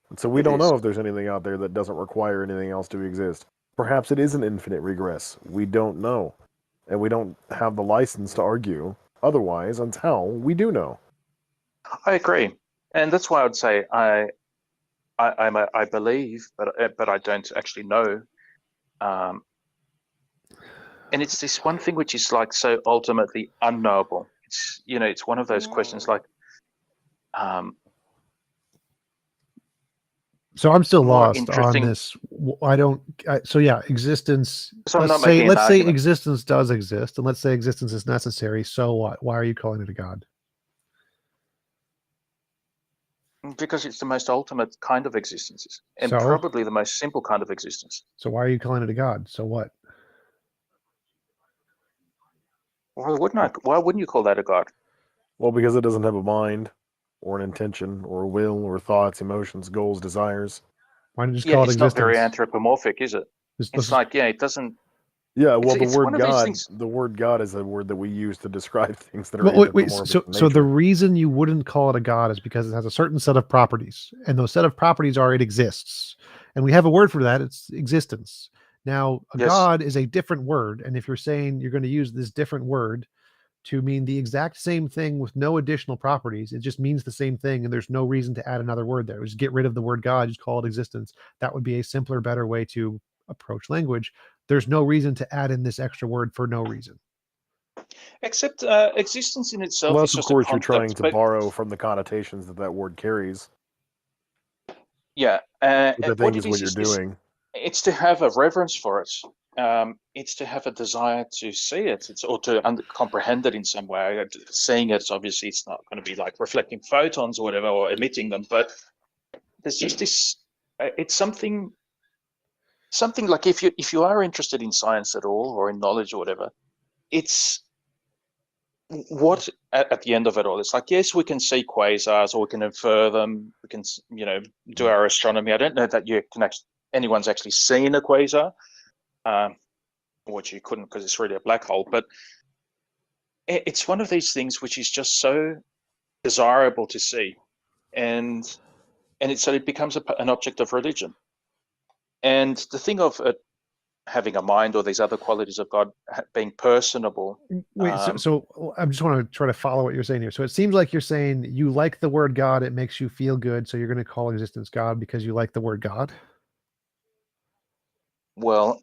And so we it don't is. know if there's anything out there that doesn't require anything else to exist. Perhaps it is an infinite regress. We don't know. And we don't have the license to argue otherwise until we do know. I agree, and that's why I would say I believe, but I don't actually know. And it's this one thing which is like so ultimately unknowable. It's one of those questions like, So I'm still more lost on interesting. this. So yeah, existence. So I'm not making an Let's say argument existence does exist, and let's say existence is necessary. So what? Why are you calling it a god? because it's the most ultimate kind of existence, and So probably the most simple kind of existence. so why are you calling it a god? So what? Why wouldn't you call that a god? Well, because it doesn't have a mind, or an intention, or a will, or thoughts, emotions, goals, desires. Why don't you just Yeah, call it it's not very existence? anthropomorphic, is it? It's like, yeah, it doesn't. Yeah, well, It's one of these things. the word God is a word that we use to describe things that are Well, wait. anthropomorphic in So the nature. reason you wouldn't call it a god is because it has a certain set of properties, and those set of properties are it exists, and we have a word for that. It's existence. Now, a Yes. god is a different word, and if you're saying you're going to use this different word to mean the exact same thing with no additional properties, it just means the same thing, and there's no reason to add another word there. Just get rid of the word God, just call it existence. That would be a simpler, better way to approach language. There's no reason to add in this extra word for no reason. Except existence in itself Unless, is of just a course, you're trying concept. to But borrow from the connotations that that word carries, yeah, which I what think it is what you're is doing. it's to have a reverence for it. It's to have a desire to see it. Or to comprehend it in some way. Seeing it, obviously, it's not going to be like reflecting photons or whatever, or emitting them. But there's just this. It's something like if you are interested in science at all or in knowledge or whatever, it's what at the end of it all. It's like, yes, we can see quasars or we can infer them. We can do our astronomy. I don't know that anyone's actually seen a quasar, which you couldn't because it's really a black hole. But it's one of these things which is just so desirable to see, and it becomes an object of religion. And the thing of it having a mind or these other qualities of God being personable. Wait, so I just want to try to follow what you're saying here. So it seems like you're saying you like the word God, it makes you feel good, so you're going to call existence God because you like the word God? Well,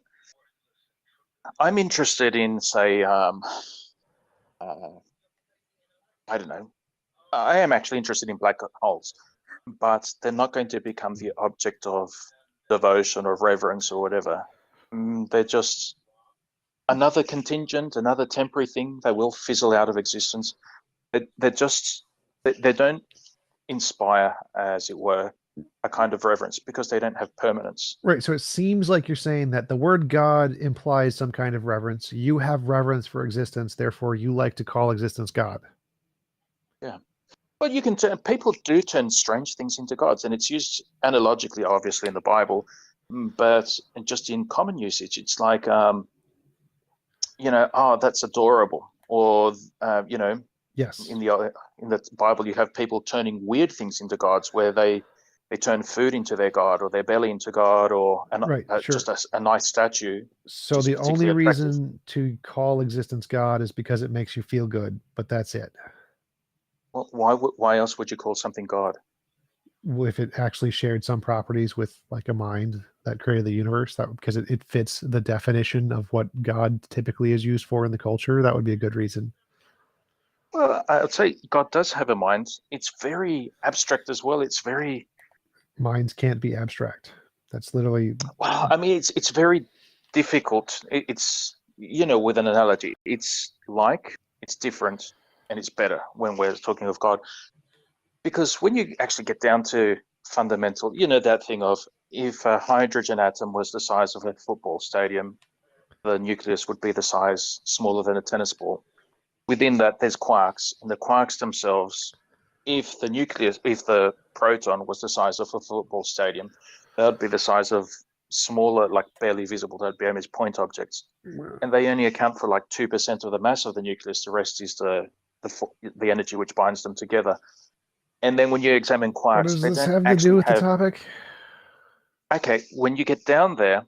I'm interested in, say, I don't know. I am actually interested in black holes, but they're not going to become the object of devotion or reverence or whatever. They're just another contingent, another temporary thing. They will fizzle out of existence. They don't inspire, as it were, a kind of reverence because they don't have permanence. Right. So it seems like you're saying that the word God implies some kind of reverence. You have reverence for existence, therefore you like to call existence God. Yeah. Well, you can people do turn strange things into gods, and it's used analogically, obviously, in the Bible, but just in common usage, it's like, oh, that's adorable, or yes, in the Bible, you have people turning weird things into gods, where they turn food into their god, or their belly into God, or right, sure. just a nice statue. So the only reason to call existence God is because it makes you feel good, but that's it. Well, why else would you call something God? If it actually shared some properties with like a mind that created the universe, that because it fits the definition of what God typically is used for in the culture, that would be a good reason. Well, I'd say God does have a mind. It's very abstract as well. It's very minds can't be abstract. That's literally. Well, I mean, it's very difficult. It's with an analogy, it's different, and it's better when we're talking of God, because when you actually get down to fundamental, that thing of if a hydrogen atom was the size of a football stadium, the nucleus would be the size smaller than a tennis ball. Within that, there's quarks, and the quarks themselves, if the proton was the size of a football stadium, that would be the size of smaller, like barely visible, that would be almost point objects. And they only account for like 2% of the mass of the nucleus. The rest is the energy which binds them together. And then when you examine quarks, What does they this don't have to actually do with have. the topic? Okay, when you get down there,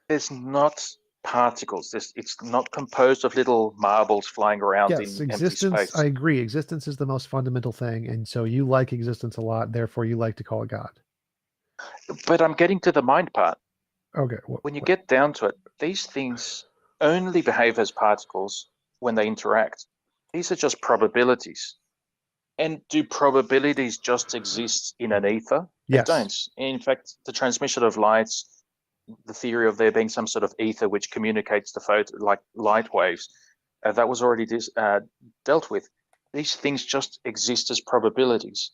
there's not particles. It's not composed of little marbles flying around Yes, in empty existence. space. I agree. Existence is the most fundamental thing, and so you like existence a lot. Therefore, you like to call it God. But I'm getting to the mind part. Okay. When you get down to it, these things only behave as particles when they interact. These are just probabilities. And do probabilities just exist in an ether? Yes. They don't. In fact, the transmission of light, the theory of there being some sort of ether which communicates the photo, like light waves, that was already dealt with. These things just exist as probabilities.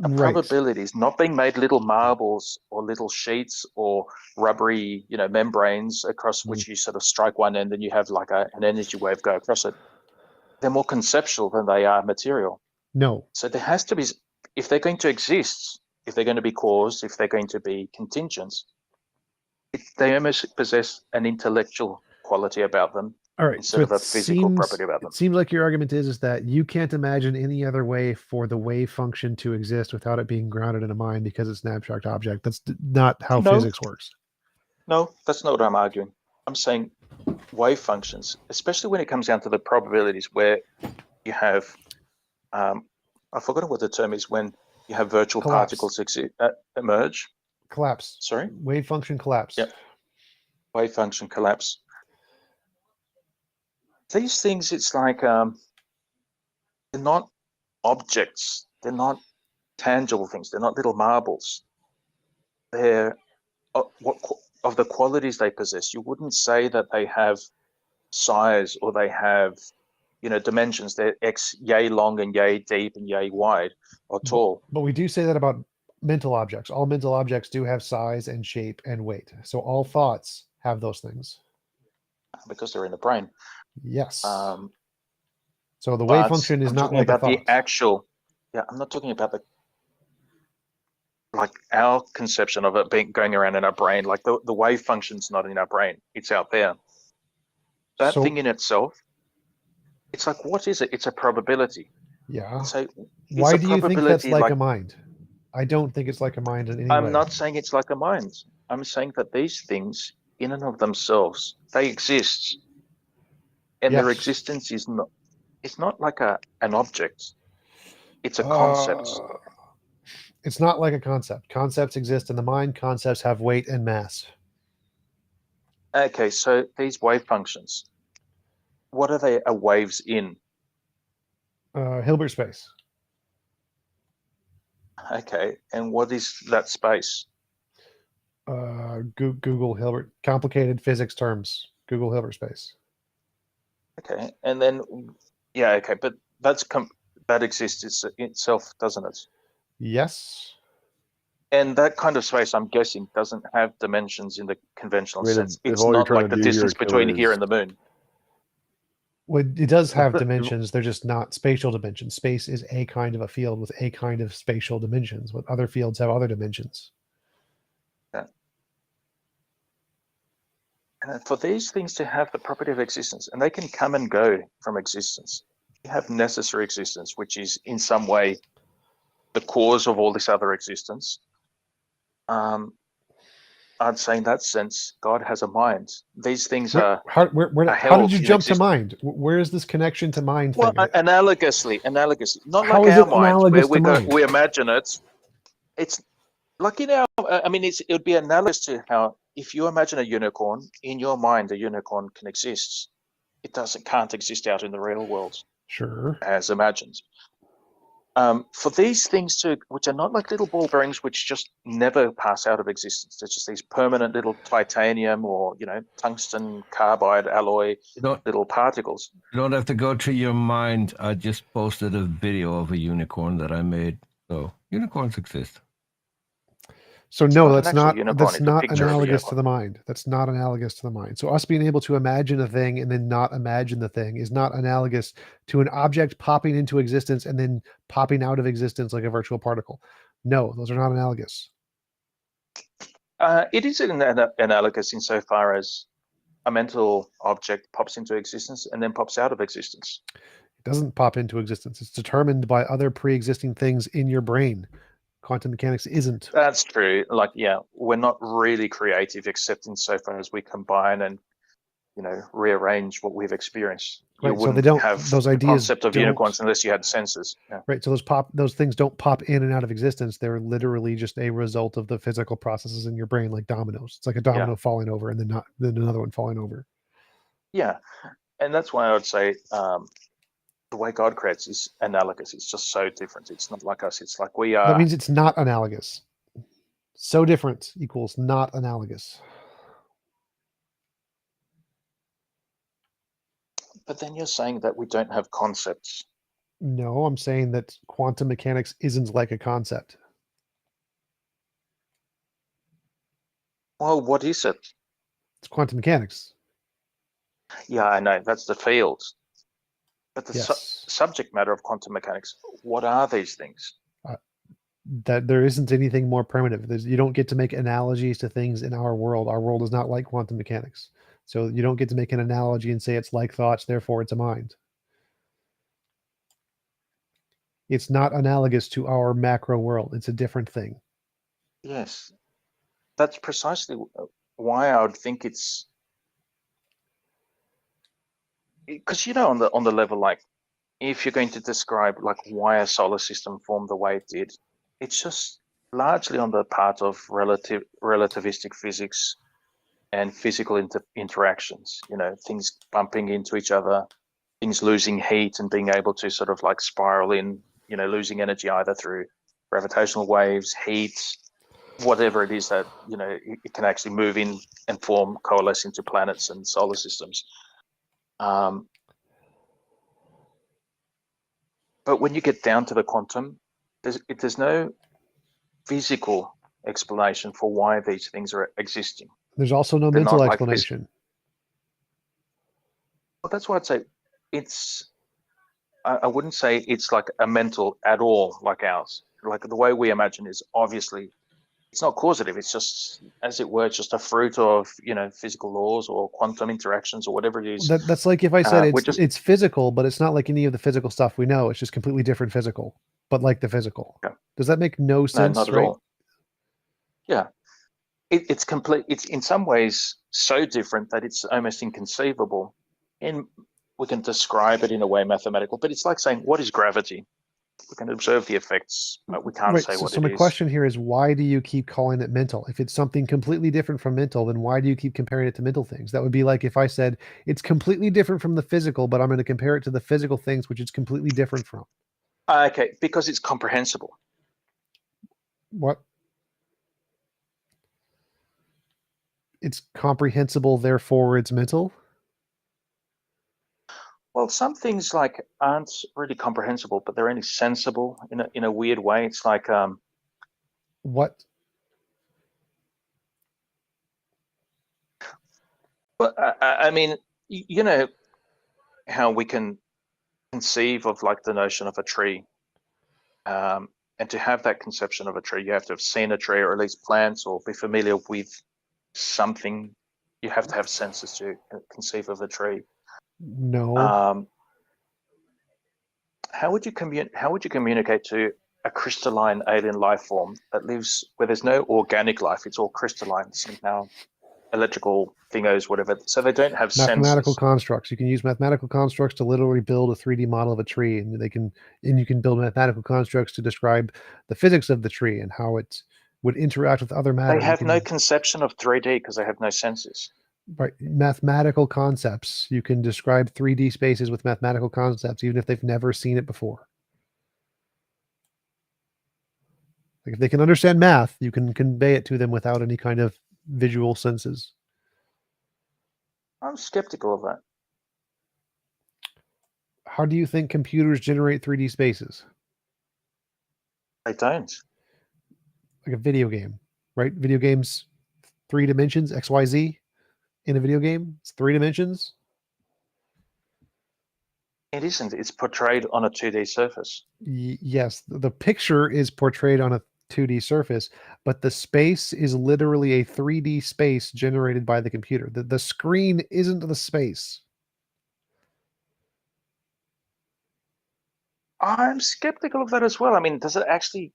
A Right. probability is not being made little marbles or little sheets or rubbery, membranes across which you sort of strike one end and you have like an energy wave go across it. They're more conceptual than they are material. No. So there has to be, if they're going to exist, if they're going to be caused, if they're going to be contingent, they almost possess an intellectual quality about them. All right. Instead So of a physical property about them. It seems like your argument is that you can't imagine any other way for the wave function to exist without it being grounded in a mind because it's an abstract object. That's not how No. physics works. No, that's not what I'm arguing. I'm saying wave functions, especially when it comes down to the probabilities where you have, I've forgotten what the term is, when you have virtual Collapse. particles emerge. Collapse. Sorry? Wave function collapse. Yep. Wave function collapse. These things, it's like they're not objects. They're not tangible things. They're not little marbles. They're what of the qualities they possess. You wouldn't say that they have size or they have, dimensions. They're yay long and yay deep and yay wide or tall. But we do say that about mental objects. All mental objects do have size and shape and weight. So all thoughts have those things. Because they're in the brain. Yes. So the wave function is not like a thought. the actual. Yeah, I'm not talking about like our conception of it going around in our brain. Like the wave function's not in our brain; it's out there. That thing in itself, it's like, what is it? It's a probability. Yeah. So why do you think that's like like a mind? I don't think it's like a mind in any way. I'm not saying it's like a mind. I'm saying that these things, in and of themselves, they exist. And their existence is not, it's not like an object. It's a concept. It's not like a concept. Concepts exist in the mind. Concepts have weight and mass. Okay, so these wave functions, what are they waves in? Hilbert space. Okay, and what is that space? Google Hilbert. Complicated physics terms. Google Hilbert space. Okay, and then, yeah, okay, but that exists itself, doesn't it? Yes. And that kind of space, I'm guessing, doesn't have dimensions in the conventional sense. if It's all you're not trying like to the do here, distance between Killer, here is- and the moon. Well, it does have dimensions. They're just not spatial dimensions. Space is a kind of a field with a kind of spatial dimensions, but other fields have other dimensions. Yeah. And for these things to have the property of existence, and they can come and go from existence, you have necessary existence, which is in some way the cause of all this other existence. I'd say in that sense, God has a mind. These things are How held did you in jump to existence. mind? Where is this connection to mind Well, thing? analogously, not How like is our it minds where analogous to mind? we imagine it. It's like in our. I mean, it would be analogous to how if you imagine a unicorn in your mind, a unicorn can exist. It can't exist out in the real world. Sure. As imagined. For these things too, which are not like little ball bearings, which just never pass out of existence. They're just these permanent little titanium or tungsten carbide alloy little particles. You don't have to go to your mind. I just posted a video of a unicorn that I made. So unicorns exist. So It's no, not an that's actual not unicorn. It's a picture of a analogous to unicorn. the mind. That's not analogous to the mind. So us being able to imagine a thing and then not imagine the thing is not analogous to an object popping into existence and then popping out of existence like a virtual particle. No, those are not analogous. It is analogous insofar as a mental object pops into existence and then pops out of existence. It doesn't pop into existence. It's determined by other pre-existing things in your brain. Quantum mechanics isn't. That's true. Like, yeah, we're not really creative except insofar as we combine and, you know, rearrange what we've experienced. You Right. So they wouldn't don't. have Those the ideas concept of don't. unicorns unless you had senses. Yeah. Right. So those things don't pop in and out of existence. They're literally just a result of the physical processes in your brain, like dominoes. It's like a domino falling over and then another one falling over. Yeah. And that's why I would say the way God creates is analogous. It's just so different. It's not like us. It's like we are. That means it's not analogous. So different equals not analogous. But then you're saying that we don't have concepts. No, I'm saying that quantum mechanics isn't like a concept. Well, what is it? It's quantum mechanics. Yeah, I know. That's the field. But the Yes. subject matter of quantum mechanics, what are these things? That there isn't anything more primitive. You don't get to make analogies to things in our world. Our world is not like quantum mechanics. So you don't get to make an analogy and say it's like thoughts, therefore it's a mind. It's not analogous to our macro world. It's a different thing. Yes. That's precisely why I would think it's because, you know, on the level, like, if you're going to describe like why a solar system formed the way it did, it's just largely on the part of relativistic physics and physical interactions. You know, things bumping into each other, things losing heat and being able to sort of like spiral in. You know, losing energy either through gravitational waves, heat, whatever it is that, you know, it can actually move in and coalesce into planets and solar systems. But when you get down to the quantum, there's no physical explanation for why these things are existing. There's also no They're mental not like explanation. Well, that's why I'd say I wouldn't say it's like a mental at all like ours. Like the way we imagine is obviously it's not causative. It's just, as it were, just a fruit of, you know, physical laws or quantum interactions or whatever it is. That's like if I said it's it's physical, but it's not like any of the physical stuff we know. It's just completely different physical, but like the physical. Yeah. Does that make no sense? No, not at right? all. Yeah, it's complete. It's in some ways so different that it's almost inconceivable. And we can describe it in a way mathematical, but it's like saying, what is gravity? We can observe the effects, but we can't Right. say what So it my is. question here is, why do you keep calling it mental? If it's something completely different from mental, then why do you keep comparing it to mental things? That would be like if I said it's completely different from the physical, but I'm going to compare it to the physical things, which it's completely different from. Okay, because it's comprehensible. What? It's comprehensible, therefore it's mental? Well, some things like aren't really comprehensible, but they're only sensible in a weird way. It's like What? But I mean, you know how we can conceive of like the notion of a tree, and to have that conception of a tree, you have to have seen a tree or at least plants or be familiar with something. You have to have senses to conceive of a tree. No. How would you communicate to a crystalline alien life form that lives where there's no organic life? It's all crystalline somehow, electrical thingos, whatever. So they don't have Mathematical senses. constructs. You can use mathematical constructs to literally build a 3D model of a tree, and you can build mathematical constructs to describe the physics of the tree and how it would interact with other matter. They have no conception of 3D because they have no senses. Right, mathematical concepts. You can describe 3D spaces with mathematical concepts, even if they've never seen it before. Like if they can understand math, you can convey it to them without any kind of visual senses. I'm skeptical of that. How do you think computers generate 3D spaces? They don't. Like a video game. right? Video games, 3 dimensions, XYZ in a video game. It's 3 dimensions. It isn't. It's portrayed on a 2D surface. Yes, the picture is portrayed on a 2D surface, but the space is literally a 3D space generated by the computer. The screen isn't the space. I'm skeptical of that as well. I mean, does it actually?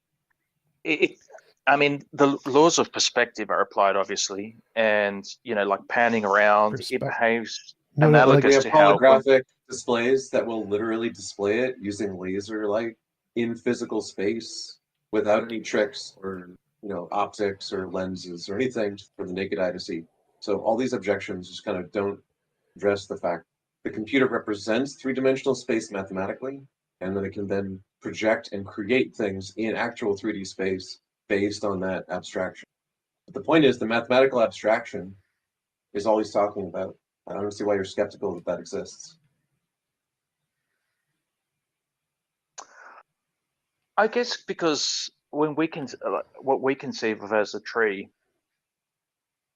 I mean, the laws of perspective are applied, obviously, and like panning around, it behaves No, analogous we have to how. holographic displays that will literally display it using laser light in physical space without any tricks or optics or lenses or anything for the naked eye to see. So all these objections just kind of don't address the fact the computer represents 3-dimensional space mathematically, and then it can then project and create things in actual 3D space based on that abstraction. But the point is, the mathematical abstraction is all he's talking about. I don't see why you're skeptical that exists. I guess because when we can, what we conceive of as a tree,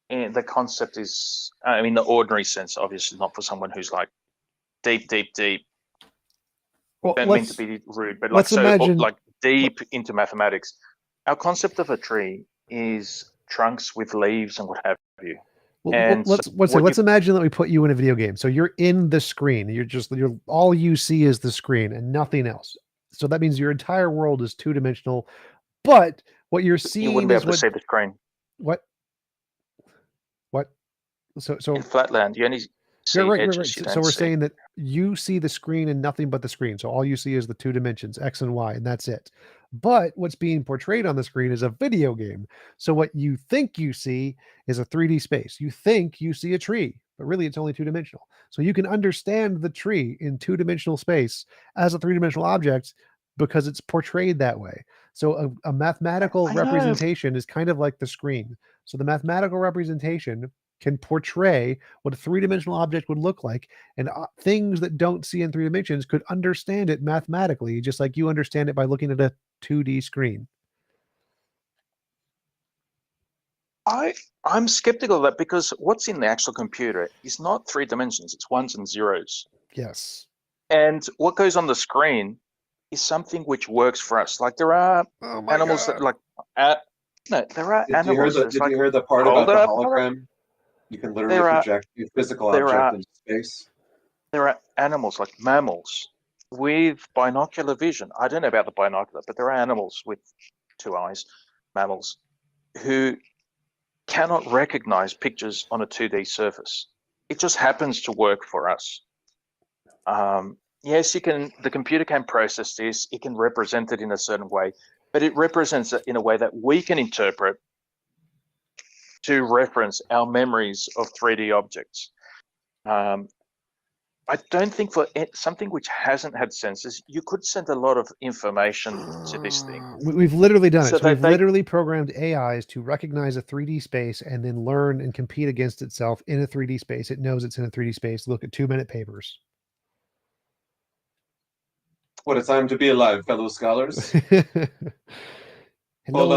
and the concept is, I mean, the ordinary sense, obviously, not for someone who's like deep. Well, Don't mean to be rude, but let's imagine, like deep into mathematics. Our concept of a tree is trunks with leaves and what have you. And let's imagine that we put you in a video game. So you're in the screen. You're all you see is the screen and nothing else. So that means your entire world is 2-dimensional. But what you're seeing, you wouldn't be able to see the screen. What? So in Flatland, you only see edges. You don't so we're see. saying that you see the screen and nothing but the screen. So all you see is the 2 dimensions, X and Y, and that's it. But what's being portrayed on the screen is a video game. So what you think you see is a 3D space. You think you see a tree, but really it's only 2-dimensional. So you can understand the tree in 2-dimensional space as a 3-dimensional object because it's portrayed that way. So a mathematical representation is kind of like the screen. So the mathematical representation can portray what a 3-dimensional object would look like, and things that don't see in 3 dimensions could understand it mathematically, just like you understand it by looking at a 2D screen. I'm skeptical of that because what's in the actual computer is not 3 dimensions, it's ones and zeros. Yes. And what goes on the screen is something which works for us. Like there are animals that like no, there are animals. Did you hear the part about the hologram? You can literally project a physical object into space. There are animals like mammals with binocular vision. I don't know about the binocular, but there are animals with 2 eyes, mammals, who cannot recognize pictures on a 2D surface. It just happens to work for us. Yes, the computer can process this, it can represent it in a certain way, but it represents it in a way that we can interpret to reference our memories of 3D objects. I don't think for something which hasn't had sensors, you could send a lot of information to this thing. We've literally done it. So we've literally programmed AIs to recognize a 3D space and then learn and compete against itself in a 3D space. It knows it's in a 3D space. Look at 2-minute papers. What a time to be alive, fellow scholars. Hello,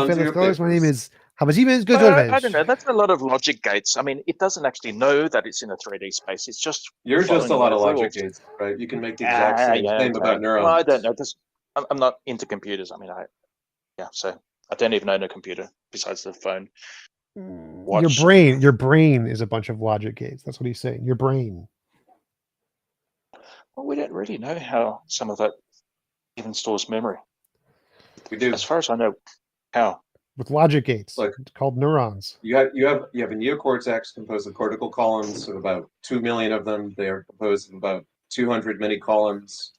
fellow scholars. My name is I don't know. That's a lot of logic gates. I mean, it doesn't actually know that it's in a 3D space. It's just you're just a lot of logic gates, right? You can make the exact same claim about neurons. Well, I don't know. I'm not into computers. I mean, so I don't even own a computer besides the phone. Your brain is a bunch of logic gates. That's what he's saying. Your brain. Well, we don't really know how some of that even stores memory. We do. As far as I know, how. With logic gates, called neurons. You have a neocortex composed of cortical columns, of about 2 million of them. They are composed of about 200 mini columns.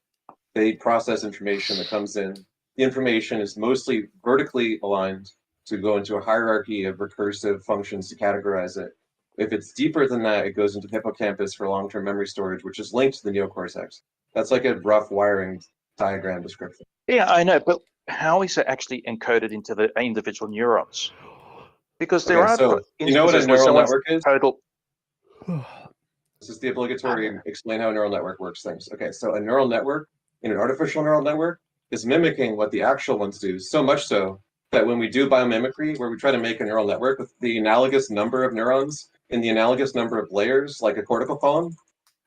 They process information that comes in. The information is mostly vertically aligned to go into a hierarchy of recursive functions to categorize it. If it's deeper than that, it goes into the hippocampus for long-term memory storage, which is linked to the neocortex. That's like a rough wiring diagram description. Yeah, I know, but how is it actually encoded into the individual neurons? Because there are. So you know what a neural network is? Total. This is the obligatory explain how a neural network works things. Okay, so a neural network in an artificial neural network is mimicking what the actual ones do, so much so that when we do biomimicry, where we try to make a neural network with the analogous number of neurons in the analogous number of layers, like a cortical column,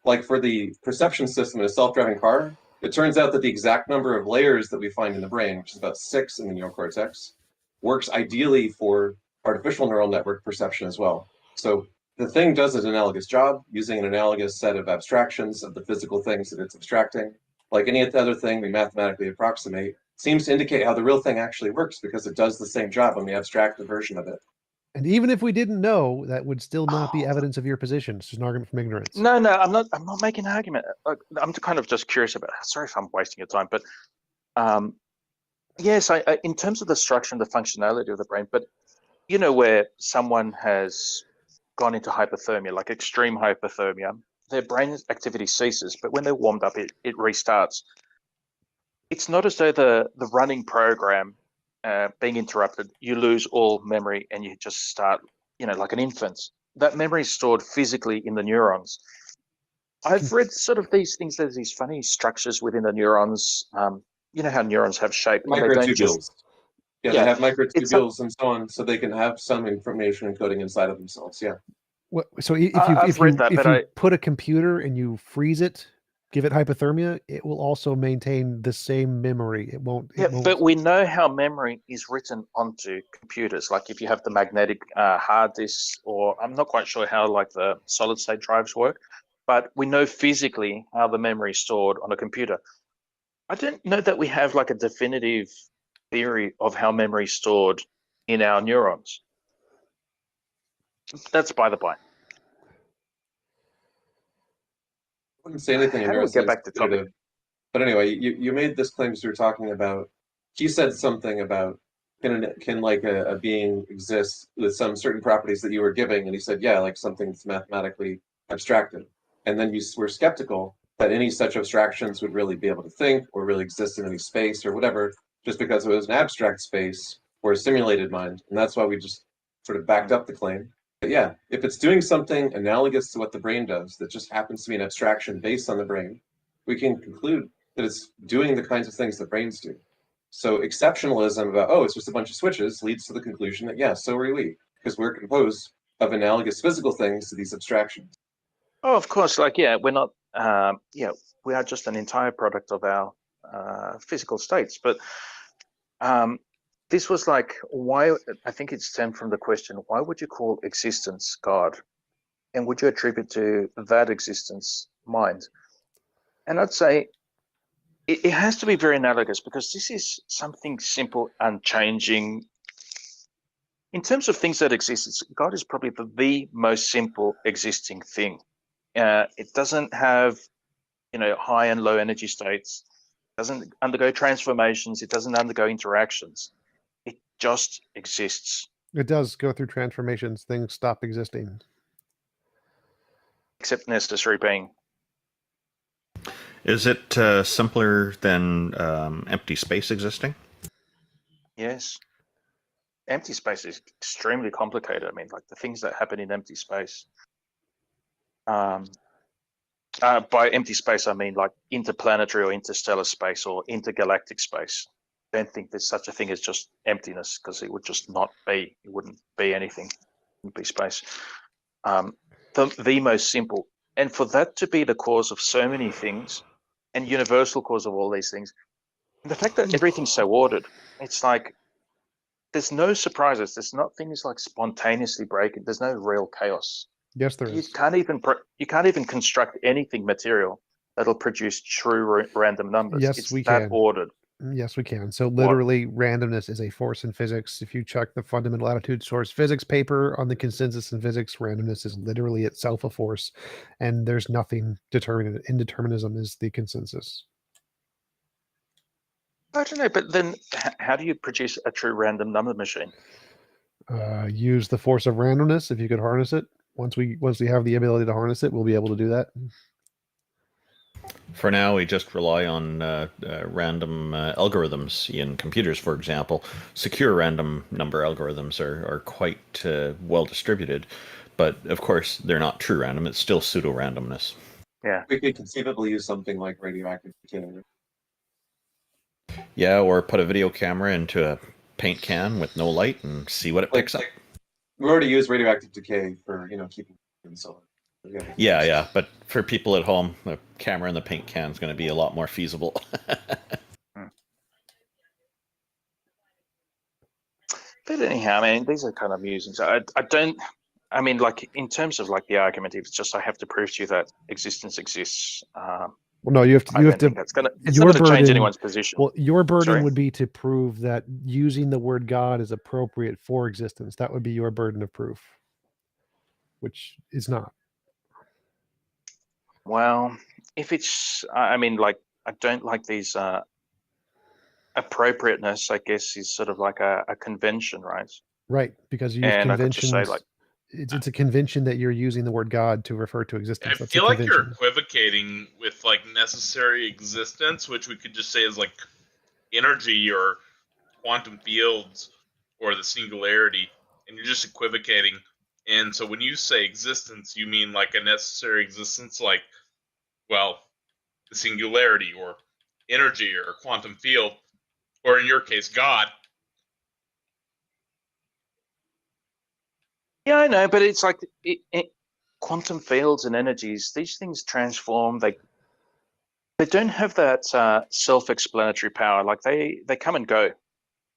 like for the perception system in a self-driving car, it turns out that the exact number of layers that we find in the brain, which is about 6 in the neocortex, works ideally for artificial neural network perception as well. So the thing does an analogous job using an analogous set of abstractions of the physical things that it's abstracting. Like any other thing we mathematically approximate, seems to indicate how the real thing actually works because it does the same job when we abstract the version of it. And even if we didn't know, that would still not be evidence of your position. It's just an argument from ignorance. No, I'm not making an argument. I'm kind of just curious about. Sorry if I'm wasting your time, but yes, I in terms of the structure and the functionality of the brain, but you know, where someone has gone into hypothermia, like extreme hypothermia, their brain activity ceases, but when they're warmed up, it restarts. It's not as though the running program being interrupted, you lose all memory and you just start, you know, like an infant. That memory is stored physically in the neurons. I've read sort of these things, there's these funny structures within the neurons. You know how neurons have shape. And they don't Microtubules. Yeah, Yeah, they have microtubules and so on, so they can have some information encoding inside of themselves. Yeah. So if I've read that, if but you I- put a computer and you freeze it, give it hypothermia, it will also maintain the same memory. It won't. Yeah, but we know how memory is written onto computers. Like if you have the magnetic hard disks, or I'm not quite sure how like the solid state drives work, but we know physically how the memory is stored on a computer. I don't know that we have like a definitive theory of how memory is stored in our neurons. That's by the by. I wouldn't say anything in How do we get back to topic? definitive. But anyway, you made this claim as you were talking about. He said something about can like a being exist with some certain properties that you were giving, and he said, yeah, like something that's mathematically abstracted. And then you were skeptical that any such abstractions would really be able to think or really exist in any space or whatever, just because it was an abstract space or a simulated mind. And that's why we just sort of backed up the claim. But yeah, if it's doing something analogous to what the brain does that just happens to be an abstraction based on the brain, we can conclude that it's doing the kinds of things that brains do. So exceptionalism about, oh, it's just a bunch of switches leads to the conclusion that, yeah, so are we, because we're composed of analogous physical things to these abstractions. Oh, of course. Like, yeah, we're not, we are just an entire product of our physical states. But this was like, why, I think it stemmed from the question, why would you call existence God? And would you attribute to that existence mind? And I'd say it has to be very analogous, because this is something simple, unchanging. In terms of things that exist, God is probably the most simple existing thing. It doesn't have, you know, high and low energy states, doesn't undergo transformations, it doesn't undergo interactions. It just exists. It does go through transformations. Things stop existing. Except necessary being. Is it simpler than empty space existing? Yes. Empty space is extremely complicated. I mean, like the things that happen in empty space. By empty space, I mean like interplanetary or interstellar space or intergalactic space. I don't think there's such a thing as just emptiness, because it would just not be. It wouldn't be anything. It wouldn't be space. The most simple. And for that to be the cause of so many things, and universal cause of all these things, and the fact that everything's so ordered, it's like there's no surprises. There's not things like spontaneously breaking. There's no real chaos. Yes, there is. You can't even construct anything material that'll produce true random numbers. Yes, it's we that can. ordered. Yes, we can. So literally, randomness is a force in physics. If you check the fundamental attitude source physics paper on the consensus in physics, randomness is literally itself a force, and there's nothing determinate. Indeterminism is the consensus. I don't know, but then how do you produce a true random number machine? Use the force of randomness if you could harness it. Once we have the ability to harness it, we'll be able to do that. For now, we just rely on random algorithms in computers, for example. Secure random number algorithms are quite well distributed, but of course they're not true random. It's still pseudo-randomness. Yeah. We could conceivably use something like radioactive decay. Yeah, or put a video camera into a paint can with no light and see what it picks up. We already used radioactive decay for keeping and so on. Yeah, but for people at home, the camera in the paint can is going to be a lot more feasible. But anyhow, I mean, these are kind of musings. I don't. I mean, like in terms of like the argument, if it's just I have to prove to you that existence exists. Well, no, you have to. I don't think that's gonna. It's not Your going to change burden. anyone's position. Well, your burden Sorry? would be to prove that using the word God is appropriate for existence. That would be your burden of proof, which is not. Well, if it's, I mean, like I don't like these. Appropriateness, I guess, is sort of like a convention, right? Right, because you use And I could just say conventions. like, It's a convention that you're using the word God to refer to existence. I That's feel a like you're convention. equivocating with like necessary existence, which we could just say is like energy or quantum fields or the singularity, and you're just equivocating. And so when you say existence, you mean like a necessary existence, like, well, the singularity or energy or quantum field, or in your case, God. yeah, I know, but it's like quantum fields and energies. These things transform. They don't have that self-explanatory power. Like they come and go.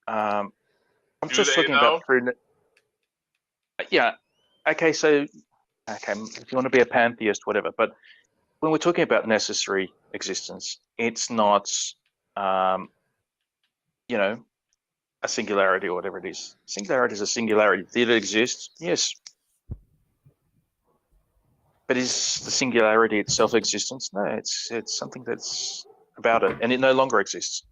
I'm Do just they, looking though? about through. Yeah. Okay. So, okay, if you want to be a pantheist, whatever. But when we're talking about necessary existence, it's not, you know, a singularity or whatever it is. Singularity is a singularity. Did it exist? Yes. But is the singularity itself existence? No, it's something that's about it, and it no longer exists.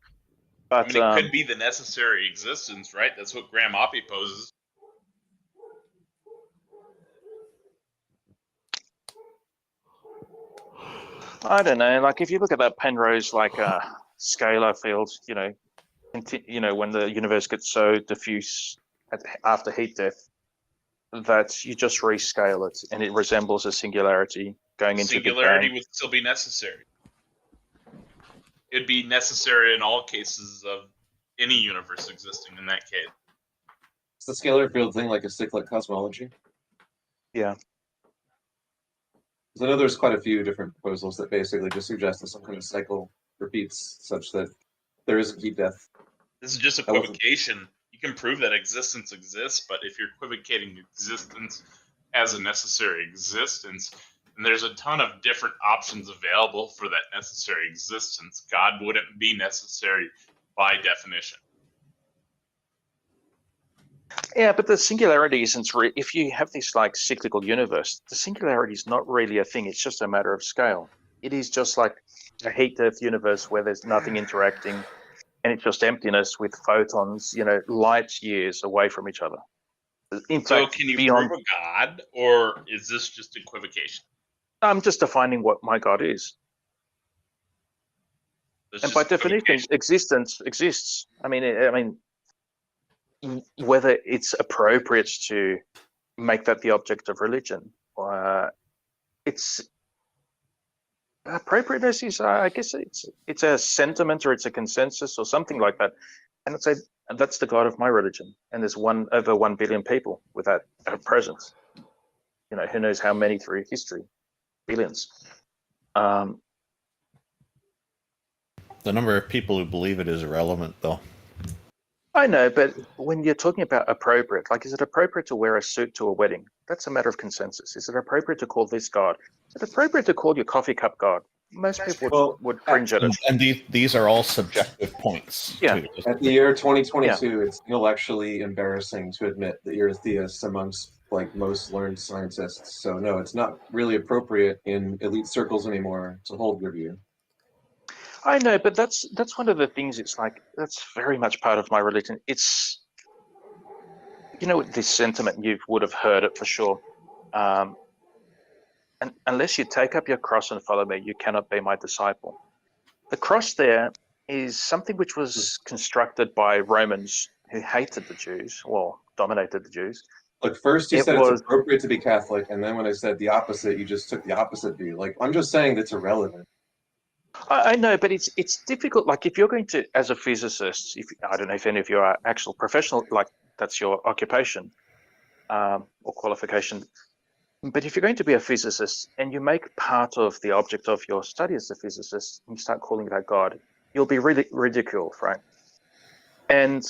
But I mean, it could be the necessary existence, right? That's what Graham Oppie poses. I don't know. Like if you look at that Penrose scalar field, you know, when the universe gets so diffuse after heat death, that you just rescale it, and it resembles a singularity going into Singularity Big Bang. would still be necessary. It'd be necessary in all cases of any universe existing in that case. It's the scalar field thing, like a cyclic cosmology. Yeah. I know there's quite a few different proposals that basically just suggest that some kind of cycle repeats such that there isn't heat death. This is just equivocation. You can prove that existence exists, but if you're equivocating existence as a necessary existence, and there's a ton of different options available for that necessary existence, God wouldn't be necessary by definition. Yeah, but the singularity isn't if you have this like cyclical universe, the singularity is not really a thing. It's just a matter of scale. It is just like a heat death universe where there's nothing interacting, and it's just emptiness with photons, light years away from each other. In fact, can you beyond, prove a God, or is this just equivocation? I'm just defining what my God is. And by definition, existence exists. I mean, whether it's appropriate to make that the object of religion, it's appropriateness is, I guess, it's a sentiment or it's a consensus or something like that. And I'd say that's the God of my religion. And there's over 1 billion people with that at present. Who knows how many through history, billions. The number of people who believe it is irrelevant, though. I know, but when you're talking about appropriate, like, is it appropriate to wear a suit to a wedding? That's a matter of consensus. Is it appropriate to call this God? Is it appropriate to call your coffee cup God? Most people would cringe at it. And these are all subjective points. Yeah. Too. At the year 2022, it's intellectually embarrassing to admit that you're a theist amongst most learned scientists. So no, it's not really appropriate in elite circles anymore to hold your view. I know, but that's one of the things. It's like that's very much part of my religion. It's this sentiment, you would have heard it for sure. And unless you take up your cross and follow me, you cannot be my disciple. The cross there is something which was constructed by Romans who hated the Jews, well, dominated the Jews. Look, first you said it's appropriate to be Catholic, and then when I said the opposite, you just took the opposite view. I'm just saying that's irrelevant. I know, but it's difficult. Like if you're going to, as a physicist, if I don't know if any of you are actual professional, like that's your occupation or qualification. But if you're going to be a physicist and you make part of the object of your study as a physicist, and you start calling that God, you'll be really ridiculed, right? And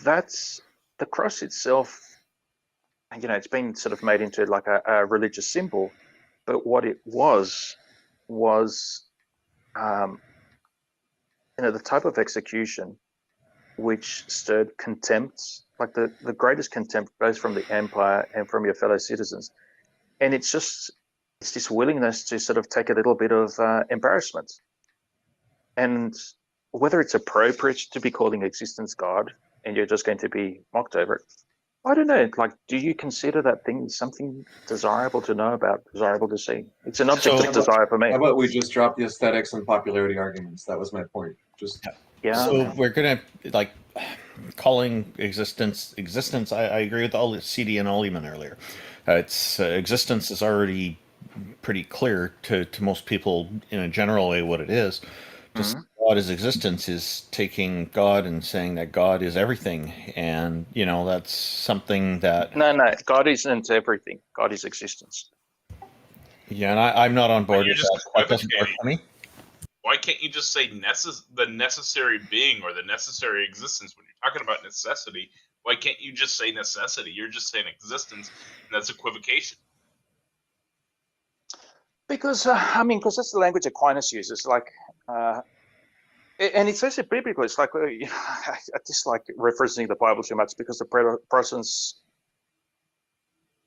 that's the cross itself. You know, it's been sort of made into like a religious symbol, but what it was the type of execution which stirred contempt, like the greatest contempt, both from the empire and from your fellow citizens. And it's this willingness to sort of take a little bit of embarrassment. And whether it's appropriate to be calling existence God and you're just going to be mocked over it, I don't know. Like, do you consider that thing something desirable to know about, desirable to see? It's an object of desire for me. How about we just drop the aesthetics and popularity arguments? That was my point. Just So we're gonna like calling existence. I agree with all CD and Olliman earlier. It's existence is already pretty clear to most people in a general way what it is. Just God as existence is taking God and saying that God is everything, and that's something that. No, God isn't everything. God is existence. Yeah, and I'm not on board with that. That doesn't work for me. Why can't you just say the necessary being or the necessary existence when you're talking about necessity? Why can't you just say necessity? You're just saying existence, and that's equivocation. Because because that's the language Aquinas uses. Like, and it says it biblically. It's like I dislike referencing the Bible too much because the Protestants.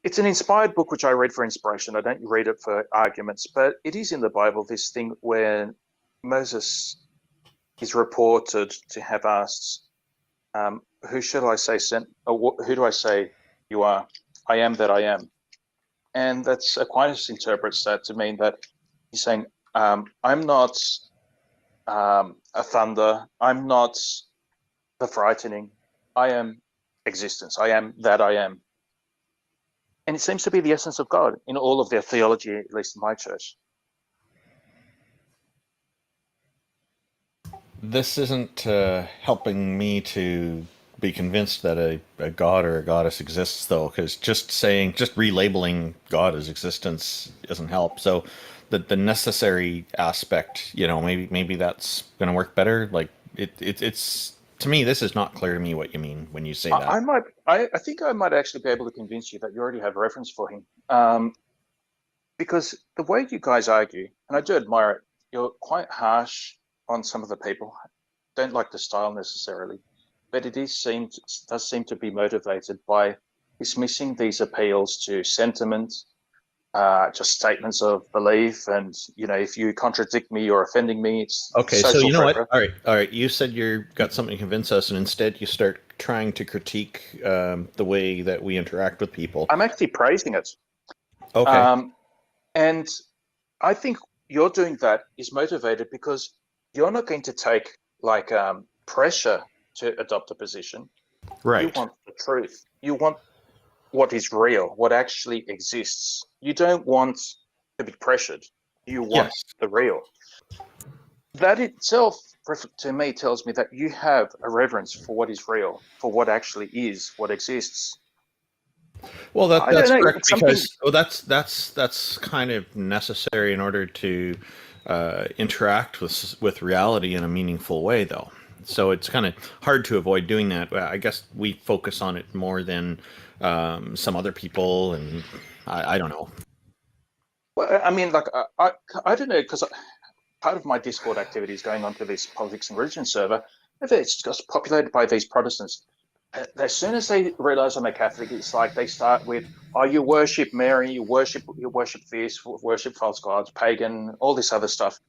It's an inspired book which I read for inspiration. I don't read it for arguments, but it is in the Bible. This thing where Moses is reported to have asked, "Who shall I say sent? Or who do I say you are? I am that I am." And that's Aquinas interprets that to mean that he's saying, "I'm not a thunder. I'm not the frightening. I am existence. I am that I am." And it seems to be the essence of God in all of their theology, at least in my church. This isn't helping me to be convinced that a god or a goddess exists, though, because just relabeling God as existence doesn't help. So the necessary aspect, maybe that's going to work better. Like it's to me, this is not clear to me what you mean when you say that. I think I might actually be able to convince you that you already have reference for him, because the way you guys argue, and I do admire it, you're quite harsh on some of the people. Don't like the style necessarily, but it does seem to be motivated by dismissing these appeals to sentiment, just statements of belief, and if you contradict me or offending me, it's okay. social So you know pressure. what? All right. You said you got something to convince us, and instead you start trying to critique the way that we interact with people. I'm actually praising it. Okay. And I think you're doing that is motivated because you're not going to take pressure to adopt a position. Right. You want the truth. You want what is real, what actually exists. You don't want to be pressured. You want the real. That itself, to me, tells me that you have a reverence for what is real, for what actually is, what exists. Well, that's correct because that's kind of necessary in order to interact with reality in a meaningful way, though. So it's kind of hard to avoid doing that. I guess we focus on it more than some other people, and I don't know. Well, I mean, I don't know, because part of my Discord activity is going onto this politics and religion server. It's just populated by these Protestants. As soon as they realize I'm a Catholic, it's like they start with, "Oh, you worship Mary, you worship this, worship false gods, pagan, all this other stuff."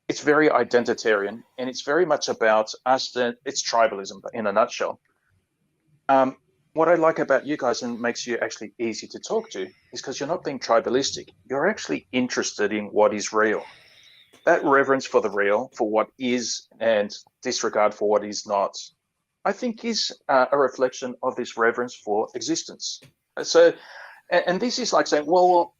It's very identitarian, and it's very much about us. It's tribalism in a nutshell. What I like about you guys and makes you actually easy to talk to is because you're not being tribalistic. You're actually interested in what is real. That reverence for the real, for what is, and disregard for what is not, I think is a reflection of this reverence for existence. So, and this is like saying, well,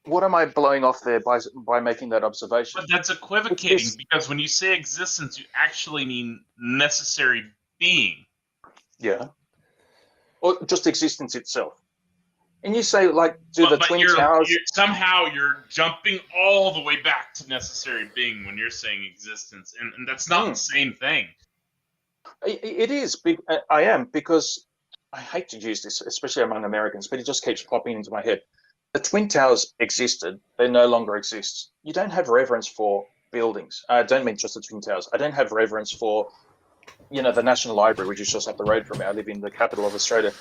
what am I blowing off there by making that observation? But that's equivocating, because when you say existence, you actually mean necessary being. Yeah. Or just existence itself. And you say, like, do the But Twin Towers... somehow you're jumping all the way back to necessary being when you're saying existence, and that's not the same thing. It is. I am, because I hate to use this, especially among Americans, but it just keeps popping into my head. The Twin Towers existed. They no longer exist. You don't have reverence for buildings. I don't mean just the Twin Towers. I don't have reverence for, the National Library, which is just up the road from me. I live in the capital of Australia.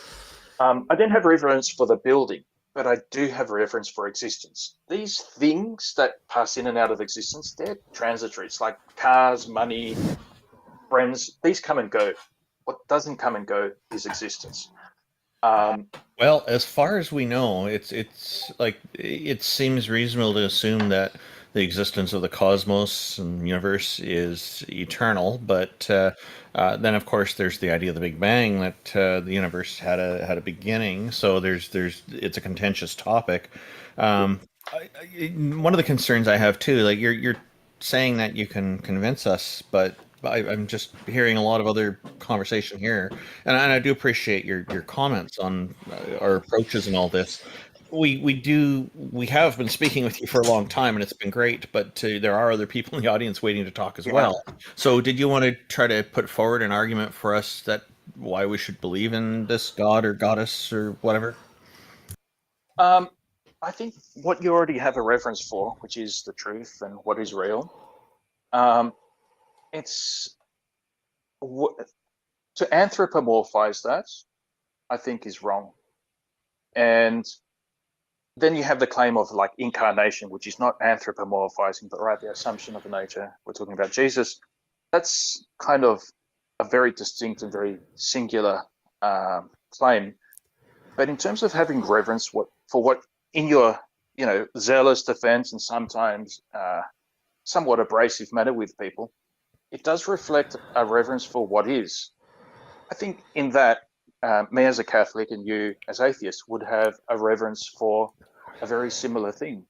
I don't have reverence for the building, but I do have reverence for existence. These things that pass in and out of existence, they're transitory. It's like cars, money, friends. These come and go. What doesn't come and go is existence. Well, as far as we know, it's like it seems reasonable to assume that the existence of the cosmos and universe is eternal. But then, of course, there's the idea of the Big Bang, that the universe had a beginning. So it's a contentious topic. One of the concerns I have too, like you're saying that you can convince us, but I'm just hearing a lot of other conversation here, and I do appreciate your comments on our approaches and all this. We have been speaking with you for a long time, and it's been great. But there are other people in the audience waiting to talk as well. So, did you want to try to put forward an argument for us that why we should believe in this god or goddess or whatever? I think what you already have a reference for, which is the truth and what is real, it's to anthropomorphize that, I think, is wrong. And then you have the claim of like incarnation, which is not anthropomorphizing, but right, the assumption of nature. We're talking about Jesus. That's kind of a very distinct and very singular claim. But in terms of having reverence for what in your zealous defense and sometimes somewhat abrasive manner with people, it does reflect a reverence for what is. I think in that, me as a Catholic and you as atheists would have a reverence for a very similar thing.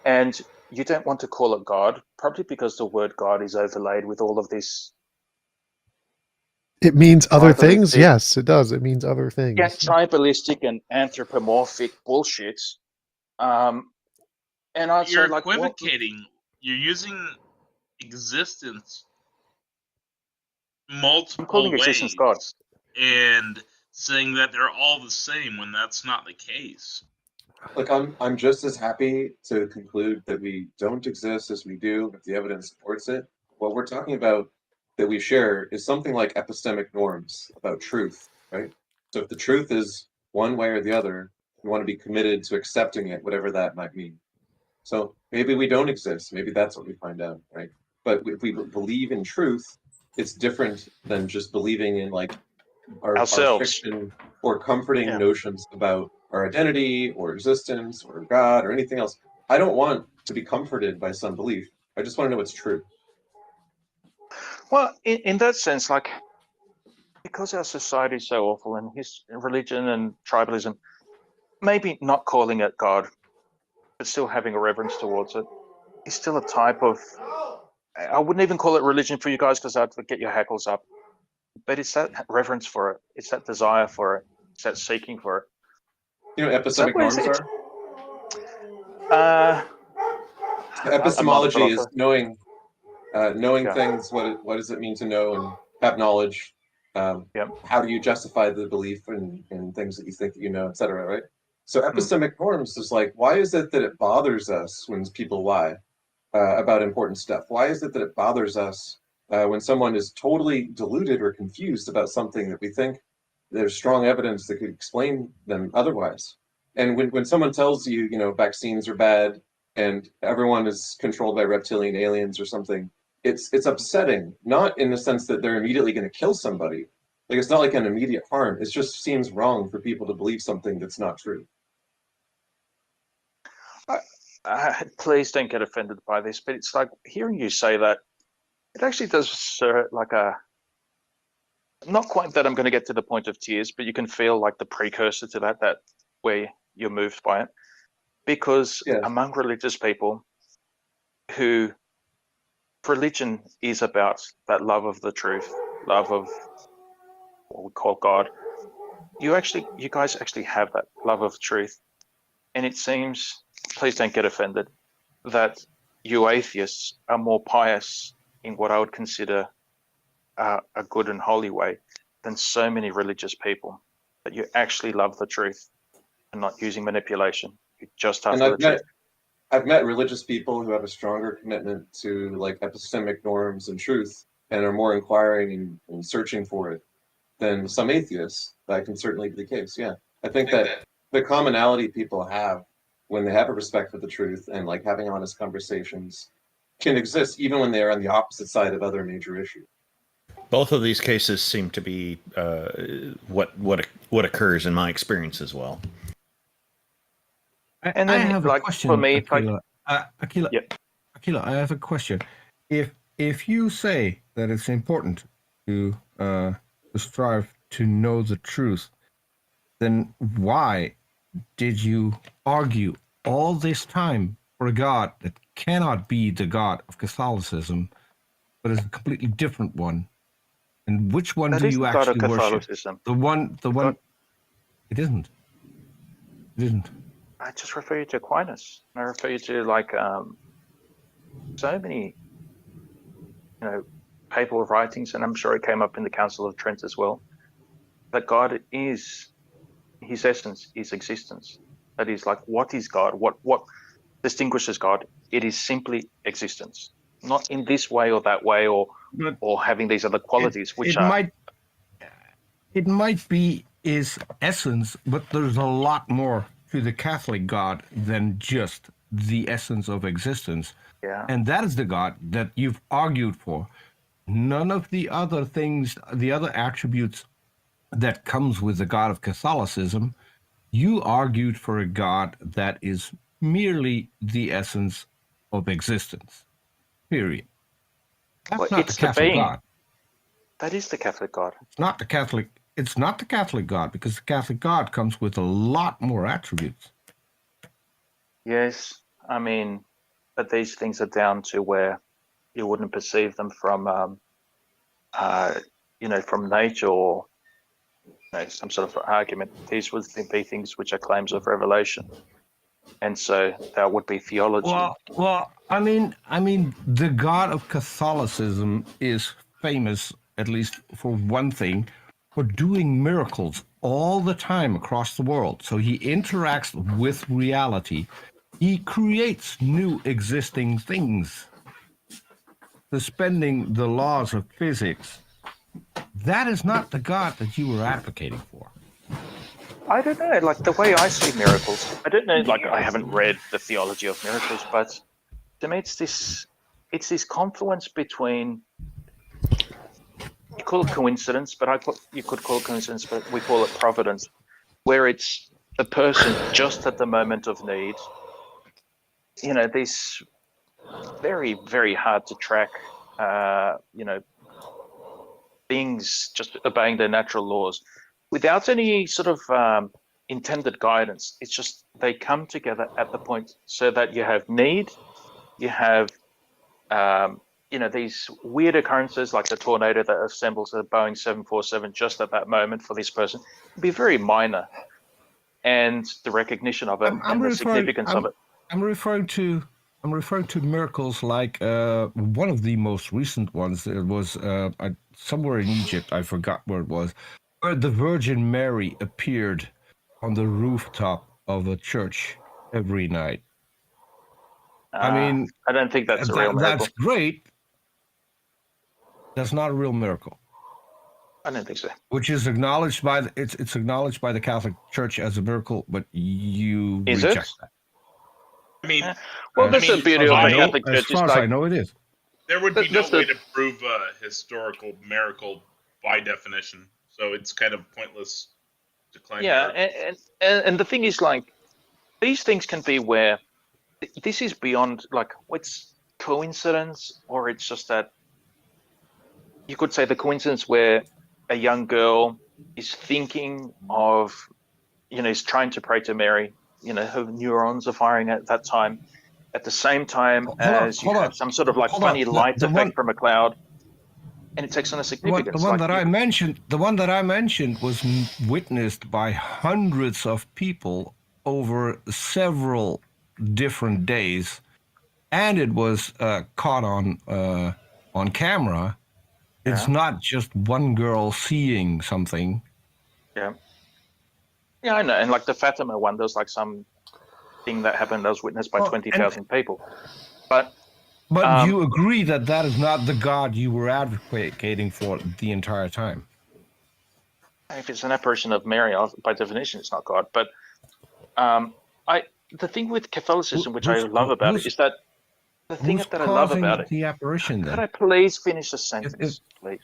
And you don't want to call it God, probably because the word God is overlaid with all of this. It means other things? Tribalistic- Yes, it does. It means other things. Yeah, tribalistic and anthropomorphic bullshit. And I'd You're say, like, equivocating. You're using existence multiple calling ways existence God. and saying that they're all the same when that's not the case. Look, I'm just as happy to conclude that we don't exist as we do if the evidence supports it. What we're talking about that we share is something like epistemic norms about truth, right? So if the truth is one way or the other, we want to be committed to accepting it, whatever that might mean. So maybe we don't exist. Maybe that's what we find out, right? But if we believe in truth, it's different than just believing in like our fiction or comforting notions about our identity or existence or God or anything else. I don't want to be comforted by some belief. I just want to know what's true. Well, in that sense, like, because our society is so awful and his religion and tribalism, maybe not calling it God, but still having a reverence towards it, is still a type of, I wouldn't even call it religion for you guys because I'd get your hackles up, but it's that reverence for it. It's that desire for it. It's that seeking for it. You know what epistemic norms are? Epistemology is knowing things. What does it mean to know and have knowledge? How do you justify the belief in things that you think that you know, etc. Right? So epistemic norms is like, why is it that it bothers us when people lie about important stuff? Why is it that it bothers us when someone is totally deluded or confused about something that we think there's strong evidence that could explain them otherwise? And when someone tells you, vaccines are bad and everyone is controlled by reptilian aliens or something, it's upsetting, not in the sense that they're immediately going to kill somebody. Like, it's not like an immediate harm. It just seems wrong for people to believe something that's not true. Please don't get offended by this, but it's like hearing you say that, it actually does like a, not quite that I'm going to get to the point of tears, but you can feel like the precursor to that where you're moved by it. because Yes. among religious people who religion is about that love of the truth, love of what we call God, you guys actually have that love of truth. And it seems, please don't get offended, that you atheists are more pious in what I would consider a good and holy way than so many religious people, that you actually love the truth and not using manipulation. You're just And after the truth. I've met religious people who have a stronger commitment to like epistemic norms and truth and are more inquiring and searching for it than some atheists. That can certainly be the case. Yeah. I think that the commonality people have when they have a respect for the truth and like having honest conversations can exist even when they're on the opposite side of other major issues. Both of these cases seem to be what occurs in my experience as well. And I then, have a like, question, for me, it's like, Aquila. Aquila, I have a question. If you say that it's important to strive to know the truth, then why did you argue all this time for a God that cannot be the God of Catholicism, but is a completely different one? And which one that do is you the God of actually worship? Catholicism. The one. It isn't. It isn't. I just refer you to Aquinas. I refer you to like so many, papal writings, and I'm sure it came up in the Council of Trent as well. That God is, His essence is existence. That is like, what is God? What distinguishes God? It is simply existence, not in this way or that way, or having these other qualities, which It might be his essence, but there's a lot more to the Catholic God than just the essence of existence. Yeah. And that is the God that you've argued for. None of the other things, the other attributes that comes with the God of Catholicism, you argued for a God that is merely the essence of existence. Period. That's not the it's the Catholic being. God. That is the Catholic God. It's not the Catholic. It's not the Catholic God, because the Catholic God comes with a lot more attributes. Yes, I mean, but these things are down to where you wouldn't perceive them from, from nature or some sort of argument. These would be things which are claims of revelation, and so that would be theology. Well, I mean, the God of Catholicism is famous, at least for one thing, for doing miracles all the time across the world. So he interacts with reality. He creates new existing things, suspending the laws of physics. That is not the God that you were advocating for. I don't know, like the way I see miracles, I don't know, like I haven't read the theology of miracles, but to me it's this confluence between, you call it coincidence, but you could call it coincidence, but we call it providence, where it's a person just at the moment of need, these very, very hard to track, things just obeying their natural laws without any sort of intended guidance. It's just they come together at the point so that you have need, you have these weird occurrences like the tornado that assembles a Boeing 747 just at that moment for this person. It'd be very minor, and the recognition of it and the significance of it. I'm referring to miracles like one of the most recent ones. It was somewhere in Egypt. I forgot where it was, where the Virgin Mary appeared on the rooftop of a church every night. I mean, I don't think that's a real miracle. That's great. That's not a real miracle. I don't think so. Which is acknowledged by it's acknowledged by the Catholic Church as a miracle, but you reject that. I mean, that's the beauty of the Catholic Church. As far as I know, it is. There would be no way to prove a historical miracle by definition, so it's kind of pointless to claim. Yeah, and the thing is, like, these things can be where this is beyond, like, it's coincidence, or it's just that you could say the coincidence where a young girl is thinking of, is trying to pray to Mary, her neurons are firing at that time, at the same time as you have some sort of like hold on. funny light The effect one, from a cloud, and it takes on a significance. the one that I mentioned, was witnessed by hundreds of people over several different days, and it was caught on camera. It's Yeah. not just one girl seeing something. Yeah. Yeah, I know. And like the Fatima one, there's like some thing that happened that was witnessed by 20,000 people. But you agree that that is not the God you were advocating for the entire time. if it's an apparition of Mary, by definition, it's not God. But the thing with Catholicism, which I love about it, is that the thing that I love about it. The apparition, Could I please finish the sentence, please?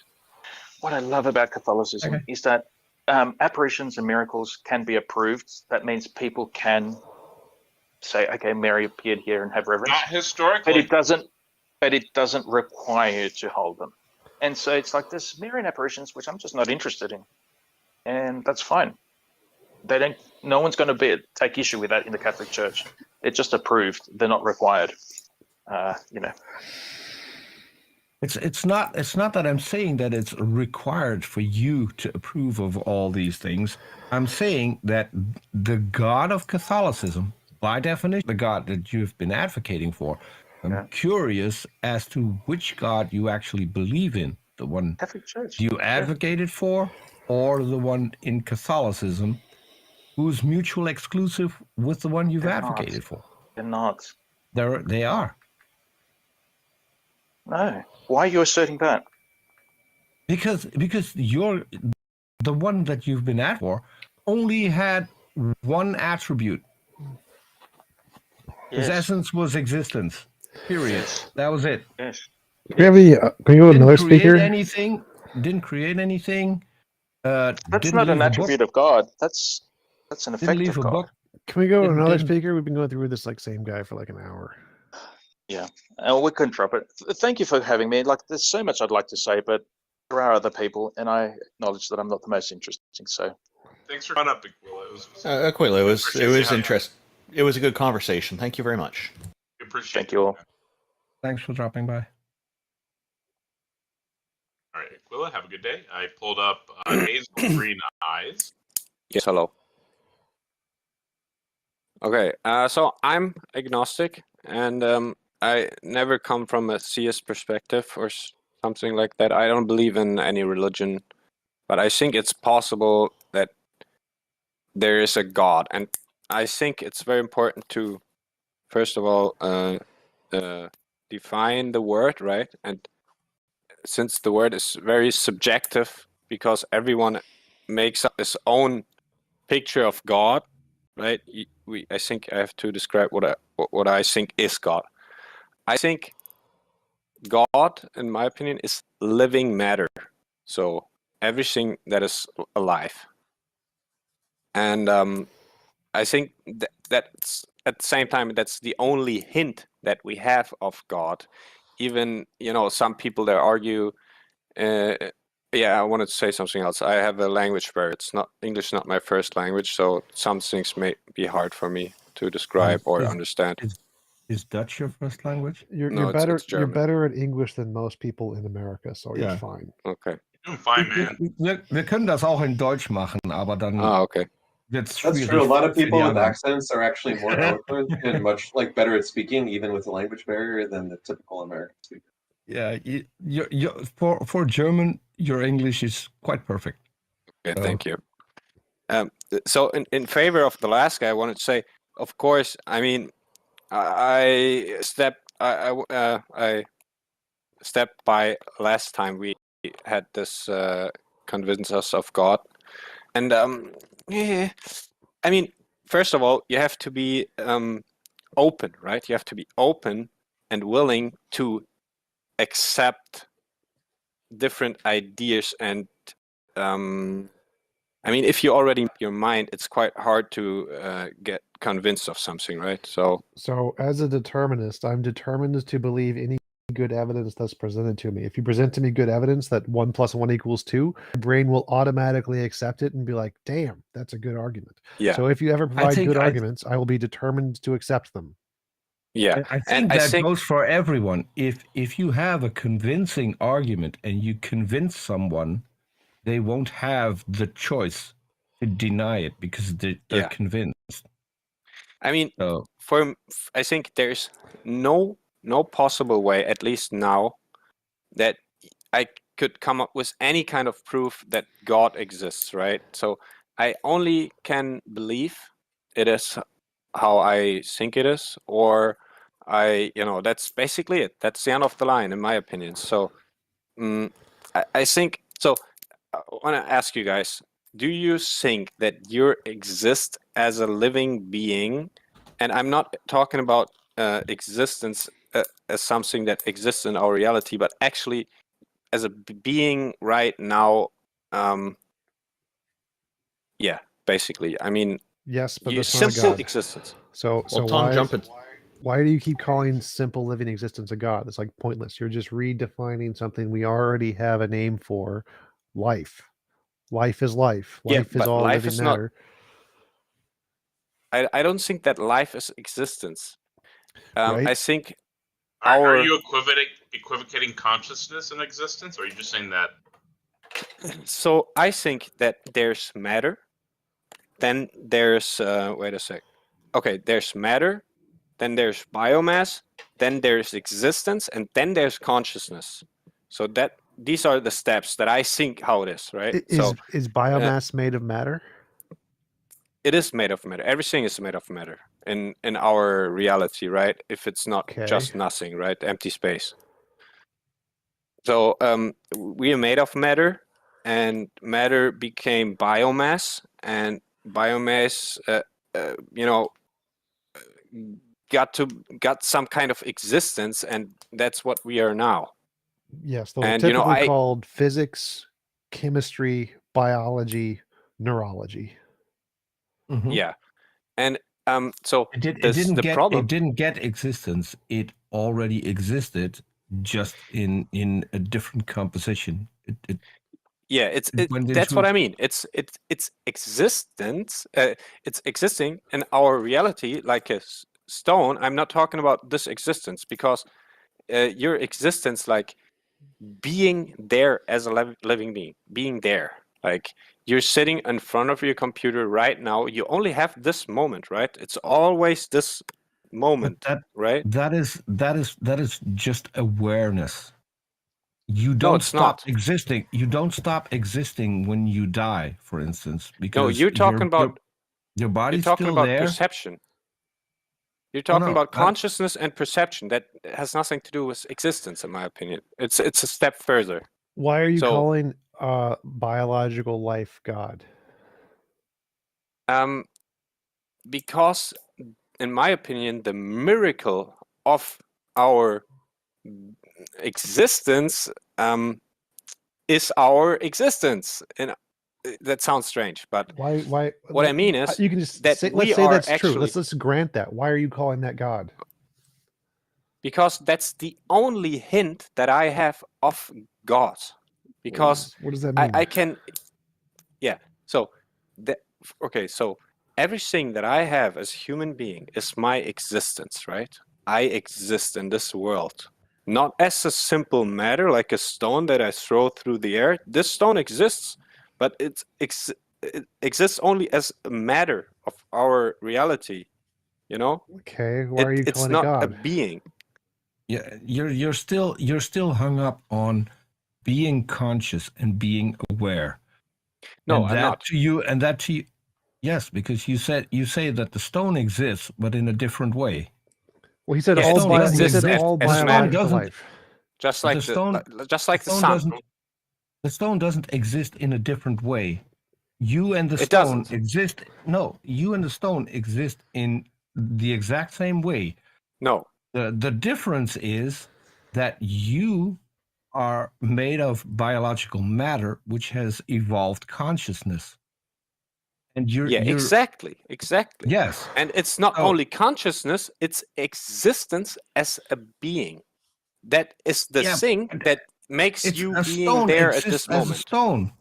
What I love about Catholicism is that apparitions and miracles can be approved. That means people can say, "Okay, Mary appeared here," and have reverence. Not historically. But it doesn't require you to hold them. And so it's like this Marian apparitions, which I'm just not interested in, and that's fine. They don't. No one's going to take issue with that in the Catholic Church. It's just approved. They're not required. It's not that I'm saying that it's required for you to approve of all these things. I'm saying that the God of Catholicism, by definition, the God that you've been advocating for, I'm curious as to which God you actually believe in. The one Catholic Church you advocated for, or the one in Catholicism who's mutually exclusive with the one you've advocated for. They're not. They are. No. Why are you asserting that? Because you're the one that you've been at for only had one attribute. His essence was existence. Period. That was it. Yes. Can we have can you go with another speaker? Didn't create anything. That's not an attribute of God. That's an effect of God. Can we go with another speaker? We've been going through this same guy for like an hour. Yeah, we couldn't drop it. Thank you for having me. Like, there's so much I'd like to say, but there are other people, and I acknowledge that I'm not the most interesting. So, thanks for coming up, Aquila. Aquila, it was interesting. It was a good conversation. Thank you very much. Thank you all. Thanks for dropping by. All right, Aquila, have a good day. I pulled up Hazel Green Eyes. Yes, hello. Okay, so I'm agnostic, and I never come from a theist perspective or something like that. I don't believe in any religion, but I think it's possible that there is a God, and I think it's very important to, first of all, define the word, right? And since the word is very subjective, because everyone makes up his own picture of God, right? I think I have to describe what I think is God. I think God, in my opinion, is living matter. So everything that is alive. And I think that's at the same time, that's the only hint that we have of God. Even, some people that argue, I wanted to say something else. I have a language barrier. It's not English, not my first language, so some things may be hard for me to describe or understand. Is Dutch your first language? You're it's You're German. better at English than most people in America, so you're fine. Okay. You're fine, man. Wir können das auch in Deutsch machen, aber dann okay. That's true. A lot of people with accents are actually more eloquent and much better at speaking, even with a language barrier, than the typical American speaker. Yeah, for German, your English is quite perfect. Okay, thank you. So in favor of the last guy, I wanted to say, of course, I mean, I stepped by last time we had this convince us of God, and I mean, first of all, you have to be open, right? You have to be open and willing to accept different ideas, and I mean, if you already make your mind, it's quite hard to get convinced of something, right? So as a determinist, I'm determined to believe any good evidence that's presented to me. If you present to me good evidence that 1 + 1 = 2, my brain will automatically accept it and be like, damn, that's a good argument. Yeah. So if you ever I provide think good arguments, I will be determined to accept them. Yeah. I And think I that think goes for everyone. If you have a convincing argument and you convince someone, they won't have the choice to deny it because they're Yeah. convinced. I mean, So I think there's no possible way, at least now, that I could come up with any kind of proof that God exists, right? So I only can believe it is how I think it is, or that's basically it. That's the end of the line, in my opinion. So I think so. I want to ask you guys: do you think that you exist as a living being? And I'm not talking about existence as something that exists in our reality, but actually as a being right now. Yeah, basically. I mean, Yes, but you that's not a simple God. existence. So Well, Tom, why do you keep calling simple living existence a God? It's like pointless. You're just redefining something we already have a name for, life. Life is life. Yeah, Life is but all life living is not. matter. I don't think that life is existence. Right? I think Are you equivocating consciousness and existence, or are you just saying that? So I think that there's matter, then there's wait a sec. Okay, there's matter, then there's biomass, then there's existence, and then there's consciousness. So that these are the steps that I think how it is, right? Is biomass made of matter? It is made of matter. Everything is made of matter in our reality, right? If it's not just nothing, right? Empty space. So we are made of matter, and matter became biomass, and biomass, got some kind of existence, and that's what we are now. Yes, those are And typically called physics, chemistry, biology, neurology. Yeah, and so it the problem. It didn't get existence. It already existed, just in a different composition. Yeah, that's what I mean. It's existence. It's existing in our reality like a stone. I'm not talking about this existence, because your existence, like being there as a living being, being there, like you're sitting in front of your computer right now. You only have this moment, right? It's always this moment, right? That is just awareness. You don't it's stop not. existing. You don't stop existing when you die, for instance, because No, you're talking about your body's you're talking still about there. perception. You're Oh, talking no, about consciousness and perception. That has nothing to do with existence, in my opinion. It's a step further. Why are you calling biological life God? Because, in my opinion, the miracle of our existence is our existence. And that sounds strange, but why? What I mean is you can just that say, we let's say are that's actually, true. Let's grant that. Why are you calling that God? Because that's the only hint that I have of God. Because what does that mean? I can, yeah. So so everything that I have as a human being is my existence, right? I exist in this world, not as a simple matter like a stone that I throw through the air. This stone exists, but it exists only as a matter of our reality. Okay, why are you it's calling not it God? a being. Yeah, you're still hung up on being conscious and being aware. No, and I'm not. To you, yes, because you say that the stone exists, but in a different way. Well, he said Yeah, all. it He said exists all as biological matter. life. Just like the sun. The stone doesn't exist in a different way. You and the It stone doesn't. exist. No, you and the stone exist in the exact same way. No. The difference is that you are made of biological matter, which has evolved consciousness. And you're exactly. Yes. And it's not only consciousness, it's existence as a being. that is the Yeah, thing that makes It's you a being stone there at exists this as a moment. stone.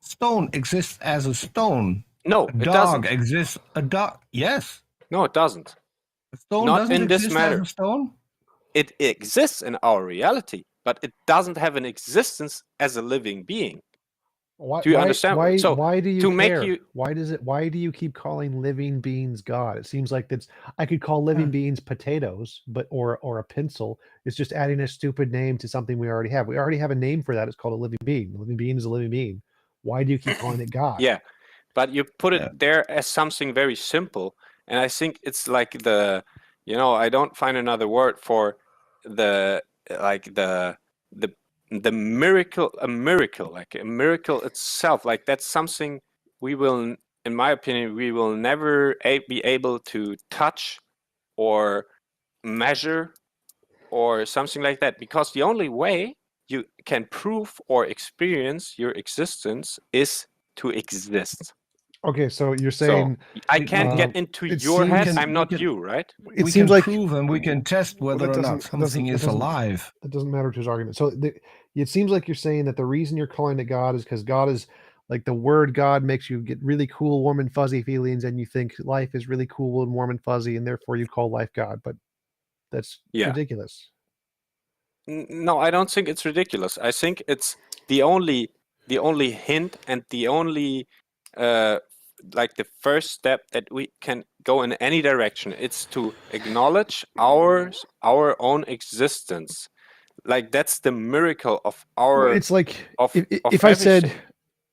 Stone exists as a stone. No, A it dog doesn't. exists. A dog. Yes. No, it doesn't. A stone Not doesn't in this exist as matter. a stone. It exists in our reality, but it doesn't have an existence as a living being. Why? Do you understand? So Why do you to make care? you Why does it? Why do you keep calling living beings God? It seems like that's. I could call living beings potatoes, but or a pencil. It's just adding a stupid name to something we already have. We already have a name for that. It's called a living being. A living being is a living being. Why do you keep calling it God? yeah, but you put it there as something very simple, and I think it's like the, I don't find another word for the like the miracle, a miracle, like a miracle itself. Like that's something we will, in my opinion, we will never be able to touch or measure or something like that, because the only way you can prove or experience your existence is to exist. Okay, so you're So saying I can't get into it your head. seems- I'm not you, right? It we seems can like prove and we can test whether or not something is alive. That doesn't matter to his argument. So it seems like you're saying that the reason you're calling it God is because God is like the word God makes you get really cool, warm and fuzzy feelings, and you think life is really cool and warm and fuzzy, and therefore you call life God. But that's Yeah. ridiculous. No, I don't think it's ridiculous. I think it's the only hint and the only like the first step that we can go in any direction. It's to acknowledge our own existence. Like that's the miracle of our. Well, it's like of if I said everything.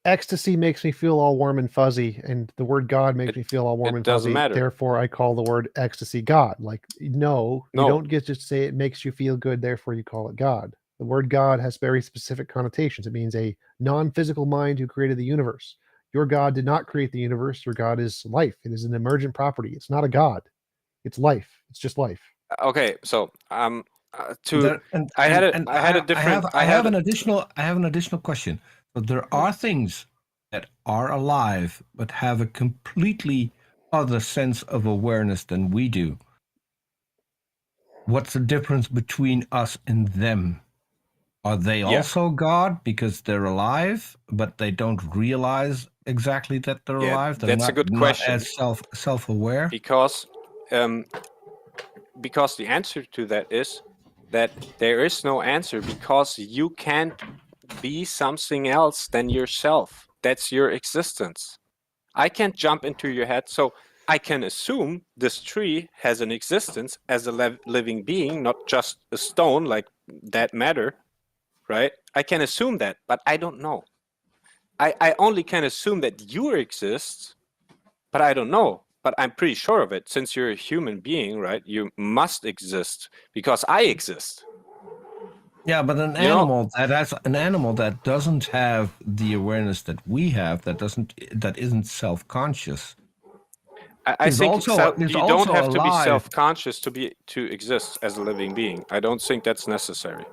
ecstasy makes me feel all warm and fuzzy, and the word God makes me feel all warm and doesn't fuzzy. matter. Therefore, I call the word ecstasy God. Like, no, you No. don't get to say it makes you feel good. Therefore, you call it God. The word God has very specific connotations. It means a non-physical mind who created the universe. Your God did not create the universe. Your God is life. It is an emergent property. It's not a God. It's life. It's just life. Okay, so There- I have an additional question. So there are things that are alive but have a completely other sense of awareness than we do. What's the difference between us and them? Are they also God because they're alive, but they don't realize exactly that they're alive? They're that's a good question. Not as self-aware. Because the answer to that is that there is no answer, because you can't be something else than yourself. That's your existence. I can't jump into your head, so I can assume this tree has an existence as a living being, not just a stone like that matter, right? I can assume that, but I don't know. I only can assume that you exist, but I don't know. But I'm pretty sure of it. Since you're a human being, right? You must exist because I exist. Yeah, but an animal that doesn't have the awareness that we have, that isn't self-conscious. I think you don't have to be alive. self-conscious to exist as a living being. I don't think that's necessary.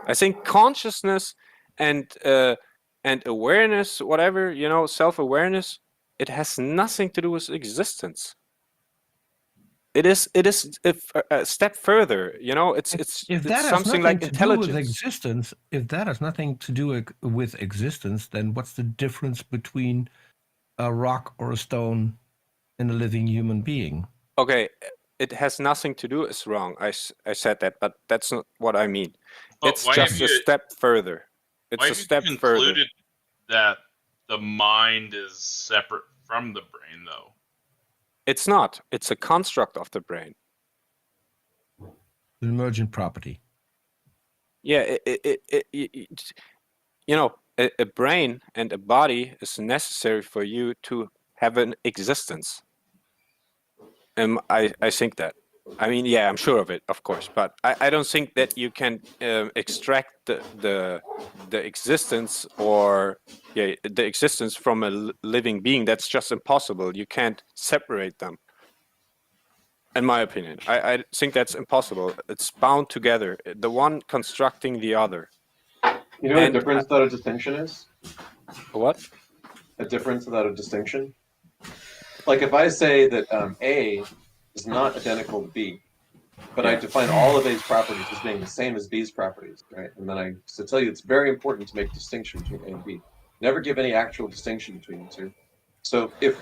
I think consciousness and awareness, whatever, self-awareness, it has nothing to do with existence. It is a step further. If that has something nothing like to intelligence. do with existence, if that has nothing to do with existence, then what's the difference between a rock or a stone and a living human being? Okay, it has nothing to do is wrong. I said that, but that's not what I mean. But It's why just have a you- step further. It's Why a have you step further. concluded that the mind is separate from the brain, though? It's not. It's a construct of the brain. An emergent property. Yeah, a brain and a body is necessary for you to have an existence. I think that. I mean, yeah, I'm sure of it, of course, but I don't think that you can extract the existence the existence from a living being. That's just impossible. You can't separate them. In my opinion, I think that's impossible. It's bound together. The one constructing the other. You know what a difference without a distinction is? What? A difference without a distinction? Like if I say that A is not identical to B, but I define all of A's properties as being the same as B's properties, right? And then I tell you it's very important to make distinction between A and B. Never give any actual distinction between the two. So if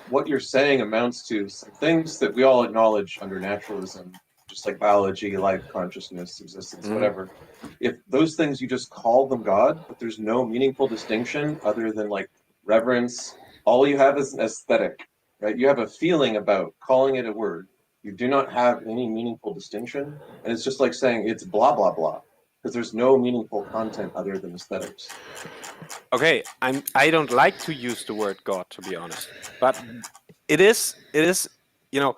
what you're saying amounts to some things that we all acknowledge under naturalism, just like biology, life, consciousness, existence, whatever, if those things you just call them God, but there's no meaningful distinction other than like reverence, all you have is an aesthetic, right? You have a feeling about calling it a word. You do not have any meaningful distinction, and it's just like saying it's blah blah blah, because there's no meaningful content other than aesthetics. Okay, I don't like to use the word God, to be honest, but it is you know,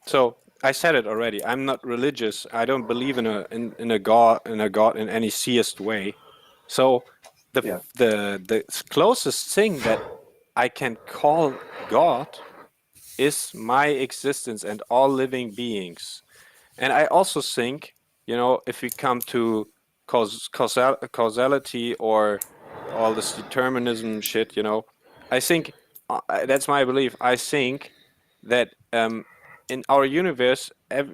so I said it already. I'm not religious. I don't believe in a God in any theist way. So the closest thing that I can call God is my existence and all living beings. And I also think, if we come to causality or all this determinism shit, I think that's my belief. I think that in our universe,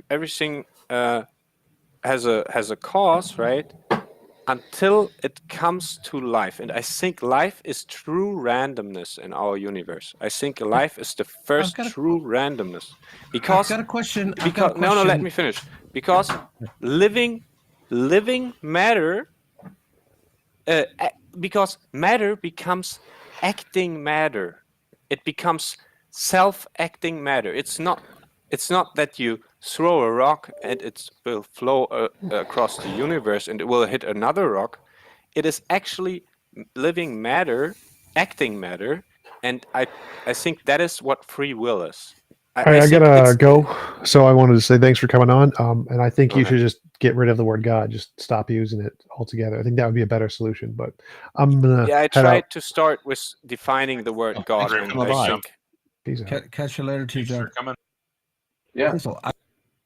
everything has a cause, right? Until it comes to life. And I think life is true randomness in our universe. I think life is the first true randomness. Because I've got a question. No, let me finish. Because living matter, because matter becomes acting matter. It becomes self-acting matter. It's not that you throw a rock and it will flow across the universe and it will hit another rock. It is actually living matter, acting matter, and I think that is what free will is. I gotta go, so I wanted to say thanks for coming on. And I think you should just get rid of the word God. Just stop using it altogether. I think that would be a better solution. But I'm gonna I head tried out. to start with defining the word God, and I think Catch you later, TJump. Coming. Yeah. Crystal,